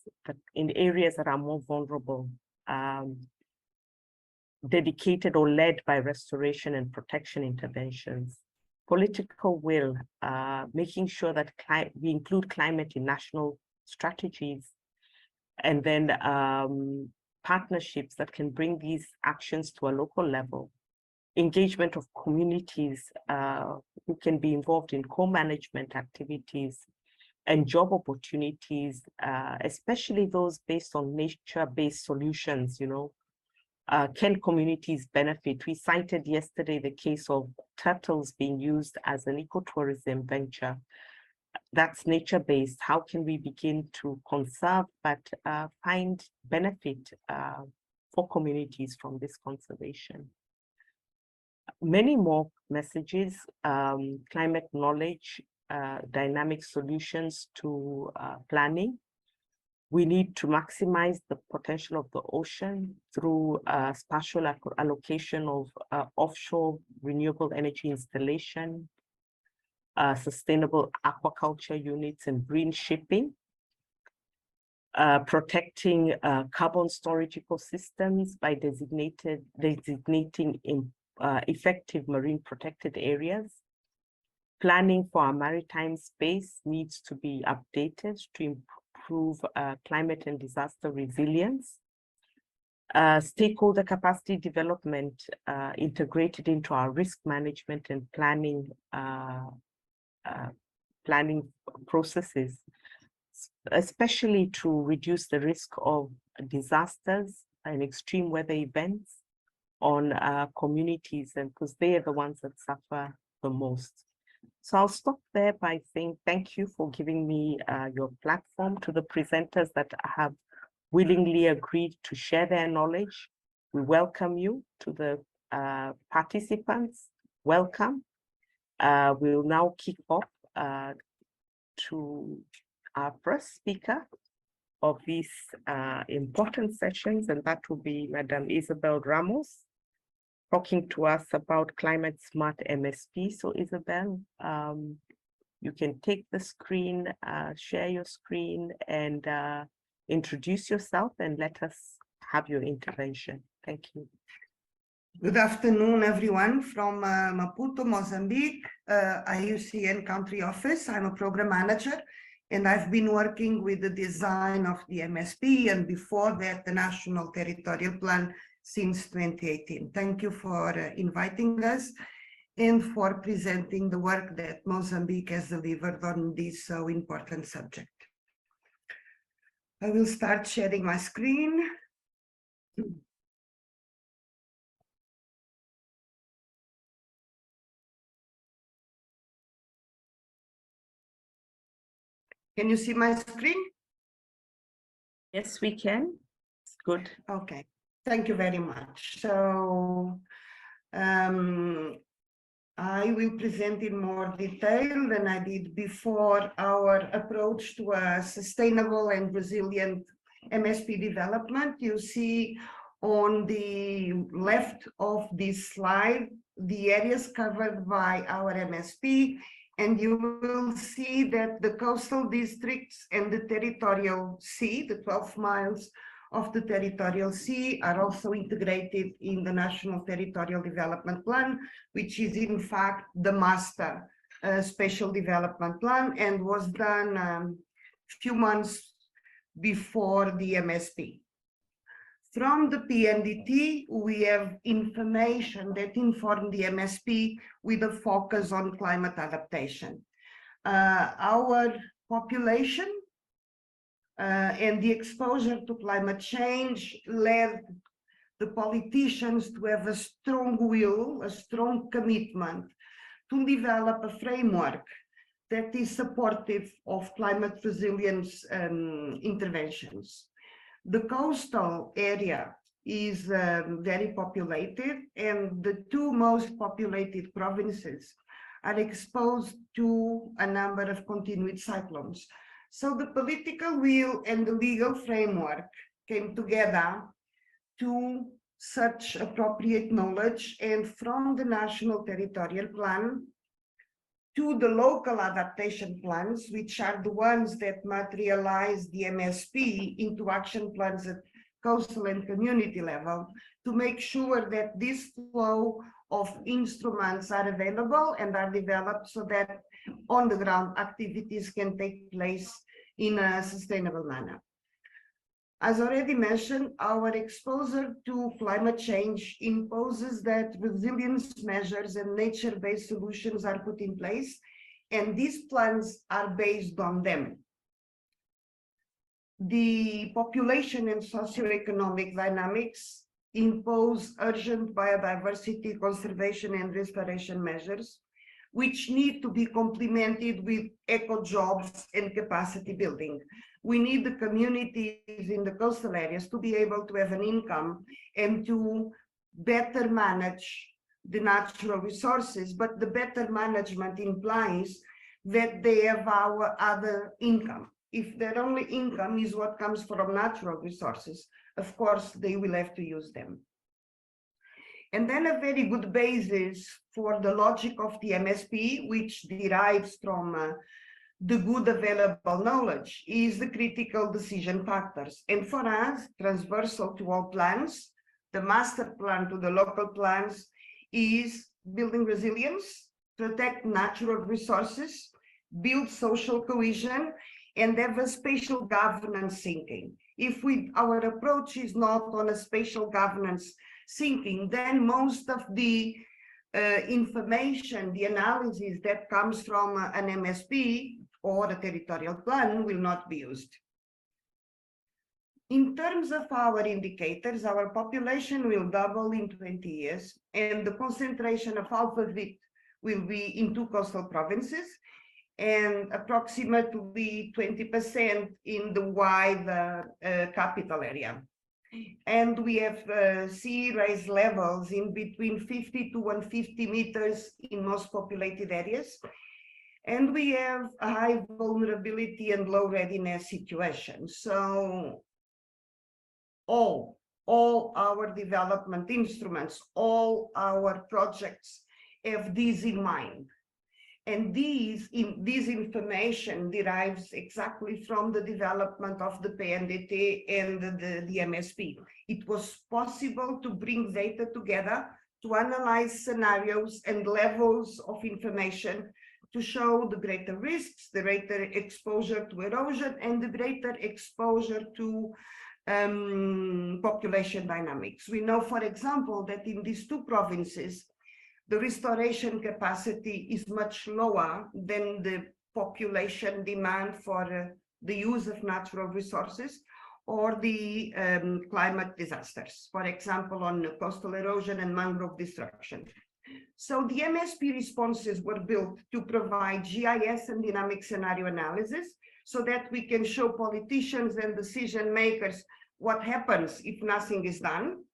in areas that are more vulnerable, dedicated or led by restoration and protection interventions, political will, making sure that we include climate in national strategies, and then partnerships that can bring these actions to a local level, engagement of communities who can be involved in co-management activities and job opportunities, especially those based on nature-based solutions, can communities benefit? We cited yesterday the case of turtles being used as an ecotourism venture. That's nature-based. How can we begin to conserve but find benefit for communities from this conservation? Many more messages, climate knowledge dynamic solutions to planning. We need to maximize the potential of the ocean through spatial allocation of offshore renewable energy installation, sustainable aquaculture units, and green shipping. Protecting carbon storage ecosystems by designating effective marine protected areas. Planning for our maritime space needs to be updated to improve climate and disaster resilience. Stakeholder capacity development integrated into our risk management and planning processes, especially to reduce the risk of disasters and extreme weather events on communities, and because they are the ones that suffer the most. So I'll stop there by saying thank you for giving me your platform, to the presenters that have willingly agreed to share their knowledge. We welcome you. To the participants, welcome. We'll now kick off to our first speaker of these important sessions, and that will be Madam Isabel Ramos, talking to us about climate smart MSP. So Isabel, you can take the screen, share your screen, and introduce yourself and let us have your intervention. Thank you. Good afternoon, everyone, from Maputo, Mozambique, IUCN country office. I'm a program manager, and I've been working with the design of the MSP, and before that, the National Territorial Plan since 2018. Thank you for inviting us and for presenting the work that Mozambique has delivered on this so important subject. I will start sharing my screen. Can you see my screen? Yes, we can. It's good. Okay, thank you very much. So I will present in more detail than I did before our approach to a sustainable and resilient MSP development. You see on the left of this slide the areas covered by our MSP, and you will see that the coastal districts and the territorial sea, the 12 miles of the territorial sea, are also integrated in the National Territorial Development Plan, which is in fact the master special development plan and was done a few months before the MSP. From the PNDT, we have information that inform the MSP with a focus on climate adaptation. Our population and the exposure to climate change led the politicians to have a strong will, a strong commitment to develop a framework that is supportive of climate resilience interventions. The coastal area is very populated, and the two most populated provinces are exposed to a number of continued cyclones. So the political will and the legal framework came together to such appropriate knowledge, and from the National Territorial Plan to the local adaptation plans, which are the ones that materialize the MSP into action plans at coastal and community level, to make sure that this flow of instruments are available and are developed so that on the ground activities can take place in a sustainable manner. As already mentioned, our exposure to climate change imposes that resilience measures and nature-based solutions are put in place, and these plans are based on them. The population and socioeconomic dynamics impose urgent biodiversity conservation and restoration measures, which need to be complemented with eco-jobs and capacity building. We need the communities in the coastal areas to be able to have an income and to better manage the natural resources, but the better management implies that they have our other income. If their only income is what comes from natural resources, of course, they will have to use them. And then a very good basis for the logic of the MSP, which derives from the good available knowledge, is the critical decision factors. And for us, transversal to all plans, the master plan to the local plans is building resilience, protect natural resources, build social cohesion, and have a spatial governance thinking. If our approach is not on a spatial governance thinking, then most of the information, the analysis that comes from an MSP or a territorial plan will not be used. In terms of our indicators, our population will double in 20 years, and the concentration of half of it will be in 2 coastal provinces, and approximately 20% in the wide capital area. And we have sea rise levels in between 50 to 150 meters in most populated areas. And we have a high vulnerability and low readiness situation. So all our development instruments, all our projects have this in mind. And this information derives exactly from the development of the PNDT and the MSP. It was possible to bring data together to analyze scenarios and levels of information to show the greater risks, the greater exposure to erosion, and the greater exposure to population dynamics. We know, for example, that in these 2 provinces, the restoration capacity is much lower than the population demand for the use of natural resources or the climate disasters, for example, on coastal erosion and mangrove destruction. So the MSP responses were built to provide GIS and dynamic scenario analysis so that we can show politicians and decision makers what happens if nothing is done,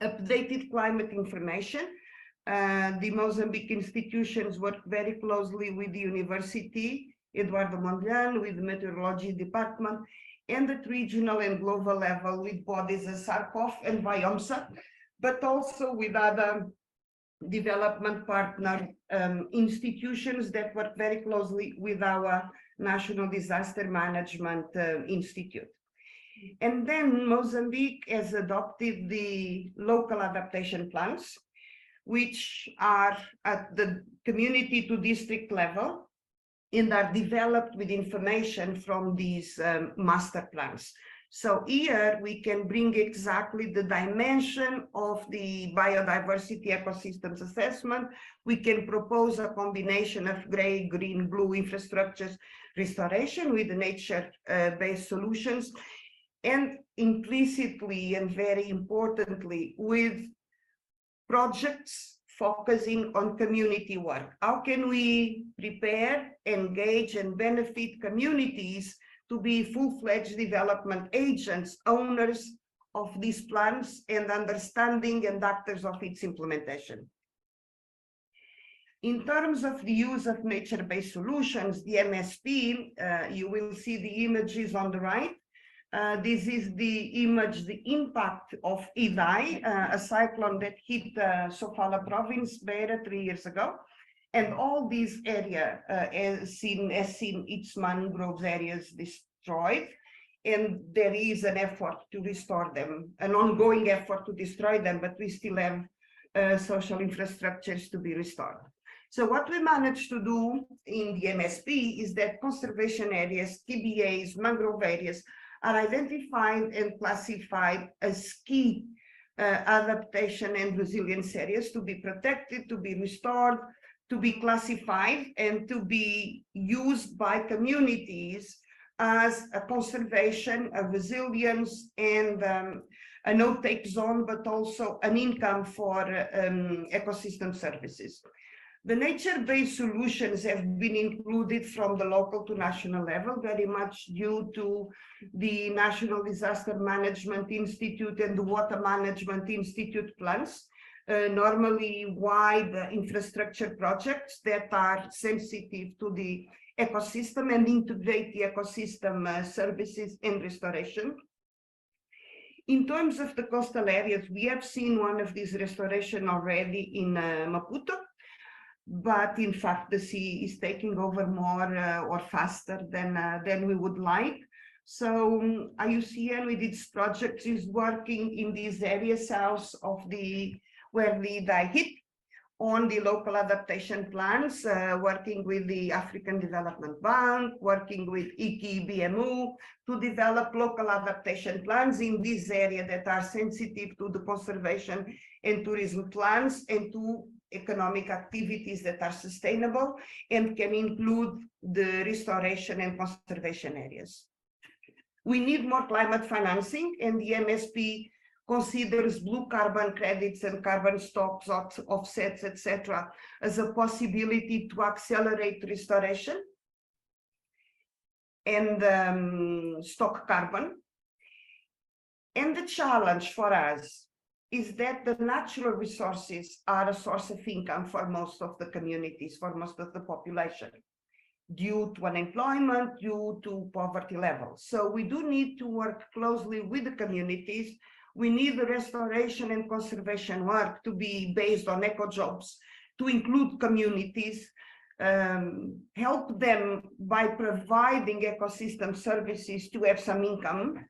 updated climate information. The Mozambique institutions work very closely with the university, Eduardo Mondlane, with the meteorology department, and at regional and global level with bodies as SARCOF and BIOMSA, but also with other development partner institutions that work very closely with our National Disaster Management Institute. And then Mozambique has adopted the local adaptation plans, which are at the community to district level and are developed with information from these master plans. So here we can bring exactly the dimension of the biodiversity ecosystems assessment. We can propose a combination of gray, green, blue infrastructures restoration with nature-based solutions, and implicitly and very importantly with projects focusing on community work. How can we prepare, engage, and benefit communities to be full-fledged development agents, owners of these plans, and understanding and actors of its implementation? In terms of the use of nature-based solutions, the MSP, you will see the images on the right. This is the image, the impact of Idai, a cyclone that hit Sofala province, Beira, 3 years ago. And all these areas has seen its mangroves areas destroyed. And there is an effort to restore them, an ongoing effort to destroy them, but we still have social infrastructures to be restored. So what we managed to do in the MSP is that conservation areas, TBAs, mangrove areas, are identified and classified as key adaptation and resilience areas to be protected, to be restored, to be classified, and to be used by communities as a conservation, a resilience, and a no-take zone, but also an income for ecosystem services. The nature-based solutions have been included from the local to national level, very much due to the National Disaster Management Institute and the Water Management Institute plans. normally wide infrastructure projects that are sensitive to the ecosystem and integrate the ecosystem services and restoration. In terms of the coastal areas, we have seen one of these restoration already in Maputo, but in fact the sea is taking over more or faster than we would like. So IUCN with its projects is working in these areas south of where they hit on the local adaptation plans, working with the African Development Bank, working with IKI BMU to develop local adaptation plans in this area that are sensitive to the conservation and tourism plans and to economic activities that are sustainable and can include the restoration and conservation areas. We need more climate financing, and the MSP considers blue carbon credits and carbon stocks, offsets, etc., as a possibility to accelerate restoration and stock carbon. And the challenge for us is that the natural resources are a source of income for most of the communities, for most of the population, due to unemployment, due to poverty levels. So we do need to work closely with the communities. We need the restoration and conservation work to be based on eco-jobs, to include communities, help them by providing ecosystem services to have some income,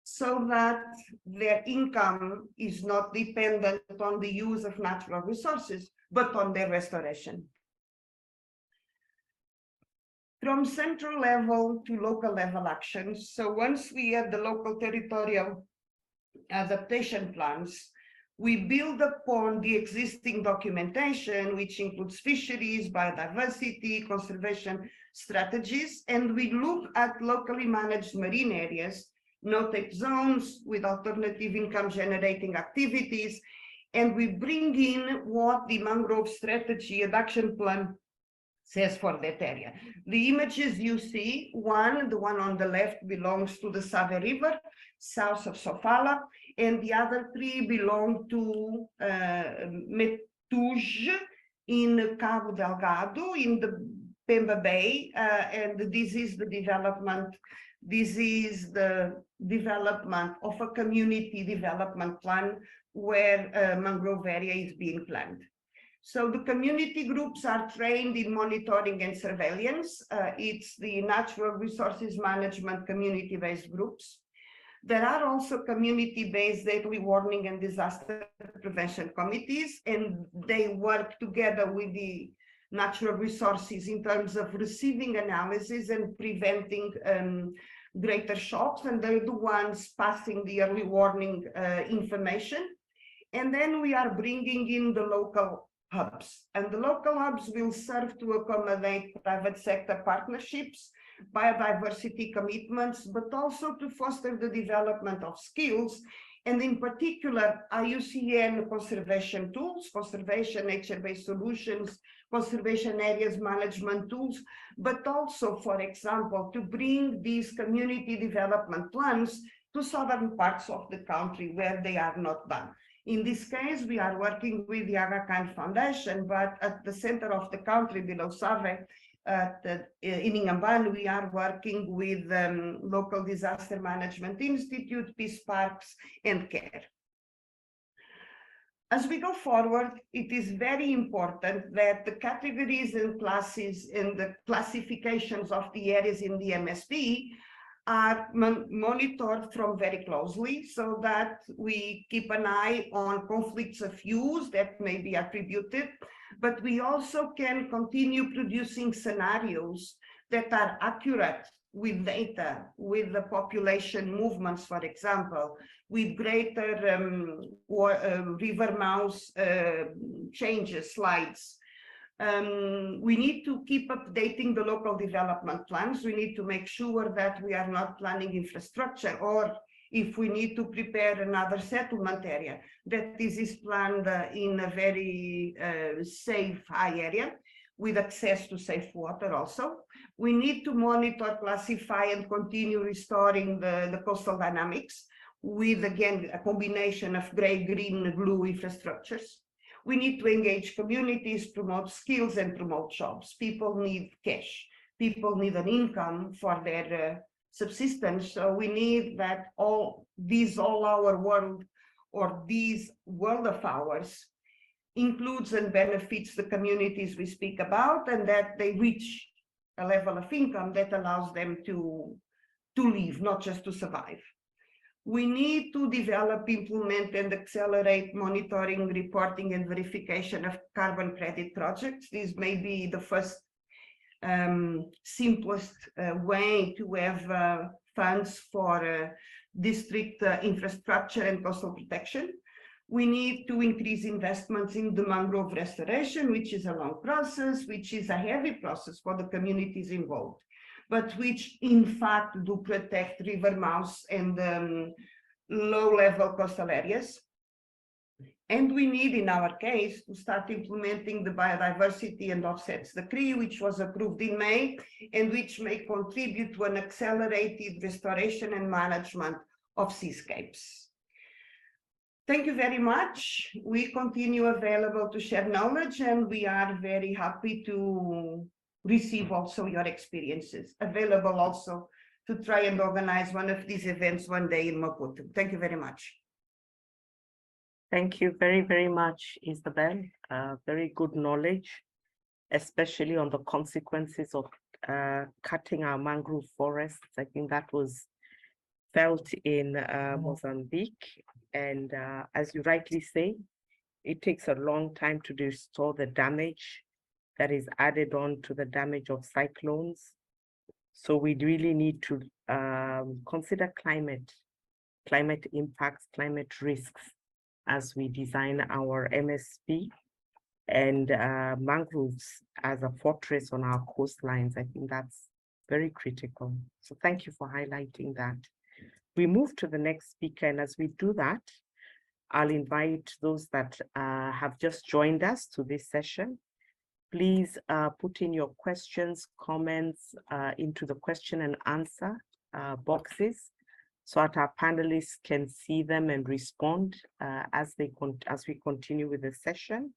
so that their income is not dependent on the use of natural resources, but on their restoration. From central level to local level actions. So once we have the local territorial adaptation plans, we build upon the existing documentation, which includes fisheries, biodiversity, conservation strategies, and we look at locally managed marine areas, no-take zones with alternative income generating activities, and we bring in what the mangrove strategy and action plan says for that area. The images you see, the one on the left belongs to the Save River, south of Sofala, and the other three belong to Metuge in Cabo Delgado, in the Pemba Bay, and this is the development. This is the development of a community development plan where a mangrove area is being planned. So the community groups are trained in monitoring and surveillance. It's the natural resources management community-based groups. There are also community-based early warning and disaster prevention committees, and they work together with the natural resources in terms of receiving analysis and preventing greater shocks, and they're the ones passing the early warning information. And then we are bringing in the local hubs, and the local hubs will serve to accommodate private sector partnerships, biodiversity commitments, but also to foster the development of skills, and in particular IUCN conservation tools, conservation nature-based solutions, conservation areas management tools, but also, for example, to bring these community development plans to southern parts of the country where they are not done. In this case, we are working with the Aga Khan Foundation, but at the center of the country below Save, in Inhambane, we are working with local disaster management institute, peace parks, and care. As we go forward, it is very important that the categories and classes and the classifications of the areas in the MSP are monitored from very closely, so that we keep an eye on conflicts of use that may be attributed, but we also can continue producing scenarios that are accurate with data, with the population movements, for example, with greater river mouth changes, slides. We need to keep updating the local development plans. We need to make sure that we are not planning infrastructure, or if we need to prepare another settlement area, that this is planned in a very safe, high area with access to safe water also. We need to monitor, classify, and continue restoring the coastal dynamics with, again, a combination of gray, green, blue infrastructures. We need to engage communities, promote skills, and promote jobs. People need cash. People need an income for their subsistence. So we need that all our world, or this world of ours, includes and benefits the communities we speak about, and that they reach a level of income that allows them to live, not just to survive. We need to develop, implement, and accelerate monitoring, reporting, and verification of carbon credit projects. This may be the first simplest way to have funds for district infrastructure and coastal protection. We need to increase investments in the mangrove restoration, which is a long process, which is a heavy process for the communities involved, but which in fact do protect river mouths and low-level coastal areas. And we need, in our case, to start implementing the biodiversity and offsets decree, which was approved in May, and which may contribute to an accelerated restoration and management of seascapes. Thank you very much. We continue available to share knowledge, and we are very happy to receive also your experiences. Available also to try and organize one of these events one day in Maputo. Thank you very much. Thank you very, very much, Isabel. Very good knowledge, especially on the consequences of cutting our mangrove forests. I think that was felt in Mozambique. And as you rightly say, it takes a long time to restore the damage that is added on to the damage of cyclones. So we really need to consider climate impacts, climate risks as we design our MSP, and mangroves as a fortress on our coastlines. I think that's very critical. So thank you for highlighting that. We move to the next speaker, and as we do that, I'll invite those that have just joined us to this session. Please put in your questions, comments into the question and answer boxes, so that our panelists can see them and respond as we continue with the session,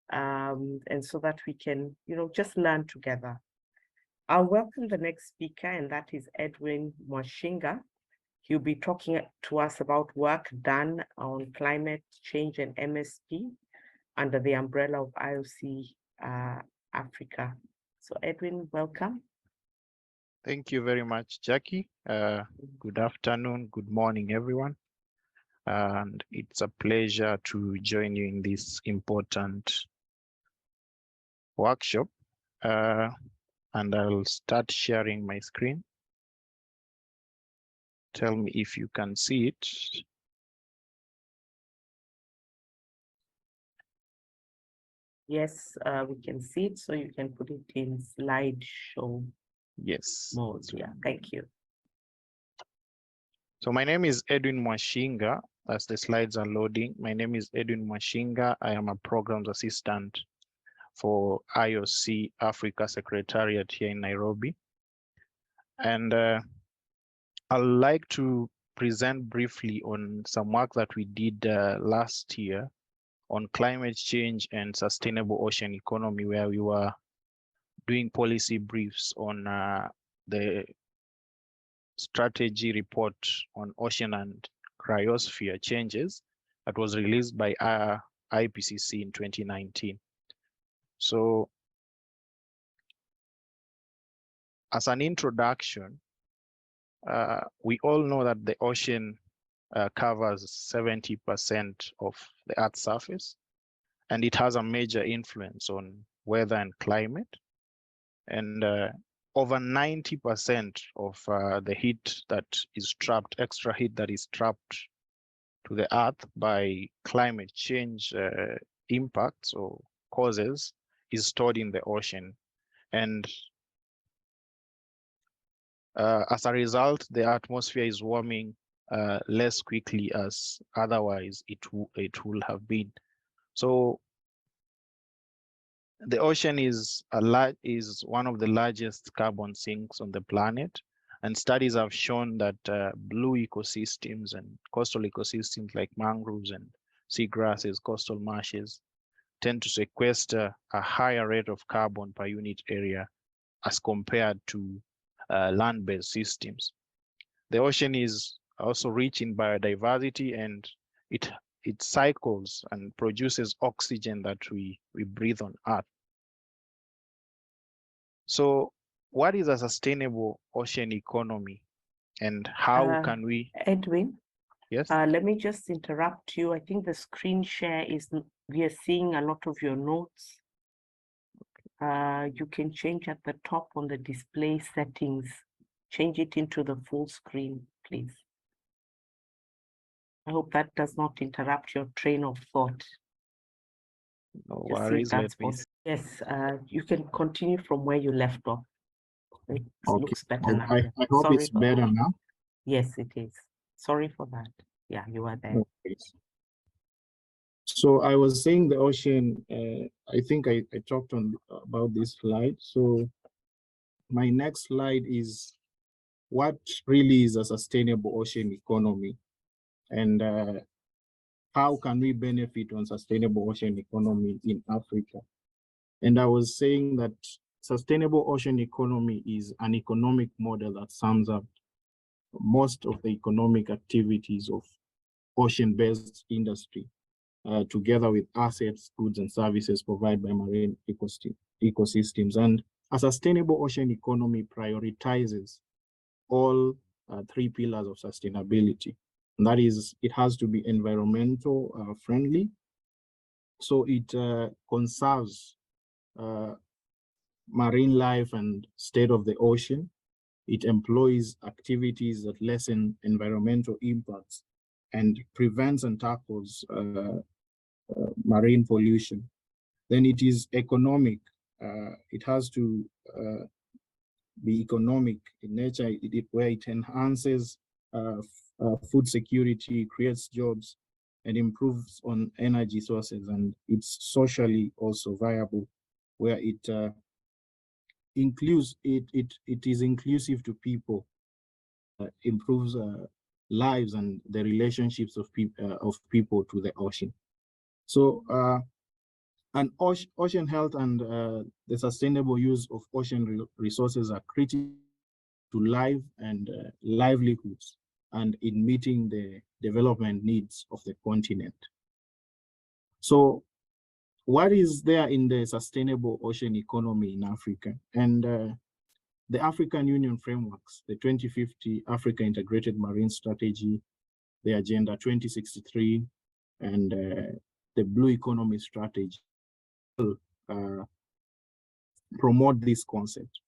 and so that we can, just learn together. I'll welcome the next speaker, and that is Edwin Mwashinga. He'll be talking to us about work done on climate change and MSP under the umbrella of IOC Africa. So Edwin, welcome. Thank you very much, Jackie. Good afternoon, good morning, everyone. And it's a pleasure to join you in this important workshop. And I'll start sharing my screen. Tell me if you can see it. Yes, we can see it, so you can put it in slideshow. Yes. Mode. Yeah, thank you. So my name is Edwin Mwashinga. As the slides are loading, my name is Edwin Mwashinga. I am a programs assistant for IOC Africa Secretariat here in Nairobi. And I'd like to present briefly on some work that we did last year on climate change and sustainable ocean economy, where we were doing policy briefs on the strategy report on ocean and cryosphere changes that was released by IPCC in 2019. So as an introduction, we all know that the ocean covers 70% of the Earth's surface, and it has a major influence on weather and climate. And over 90% of the heat that is trapped, extra heat that is trapped to the Earth by climate change impacts or causes, is stored in the ocean. And as a result, the atmosphere is warming less quickly as otherwise it will have been. So the ocean is one of the largest carbon sinks on the planet, and studies have shown that blue ecosystems and coastal ecosystems like mangroves and seagrasses, coastal marshes, tend to sequester a higher rate of carbon per unit area as compared to land-based systems. The ocean is also rich in biodiversity, and it cycles and produces oxygen that we breathe on Earth. So what is a sustainable ocean economy, and how can we? Edwin? Yes. Let me just interrupt you. I think the screen share we are seeing a lot of your notes. You can change at the top on the display settings, change it into the full screen, please. I hope that does not interrupt your train of thought. No Just see if worries, that's possible. Yes, you can continue from where you left off. It looks better now. I hope Sorry it's for better that. now. Yes, it is. Sorry for that. Yeah, you are there. Okay. So I was saying the ocean, I think I talked about this slide. So my next slide is what really is a sustainable ocean economy, and how can we benefit on sustainable ocean economy in Africa? And I was saying that sustainable ocean economy is an economic model that sums up most of the economic activities of ocean-based industry, together with assets, goods, and services provided by marine ecosystems. And a sustainable ocean economy prioritizes all three pillars of sustainability. And that is, it has to be environmental friendly. So it conserves marine life and state of the ocean. It employs activities that lessen environmental impacts and prevents and tackles marine pollution. Then it is economic. It has to be economic in nature, where it enhances food security, creates jobs, and improves on energy sources. And it's socially also viable, where it includes it is inclusive to people, improves lives and the relationships of people to the ocean. So and ocean health and the sustainable use of ocean resources are critical to life and livelihoods, and in meeting the development needs of the continent. So what is there in the sustainable ocean economy in Africa? And the African Union frameworks, the 2050 Africa Integrated Marine Strategy, the Agenda 2063, and the Blue Economy Strategy promote this concept.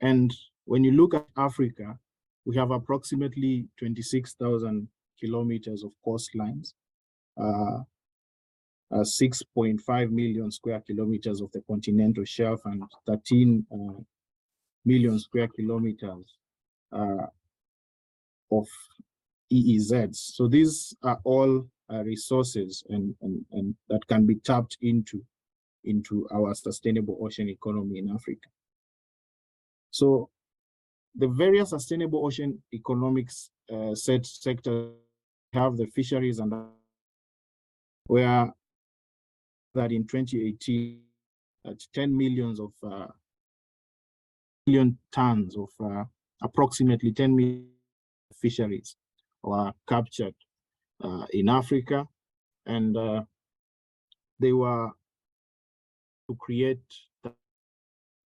And when you look at Africa, we have approximately 26,000 kilometers of coastlines, 6.5 million square kilometers of the continental shelf, and 13 million square kilometers of EEZs. So these are all resources and that can be tapped into our sustainable ocean economy in Africa. So the various sustainable ocean economics sectors have the fisheries, and where that in 2018 at 10 million tons of approximately 10 million fisheries were captured in Africa, and they were to create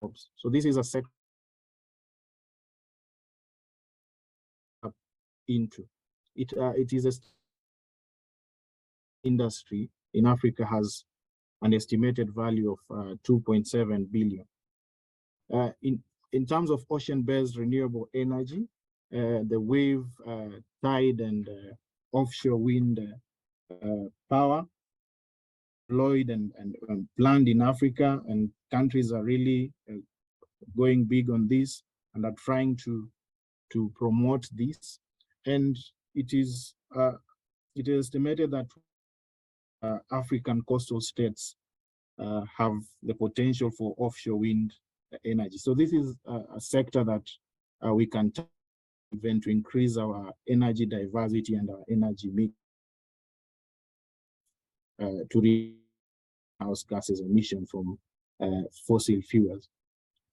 jobs. So this is a sector into it. It is a industry in Africa has an estimated value of 2.7 billion. In terms of ocean-based renewable energy, the wave, tide, and offshore wind power deployed and planned in Africa, and countries are really going big on this and are trying to promote this. And it is estimated that African coastal states have the potential for offshore wind energy. So this is a sector that we can tap into to increase our energy diversity and our energy mix to greenhouse gases emission from fossil fuels.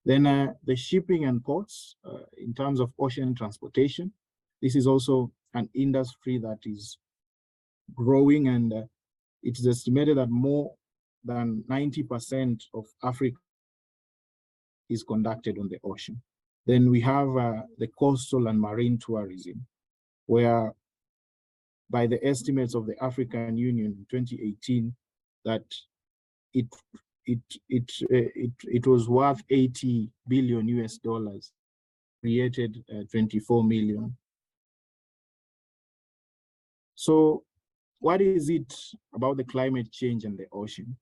Then the shipping and ports, in terms of ocean transportation, this is also an industry that is growing, and it is estimated that more than 90% of Africa is conducted on the ocean. Then we have the coastal and marine tourism, where by the estimates of the African Union in 2018, that it was worth 80 billion US dollars, created 24 million. So what is it about the climate change and the ocean?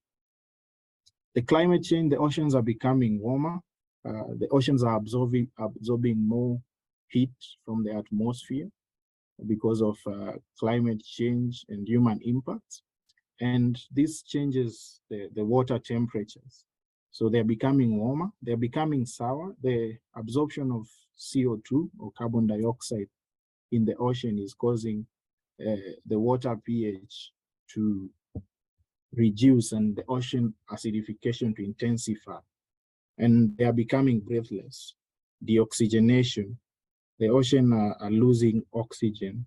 The climate change, the oceans are becoming warmer. The oceans are absorbing more heat from the atmosphere because of climate change and human impacts. And this changes the water temperatures. So they're becoming warmer, they're becoming sour. The absorption of CO2 or carbon dioxide in the ocean is causing the water pH to reduce and the ocean acidification to intensify. And they are becoming breathless. Deoxygenation, the ocean are losing oxygen.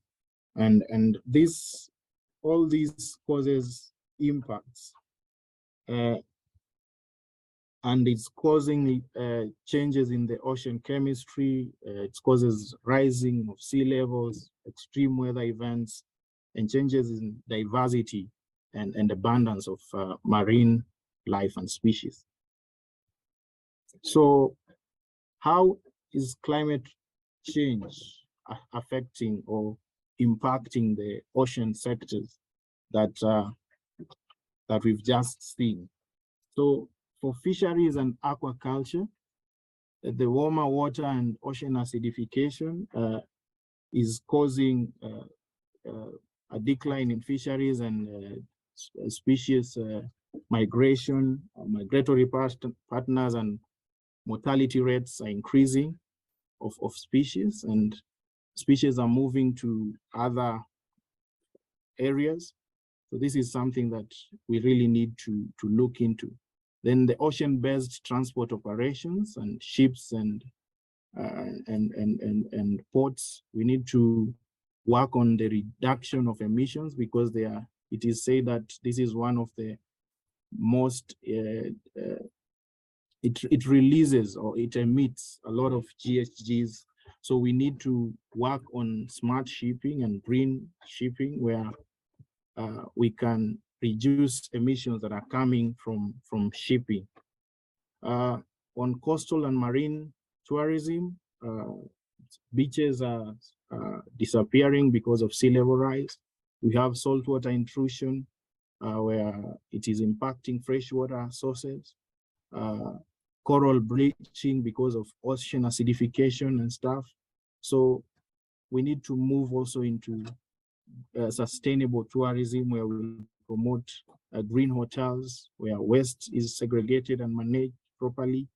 And this, all these causes impacts. And it's causing changes in the ocean chemistry. It causes rising of sea levels, extreme weather events, and changes in diversity and abundance of marine life and species. So how is climate change affecting or impacting the ocean sectors that we've just seen? So for fisheries and aquaculture, the warmer water and ocean acidification is causing a decline in fisheries and species migration, migratory partners, and mortality rates are increasing of species, and species are moving to other areas. So this is something that we really need to look into. Then the ocean-based transport operations and ships and ports, we need to work on the reduction of emissions, because it is said that this is one of the most, it releases or it emits a lot of GHGs. So we need to work on smart shipping and green shipping, where we can reduce emissions that are coming from shipping. On coastal and marine tourism, beaches are disappearing because of sea level rise. We have saltwater intrusion, where it is impacting freshwater sources. Coral bleaching because of ocean acidification and stuff. So we need to move also into sustainable tourism, where we promote green hotels, where waste is segregated and managed properly,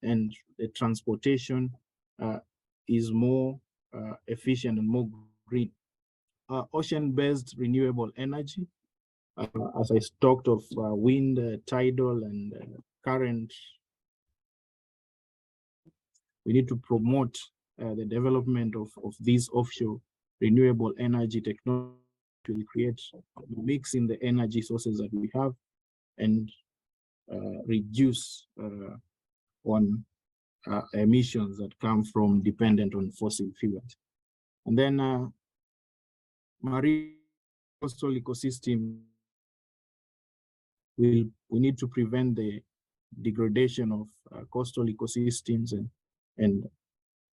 and the transportation is more efficient and more green. Ocean-based renewable energy, as I talked of wind, tidal, and current. We need to promote the development of these offshore renewable energy technology to create a mix in the energy sources that we have, and reduce on emissions that come from dependent on fossil fuels. And then marine coastal ecosystem, we need to prevent the degradation of coastal ecosystems and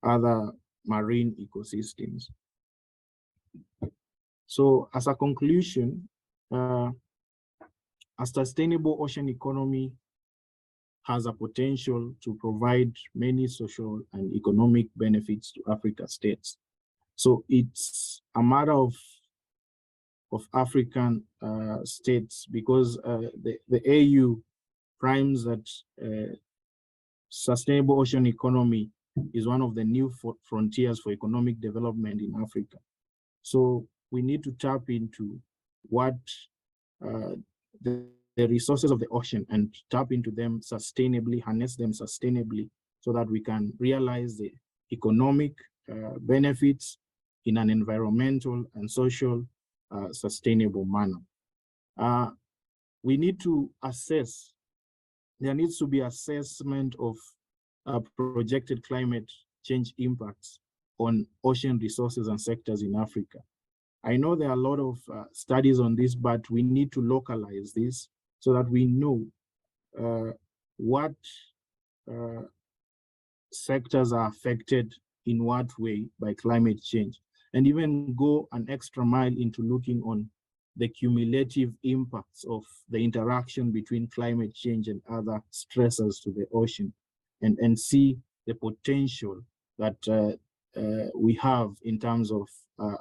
other marine ecosystems. So as a conclusion, a sustainable ocean economy has a potential to provide many social and economic benefits to Africa states. So it's a matter of African states, because the AU primes that sustainable ocean economy is one of the new frontiers for economic development in Africa. So we need to tap into what the the resources of the ocean and tap into them sustainably, harness them sustainably, so that we can realize the economic benefits in an environmental and social sustainable manner. We need to assess, there needs to be assessment of projected climate change impacts on ocean resources and sectors in Africa. I know there are a lot of studies on this, but we need to localize this so that we know what sectors are affected in what way by climate change, and even go an extra mile into looking on the cumulative impacts of the interaction between climate change and other stressors to the ocean, and see the potential that we have in terms of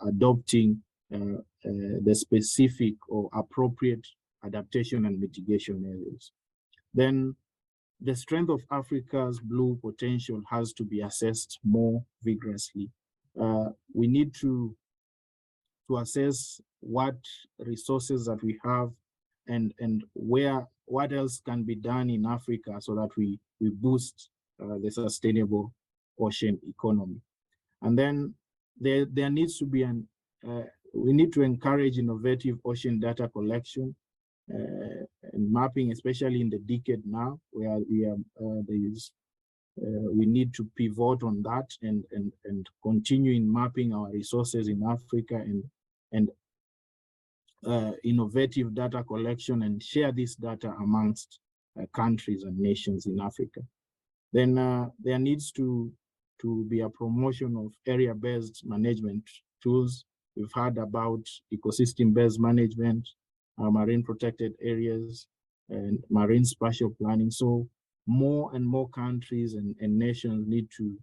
adopting the specific or appropriate adaptation and mitigation areas. Then the strength of Africa's blue potential has to be assessed more vigorously. We need to assess what resources that we have and what else can be done in Africa so that we boost the sustainable ocean economy. And then there needs to be we need to encourage innovative ocean data collection and mapping, especially in the decade now, where we need to pivot on that and continue in mapping our resources in Africa and innovative data collection, and share this data amongst countries and nations in Africa. Then there needs to be a promotion of area-based management tools. We've heard about ecosystem-based management, marine protected areas, and marine spatial planning. So more and more countries and nations need to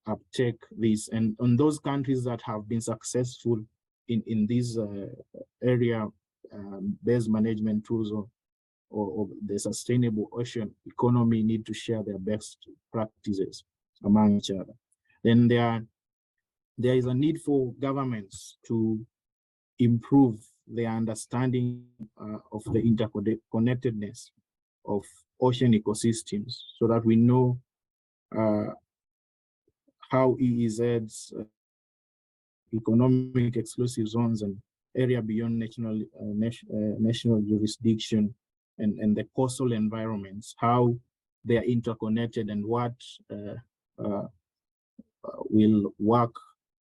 uptake this. And on those countries that have been successful in these area-based management tools or the sustainable ocean economy, need to share their best practices among each other. Then there is a need for governments to improve their understanding of the interconnectedness of ocean ecosystems, so that we know how EEZ's economic exclusive zones and area beyond national jurisdiction and the coastal environments, how they are interconnected, and what will work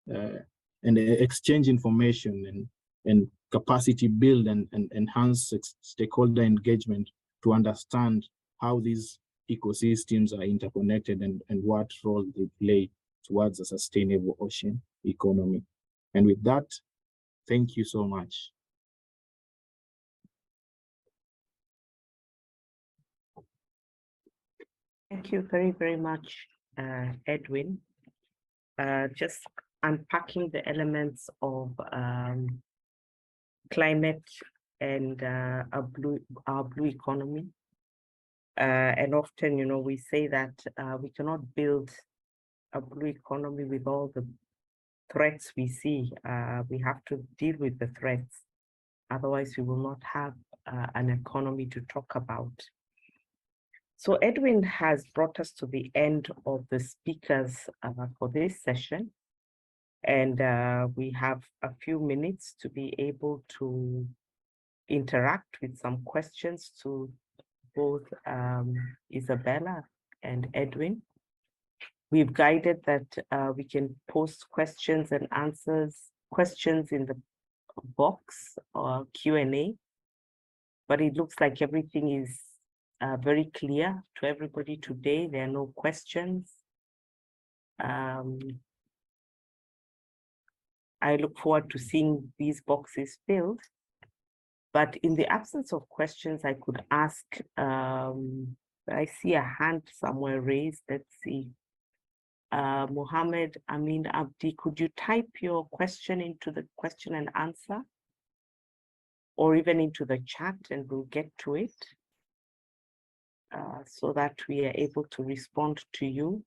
and exchange information and capacity build and enhance stakeholder engagement to understand how these ecosystems are interconnected and what role they play towards a sustainable ocean economy. And with that, thank you so much. Thank you very, very much, Edwin. Just unpacking the elements of climate and our blue economy. And often, you know, we say that we cannot build a blue economy with all the threats we see. We have to deal with the threats. Otherwise, we will not have an economy to talk about. So Edwin has brought us to the end of the speakers for this session. And we have a few minutes to be able to interact with some questions to both Isabella and Edwin. We've guided that we can post questions and answers, questions in the box or Q&A, but it looks like everything is very clear to everybody today. There are no questions. I look forward to seeing these boxes filled. But in the absence of questions, I could ask, I see a hand somewhere raised. Let's see. Mohammed Amin Abdi, could you type your question into the question and answer? Or even into the chat, and we'll get to it so that we are able to respond to you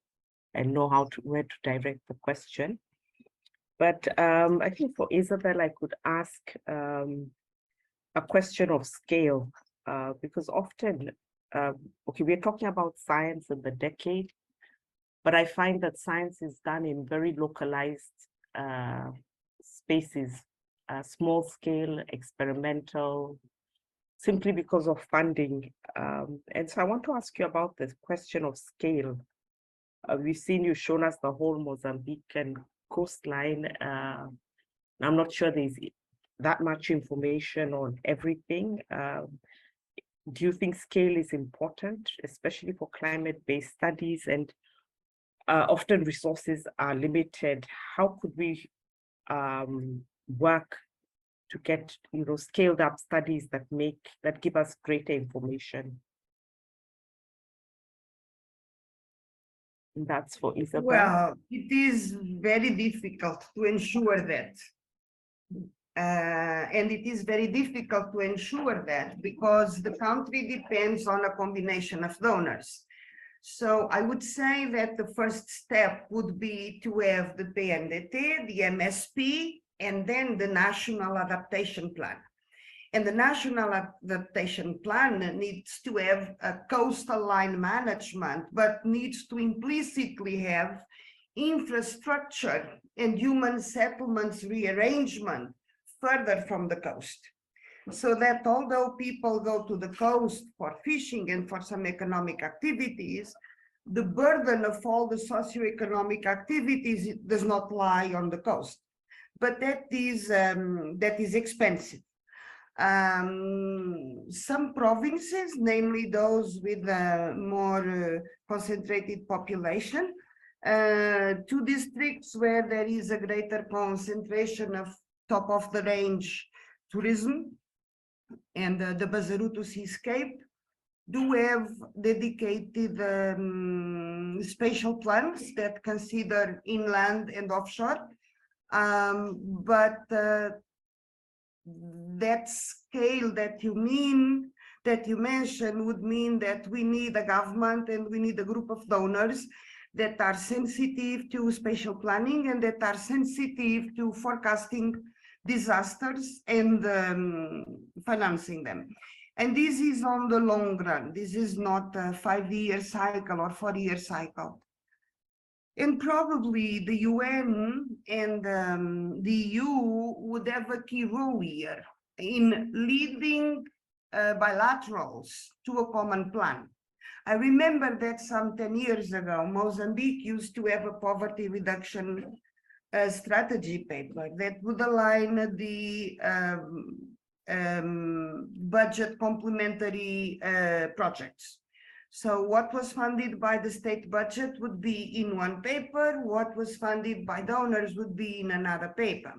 and know where to direct the question. But I think for Isabel, I could ask a question of scale. because often, okay, we're talking about science in the decade, but I find that science is done in very localized spaces, small scale, experimental, simply because of funding. And so I want to ask you about this question of scale. We've seen you've shown us the whole Mozambican coastline. I'm not sure there's that much information on everything. Do you think scale is important, especially for climate-based studies? And often resources are limited. How could we work to get, scaled up studies that give us greater information? And that's for Isabel. Well, it is very difficult to ensure that. And it is very difficult to ensure that because the country depends on a combination of donors. So I would say that the first step would be to have the PNDT, the MSP, and then the National Adaptation Plan. And the National Adaptation Plan needs to have a coastal line management, but needs to implicitly have infrastructure and human settlements rearrangement further from the coast. So that although people go to the coast for fishing and for some economic activities, the burden of all the socioeconomic activities does not lie on the coast. But that is expensive. Some provinces, namely those with a more concentrated population, two districts where there is a greater concentration of top of the range tourism and the Bazaruto seascape, do have dedicated spatial plans that consider inland and offshore. But that scale that you mentioned would mean that we need a government and we need a group of donors that are sensitive to spatial planning and that are sensitive to forecasting disasters and financing them. And this is on the long run. This is not a 5-year cycle or 4-year cycle. And probably the UN and the EU would have a key role here in leading bilaterals to a common plan. I remember that some 10 years ago, Mozambique used to have a poverty reduction strategy paper that would align the budget complementary projects. So what was funded by the state budget would be in one paper, what was funded by donors would be in another paper.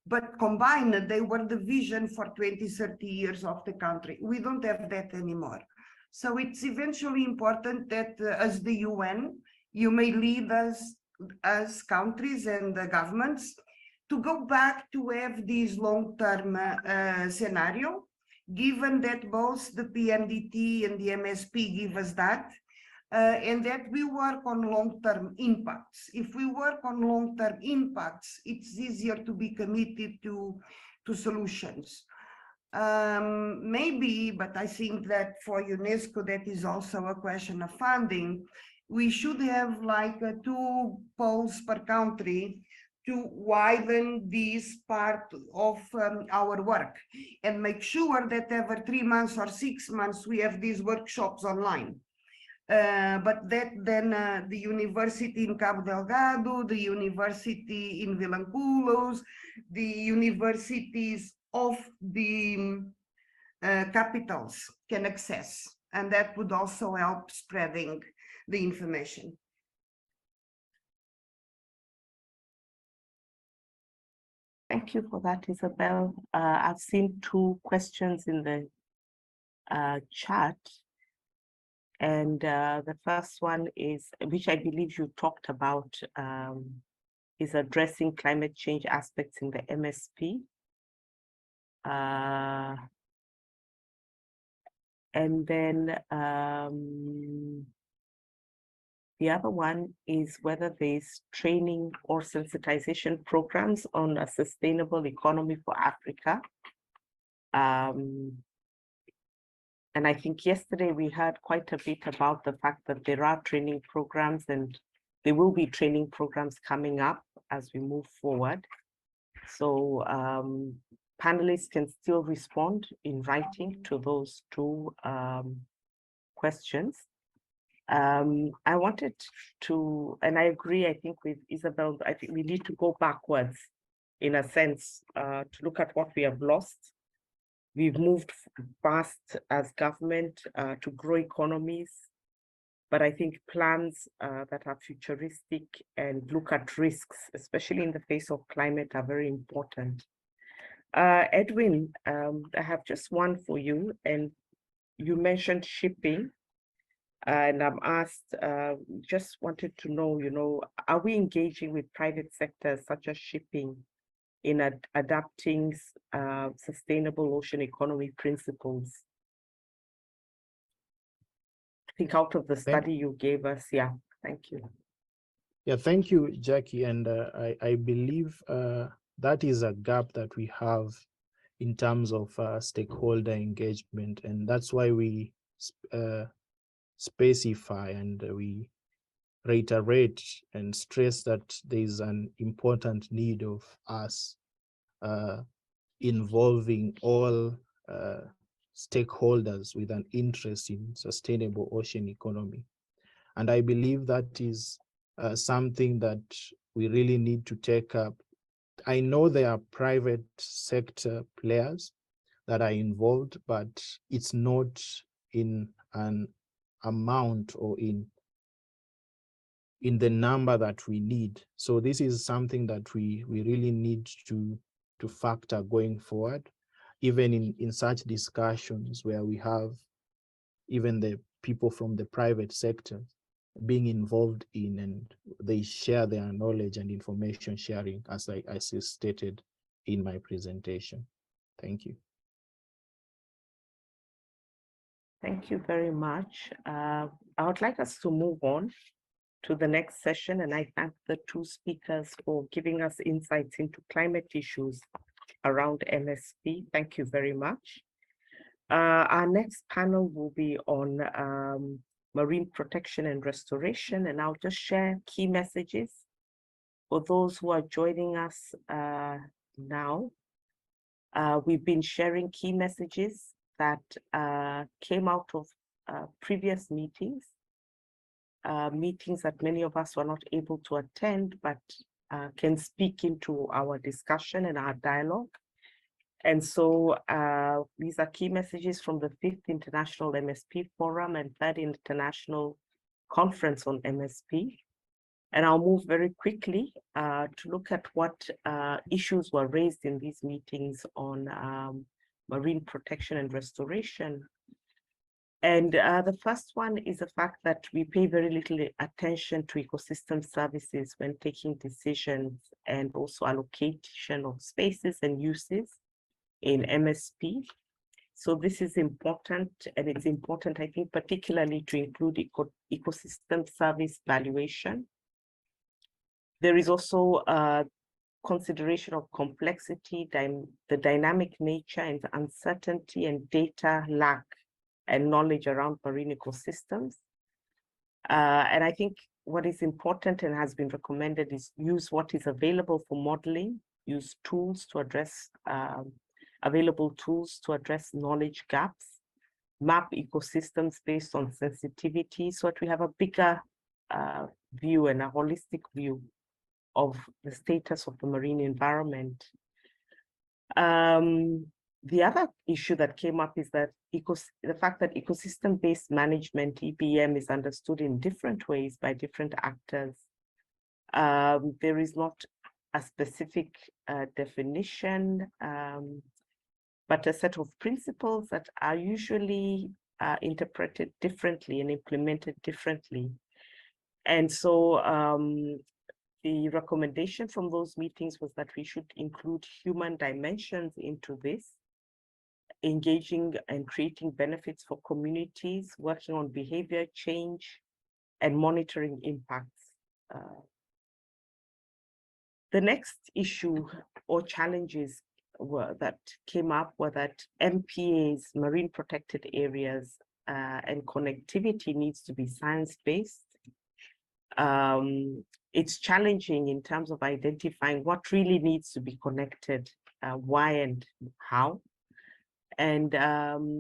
But combined, they were the vision for 20, 30 years of the country. We don't have that anymore. So it's eventually important that as the UN, you may lead us as countries and the governments to go back to have this long-term scenario, given that both the PNDT and the MSP give us that, and that we work on long-term impacts. If we work on long-term impacts, it's easier to be committed to solutions. Maybe, but I think that for UNESCO, that is also a question of funding. We should have like 2 poles per country to widen this part of our work and make sure that every 3 months or 6 months we have these workshops online. But that then the university in Cabo Delgado, the university in Vilanculos, the universities of the capitals can access, and that would also help spreading the information. Thank you for that, Isabel. I've seen 2 questions in the chat. And the first one is, which I believe you talked about, is addressing climate change aspects in the MSP. And then the other one is whether there's training or sensitization programs on a sustainable economy for Africa. And I think yesterday we heard quite a bit about the fact that there are training programs and there will be training programs coming up as we move forward. So panelists can still respond in writing to those two questions. I wanted to, and I agree, I think with Isabel, I think we need to go backwards in a sense to look at what we have lost. We've moved fast as government to grow economies, but I think plans that are futuristic and look at risks, especially in the face of climate, are very important. Edwin, I have just one for you, and you mentioned shipping, and I'm asked, just wanted to know, are we engaging with private sectors such as shipping in adapting sustainable ocean economy principles? I think out of the study you gave us, yeah, thank you. Yeah, thank you, Jackie. And I believe that is a gap that we have in terms of stakeholder engagement. And that's why we specify and we reiterate and stress that there is an important need of us involving all stakeholders with an interest in sustainable ocean economy. And I believe that is something that we really need to take up. I know there are private sector players that are involved, but it's not in an amount or in the number that we need. So this is something that we really need to factor going forward, even in such discussions where we have even the people from the private sector being involved in, and they share their knowledge and information sharing, as I stated in my presentation. Thank you. Thank you very much. I would like us to move on to the next session, and I thank the two speakers for giving us insights into climate issues around MSP. Thank you very much. Our next panel will be on marine protection and restoration, and I'll just share key messages for those who are joining us now. We've been sharing key messages that came out of previous meetings, meetings that many of us were not able to attend, but can speak into our discussion and our dialogue. And so these are key messages from the 5th International MSP Forum and 3rd International Conference on MSP. And I'll move very quickly to look at what issues were raised in these meetings on marine protection and restoration. And the first one is the fact that we pay very little attention to ecosystem services when taking decisions and also allocation of spaces and uses in MSP. So this is important, and it's important, I think, particularly to include ecosystem service valuation. There is also a consideration of complexity, the dynamic nature and uncertainty and data lack and knowledge around marine ecosystems. And I think what is important and has been recommended is use what is available for modeling, use tools to address available tools to address knowledge gaps, map ecosystems based on sensitivity so that we have a bigger view and a holistic view of the status of the marine environment. The other issue that came up is that the fact that ecosystem-based management, EBM, is understood in different ways by different actors. There is not a specific definition, but a set of principles that are usually interpreted differently and implemented differently. And so the recommendation from those meetings was that we should include human dimensions into this, engaging and creating benefits for communities, working on behavior change, and monitoring impacts. The next issue or challenges that came up were that MPAs, marine protected areas, and connectivity needs to be science-based. It's challenging in terms of identifying what really needs to be connected, why and how. And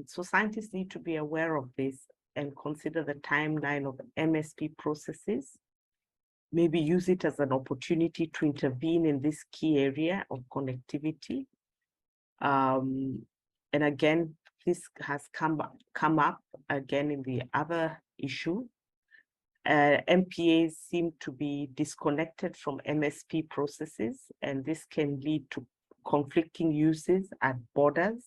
so scientists need to be aware of this and consider the timeline of MSP processes, maybe use it as an opportunity to intervene in this key area of connectivity. And again, this has come up again in the other issue. MPAs seem to be disconnected from MSP processes, and this can lead to conflicting uses at borders,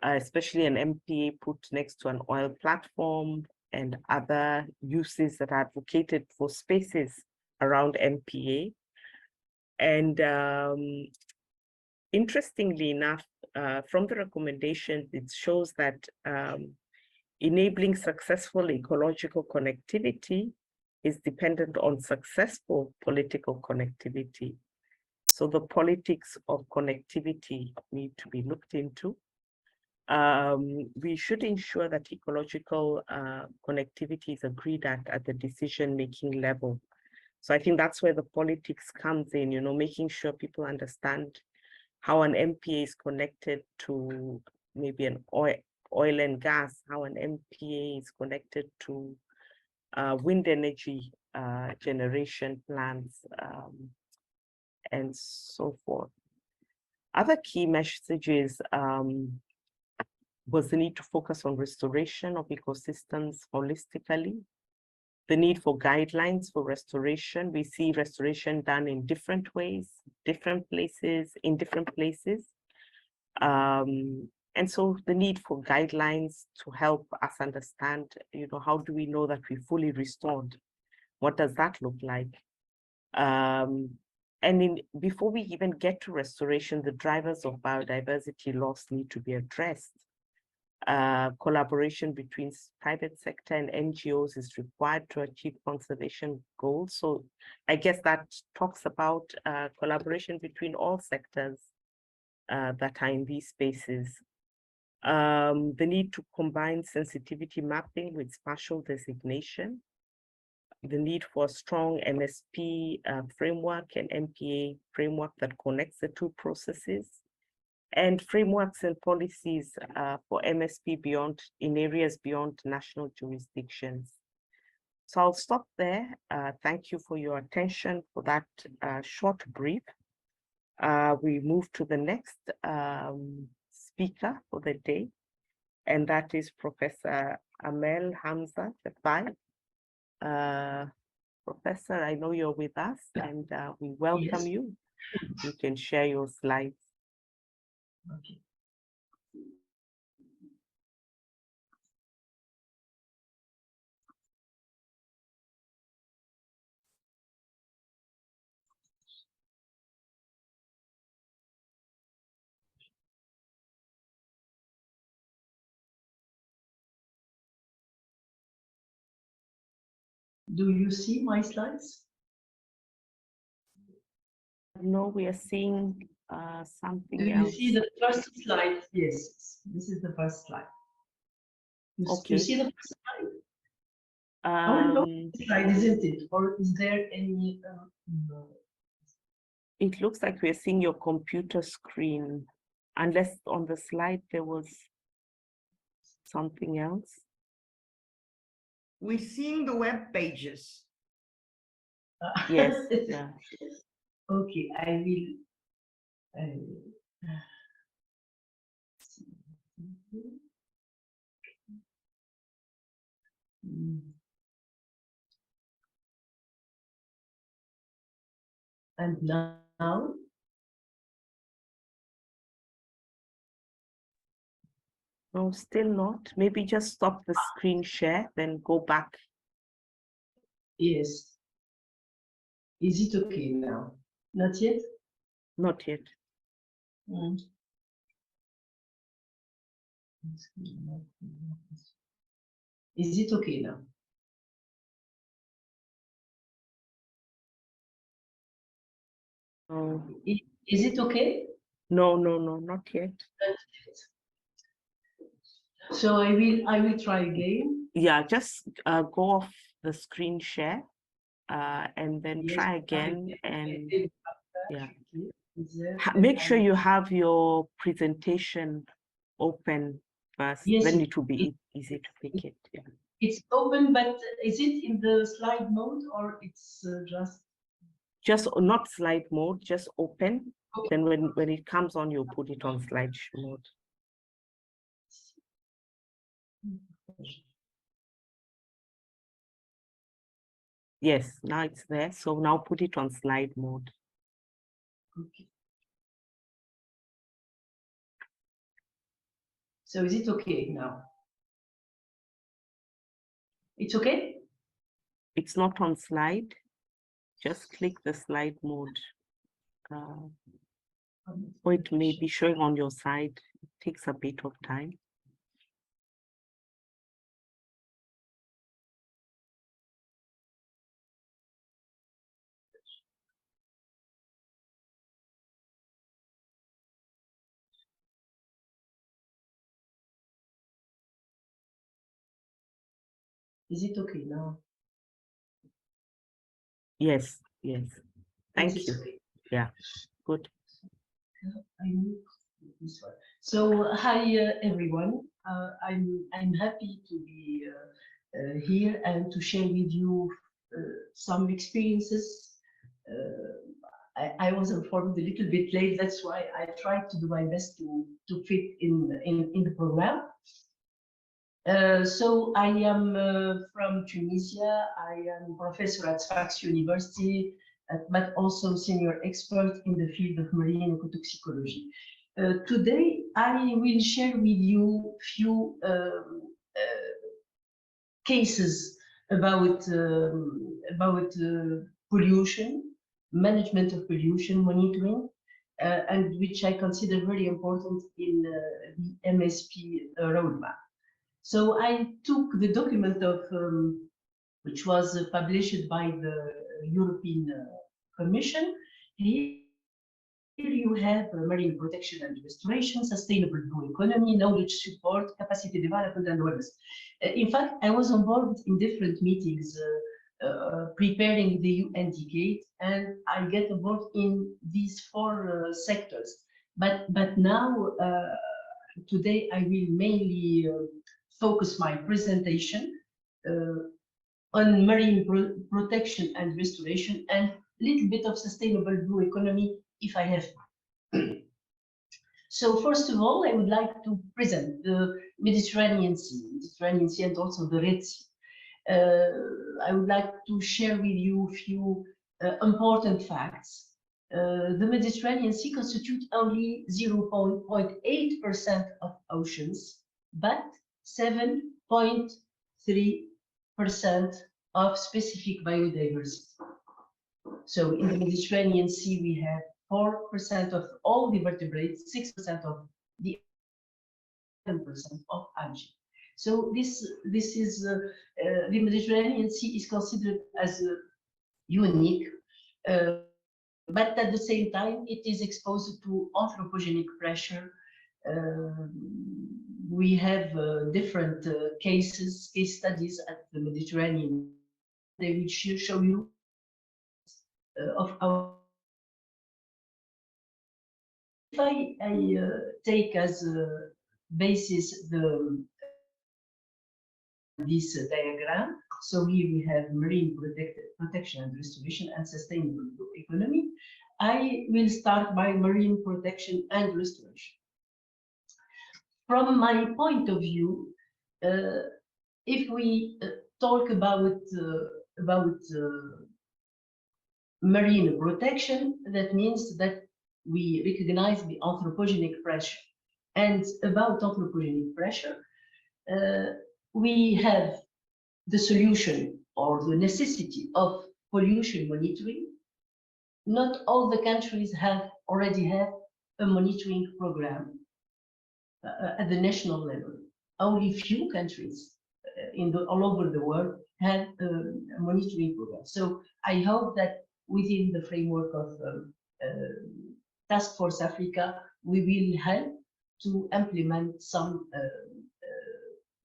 especially an MPA put next to an oil platform and other uses that are advocated for spaces around MPA. And interestingly enough, from the recommendations, it shows that enabling successful ecological connectivity is dependent on successful political connectivity. So the politics of connectivity need to be looked into. We should ensure that ecological connectivity is agreed at the decision-making level. So I think that's where the politics comes in, making sure people understand how an MPA is connected to maybe an oil and gas, how an MPA is connected to wind energy generation plants, and so forth. Other key messages was the need to focus on restoration of ecosystems holistically, the need for guidelines for restoration. We see restoration done in different ways, different places, in different places. And so the need for guidelines to help us understand, how do we know that we fully restored? What does that look like? And before we even get to restoration, the drivers of biodiversity loss need to be addressed. Collaboration between private sector and NGOs is required to achieve conservation goals. So I guess that talks about collaboration between all sectors that are in these spaces. The need to combine sensitivity mapping with spatial designation, the need for a strong MSP framework and MPA framework that connects the two processes, and frameworks and policies for MSP in areas beyond national jurisdictions. So I'll stop there. Thank you for your attention for that short brief. We move to the next speaker for the day, and that is Professor Amel Hamza Tafai. Professor, I know you're with us, and we welcome you. You can share your slides. Okay. Do you see my slides? No, we are seeing something Do you else. see the first slide? Yes, this is the first slide. Okay. You see the first slide? Our slide, isn't it? Or is there any? No. It looks like we're seeing your computer screen, unless on the slide there was something else. We're seeing the web pages. Yes. Yeah. Okay, I will. And now? No, still not. Maybe just stop the screen share, then go back. Yes. Is it okay now? Not yet? Not yet. Mm. Is it okay now? Oh. Is it okay? No, not yet. So I will try again. Yeah, just go off the screen share and then Yes, try again and yeah. There, Make sure you have your presentation open first, Yes, then it will be easy to pick it. Yeah. It's open, but is it in the slide mode or it's just not slide mode, just open. Okay. Then when it comes on, you'll put it on slide mode. Yes, now it's there. So now put it on slide mode. Okay. So is it okay now? It's okay? It's not on slide. Just click the slide mode. Or it may be showing on your side. It takes a bit of time. Is it okay now? Yes, yes. Thank you. Okay. Yeah, good. I need this one. So hi everyone. I'm happy to be here and to share with you some experiences. I was informed a little bit late. That's why I tried to do my best to fit in the program. So I am from Tunisia. I am professor at Sfax University, but also senior expert in the field of marine ecotoxicology. Today, I will share with you few cases about pollution, management of pollution, monitoring, and which I consider very important in the MSP roadmap. So I took the document of which was published by the European Commission. Here you have marine protection and restoration, sustainable blue economy, knowledge support, capacity development, and awareness. In fact, I was involved in different meetings preparing the UN decade, and I get involved in these four sectors. But now, today, I will mainly focus my presentation on marine protection and restoration and a little bit of sustainable blue economy if I have time. So first of all, I would like to present the Mediterranean Sea and also the Red Sea. I would like to share with you a few important facts. The Mediterranean Sea constitutes only 0.8% of oceans, but 7.3% of specific biodiversity. So in the Mediterranean Sea, we have 4% of all the vertebrates, 6% of the 7% of algae. So this is the Mediterranean Sea is considered as unique, but at the same time it is exposed to anthropogenic pressure. We have different case studies at the Mediterranean. They will show you of our. If I take as a basis this diagram, so here we have marine protection and restoration and sustainable economy. I will start by marine protection and restoration. From my point of view, if we talk about marine protection, that means that we recognize the anthropogenic pressure. And about anthropogenic pressure, we have the solution or the necessity of pollution monitoring. Not all the countries already have a monitoring program at the national level. Only few countries all over the world have a monitoring program. So I hope that within the framework of Task Force Africa, we will help to implement some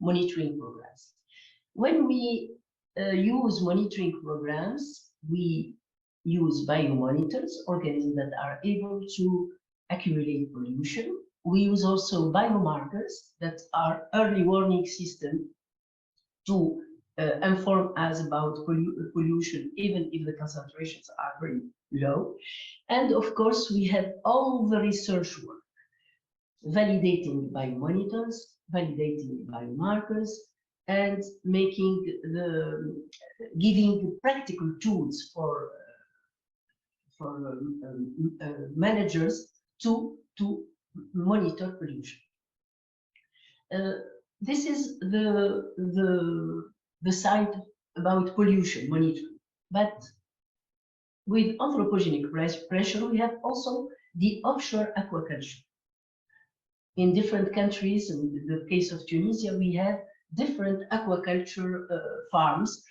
monitoring programs. When we use monitoring programs, we use biomonitors, organisms that are able to accumulate pollution. We use also biomarkers that are early warning system to inform us about pollution, even if the concentrations are very low. And of course, we have all the research work, validating biomonitors, validating biomarkers, and giving practical tools for managers to monitor pollution. This is the side about pollution monitoring. But with anthropogenic pressure, we have also the offshore aquaculture. In different countries, in the case of Tunisia, we have different aquaculture farms,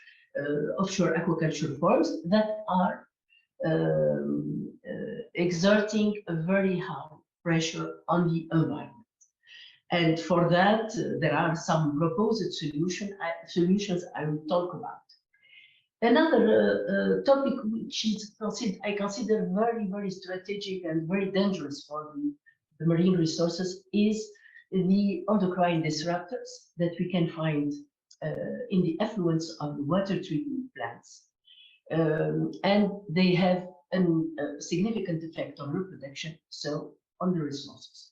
offshore aquaculture farms that are exerting a very high pressure on the environment. And for that, there are some proposed solutions I will talk about. Another topic which is I consider very, very strategic and very dangerous for the marine resources is the endocrine disruptors that we can find in the effluents of the water treatment plants. And they have a significant effect on reproduction, so on the resources.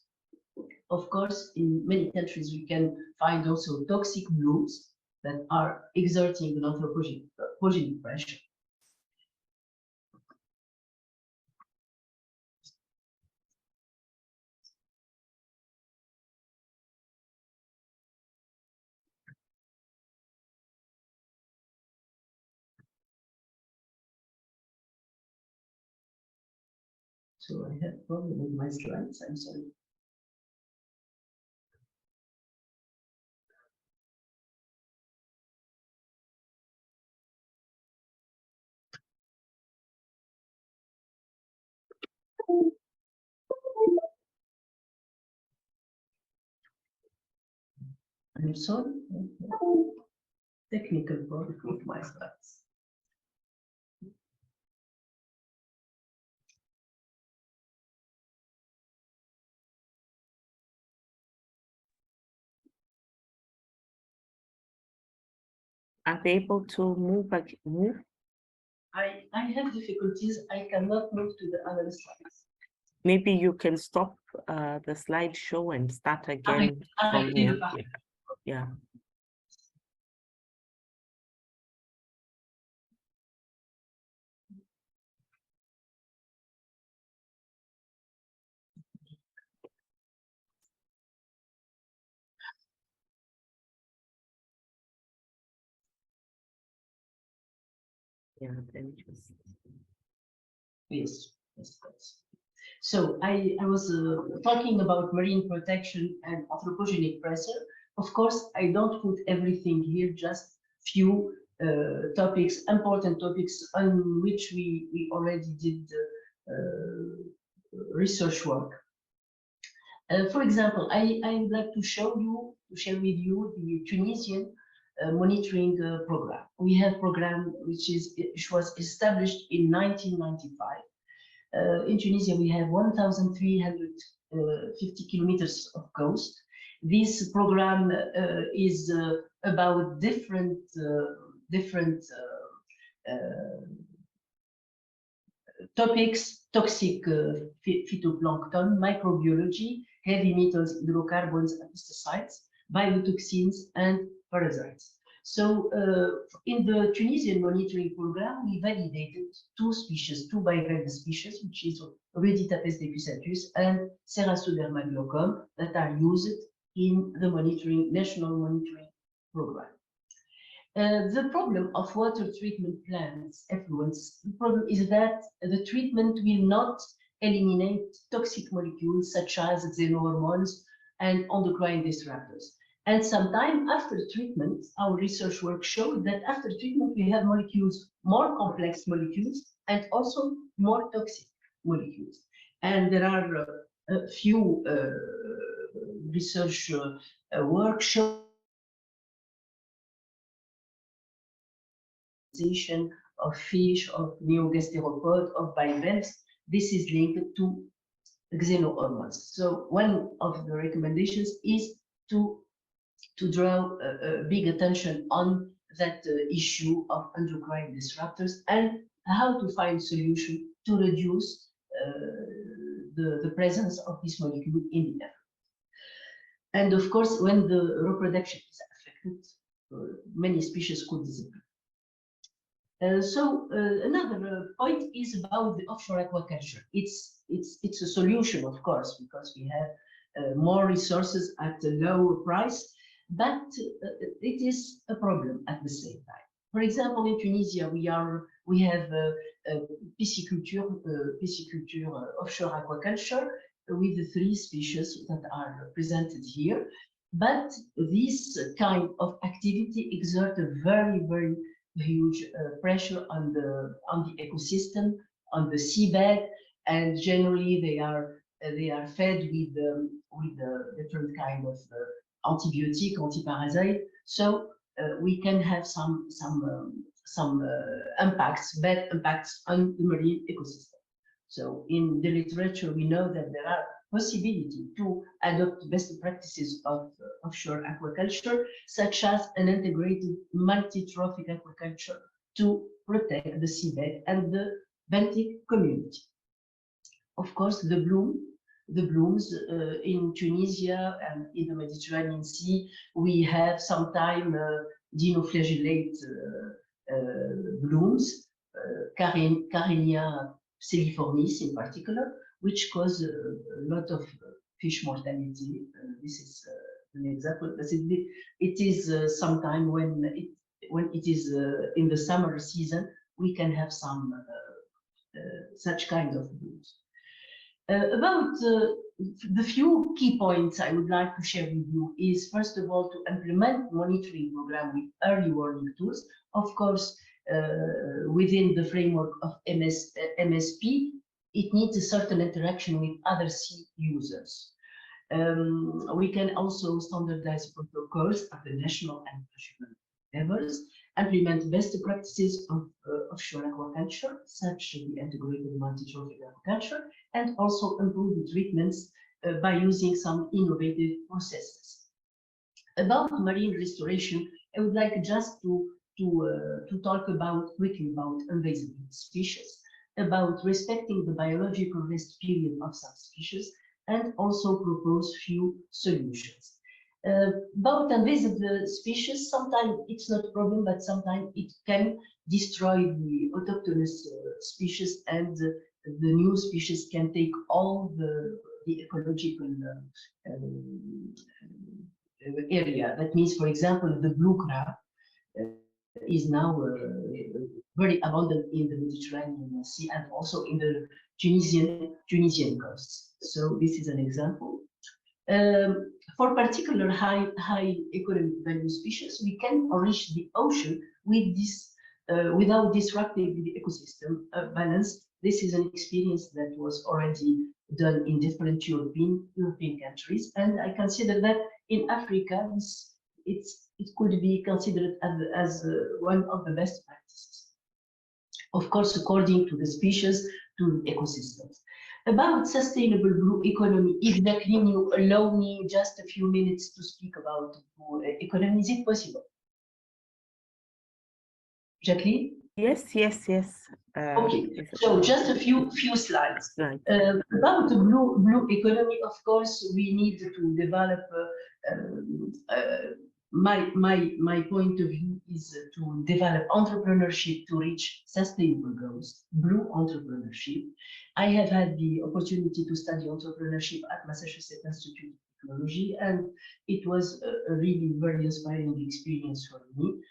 Of course, in many countries, we can find also toxic blooms that are exerting an anthropogenic pressure. So I have a problem with my slides, I'm sorry. I'm sorry. Technical problem with my slides. Are they able to move? I have difficulties. I cannot move to the other slides. Maybe you can stop the slideshow and start again from here. Yeah. Yeah, then just yes. So I was talking about marine protection and anthropogenic pressure. Of course, I don't put everything here, just few topics, important topics on which we already did research work. For example, I would like to share with you the Tunisian monitoring program. We have a program which was established in 1995. In Tunisia, we have 1,350 kilometers of coast. This program is about different topics: toxic phytoplankton, microbiology, heavy metals, hydrocarbons, pesticides, biotoxins, and parasites. So in the Tunisian monitoring program, we validated two bivalent species, which is Ruditapes decusatus and Cerassoderma glaucum, that are used in the national monitoring program. The problem of water treatment plants effluents, the problem is that the treatment will not eliminate toxic molecules such as xenohormones and endocrine disruptors. And sometime after treatment, our research work showed that after treatment, we have molecules, more complex molecules, and also more toxic molecules. And there are a few research workshops of fish, of neogastropod, of bivalves. This is linked to xenohormones. So one of the recommendations is to draw big attention on that issue of endocrine disruptors and how to find solution to reduce the presence of this molecule in the air. And of course, when the reproduction is affected, many species could disappear. Another point is about the offshore aquaculture. It's a solution, of course, because we have more resources at a lower price, but it is a problem at the same time. For example, in Tunisia, we have pisciculture, offshore aquaculture with the 3 species that are presented here. But this kind of activity exerts a very, very huge pressure on the ecosystem, on the seabed, and generally they are fed with different kind of antibiotic, antiparasite. So we can have some impacts, bad impacts on the marine ecosystem. So in the literature, we know that there are possibility to adopt best practices of offshore aquaculture, such as an integrated multi-trophic aquaculture to protect the seabed and the benthic community. Of course, the blooms in Tunisia and in the Mediterranean Sea, we have sometimes dinoflagellate blooms, Carinea ciliformis in particular, which cause a lot of fish mortality. This is an example. It is sometime when it is in the summer season, we can have some such kind of blooms. About the few key points I would like to share with you is, first of all, to implement monitoring program with early warning tools. Of course, within the framework of MSP, it needs a certain interaction with other sea users. We can also standardize protocols at the national and regional levels, implement best practices of offshore aquaculture, such as the integrated multi-trophic aquaculture, and also improve the treatments by using some innovative processes. About marine restoration, I would like just to talk quickly about invasive species, about respecting the biological rest period of some species, and also propose few solutions. About invasive species, sometimes it's not a problem, but sometimes it can destroy the autochthonous species, and the new species can take all the ecological area. That means, for example, the blue crab is now very abundant in the Mediterranean Sea and also in the Tunisian coasts. So this is an example. For particular high economic value species, we can enrich the ocean with this without disrupting the ecosystem balance. This is an experience that was already done in different European countries, and I consider that in Africa, it could be considered as one of the best practices. Of course, according to the species, to the ecosystems. About sustainable blue economy, if Jacqueline, you allow me just a few minutes to speak about blue economy, is it possible? Jacqueline? Yes. Okay, so just a few slides. Right. About the blue economy, of course, we need to develop. My point of view is to develop entrepreneurship to reach sustainable goals, blue entrepreneurship. I have had the opportunity to study entrepreneurship at Massachusetts Institute of Technology, and it was a really very inspiring experience for me.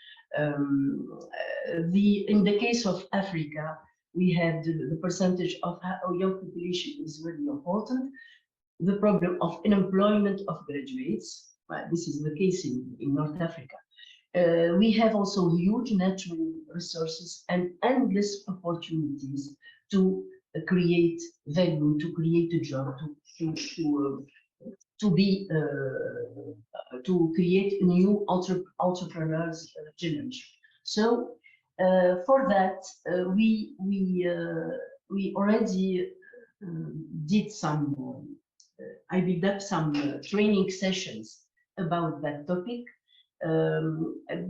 In the case of Africa, we have the percentage of young population is really important. The problem of unemployment of graduates, this is the case in North Africa. We have also huge natural resources and endless opportunities to create value, to create a job, to create a new entrepreneurs generation. So for that, we already did some. I built up some training sessions about that topic.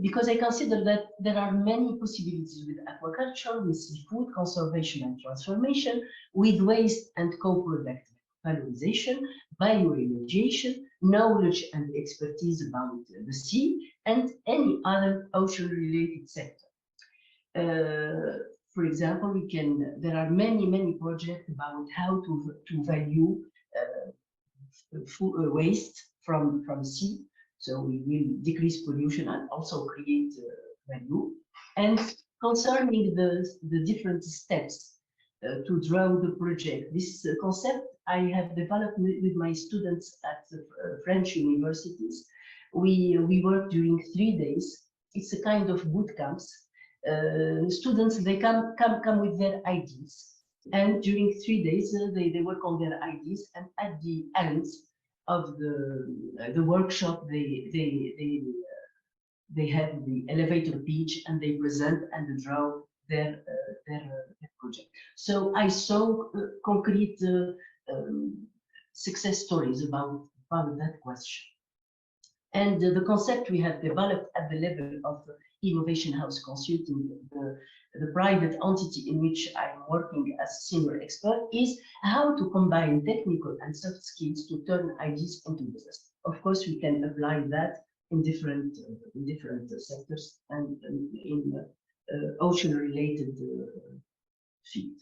Because I consider that there are many possibilities with aquaculture, with seafood conservation and transformation, with waste and co-product valorization, bioirradiation, knowledge and expertise about the sea, and any other ocean-related sector. For example, there are many projects about how to value waste from sea. So we will decrease pollution and also create value. And concerning the different steps to draw the project, this concept I have developed with my students at French universities. We work during 3 days. It's a kind of boot camps. Students, they come with their ideas. And during 3 days, they work on their ideas. And at the end of the workshop, they have the elevator pitch and they present and draw their project. So I saw concrete success stories about that question. And the concept we have developed at the level of Innovation House Consulting, the private entity in which I'm working as senior expert, is how to combine technical and soft skills to turn ideas into business. Of course, we can apply that in different sectors and in ocean-related field.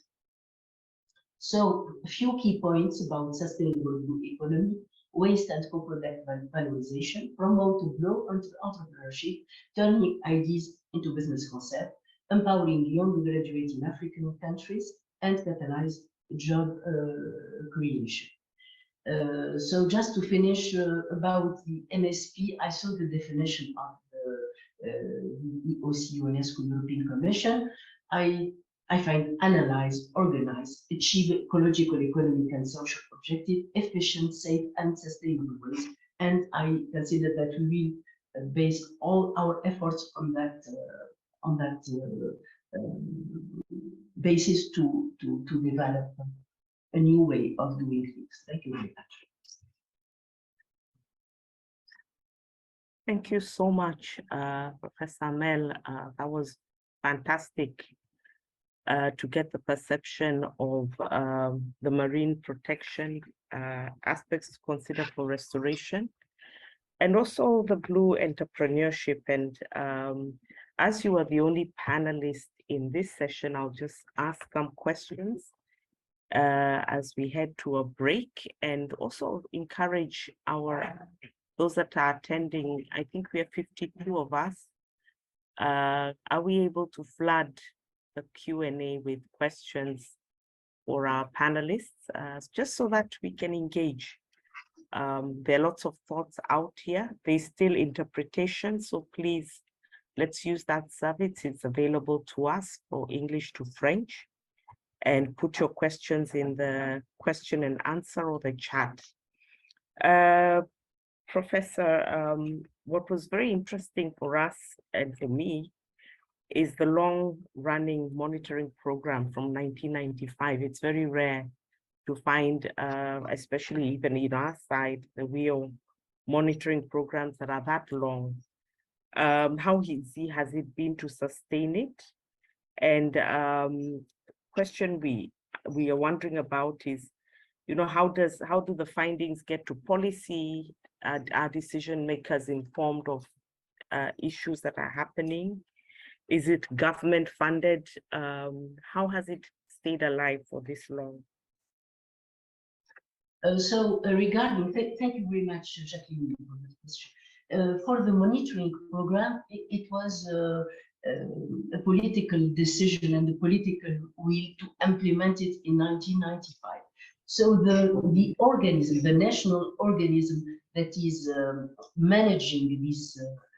So a few key points about sustainable blue economy: waste and co-product valorization, promote blue entrepreneurship, turning ideas into business concept, empowering young graduates in African countries, and catalyze job creation. So just to finish about the MSP, I saw the definition of the EOC UNESCO European Commission. I find analyze, organize, achieve ecological, economic, and social objective, efficient, safe, and sustainable ways. And I consider that we will base all our efforts on that basis to develop a new way of doing things. Thank you very much. Thank you so much, Professor Mel. That was fantastic to get the perception of the marine protection aspects considered for restoration, and also the blue entrepreneurship. And as you are the only panelist in this session, I'll just ask some questions as we head to a break, and also encourage those that are attending. I think we have 52 of us. Are we able to flood the Q&A with questions for our panelists, just so that we can engage? There are lots of thoughts out here. There's still interpretation, so please, let's use that service. It's available to us for English to French. And put your questions in the question and answer or the chat. Professor, what was very interesting for us and for me is the long-running monitoring program from 1995. It's very rare to find, especially even in our side, the real monitoring programs that are that long. How easy has it been to sustain it? And question we are wondering about is, how do the findings get to policy? Are decision makers informed of issues that are happening? Is it government funded? How has it stayed alive for this long? Regarding, thank you very much, Jacqueline, for this question. For the monitoring program, it was a political decision and the political will to implement it in 1995. So the organism, the national organism that is managing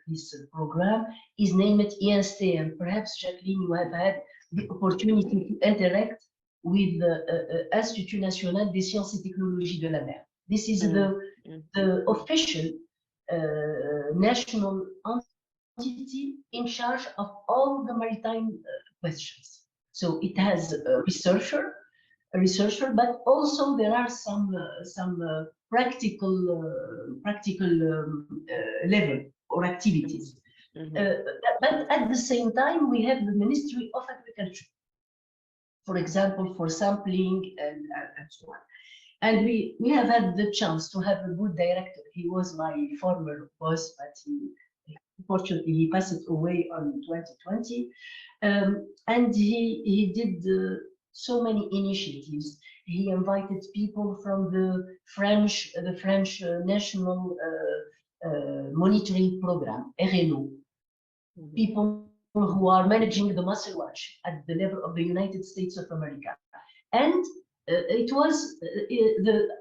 this program is named ENST, and perhaps, Jacqueline, you have had the opportunity to interact with the Institut National des Sciences et Technologies de la Mer. This is the official national entity in charge of all the maritime questions. So it has a researcher, but also there are some practical level or activities. But at the same time, we have the Ministry of Agriculture, for example, for sampling and so on. And we have had the chance to have a good director. He was my former boss, but unfortunately he passed away on 2020. And he did so many initiatives. He invited people from the French National Monitoring Program, RNO, people who are managing the Mussel Watch at the level of the United States of America. And it was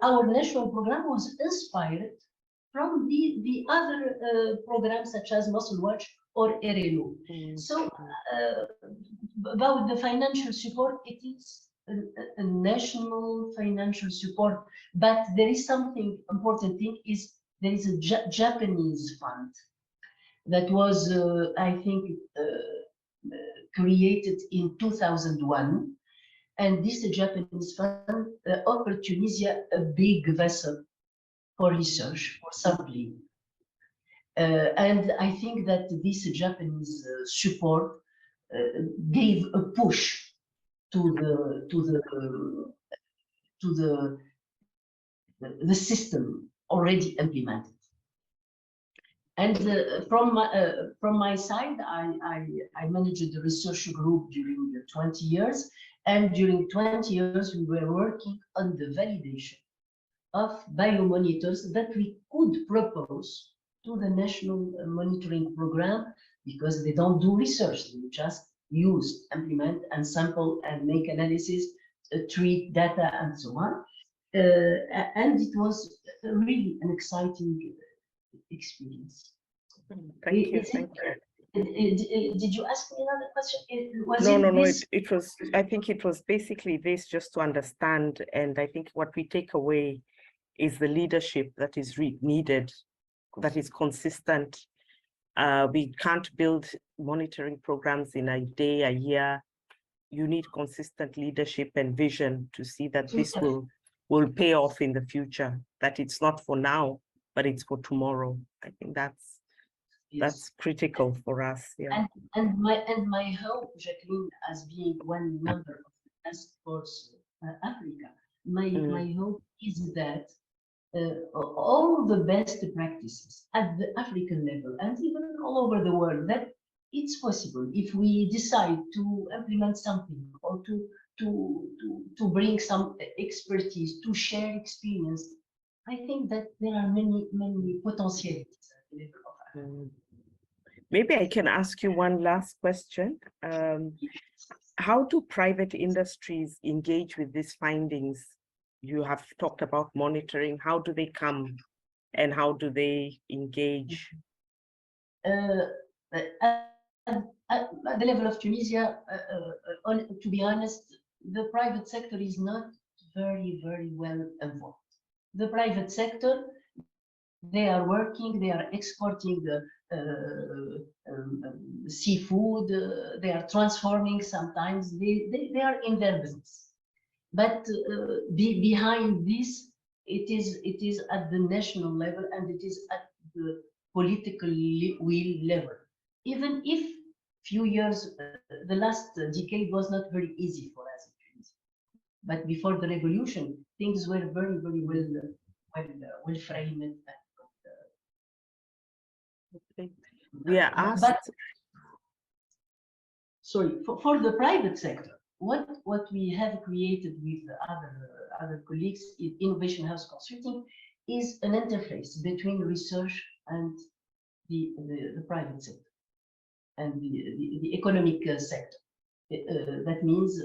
our national program was inspired from the other programs such as Mussel Watch or RNO. So about the financial support, it is a national financial support, but there is something important thing is there is a Japanese fund that was I think created in 2001. And this Japanese fund offered Tunisia a big vessel for research, for sampling. And I think that this Japanese support gave a push to the system already implemented. And from my side, I managed the research group during 20 years. And during 20 years, we were working on the validation of biomonitors that we could propose to the national monitoring program, because they don't do research, they just use, implement, and sample and make analysis, treat data, and so on. And it was really an exciting experience. Thank you. Thank you. Did you ask me another question? No. It was. I think it was basically this, just to understand. And I think what we take away is the leadership that is needed, that is consistent. We can't build monitoring programs in a day, a year. You need consistent leadership and vision to see that this will pay off in the future. That it's not for now, but it's for tomorrow. I think that's critical for us. Yeah. And my hope, Jacqueline, as being one member of the Task Force Africa, my hope is that all the best practices at the African level and even all over the world, that it's possible if we decide to implement something or to bring some expertise, to share experience. I think that there are many potentialities at the level of Africa. Maybe I can ask you one last question. How do private industries engage with these findings? You have talked about monitoring. How do they come and how do they engage? At the level of Tunisia, to be honest, the private sector is not very well involved. The private sector, they are working, they are exporting seafood, they are transforming sometimes, they are in their business. But behind this, it is at the national level and it is at the political will level. Even if few years, the last decade was not very easy for us. But before the revolution, things were very well framed. We are asked. Sorry, for the private sector, what we have created with other colleagues in Innovation House Consulting is an interface between research and the private sector and the economic sector. That means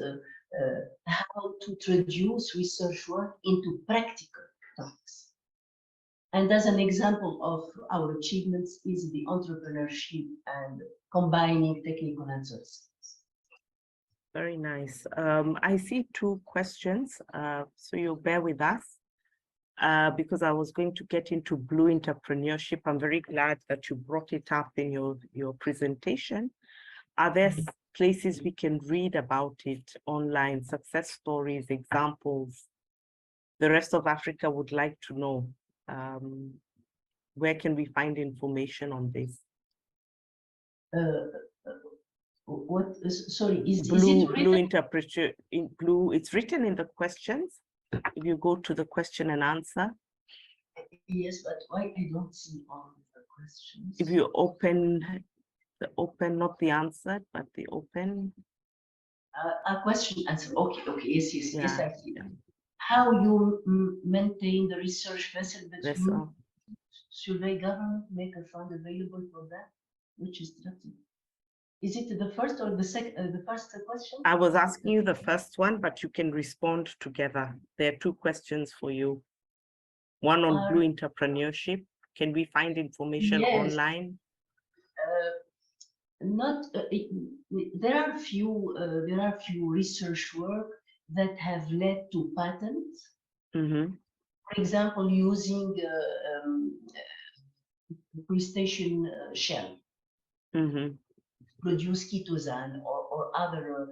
how to traduce research work into practical topics. And as an example of our achievements is the entrepreneurship and combining technical and services. Very nice. I see two questions, so you'll bear with us because I was going to get into blue entrepreneurship. I'm very glad that you brought it up in your presentation. Are there places we can read about it online, success stories, examples? The rest of Africa would like to know. Where can we find information on this? What is, sorry, is it Blue written? interpreter in blue, it's written in the questions. If you go to the question and answer. Yes, but why I don't see all the questions? If you open the open, not the answer, but the open. A question answer. Okay, okay, yes, yes, yes, Yeah, I see. How you maintain the research vessel between? Should the government make a fund available for that? Which is strategy? Is it the first or the second? The first question? I was asking you the first one, but you can respond together. There are two questions for you. One on blue entrepreneurship. Can we find information online? Not there are few research work that have led to patents. For example, using crustacean shell. Produce ketosane or other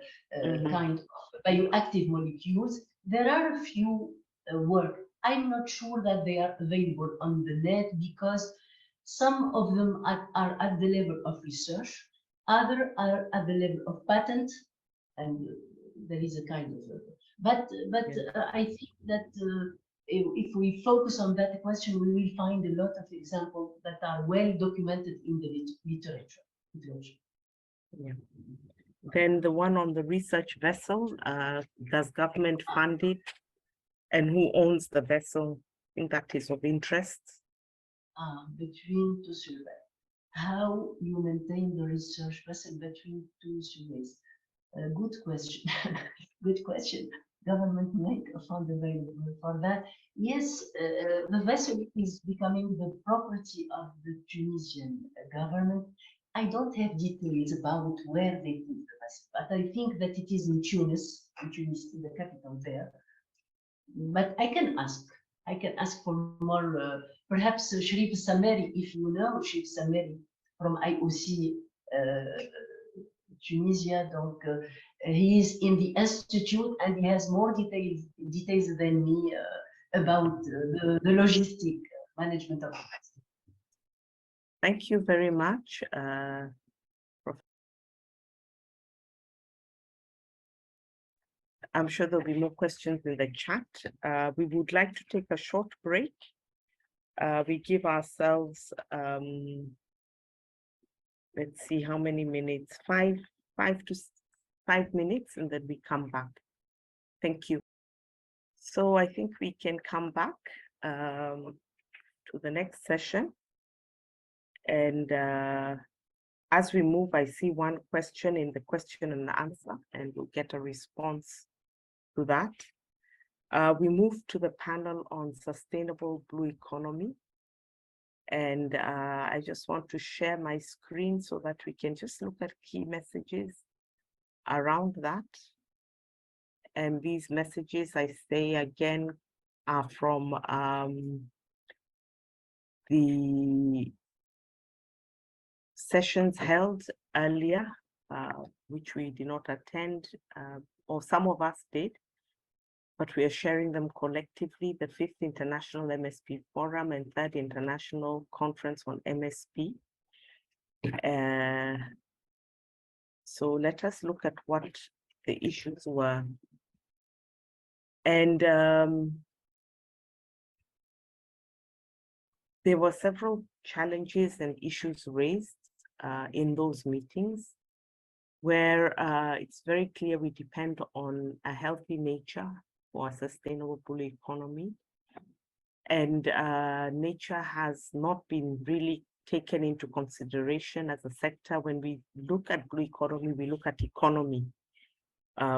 kind of bioactive molecules. There are a few work. I'm not sure that they are available on the net because some of them are at the level of research, other are at the level of patent, and there is a kind of. But I think that if we focus on that question, we will find a lot of examples that are well documented in the literature. Yeah. Then the one on the research vessel, does government fund it? And who owns the vessel? I think that is of interest. Between two surveys. How you maintain the research vessel between two surveys? Good question. Good question. Government make a fund available for that. Yes, the vessel is becoming the property of the Tunisian government. I don't have details about where they put the vessel, but I think that it is in Tunis, the capital there. But I can ask for more, perhaps Sharif Samari, if you know Sharif Samari from IOC Tunisia. Donc, he is in the institute and he has more details than me about the logistic management of it. Thank you very much. I'm sure there'll be more questions in the chat. We would like to take a short break. We give ourselves, let's see how many minutes, 5 minutes, and then we come back. Thank you. So I think we can come back to the next session. And as we move, I see one question in the question and answer, and we'll get a response to that. We move to the panel on sustainable blue economy. And I just want to share my screen so that we can just look at key messages around that. And these messages, I say again, are from the sessions held earlier, which we did not attend, or some of us did, but we are sharing them collectively, the 5th International MSP Forum and 3rd International Conference on MSP. So let us look at what the issues were. And there were several challenges and issues raised in those meetings, where it's very clear we depend on a healthy nature for a sustainable blue economy. And nature has not been really taken into consideration as a sector. When we look at blue economy, we look at economy.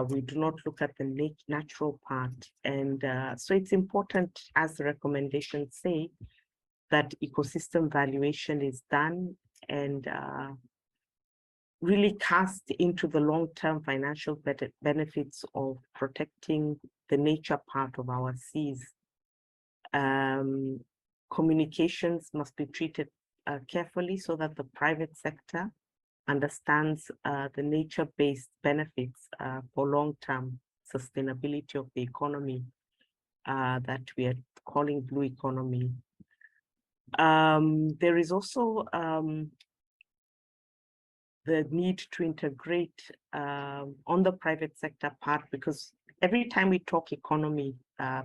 We do not look at the natural part. And so it's important, as the recommendations say, that ecosystem valuation is done and really cast into the long-term financial benefits of protecting the nature part of our seas. Communications must be treated carefully so that the private sector understands the nature-based benefits for long-term sustainability of the economy that we are calling blue economy. There is also the need to integrate on the private sector part, because every time we talk economy,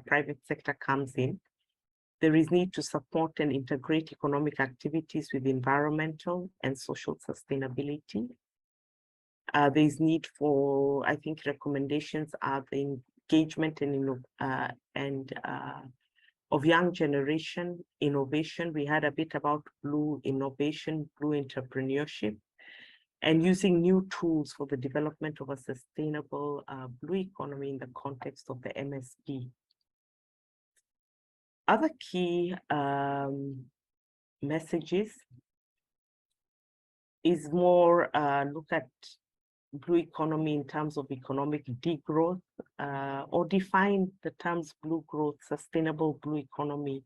private sector comes in. There is need to support and integrate economic activities with environmental and social sustainability. There is need for, I think, recommendations are the engagement and of young generation innovation. We had a bit about blue innovation, blue entrepreneurship, and using new tools for the development of a sustainable blue economy in the context of the MSP. Other key messages is more look at blue economy in terms of economic degrowth, or define the terms blue growth, sustainable blue economy.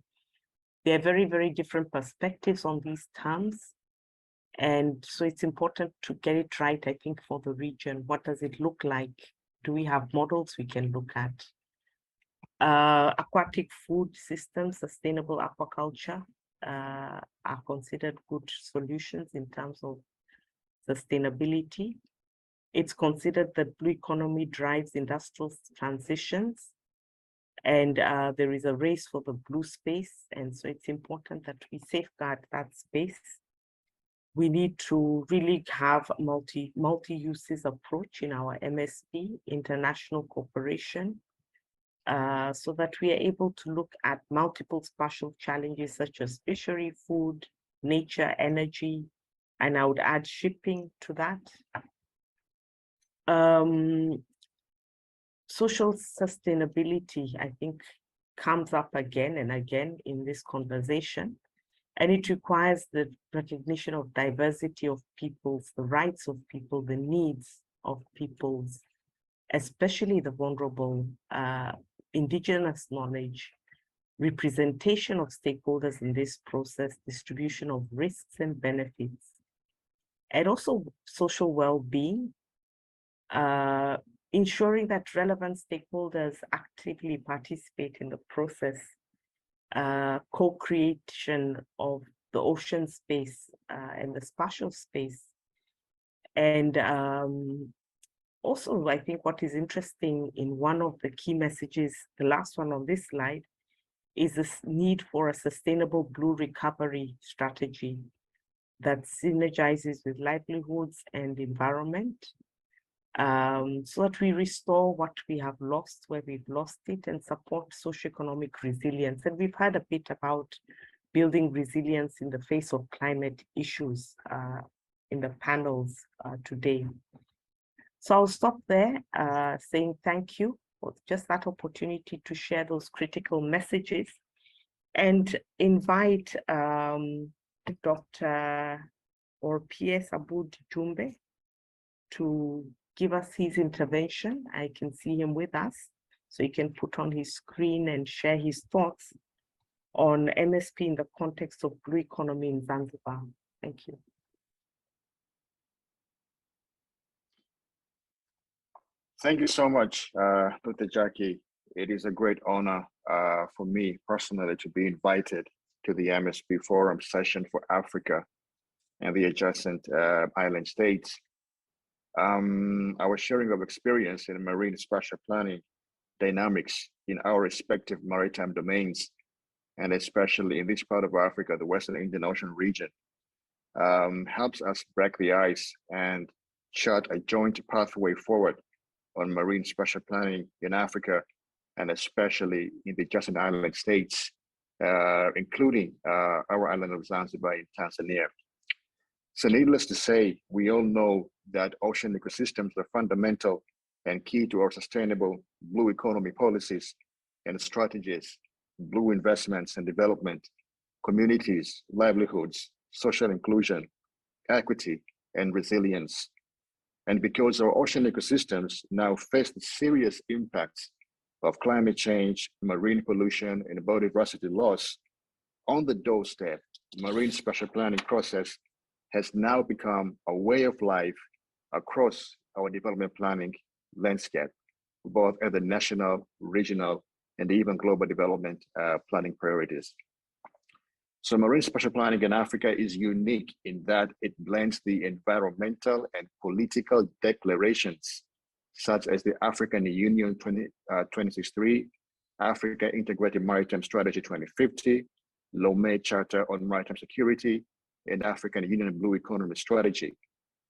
There are very, very different perspectives on these terms. And so it's important to get it right, I think, for the region. What does it look like? Do we have models we can look at? Aquatic food systems, sustainable aquaculture are considered good solutions in terms of sustainability. It's considered that blue economy drives industrial transitions, and there is a race for the blue space. And so it's important that we safeguard that space. We need to really have multi-uses approach in our MSP, international cooperation, so that we are able to look at multiple spatial challenges such as fishery, food, nature, energy, and I would add shipping to that. Social sustainability, I think, comes up again and again in this conversation, and it requires the recognition of diversity of peoples, the rights of people, the needs of peoples, especially the vulnerable, indigenous knowledge, representation of stakeholders in this process, distribution of risks and benefits, and also social well-being, ensuring that relevant stakeholders actively participate in the process, co-creation of the ocean space and the spatial space. And also, I think what is interesting in one of the key messages, the last one on this slide, is this need for a sustainable blue recovery strategy that synergizes with livelihoods and environment, so that we restore what we have lost where we've lost it and support socioeconomic resilience. And we've heard a bit about building resilience in the face of climate issues in the panels today. So I'll stop there saying thank you for just that opportunity to share those critical messages and invite Dr. or PS Aboud Jumbe to give us his intervention. I can see him with us, so he can put on his screen and share his thoughts on MSP in the context of blue economy in Zanzibar. Thank you. Thank you so much, Dr. Jackie. It is a great honor for me personally to be invited to the MSPforum session for Africa and the adjacent island states. Our sharing of experience in marine spatial planning dynamics in our respective maritime domains, and especially in this part of Africa, the Western Indian Ocean region, helps us break the ice and chart a joint pathway forward on marine spatial planning in Africa, and especially in the adjacent island states, including our island of Zanzibar in Tanzania. So needless to say, we all know that ocean ecosystems are fundamental and key to our sustainable blue economy policies and strategies, blue investments and development, communities, livelihoods, social inclusion, equity, and resilience And because our ocean ecosystems now face the serious impacts of climate change, marine pollution, and biodiversity loss, on the doorstep, marine spatial planning process has now become a way of life across our development planning landscape, both at the national, regional, and even global development planning priorities. So marine spatial planning in Africa is unique in that it blends the environmental and political declarations, such as the African Union 2063, Africa Integrated Maritime Strategy 2050, Lomé Charter on Maritime Security, and African Union Blue Economy Strategy,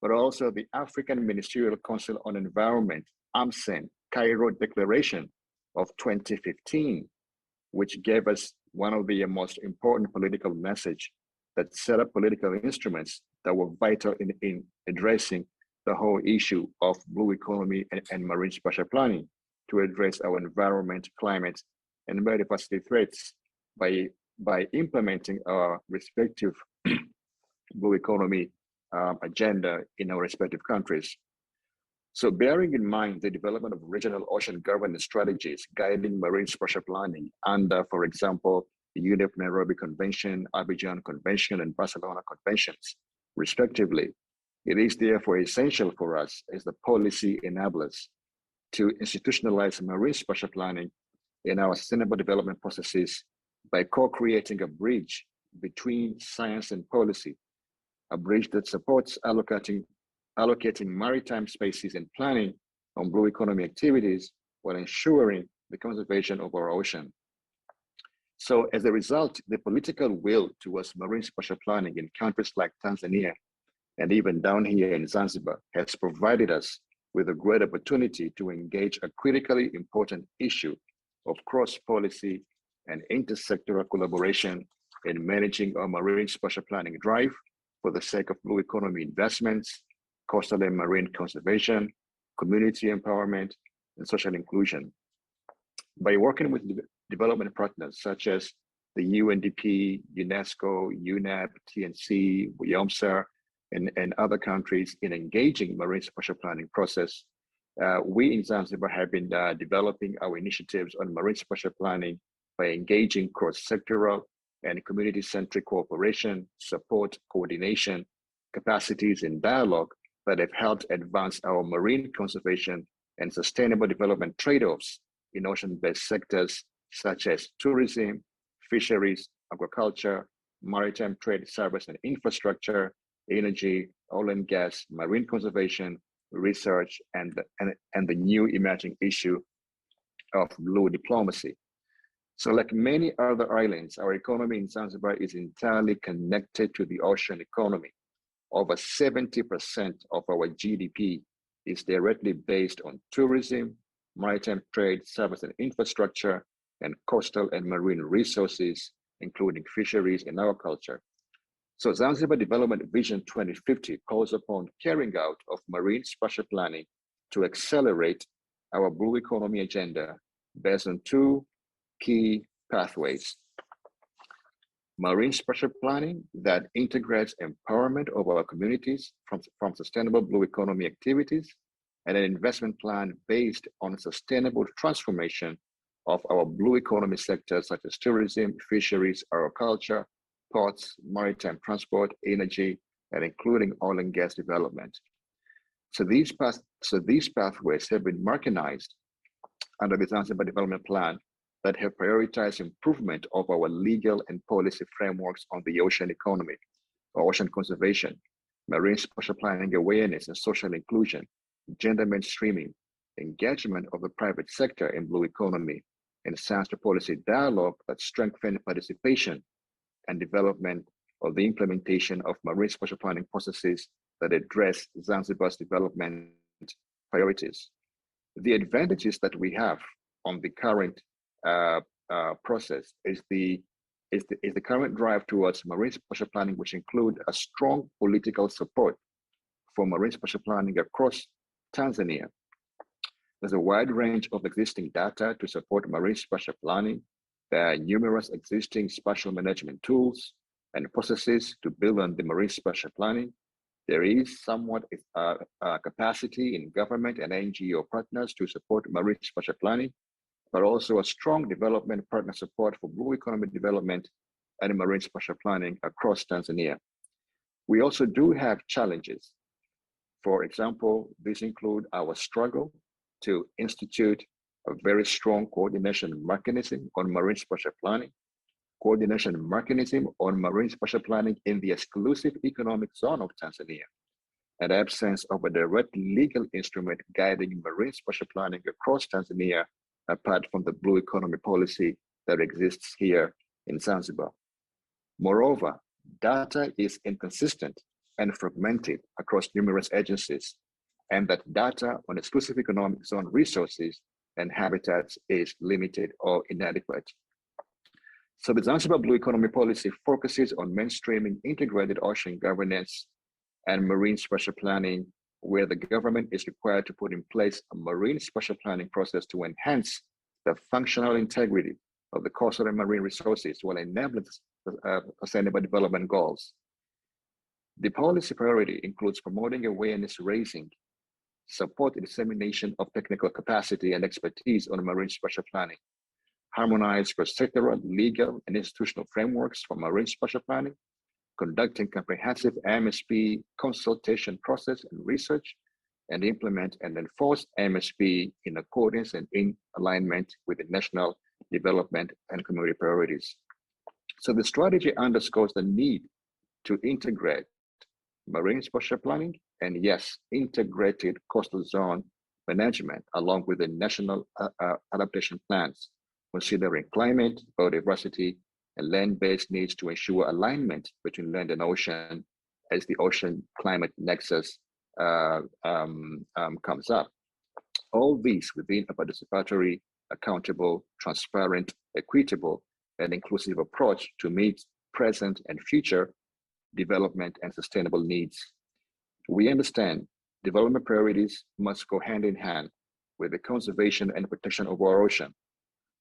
but also the African Ministerial Council on Environment, AMCEN, Cairo Declaration of 2015, which gave us one of the most important political message that set up political instruments that were vital in addressing the whole issue of blue economy and marine spatial planning to address our environment, climate, and biodiversity threats by implementing our respective blue economy agenda in our respective countries. So bearing in mind the development of regional ocean governance strategies guiding marine spatial planning under, for example, the UNEP Nairobi Convention, Abidjan Convention, and Barcelona Conventions, respectively, it is therefore essential for us as the policy enablers to institutionalize marine spatial planning in our sustainable development processes by co-creating a bridge between science and policy, a bridge that supports allocating maritime spaces and planning on blue economy activities while ensuring the conservation of our ocean. So as a result, the political will towards marine spatial planning in countries like Tanzania and even down here in Zanzibar has provided us with a great opportunity to engage a critically important issue of cross-policy and intersectoral collaboration in managing our marine spatial planning drive for the sake of blue economy investments, coastal and marine conservation, community empowerment, and social inclusion. By working with development partners such as the UNDP, UNESCO, UNEP, TNC, WIOMSA, and other countries in engaging marine spatial planning process, we in Zanzibar have been developing our initiatives on marine spatial planning by engaging cross-sectoral and community-centric cooperation, support, coordination, capacities, and dialogue that have helped advance our marine conservation and sustainable development trade-offs in ocean-based sectors such as tourism, fisheries, agriculture, maritime trade, service and infrastructure, energy, oil and gas, marine conservation, research, and the new emerging issue of blue diplomacy. So like many other islands, our economy in Zanzibar is entirely connected to the ocean economy. Over 70% of our GDP is directly based on tourism, maritime trade, service and infrastructure, and coastal and marine resources, including fisheries and aquaculture. So Zanzibar Development Vision 2050 calls upon carrying out of marine spatial planning to accelerate our blue economy agenda based on two key pathways. Marine spatial planning that integrates empowerment of our communities from sustainable blue economy activities, and an investment plan based on sustainable transformation of our blue economy sectors such as tourism, fisheries, aquaculture, ports, maritime transport, energy, and including oil and gas development. So these pathways have been marginalized under the Zanzibar Development Plan that have prioritized improvement of our legal and policy frameworks on the ocean economy, ocean conservation, marine spatial planning awareness and social inclusion, gender mainstreaming, engagement of the private sector in blue economy, and science to policy dialogue that strengthen participation and development of the implementation of marine spatial planning processes that address Zanzibar's development priorities. The advantages that we have on the current process is the current drive towards marine spatial planning, which include a strong political support for marine spatial planning across Tanzania. There's a wide range of existing data to support marine spatial planning. There are numerous existing spatial management tools and processes to build on the marine spatial planning. There is somewhat capacity in government and NGO partners to support marine spatial planning, but also a strong development partner support for blue economy development and marine spatial planning across Tanzania. We also do have challenges. For example, these include our struggle to institute a very strong coordination mechanism on marine spatial planning, coordination mechanism on marine spatial planning in the exclusive economic zone of Tanzania, and absence of a direct legal instrument guiding marine spatial planning across Tanzania, apart from the blue economy policy that exists here in Zanzibar. Moreover, data is inconsistent and fragmented across numerous agencies, and that data on exclusive economic zone resources and habitats is limited or inadequate. So the Zanzibar Blue Economy Policy focuses on mainstreaming integrated ocean governance and marine spatial planning, where the government is required to put in place a marine spatial planning process to enhance the functional integrity of the coastal and marine resources while enabling sustainable development goals. The policy priority includes promoting awareness raising, support the dissemination of technical capacity and expertise on marine spatial planning, harmonize cross-sectoral, legal, and institutional frameworks for marine spatial planning, conducting comprehensive MSP consultation process and research, and implement and enforce MSP in accordance and in alignment with the national development and community priorities. So the strategy underscores the need to integrate marine spatial planning and, yes, integrated coastal zone management along with the national adaptation plans, considering climate, biodiversity, and land-based needs to ensure alignment between land and ocean as the ocean climate nexus comes up. All these within a participatory, accountable, transparent, equitable, and inclusive approach to meet present and future development and sustainable needs. We understand development priorities must go hand in hand with the conservation and protection of our ocean.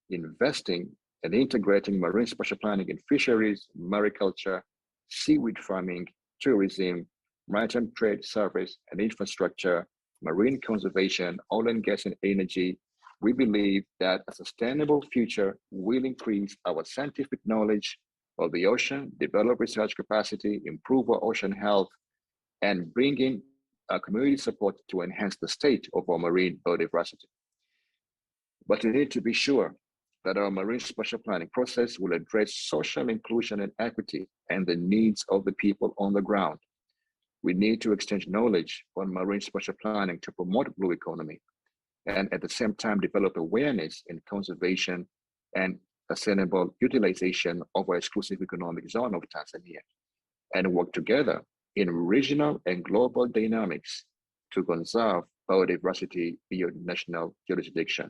Investing and integrating marine spatial planning in fisheries, mariculture, seaweed farming, tourism, maritime trade service and infrastructure, marine conservation, oil and gas and energy, we believe that a sustainable future will increase our scientific knowledge of the ocean, develop research capacity, improve our ocean health, and bring in community support to enhance the state of our marine biodiversity. But we need to be sure that our marine spatial planning process will address social inclusion and equity and the needs of the people on the ground. We need to exchange knowledge on marine spatial planning to promote blue economy, and at the same time develop awareness in conservation and sustainable utilization of our exclusive economic zone of Tanzania, and work together in regional and global dynamics to conserve biodiversity beyond national jurisdiction.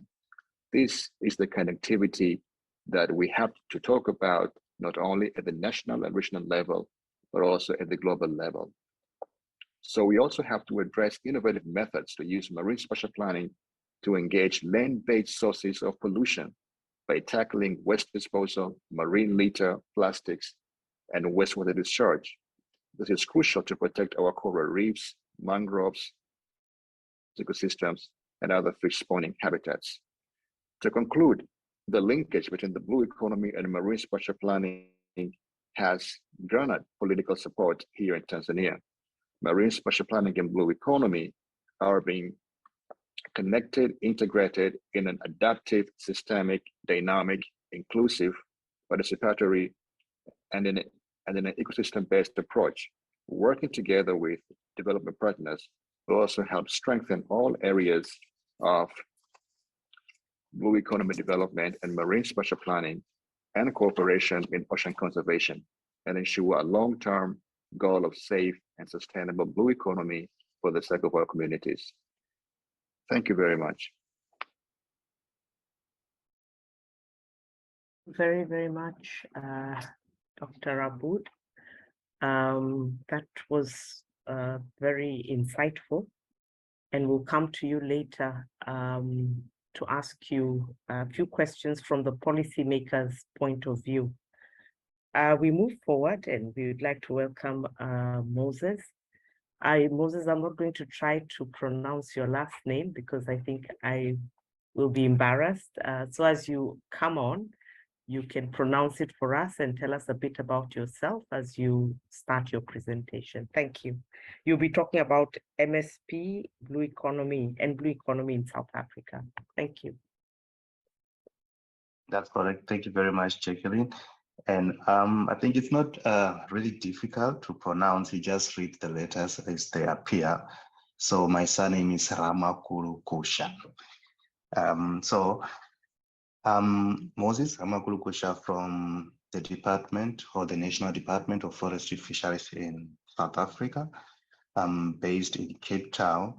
This is the connectivity that we have to talk about, not only at the national and regional level, but also at the global level. So we also have to address innovative methods to use marine spatial planning to engage land-based sources of pollution by tackling waste disposal, marine litter, plastics, and wastewater discharge. This is crucial to protect our coral reefs, mangroves, ecosystems, and other fish spawning habitats. To conclude, the linkage between the blue economy and marine spatial planning has garnered political support here in Tanzania. Marine spatial planning and blue economy are being connected, integrated in an adaptive, systemic, dynamic, inclusive, participatory, and in an ecosystem-based approach. Working together with development partners will also help strengthen all areas of blue economy development and marine spatial planning and cooperation in ocean conservation, and ensure a long-term goal of safe and sustainable blue economy for the sake of our communities. Thank you very much. Very, very much, Dr. Aboud. That was very insightful, and we'll come to you later to ask you a few questions from the policymakers' point of view. We move forward, and we would like to welcome Moses. Moses, I'm not going to try to pronounce your last name because I think I will be embarrassed. So as you come on, you can pronounce it for us and tell us a bit about yourself as you start your presentation. Thank you. You'll be talking about MSP, Blue Economy, and Blue Economy in South Africa. Thank you. That's correct. Thank you very much, Jacqueline. And I think it's not really difficult to pronounce. You just read the letters as they appear. So my surname is Ramakulu Kusha. Moses Ramakulu Kusha from the department or the National Department of Forestry Fisheries in South Africa. I'm based in Cape Town.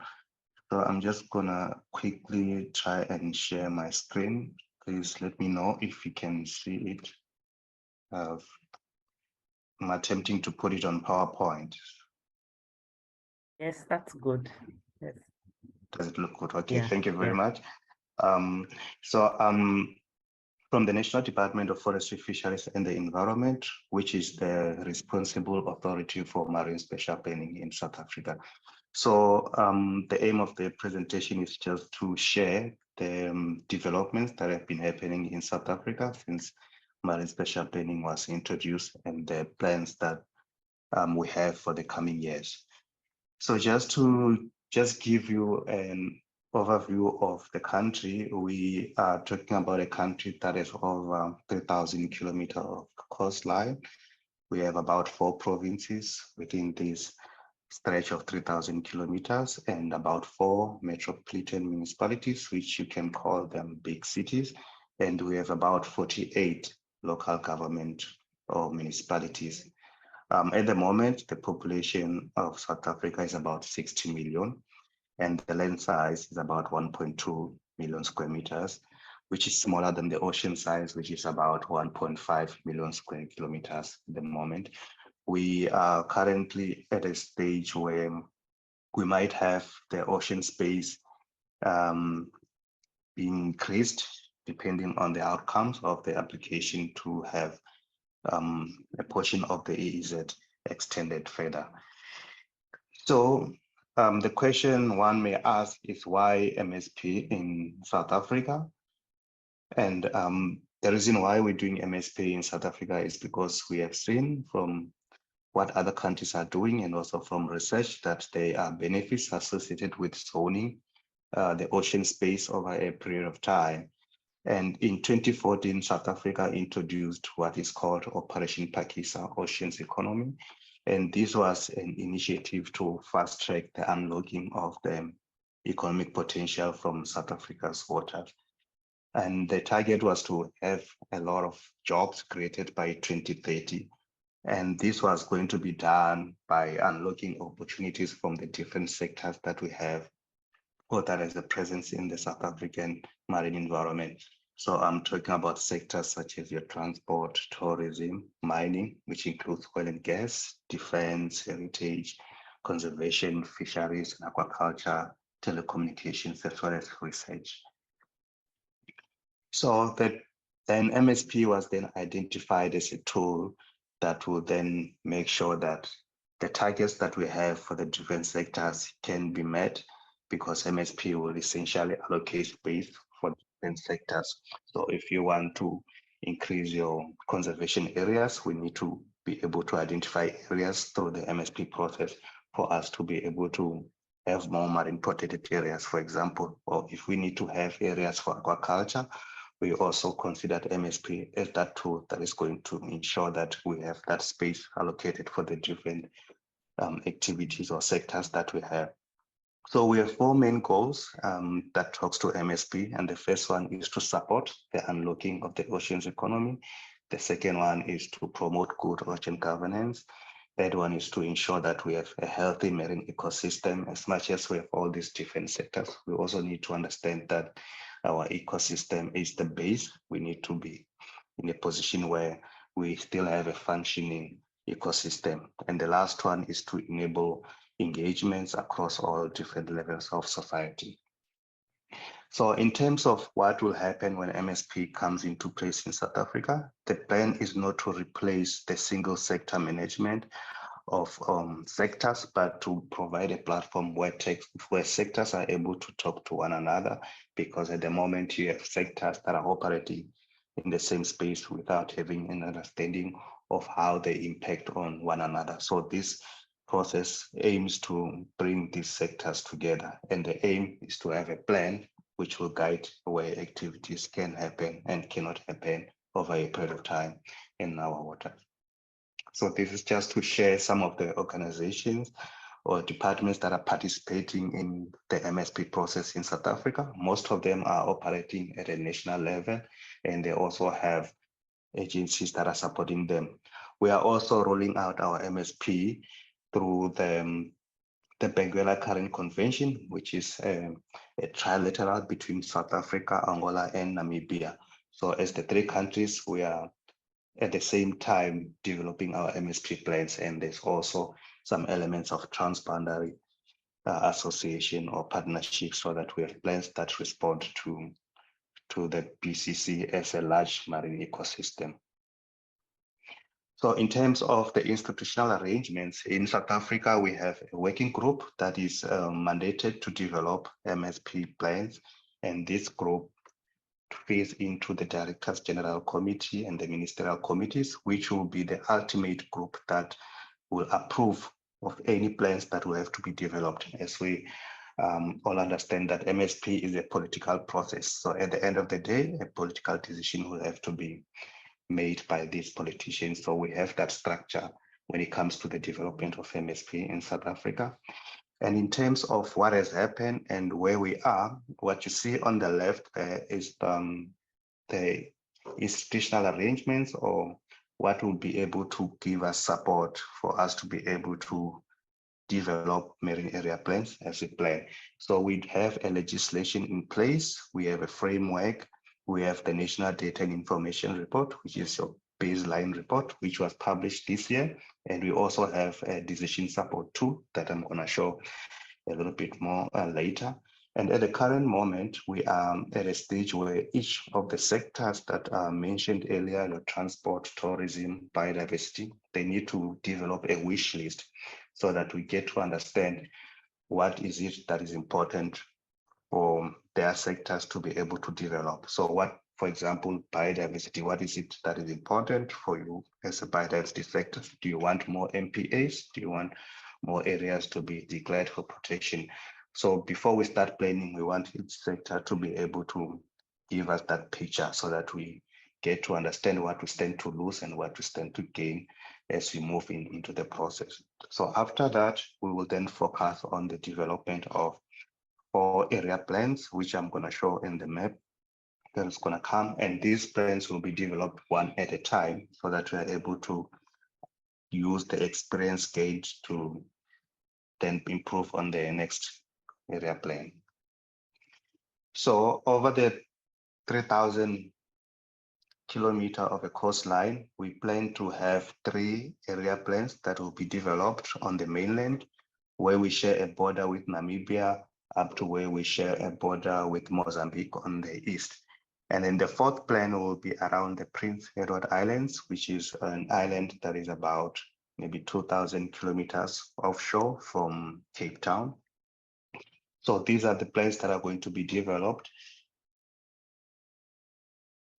So I'm just gonna quickly try and share my screen. Please let me know if you can see it. I'm attempting to put it on PowerPoint. Yes, that's good. Yes. Does it look good? Okay, Yeah, thank you very yeah. much. From the National Department of Forestry, Fisheries and the Environment, which is the responsible authority for marine spatial planning in South Africa. So the aim of the presentation is just to share the developments that have been happening in South Africa since marine spatial planning was introduced and the plans that we have for the coming years. So just to give you an overview of the country, we are talking about a country that is over 3,000 kilometers of coastline. We have about 4 provinces within this stretch of 3,000 kilometers and about 4 metropolitan municipalities, which you can call them big cities. And we have about 48 local government or municipalities. At the moment, the population of South Africa is about 60 million, and the land size is about 1.2 million square meters, which is smaller than the ocean size, which is about 1.5 million square kilometers at the moment. We are currently at a stage where we might have the ocean space being increased depending on the outcomes of the application to have a portion of the EEZ extended further. So the question one may ask is why MSP in South Africa? And the reason why we're doing MSP in South Africa is because we have seen from what other countries are doing and also from research that there are benefits associated with zoning the ocean space over a period of time. And in 2014, South Africa introduced what is called Operation Phakisa Oceans Economy. And this was an initiative to fast track the unlocking of the economic potential from South Africa's waters. And the target was to have a lot of jobs created by 2030. And this was going to be done by unlocking opportunities from the different sectors that we have or that has a presence in the South African marine environment. So I'm talking about sectors such as your transport, tourism, mining, which includes oil and gas, defense, heritage, conservation, fisheries, and aquaculture, telecommunications, as well as research. So then MSP was then identified as a tool that will then make sure that the targets that we have for the different sectors can be met, because MSP will essentially allocate space for different sectors. So if you want to increase your conservation areas, we need to be able to identify areas through the MSP process for us to be able to have more marine protected areas, for example. Or if we need to have areas for aquaculture, we also considered MSP as that tool that is going to ensure that we have that space allocated for the different activities or sectors that we have. So we have 4 main goals that talks to MSP, and the first one is to support the unlocking of the oceans economy. The second one is to promote good ocean governance. Third one is to ensure that we have a healthy marine ecosystem. As much as we have all these different sectors, we also need to understand that our ecosystem is the base. We need to be in a position where we still have a functioning ecosystem. And the last one is to enable engagements across all different levels of society. So in terms of what will happen when MSP comes into place in South Africa, the plan is not to replace the single sector management sectors, but to provide a platform where sectors are able to talk to one another, because at the moment you have sectors that are operating in the same space without having an understanding of how they impact on one another. So this process aims to bring these sectors together, and the aim is to have a plan which will guide where activities can happen and cannot happen over a period of time in our water. So this is just to share some of the organizations or departments that are participating in the MSP process in South Africa. Most of them are operating at a national level, and they also have agencies that are supporting them. We are also rolling out our MSP through the Benguela Current Convention, which is a trilateral between South Africa, Angola, and Namibia. So as the three countries, we are at the same time developing our MSP plans, and there's also some elements of transboundary association or partnership, so that we have plans that respond to the BCC as a large marine ecosystem. So in terms of the institutional arrangements in South Africa, we have a working group that is mandated to develop MSP plans, and this group feeds into the Directors General Committee and the ministerial committees, which will be the ultimate group that will approve of any plans that will have to be developed. As we all understand that MSP is a political process. So at the end of the day, a political decision will have to be made by these politicians. So we have that structure when it comes to the development of MSP in South Africa. And in terms of what has happened and where we are, what you see on the left there is the institutional arrangements, or what will be able to give us support for us to be able to develop marine area plans as a plan. So we have a legislation in place, we have a framework, we have the National Data and Information Report, which is your baseline report, which was published this year. And we also have a decision support tool that I'm going to show a little bit more later. And at the current moment, we are at a stage where each of the sectors that are mentioned earlier, transport, tourism, biodiversity, they need to develop a wish list so that we get to understand what is it that is important for their sectors to be able to develop. So what, for example, biodiversity, what is it that is important for you as a biodiversity sector? Do you want more MPAs? Do you want more areas to be declared for protection? So before we start planning, we want each sector to be able to give us that picture so that we get to understand what we stand to lose and what we stand to gain as we move into the process. So after that, we will then focus on the development of 4 area plans, which I'm going to show in the map that is going to come. And these plans will be developed one at a time so that we are able to use the experience gained to then improve on the next area plan. So over the 3,000 kilometer of a coastline, we plan to have 3 area plans that will be developed on the mainland, where we share a border with Namibia, up to where we share a border with Mozambique on the east. And then the 4th plan will be around the Prince Edward Islands, which is an island that is about maybe 2,000 kilometers offshore from Cape Town. So these are the plans that are going to be developed.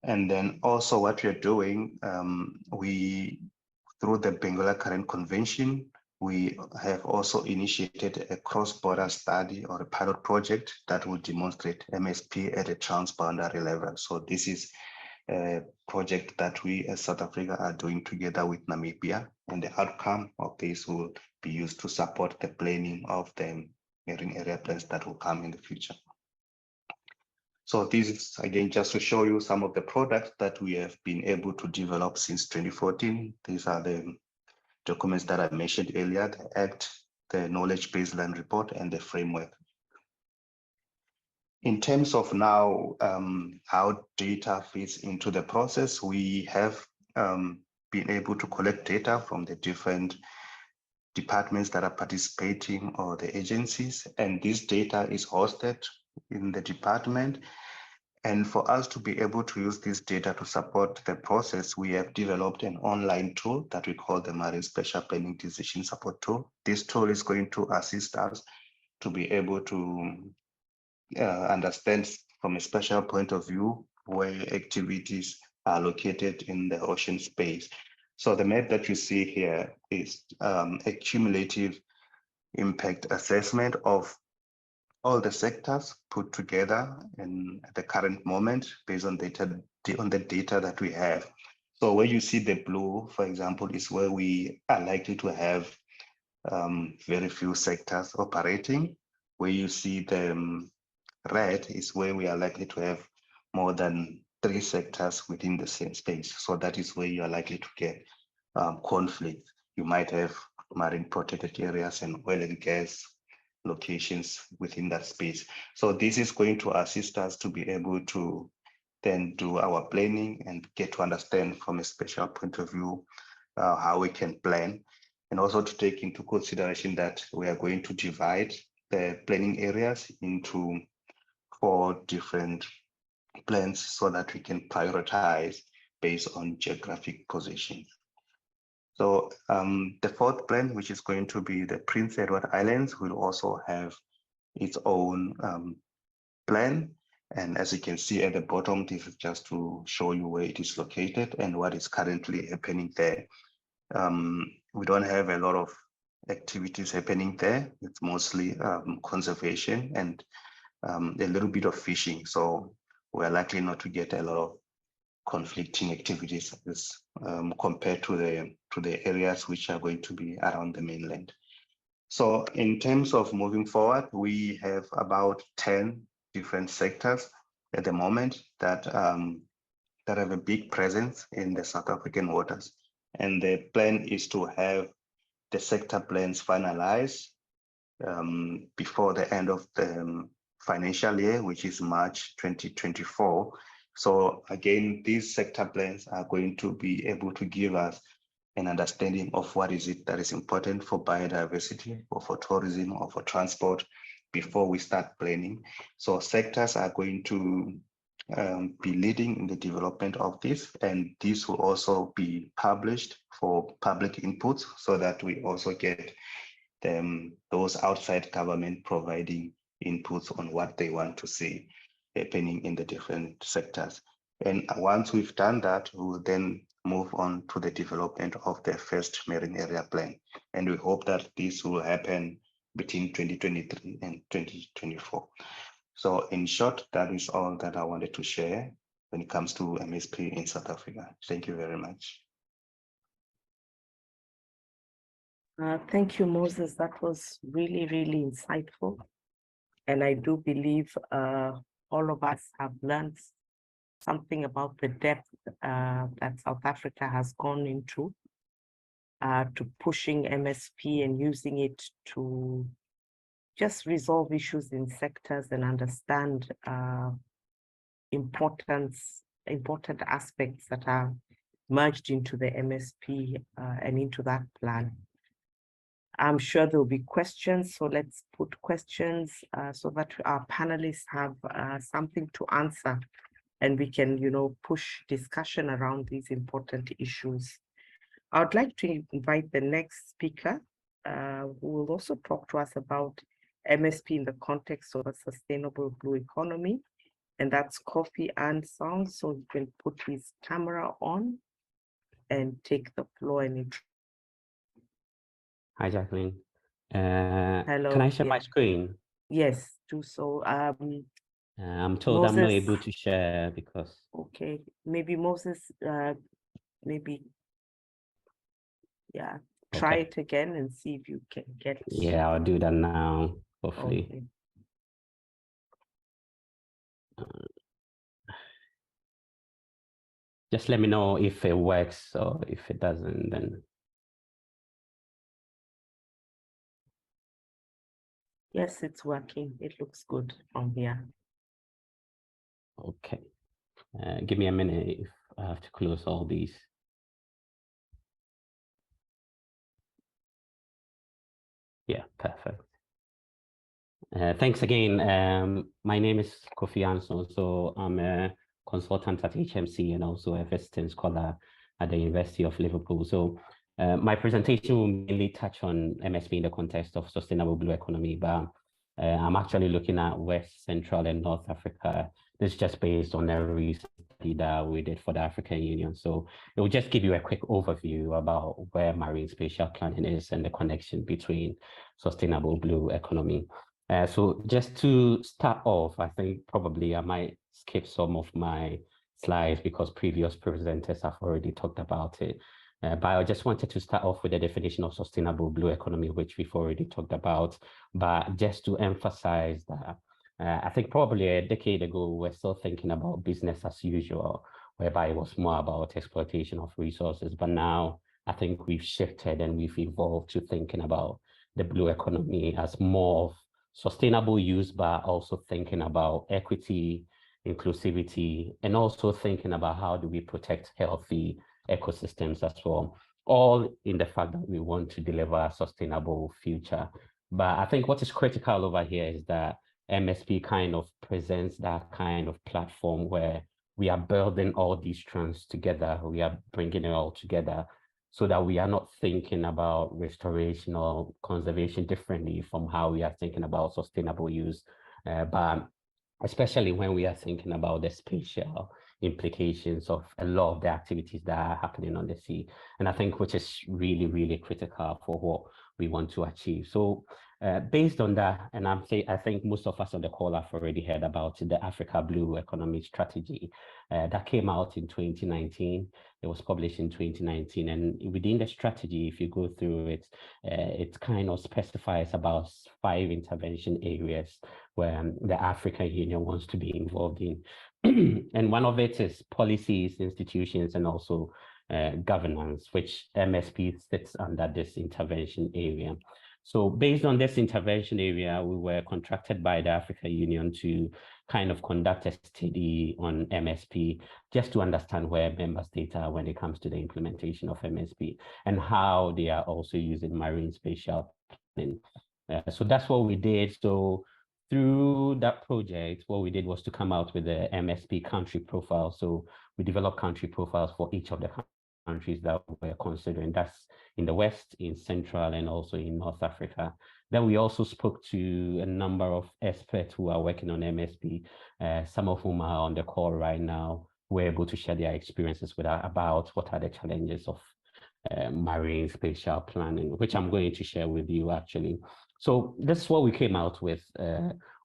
And then also what we're doing, through the Benguela Current Convention, we have also initiated a cross-border study or a pilot project that will demonstrate MSP at a transboundary level. So this is a project that we as South Africa are doing together with Namibia, and the outcome of this will be used to support the planning of the marine area plans that will come in the future. So this is, again, just to show you some of the products that we have been able to develop since 2014. These are the documents that I mentioned earlier, the Act, the Knowledge Baseline Report, and the framework. In terms of now how data fits into the process, we have been able to collect data from the different departments that are participating or the agencies, and this data is hosted in the department, And for us to be able to use this data to support the process, we have developed an online tool that we call the Marine Spatial Planning Decision Support Tool. This tool is going to assist us to be able to understand from a spatial point of view where activities are located in the ocean space. So the map that you see here is a cumulative impact assessment of all the sectors put together in the current moment based on the data that we have. So where you see the blue, for example, is where we are likely to have very few sectors operating. Where you see the red is where we are likely to have more than 3 sectors within the same space. So that is where you are likely to get conflict. You might have marine protected areas and oil and gas locations within that space. So this is going to assist us to be able to then do our planning and get to understand from a spatial point of view how we can plan, and also to take into consideration that we are going to divide the planning areas into 4 different plans so that we can prioritize based on geographic position. So the 4th plan, which is going to be the Prince Edward Islands, will also have its own plan. And as you can see at the bottom, this is just to show you where it is located and what is currently happening there. We don't have a lot of activities happening there. It's mostly conservation and a little bit of fishing. So we're likely not to get a lot of conflicting activities compared to the areas which are going to be around the mainland. So in terms of moving forward, we have about 10 different sectors at the moment that have a big presence in the South African waters. And the plan is to have the sector plans finalized before the end of the financial year, which is March 2024. So again, these sector plans are going to be able to give us an understanding of what is it that is important for biodiversity or for tourism or for transport before we start planning. So sectors are going to be leading in the development of this, and this will also be published for public inputs so that we also get those outside government providing inputs on what they want to see happening in the different sectors. And once we've done that, we will then move on to the development of the first marine area plan. And we hope that this will happen between 2023 and 2024. So in short, that is all that I wanted to share when it comes to MSP in South Africa. Thank you very much. Thank you, Moses. That was really, really insightful. And I do believe all of us have learned something about the depth that South Africa has gone into to pushing MSP and using it to just resolve issues in sectors and understand important aspects that are merged into the MSP and into that plan. I'm sure there will be questions, so let's put questions so that our panelists have something to answer and we can, push discussion around these important issues. I would like to invite the next speaker who will also talk to us about MSP in the context of a sustainable blue economy, and that's Kofi Ansong. So he can put his camera on and take the floor and Hi, Jacqueline. Hello. Can I share my screen? Yes, do so. I'm told I'm not able to share because. Okay, maybe Moses, maybe, yeah, try it again and see if you can get. Yeah, I'll do that now, hopefully. Okay. Just let me know if it works or if it doesn't, then. Yes, it's working. It looks good from here. Okay. Give me a minute if I have to close all these. Yeah, perfect. Thanks again. My name is Kofi Anson. So I'm a consultant at HMC and also a visiting scholar at the University of Liverpool. So my presentation will mainly touch on MSP in the context of sustainable blue economy, but I'm actually looking at West, Central, and North Africa. This is just based on a recent study that we did for the African Union. So it will just give you a quick overview about where marine spatial planning is and the connection between sustainable blue economy. So just to start off, I think probably I might skip some of my slides because previous presenters have already talked about it. But I just wanted to start off with the definition of sustainable blue economy, which we've already talked about. But just to emphasize that, I think probably a decade ago, we're still thinking about business as usual, whereby it was more about exploitation of resources. But now I think we've shifted and we've evolved to thinking about the blue economy as more of sustainable use, but also thinking about equity, inclusivity, and also thinking about how do we protect healthy ecosystems as well, all in the fact that we want to deliver a sustainable future. But I think what is critical over here is that MSP kind of presents that kind of platform where we are building all these strands together, we are bringing it all together so that we are not thinking about restoration or conservation differently from how we are thinking about sustainable use, but especially when we are thinking about the spatial implications of a lot of the activities that are happening on the sea. And I think which is really, really critical for what we want to achieve. So based on that, and I think most of us on the call have already heard about the Africa Blue Economy Strategy that came out in 2019. It was published in 2019. And within the strategy, if you go through it, it kind of specifies about 5 intervention areas where the African Union wants to be involved in. And one of it is policies, institutions, and also governance, which MSP sits under this intervention area. So based on this intervention area, we were contracted by the African Union to kind of conduct a study on MSP, just to understand where member states are when it comes to the implementation of MSP and how they are also using marine spatial planning. So that's what we did. So through that project, what we did was to come out with the MSP country profile. So we developed country profiles for each of the countries that we're considering. That's in the West, in Central, and also in North Africa. Then we also spoke to a number of experts who are working on MSP, some of whom are on the call right now. We're able to share their experiences with us about what are the challenges of marine spatial planning, which I'm going to share with you actually. So this is what we came out with.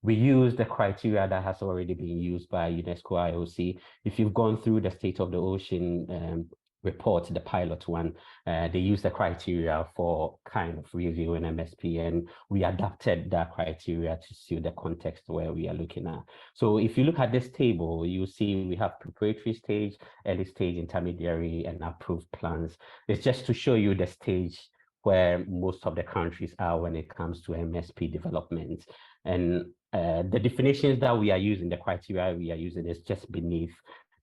We used the criteria that has already been used by UNESCO IOC. If you've gone through the State of the Ocean report, the pilot one, they used the criteria for kind of reviewing MSP, and we adapted that criteria to suit the context where we are looking at. So if you look at this table, you see we have preparatory stage, early stage, intermediary, and approved plans. It's just to show you the stage where most of the countries are when it comes to MSP development. And the definitions that we are using, the criteria we are using is just beneath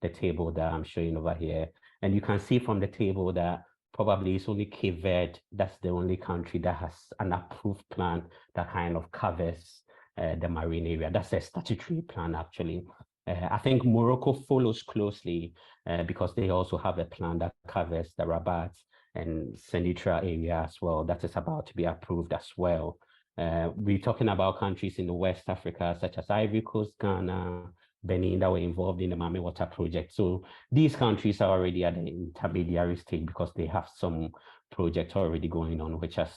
the table that I'm showing over here. And you can see from the table that probably it's only Cape Verde, that's the only country that has an approved plan that kind of covers the marine area. That's a statutory plan, actually. I think Morocco follows closely because they also have a plan that covers the Rabat and Sinatra area as well. That is about to be approved as well. We're talking about countries in the West Africa, such as Ivory Coast, Ghana, Benin, that were involved in the Mame Water project. So these countries are already at the intermediary stage because they have some projects already going on, which as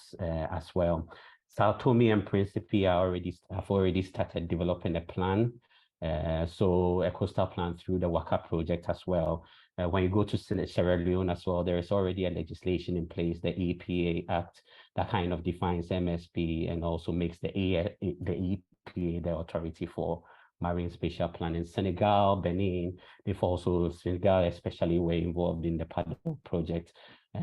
well. Sao Tome and Principe have already started developing a plan. So a coastal plan through the Waka project as well. When you go to Sierra Leone as well, there is already a legislation in place, the EPA Act, that kind of defines MSP and also makes the EPA the authority for marine spatial planning. Senegal, Benin, Senegal especially were involved in the PADO project.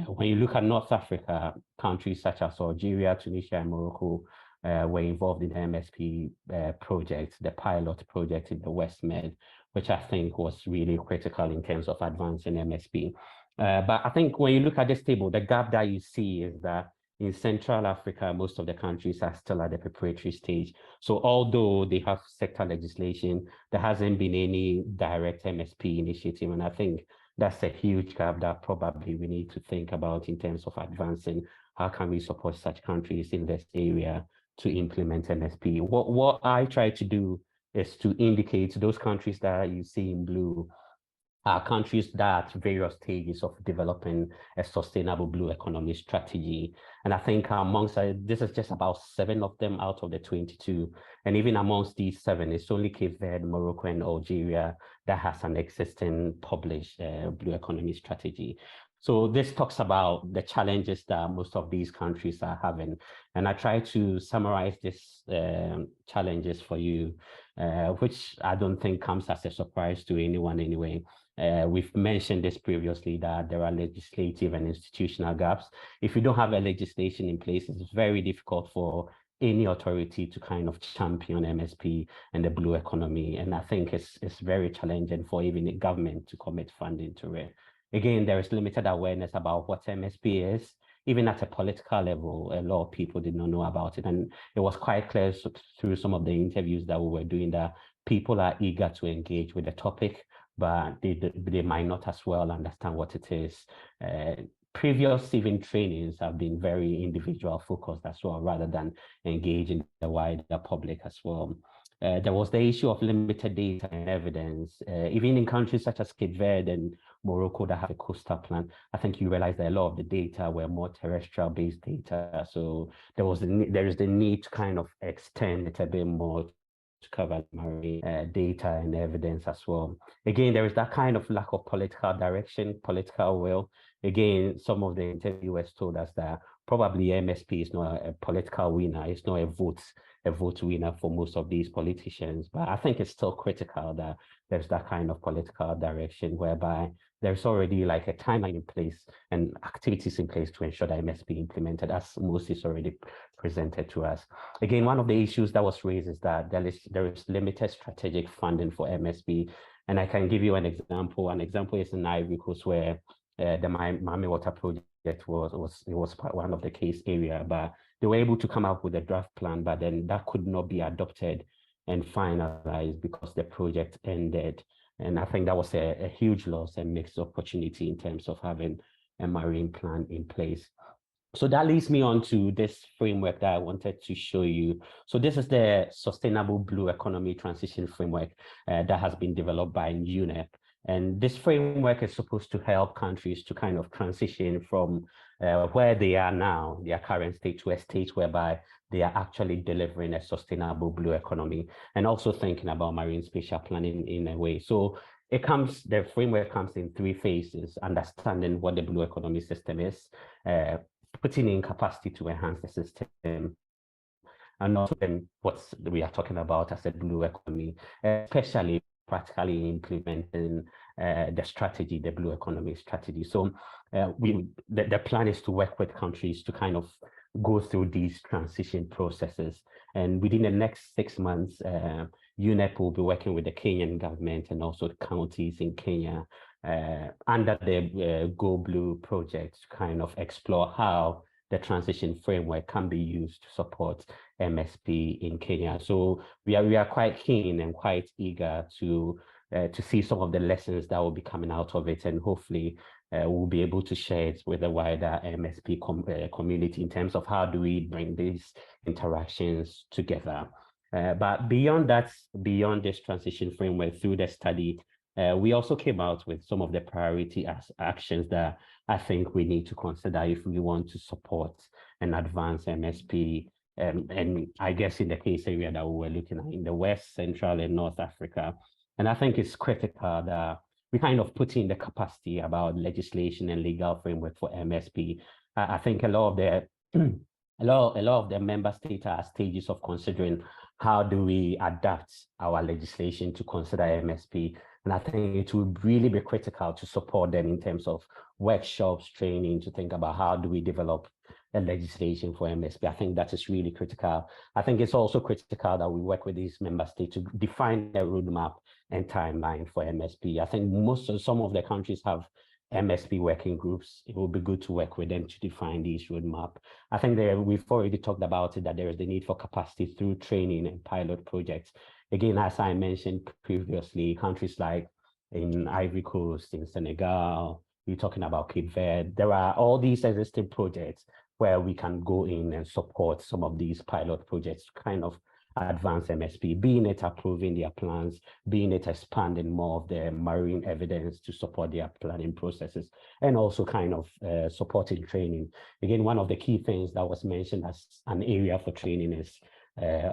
When you look at North Africa, countries such as Algeria, Tunisia, and Morocco were involved in the MSP project, the pilot project in the West Med, which I think was really critical in terms of advancing MSP. But I think when you look at this table, the gap that you see is that in Central Africa, most of the countries are still at the preparatory stage. So although they have sector legislation, there hasn't been any direct MSP initiative. And I think that's a huge gap that probably we need to think about in terms of advancing. How can we support such countries in this area to implement MSP? What I try to do is to indicate those countries that you see in blue are countries that are at various stages of developing a sustainable blue economy strategy. And I think amongst, this is just about 7 of them out of the 22. And even amongst these 7, it's only Cape Verde, Morocco, and Algeria that has an existing published blue economy strategy. So this talks about the challenges that most of these countries are having. And I try to summarize these challenges for you, which I don't think comes as a surprise to anyone anyway. We've mentioned this previously, that there are legislative and institutional gaps. If you don't have a legislation in place, it's very difficult for any authority to kind of champion MSP and the blue economy. And I think it's very challenging for even the government to commit funding to it. Again, there is limited awareness about what MSP is. Even at a political level, a lot of people did not know about it. And it was quite clear through some of the interviews that we were doing that people are eager to engage with the topic, but they might not as well understand what it is. Previous even trainings have been very individual focused as well, rather than engaging the wider public as well. There was the issue of limited data and evidence. Even in countries such as Cape Verde and Morocco that have a coastal plan, I think you realize that a lot of the data were more terrestrial-based data. So there is the need to kind of extend it a bit more to cover marine data and evidence as well. Again, there is that kind of lack of political direction, political will. Again, some of the interviewers told us that probably MSP is not a political winner. It's not a vote winner for most of these politicians. But I think it's still critical that there's that kind of political direction whereby there's already like a timeline in place and activities in place to ensure that MSP implemented, as Moses already presented to us. Again, one of the issues that was raised is that there is limited strategic funding for MSP. And I can give you an example. An example is in Ivory Coast, where the Mami Water project was one of the case area, but they were able to come up with a draft plan, but then that could not be adopted and finalized because the project ended. And I think that was a huge loss and missed opportunity in terms of having a marine plan in place. So that leads me on to this framework that I wanted to show you. So this is the Sustainable Blue Economy Transition Framework that has been developed by UNEP. And this framework is supposed to help countries to kind of transition from where they are now, their current state, to a state whereby they are actually delivering a sustainable blue economy, and also thinking about marine spatial planning in a way. So the framework comes in 3 phases: understanding what the blue economy system is, putting in capacity to enhance the system, and also then what we are talking about as a blue economy, especially practically implementing the strategy, the blue economy strategy. So the plan is to work with countries to kind of go through these transition processes. And within the next 6 months, UNEP will be working with the Kenyan government and also the counties in Kenya under the Go Blue project to kind of explore how the transition framework can be used to support MSP in Kenya. So we are quite keen and quite eager to see some of the lessons that will be coming out of it, and hopefully we'll be able to share it with the wider MSP community in terms of how do we bring these interactions together. But beyond that, beyond this transition framework, through the study, we also came out with some of the priority actions that I think we need to consider if we want to support and advance MSP. And I guess in the case area that we were looking at in the West, Central, and North Africa. And I think it's critical that we kind of put in the capacity about legislation and legal framework for MSP. I think a lot of the member states are at stages of considering how do we adapt our legislation to consider MSP. And I think it will really be critical to support them in terms of workshops, training, to think about how do we develop a legislation for MSP. I think that is really critical. I think it's also critical that we work with these member states to define a roadmap and timeline for MSP. I think some of the countries have MSP working groups. It will be good to work with them to define these roadmap. I think we've already talked about it, that there is the need for capacity through training and pilot projects. Again, as I mentioned previously, countries like in Ivory Coast, in Senegal, we're talking about Cape Verde, there are all these existing projects where we can go in and support some of these pilot projects to kind of advance MSP, being it approving their plans, being it expanding more of the marine evidence to support their planning processes, and also kind of supporting training. Again, one of the key things that was mentioned as an area for training is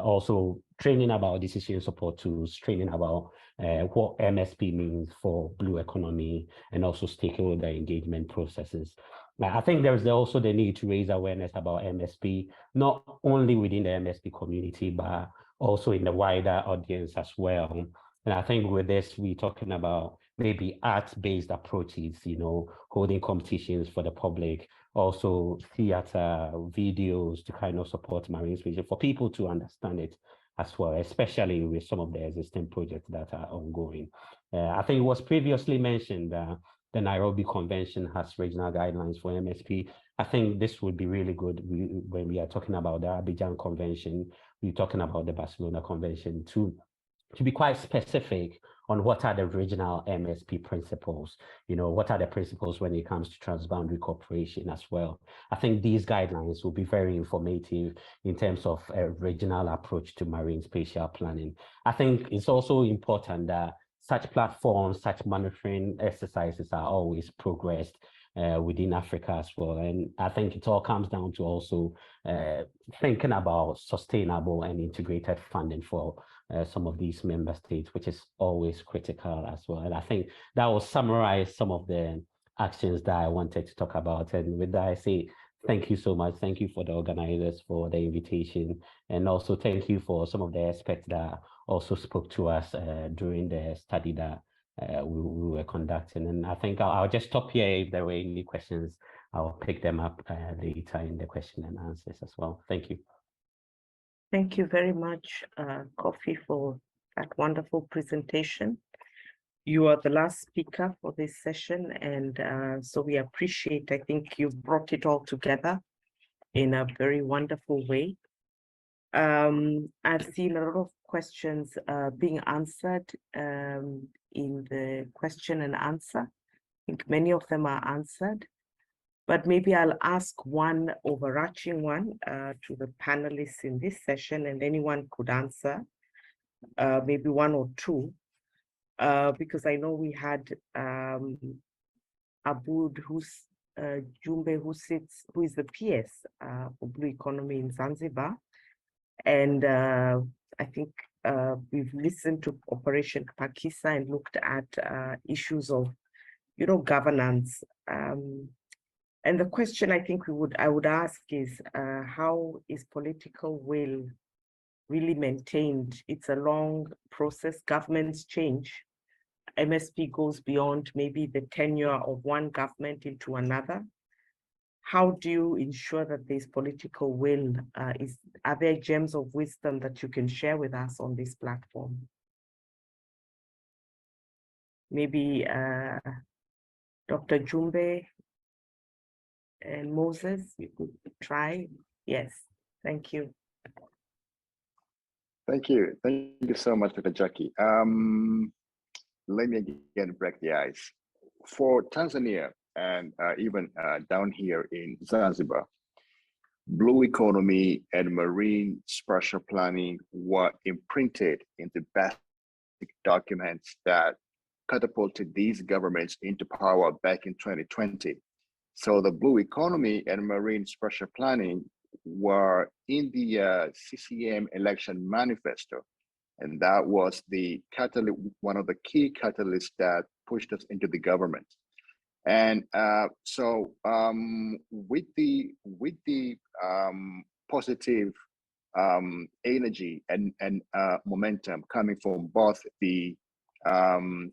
also training about decision support tools, training about what MSP means for blue economy, and also stakeholder engagement processes. I think there's also the need to raise awareness about MSP, not only within the MSP community, but also in the wider audience as well. And I think with this, we're talking about maybe art-based approaches, holding competitions for the public, also theater, videos to kind of support marine species for people to understand it as well, especially with some of the existing projects that are ongoing. I think it was previously mentioned the Nairobi Convention has regional guidelines for MSP. I think this would be really good when we are talking about the Abidjan Convention, we're talking about the Barcelona Convention to be quite specific on what are the regional MSP principles, what are the principles when it comes to transboundary cooperation as well. I think these guidelines will be very informative in terms of a regional approach to marine spatial planning. I think it's also important that such platforms, such monitoring exercises are always progressed within Africa as well. And I think it all comes down to also thinking about sustainable and integrated funding for some of these member states, which is always critical as well. And I think that will summarize some of the actions that I wanted to talk about. And with that, I say thank you so much. Thank you for the organizers for the invitation. And also thank you for some of the experts that also spoke to us during the study that we were conducting. And I think I'll just stop here. If there were any questions, I'll pick them up later in the question and answers as well. Thank you. Thank you very much, Kofi, for that wonderful presentation. You are the last speaker for this session, and so we appreciate, I think you've brought it all together in a very wonderful way. I've seen a lot of questions being answered in the question and answer. I think many of them are answered, but maybe I'll ask one overarching one to the panelists in this session, and anyone could answer, maybe one or two, because I know we had Aboud Jumbe, who is the PS for Blue Economy in Zanzibar. And I think we've listened to Operation Pakisa and looked at issues of, governance. And the question I think I would ask is, how is political will really maintained? It's a long process. Governments change. MSP goes beyond maybe the tenure of one government into another. How do you ensure that there's political will? Are there gems of wisdom that you can share with us on this platform? Maybe Dr. Jumbe and Moses, you could try. Yes, thank you. Thank you. Thank you so much, Dr. Jackie. Let me again break the ice. For Tanzania and even down here in Zanzibar, blue economy and marine spatial planning were imprinted in the basic documents that catapulted these governments into power back in 2020. So the blue economy and marine spatial planning were in the CCM election manifesto. And that was the catalyst, one of the key catalysts that pushed us into the government. And so with the positive energy and momentum coming from both the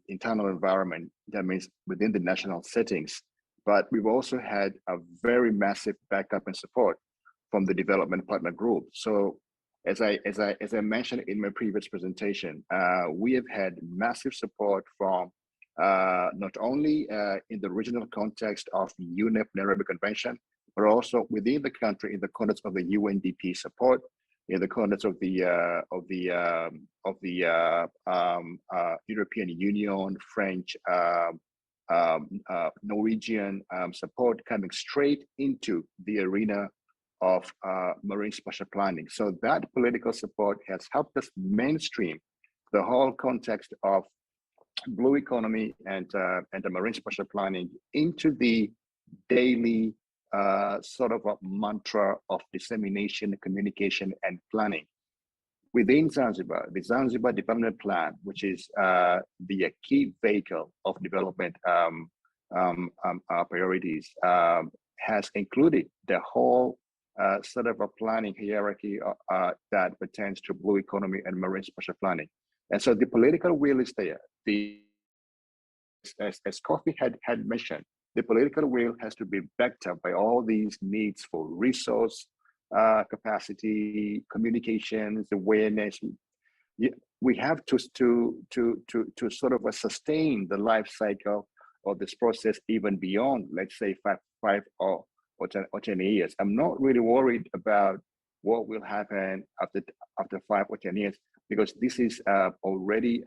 internal environment, that means within the national settings, but we've also had a very massive backup and support from the development partner group. So as I mentioned in my previous presentation, we have had massive support from not only in the regional context of the UNEP Nairobi Convention, but also within the country in the context of the UNDP support, in the context of the European Union, French, Norwegian support coming straight into the arena of marine spatial planning. So that political support has helped us mainstream the whole context of blue economy and the marine spatial planning into the daily sort of a mantra of dissemination, communication, and planning. Within Zanzibar, the Zanzibar Development Plan, which is the key vehicle of development priorities, has included the whole sort of a planning hierarchy that pertains to blue economy and marine spatial planning. And so the political will is there. As Kofi had mentioned, the political will has to be backed up by all these needs for resource capacity, communications, awareness. We have to sort of sustain the life cycle of this process even beyond, let's say, five or 10 years. I'm not really worried about what will happen after 5 or 10 years, because this is already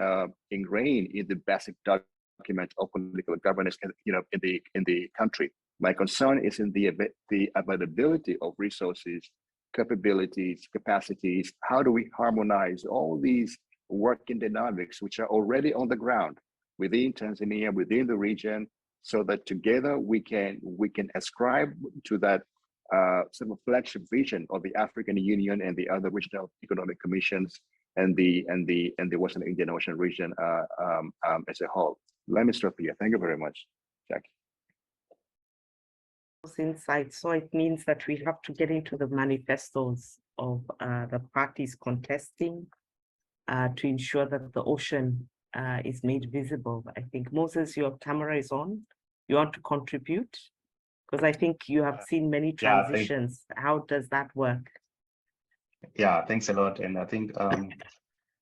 ingrained in the basic document of political governance, in the country. My concern is in the availability of resources, capabilities, capacities. How do we harmonize all these working dynamics which are already on the ground within Tanzania, within the region, so that together we can ascribe to that sort of flagship vision of the African Union and the other regional economic commissions and the Western Indian Ocean region as a whole. Let me stop here. Thank you very much, Jackie. Insights. So it means that we have to get into the manifestos of the parties contesting to ensure that the ocean is made visible. I think, Moses, your camera is on. You want to contribute? Because I think you have seen many transitions. How does that work? Yeah, thanks a lot. And I think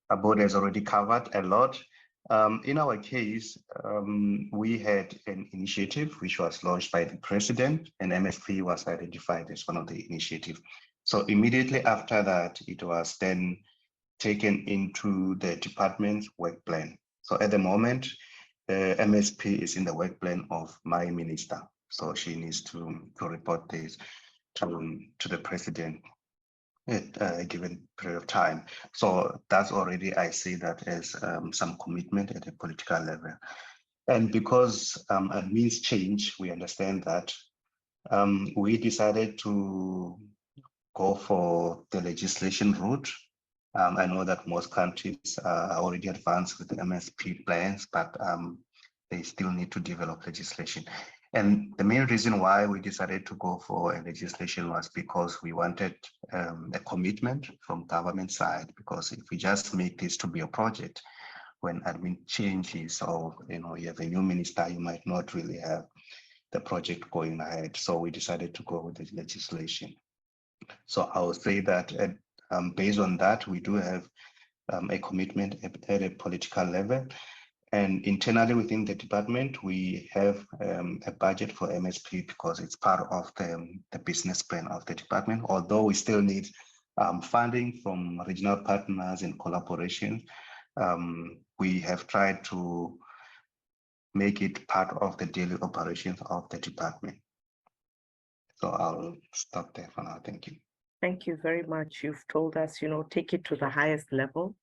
Abode has already covered a lot. In our case, we had an initiative which was launched by the president, and MSP was identified as one of the initiatives. So immediately after that, it was then taken into the department's work plan. So at the moment, MSP is in the work plan of my minister. So she needs to report this to the president at a given period of time. So that's already, I see that as some commitment at a political level. And because it means change, we understand that we decided to go for the legislation route. I know that most countries are already advanced with the MSP plans, but they still need to develop legislation. And the main reason why we decided to go for a legislation was because we wanted a commitment from government side, because if we just make this to be a project, when admin changes or you have a new minister, you might not really have the project going ahead. So we decided to go with the legislation. So I would say that based on that, we do have a commitment at a political level. And internally within the department, we have a budget for MSP because it's part of the business plan of the department, although we still need funding from regional partners and collaboration. We have tried to make it part of the daily operations of the department. So I'll stop there for now. Thank you. Thank you very much. You've told us, take it to the highest level.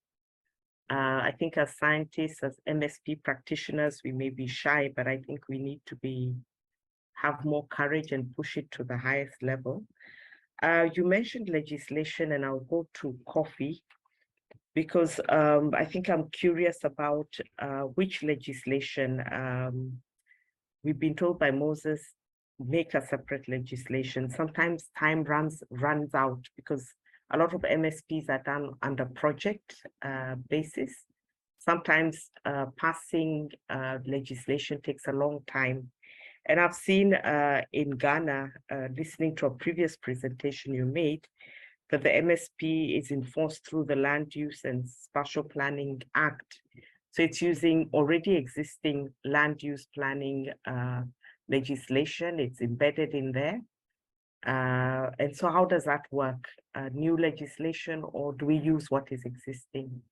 I think as scientists, as MSP practitioners, we may be shy, but I think we need to have more courage and push it to the highest level. You mentioned legislation, and I'll go to Kofi, because I think I'm curious about which legislation. We've been told by Moses, make a separate legislation. Sometimes time runs out because a lot of MSPs are done under project basis. Sometimes passing legislation takes a long time. And I've seen in Ghana, listening to a previous presentation you made, that the MSP is enforced through the Land Use and Spatial Planning Act. So it's using already existing land use planning legislation. It's embedded in there. And so how does that work? New legislation, or do we use what is existing?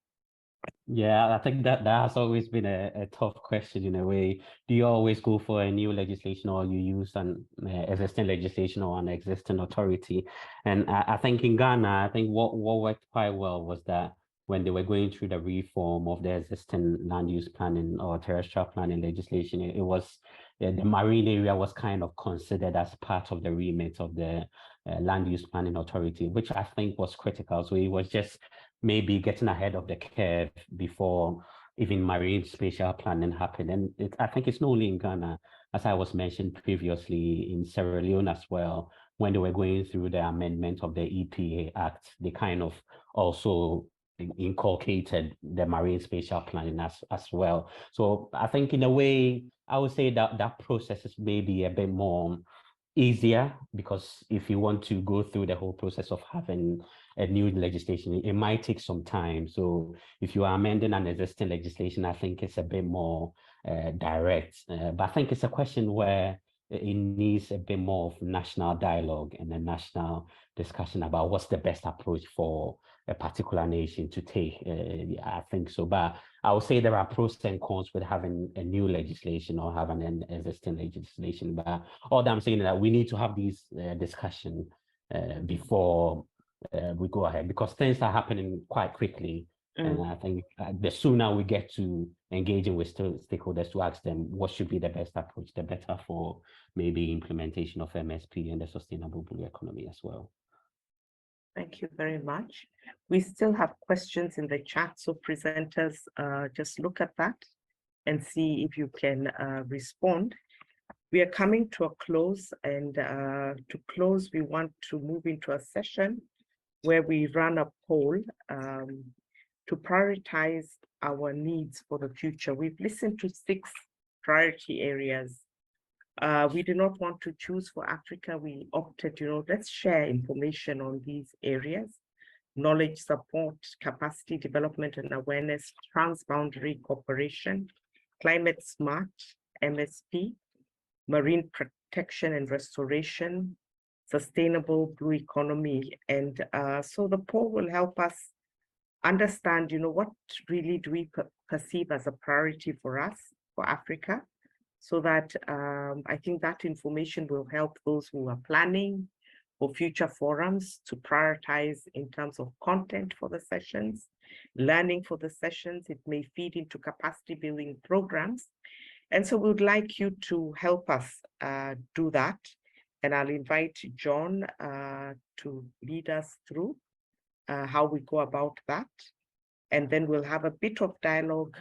Yeah, I think that has always been a tough question in a way. Do you always go for a new legislation, or you use an existing legislation or an existing authority? And I think in Ghana, I think what worked quite well was that when they were going through the reform of the existing land use planning or terrestrial planning legislation, it was the marine area was kind of considered as part of the remit of the land use planning authority, which I think was critical. So it was just maybe getting ahead of the curve before even marine spatial planning happened. And I think it's not only in Ghana, as I was mentioned previously, in Sierra Leone as well, when they were going through the amendment of the EPA Act, they kind of also inculcated the marine spatial planning as well. So I think in a way, I would say that that process is maybe a bit more easier, because if you want to go through the whole process of having a new legislation, it might take some time. So if you are amending an existing legislation, I think it's a bit more direct. But I think it's a question where it needs a bit more of national dialogue and a national discussion about what's the best approach for a particular nation to take. I think so. But I would say there are pros and cons with having a new legislation or having an existing legislation. But all that I'm saying is that we need to have these discussion before we go ahead, because things are happening quite quickly. And I think the sooner we get to engaging with stakeholders to ask them what should be the best approach, the better for maybe implementation of MSP and the sustainable blue economy as well. Thank you very much. We still have questions in the chat, so presenters, just look at that and see if you can respond. We are coming to a close, and to close, we want to move into a session where we run a poll to prioritize our needs for the future. We've listened to 6 priority areas. We do not want to choose for Africa. We opted, let's share information on these areas: knowledge support, capacity development and awareness, transboundary cooperation, climate smart, MSP, marine protection and restoration, sustainable blue economy. And so the poll will help us understand, what really do we perceive as a priority for us, for Africa, so that I think that information will help those who are planning for future forums to prioritize in terms of content for the sessions, learning for the sessions. It may feed into capacity building programs. And so we would like you to help us do that. And I'll invite John to lead us through how we go about that. And then we'll have a bit of dialogue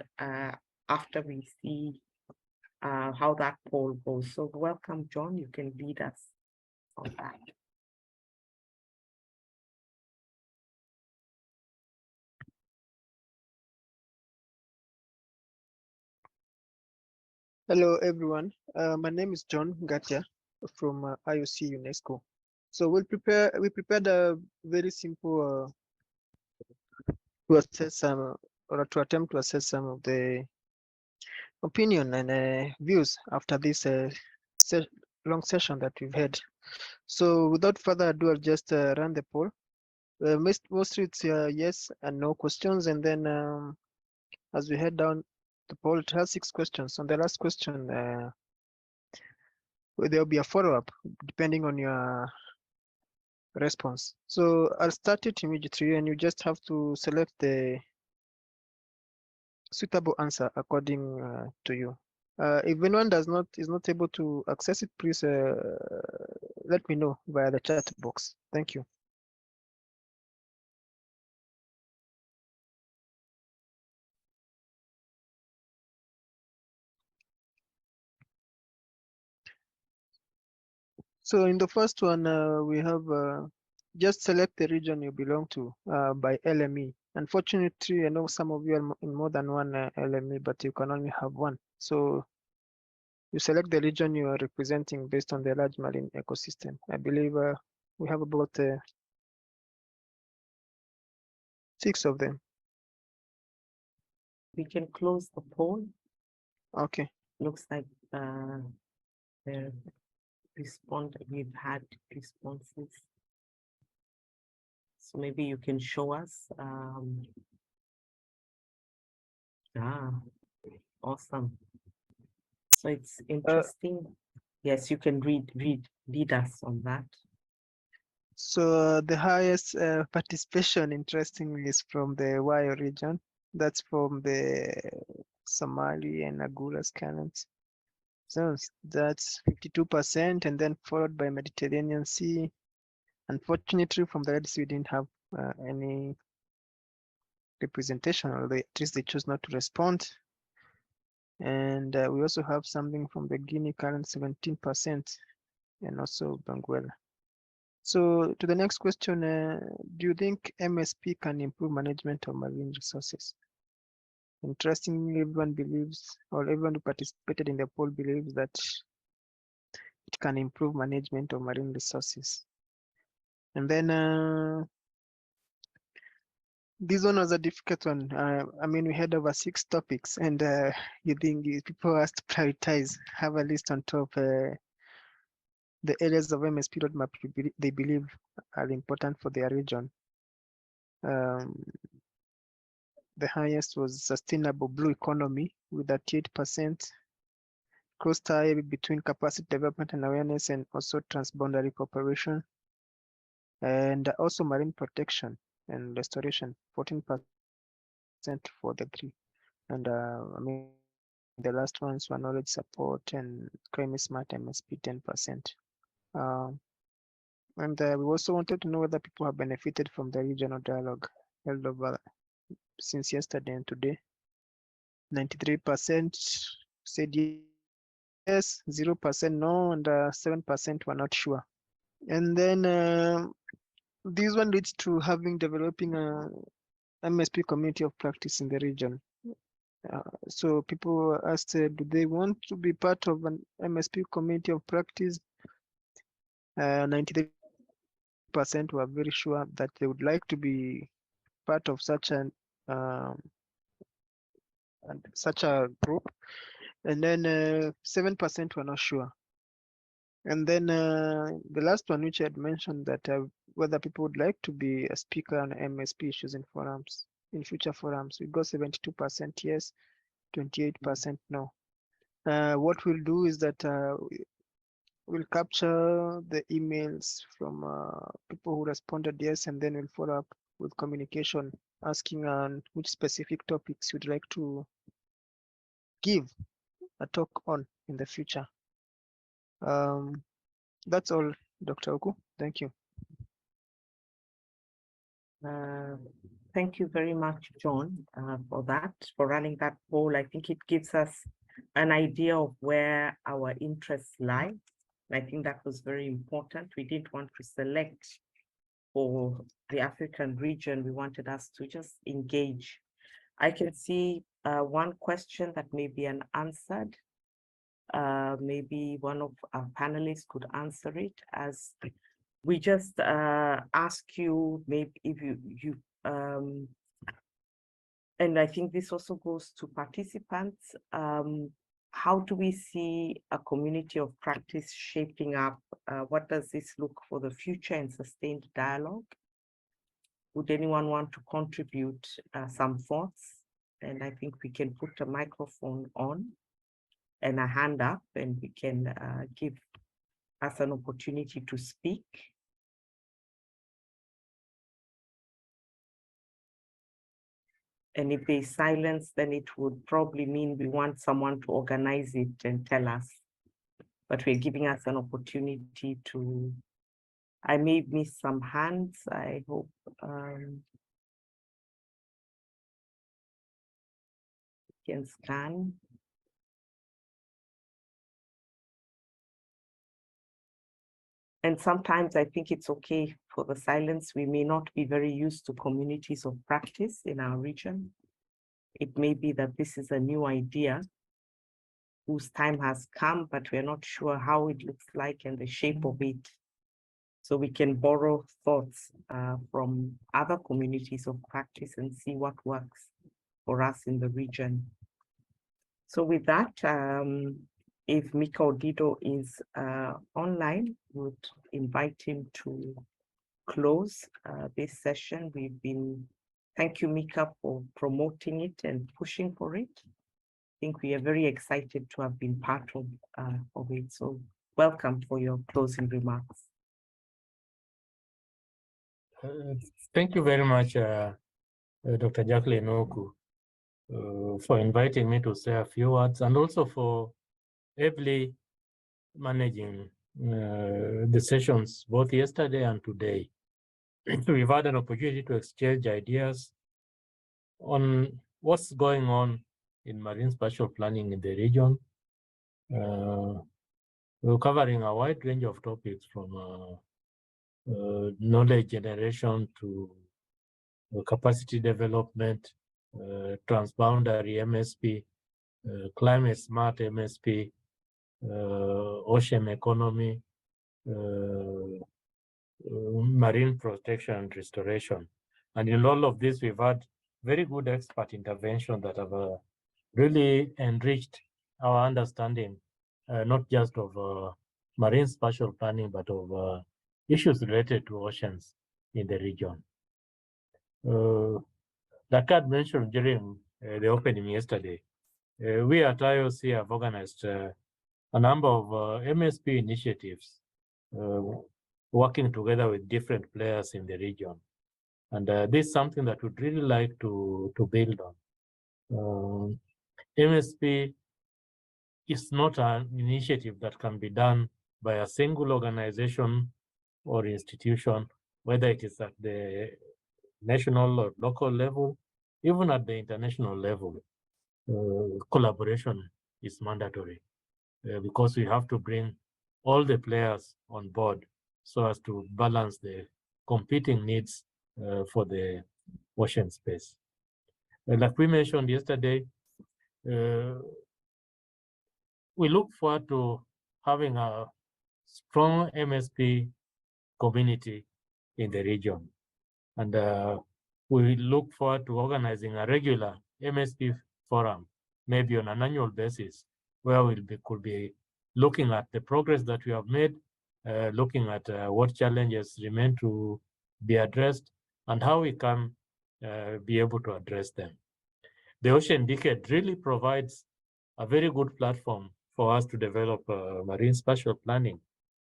after we see how that poll goes. So welcome, John, you can lead us on that. Hello, everyone. My name is John Gatia from IOC UNESCO. So we prepared a very simple to assess some, or to attempt to assess some of the opinion and views after this long session that we've had. So without further ado, I'll just run the poll. Mostly it's yes and no questions, and then as we head down the poll, it has 6 questions. On the last question, there'll be a follow-up depending on your response. So I'll start it immediately, and you just have to select the suitable answer according to you. If anyone is not able to access it, please let me know via the chat box. Thank you. So in the first one, we have just select the region you belong to by LME. Unfortunately, I know some of you are in more than one LME, but you can only have one. So you select the region you are representing based on the large marine ecosystem. I believe we have about 6 of them. We can close the poll. Okay. Looks like the we've had responses. So maybe you can show us. Awesome. So it's interesting. Yes, you can lead us on that. So the highest participation, interestingly, is from the Wayo region. That's from the Somali and Aguras Canons. So that's 52%, and then followed by Mediterranean Sea. Unfortunately, from the Red Sea, we didn't have any representation, or at least they chose not to respond. And we also have something from the Guinea current, 17%, and also Benguela. So to the next question, do you think MSP can improve management of marine resources? Interestingly, everyone believes, or everyone who participated in the poll believes that it can improve management of marine resources. And then this one was a difficult one. I mean, we had over 6 topics, and you think people have to prioritize, have a list on top. The areas of MSP roadmap they believe are important for their region. The highest was sustainable blue economy with 38%, cross-tie between capacity development and awareness, and also transboundary cooperation, and also marine protection and restoration, 14% for the 3. And I mean, the last ones were knowledge support and climate smart MSP, 10%. And we also wanted to know whether people have benefited from the regional dialogue held over since yesterday and today. 93% said yes, 0% no, and 7% were not sure. And then this one leads to developing a MSP community of practice in the region. So people asked, do they want to be part of an MSP community of practice? 93% were very sure that they would like to be part of such a group, and then 7% were not sure. And then the last one, which I had mentioned, that whether people would like to be a speaker on MSP issues in forums, in future forums, we got 72% yes, 28% no. What we'll do is that we'll capture the emails from people who responded yes, and then we'll follow up with communication asking on which specific topics you'd like to give a talk on in the future. That's all, Dr. Oku. Thank you. Thank you very much, John, for running that poll. I think it gives us an idea of where our interests lie. I think that was very important. We didn't want to select for the African region. We wanted us to just engage. I can see one question that may be unanswered. Maybe one of our panelists could answer it, as we just ask you, maybe if you and I think this also goes to participants. How do we see a community of practice shaping up? What does this look for the future and sustained dialogue? Would anyone want to contribute some thoughts? And I think we can put a microphone on and a hand up, and we can give us an opportunity to speak. And if there's silence, then it would probably mean we want someone to organize it and tell us. But we're giving us an opportunity to, I may miss some hands, I hope. Can scan. And sometimes I think it's okay for the silence. We may not be very used to communities of practice in our region. It may be that this is a new idea whose time has come, but we're not sure how it looks like and the shape of it. So we can borrow thoughts from other communities of practice and see what works for us in the region. So with that, if Mika Odido is online, we would invite him to close this session. Thank you, Mika, for promoting it and pushing for it. I think we are very excited to have been part of it. So welcome for your closing remarks. Thank you very much, Dr. Jacqueline Oku, for inviting me to say a few words, and also for ably managing the sessions both yesterday and today. We've had an opportunity to exchange ideas on what's going on in marine spatial planning in the region. We're covering a wide range of topics from knowledge generation to capacity development, transboundary MSP, climate smart MSP, ocean economy, marine protection and restoration. And in all of this, we've had very good expert intervention that have really enriched our understanding, not just of marine spatial planning, but of issues related to oceans in the region. Like I mentioned during the opening yesterday, we at IOC have organized a number of MSP initiatives working together with different players in the region. And this is something that we'd really like to build on. MSP is not an initiative that can be done by a single organization or institution, whether it is at the national or local level, even at the international level. Collaboration is mandatory because we have to bring all the players on board so as to balance the competing needs for the ocean space. Like we mentioned yesterday, we look forward to having a strong MSP community in the region. And we look forward to organizing a regular MSP forum, maybe on an annual basis, where we could be looking at the progress that we have made, looking at what challenges remain to be addressed, and how we can be able to address them. The Ocean Decade really provides a very good platform for us to develop marine spatial planning.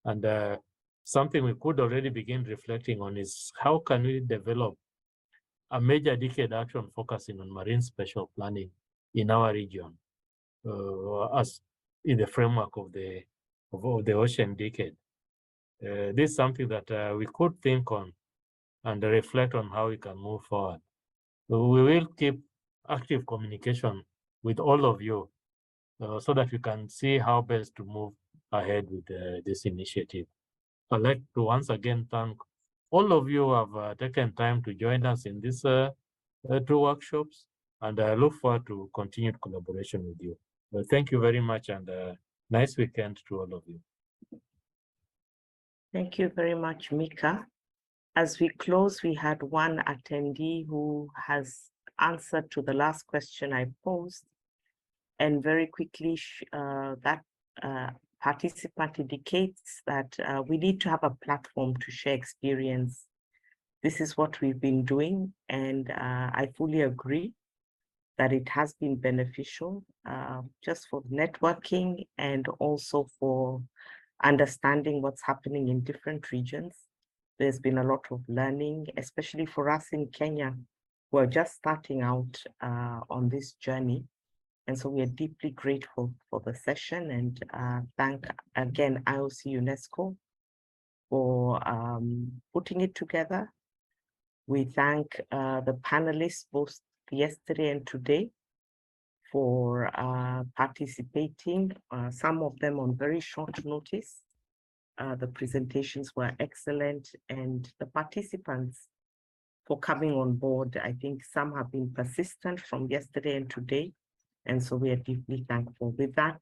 And something we could already begin reflecting on is how can we develop a major decade action focusing on marine spatial planning in our region as in the framework of the Ocean Decade. This is something that we could think on and reflect on how we can move forward. We will keep active communication with all of you so that we can see how best to move ahead with this initiative. I'd like to once again thank all of you who have taken time to join us in these two workshops, and I look forward to continued collaboration with you. Thank you very much, and nice weekend to all of you. Thank you very much, Mika. As we close, we had one attendee who has answered to the last question I posed, and very quickly that participant indicates that we need to have a platform to share experience. This is what we've been doing, and I fully agree that it has been beneficial just for networking and also for understanding what's happening in different regions. There's been a lot of learning, especially for us in Kenya, who are just starting out on this journey. And so we are deeply grateful for the session, and thank again IOC UNESCO for putting it together. We thank the panelists both yesterday and today for participating, some of them on very short notice. The presentations were excellent, and the participants for coming on board. I think some have been persistent from yesterday and today, and so we are deeply thankful. With that,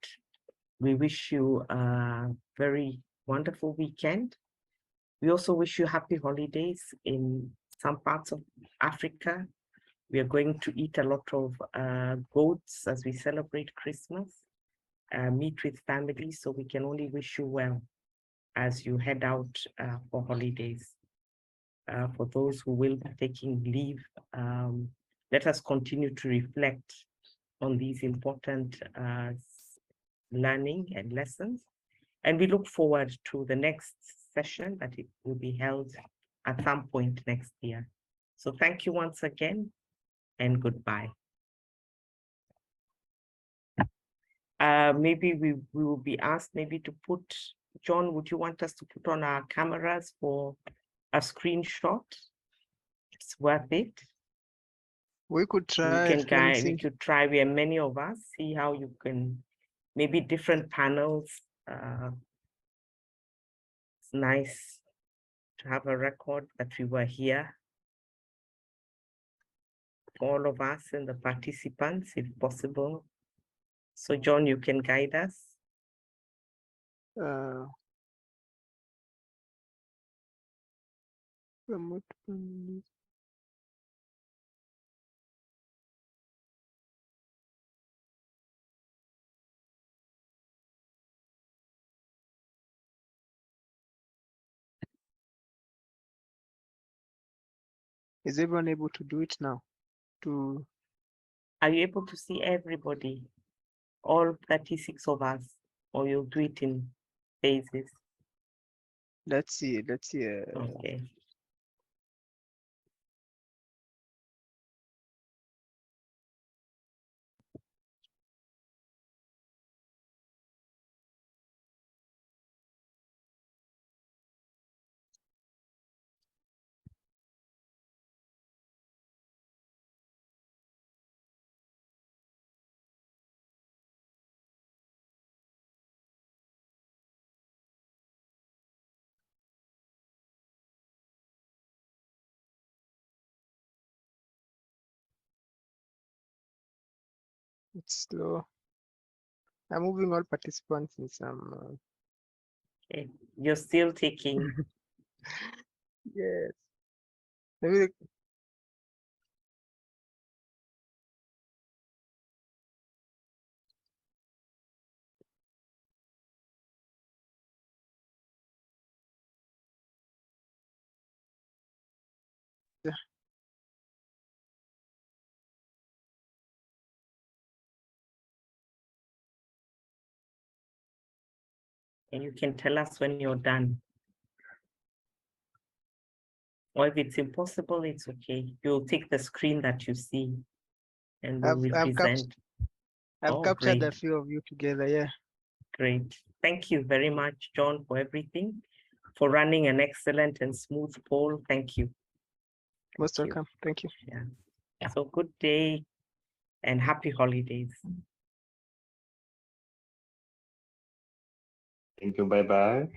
we wish you a very wonderful weekend. We also wish you happy holidays in some parts of Africa. We are going to eat a lot of goats as we celebrate Christmas, meet with family, so we can only wish you well as you head out for holidays. For those who will be taking leave, let us continue to reflect on these important learning and lessons. And we look forward to the next session that it will be held at some point next year. So thank you once again and goodbye. Maybe we will be asked maybe to put, John, would you want us to put on our cameras for a screenshot? It's worth it. We could try. You can guide, we could try, we are many of us, see how you can, maybe different panels. It's nice to have a record that we were here. All of us and the participants, if possible. So John, you can guide us. Is everyone able to do it now? Are you able to see everybody? All 36 of us, or you'll do it in phases? Let's see. Okay. It's slow. I'm moving all participants in some. Okay. You're still taking. Yes. Maybe. Yeah. And you can tell us when you're done. Or if it's impossible, it's okay. You'll take the screen that you see and we will present. I've captured great. a few of you together, yeah. Great. Thank you very much, John, for everything, for running an excellent and smooth poll. Thank you. Most welcome. Thank you. Yeah. So good day and happy holidays. Thank you. Bye-bye.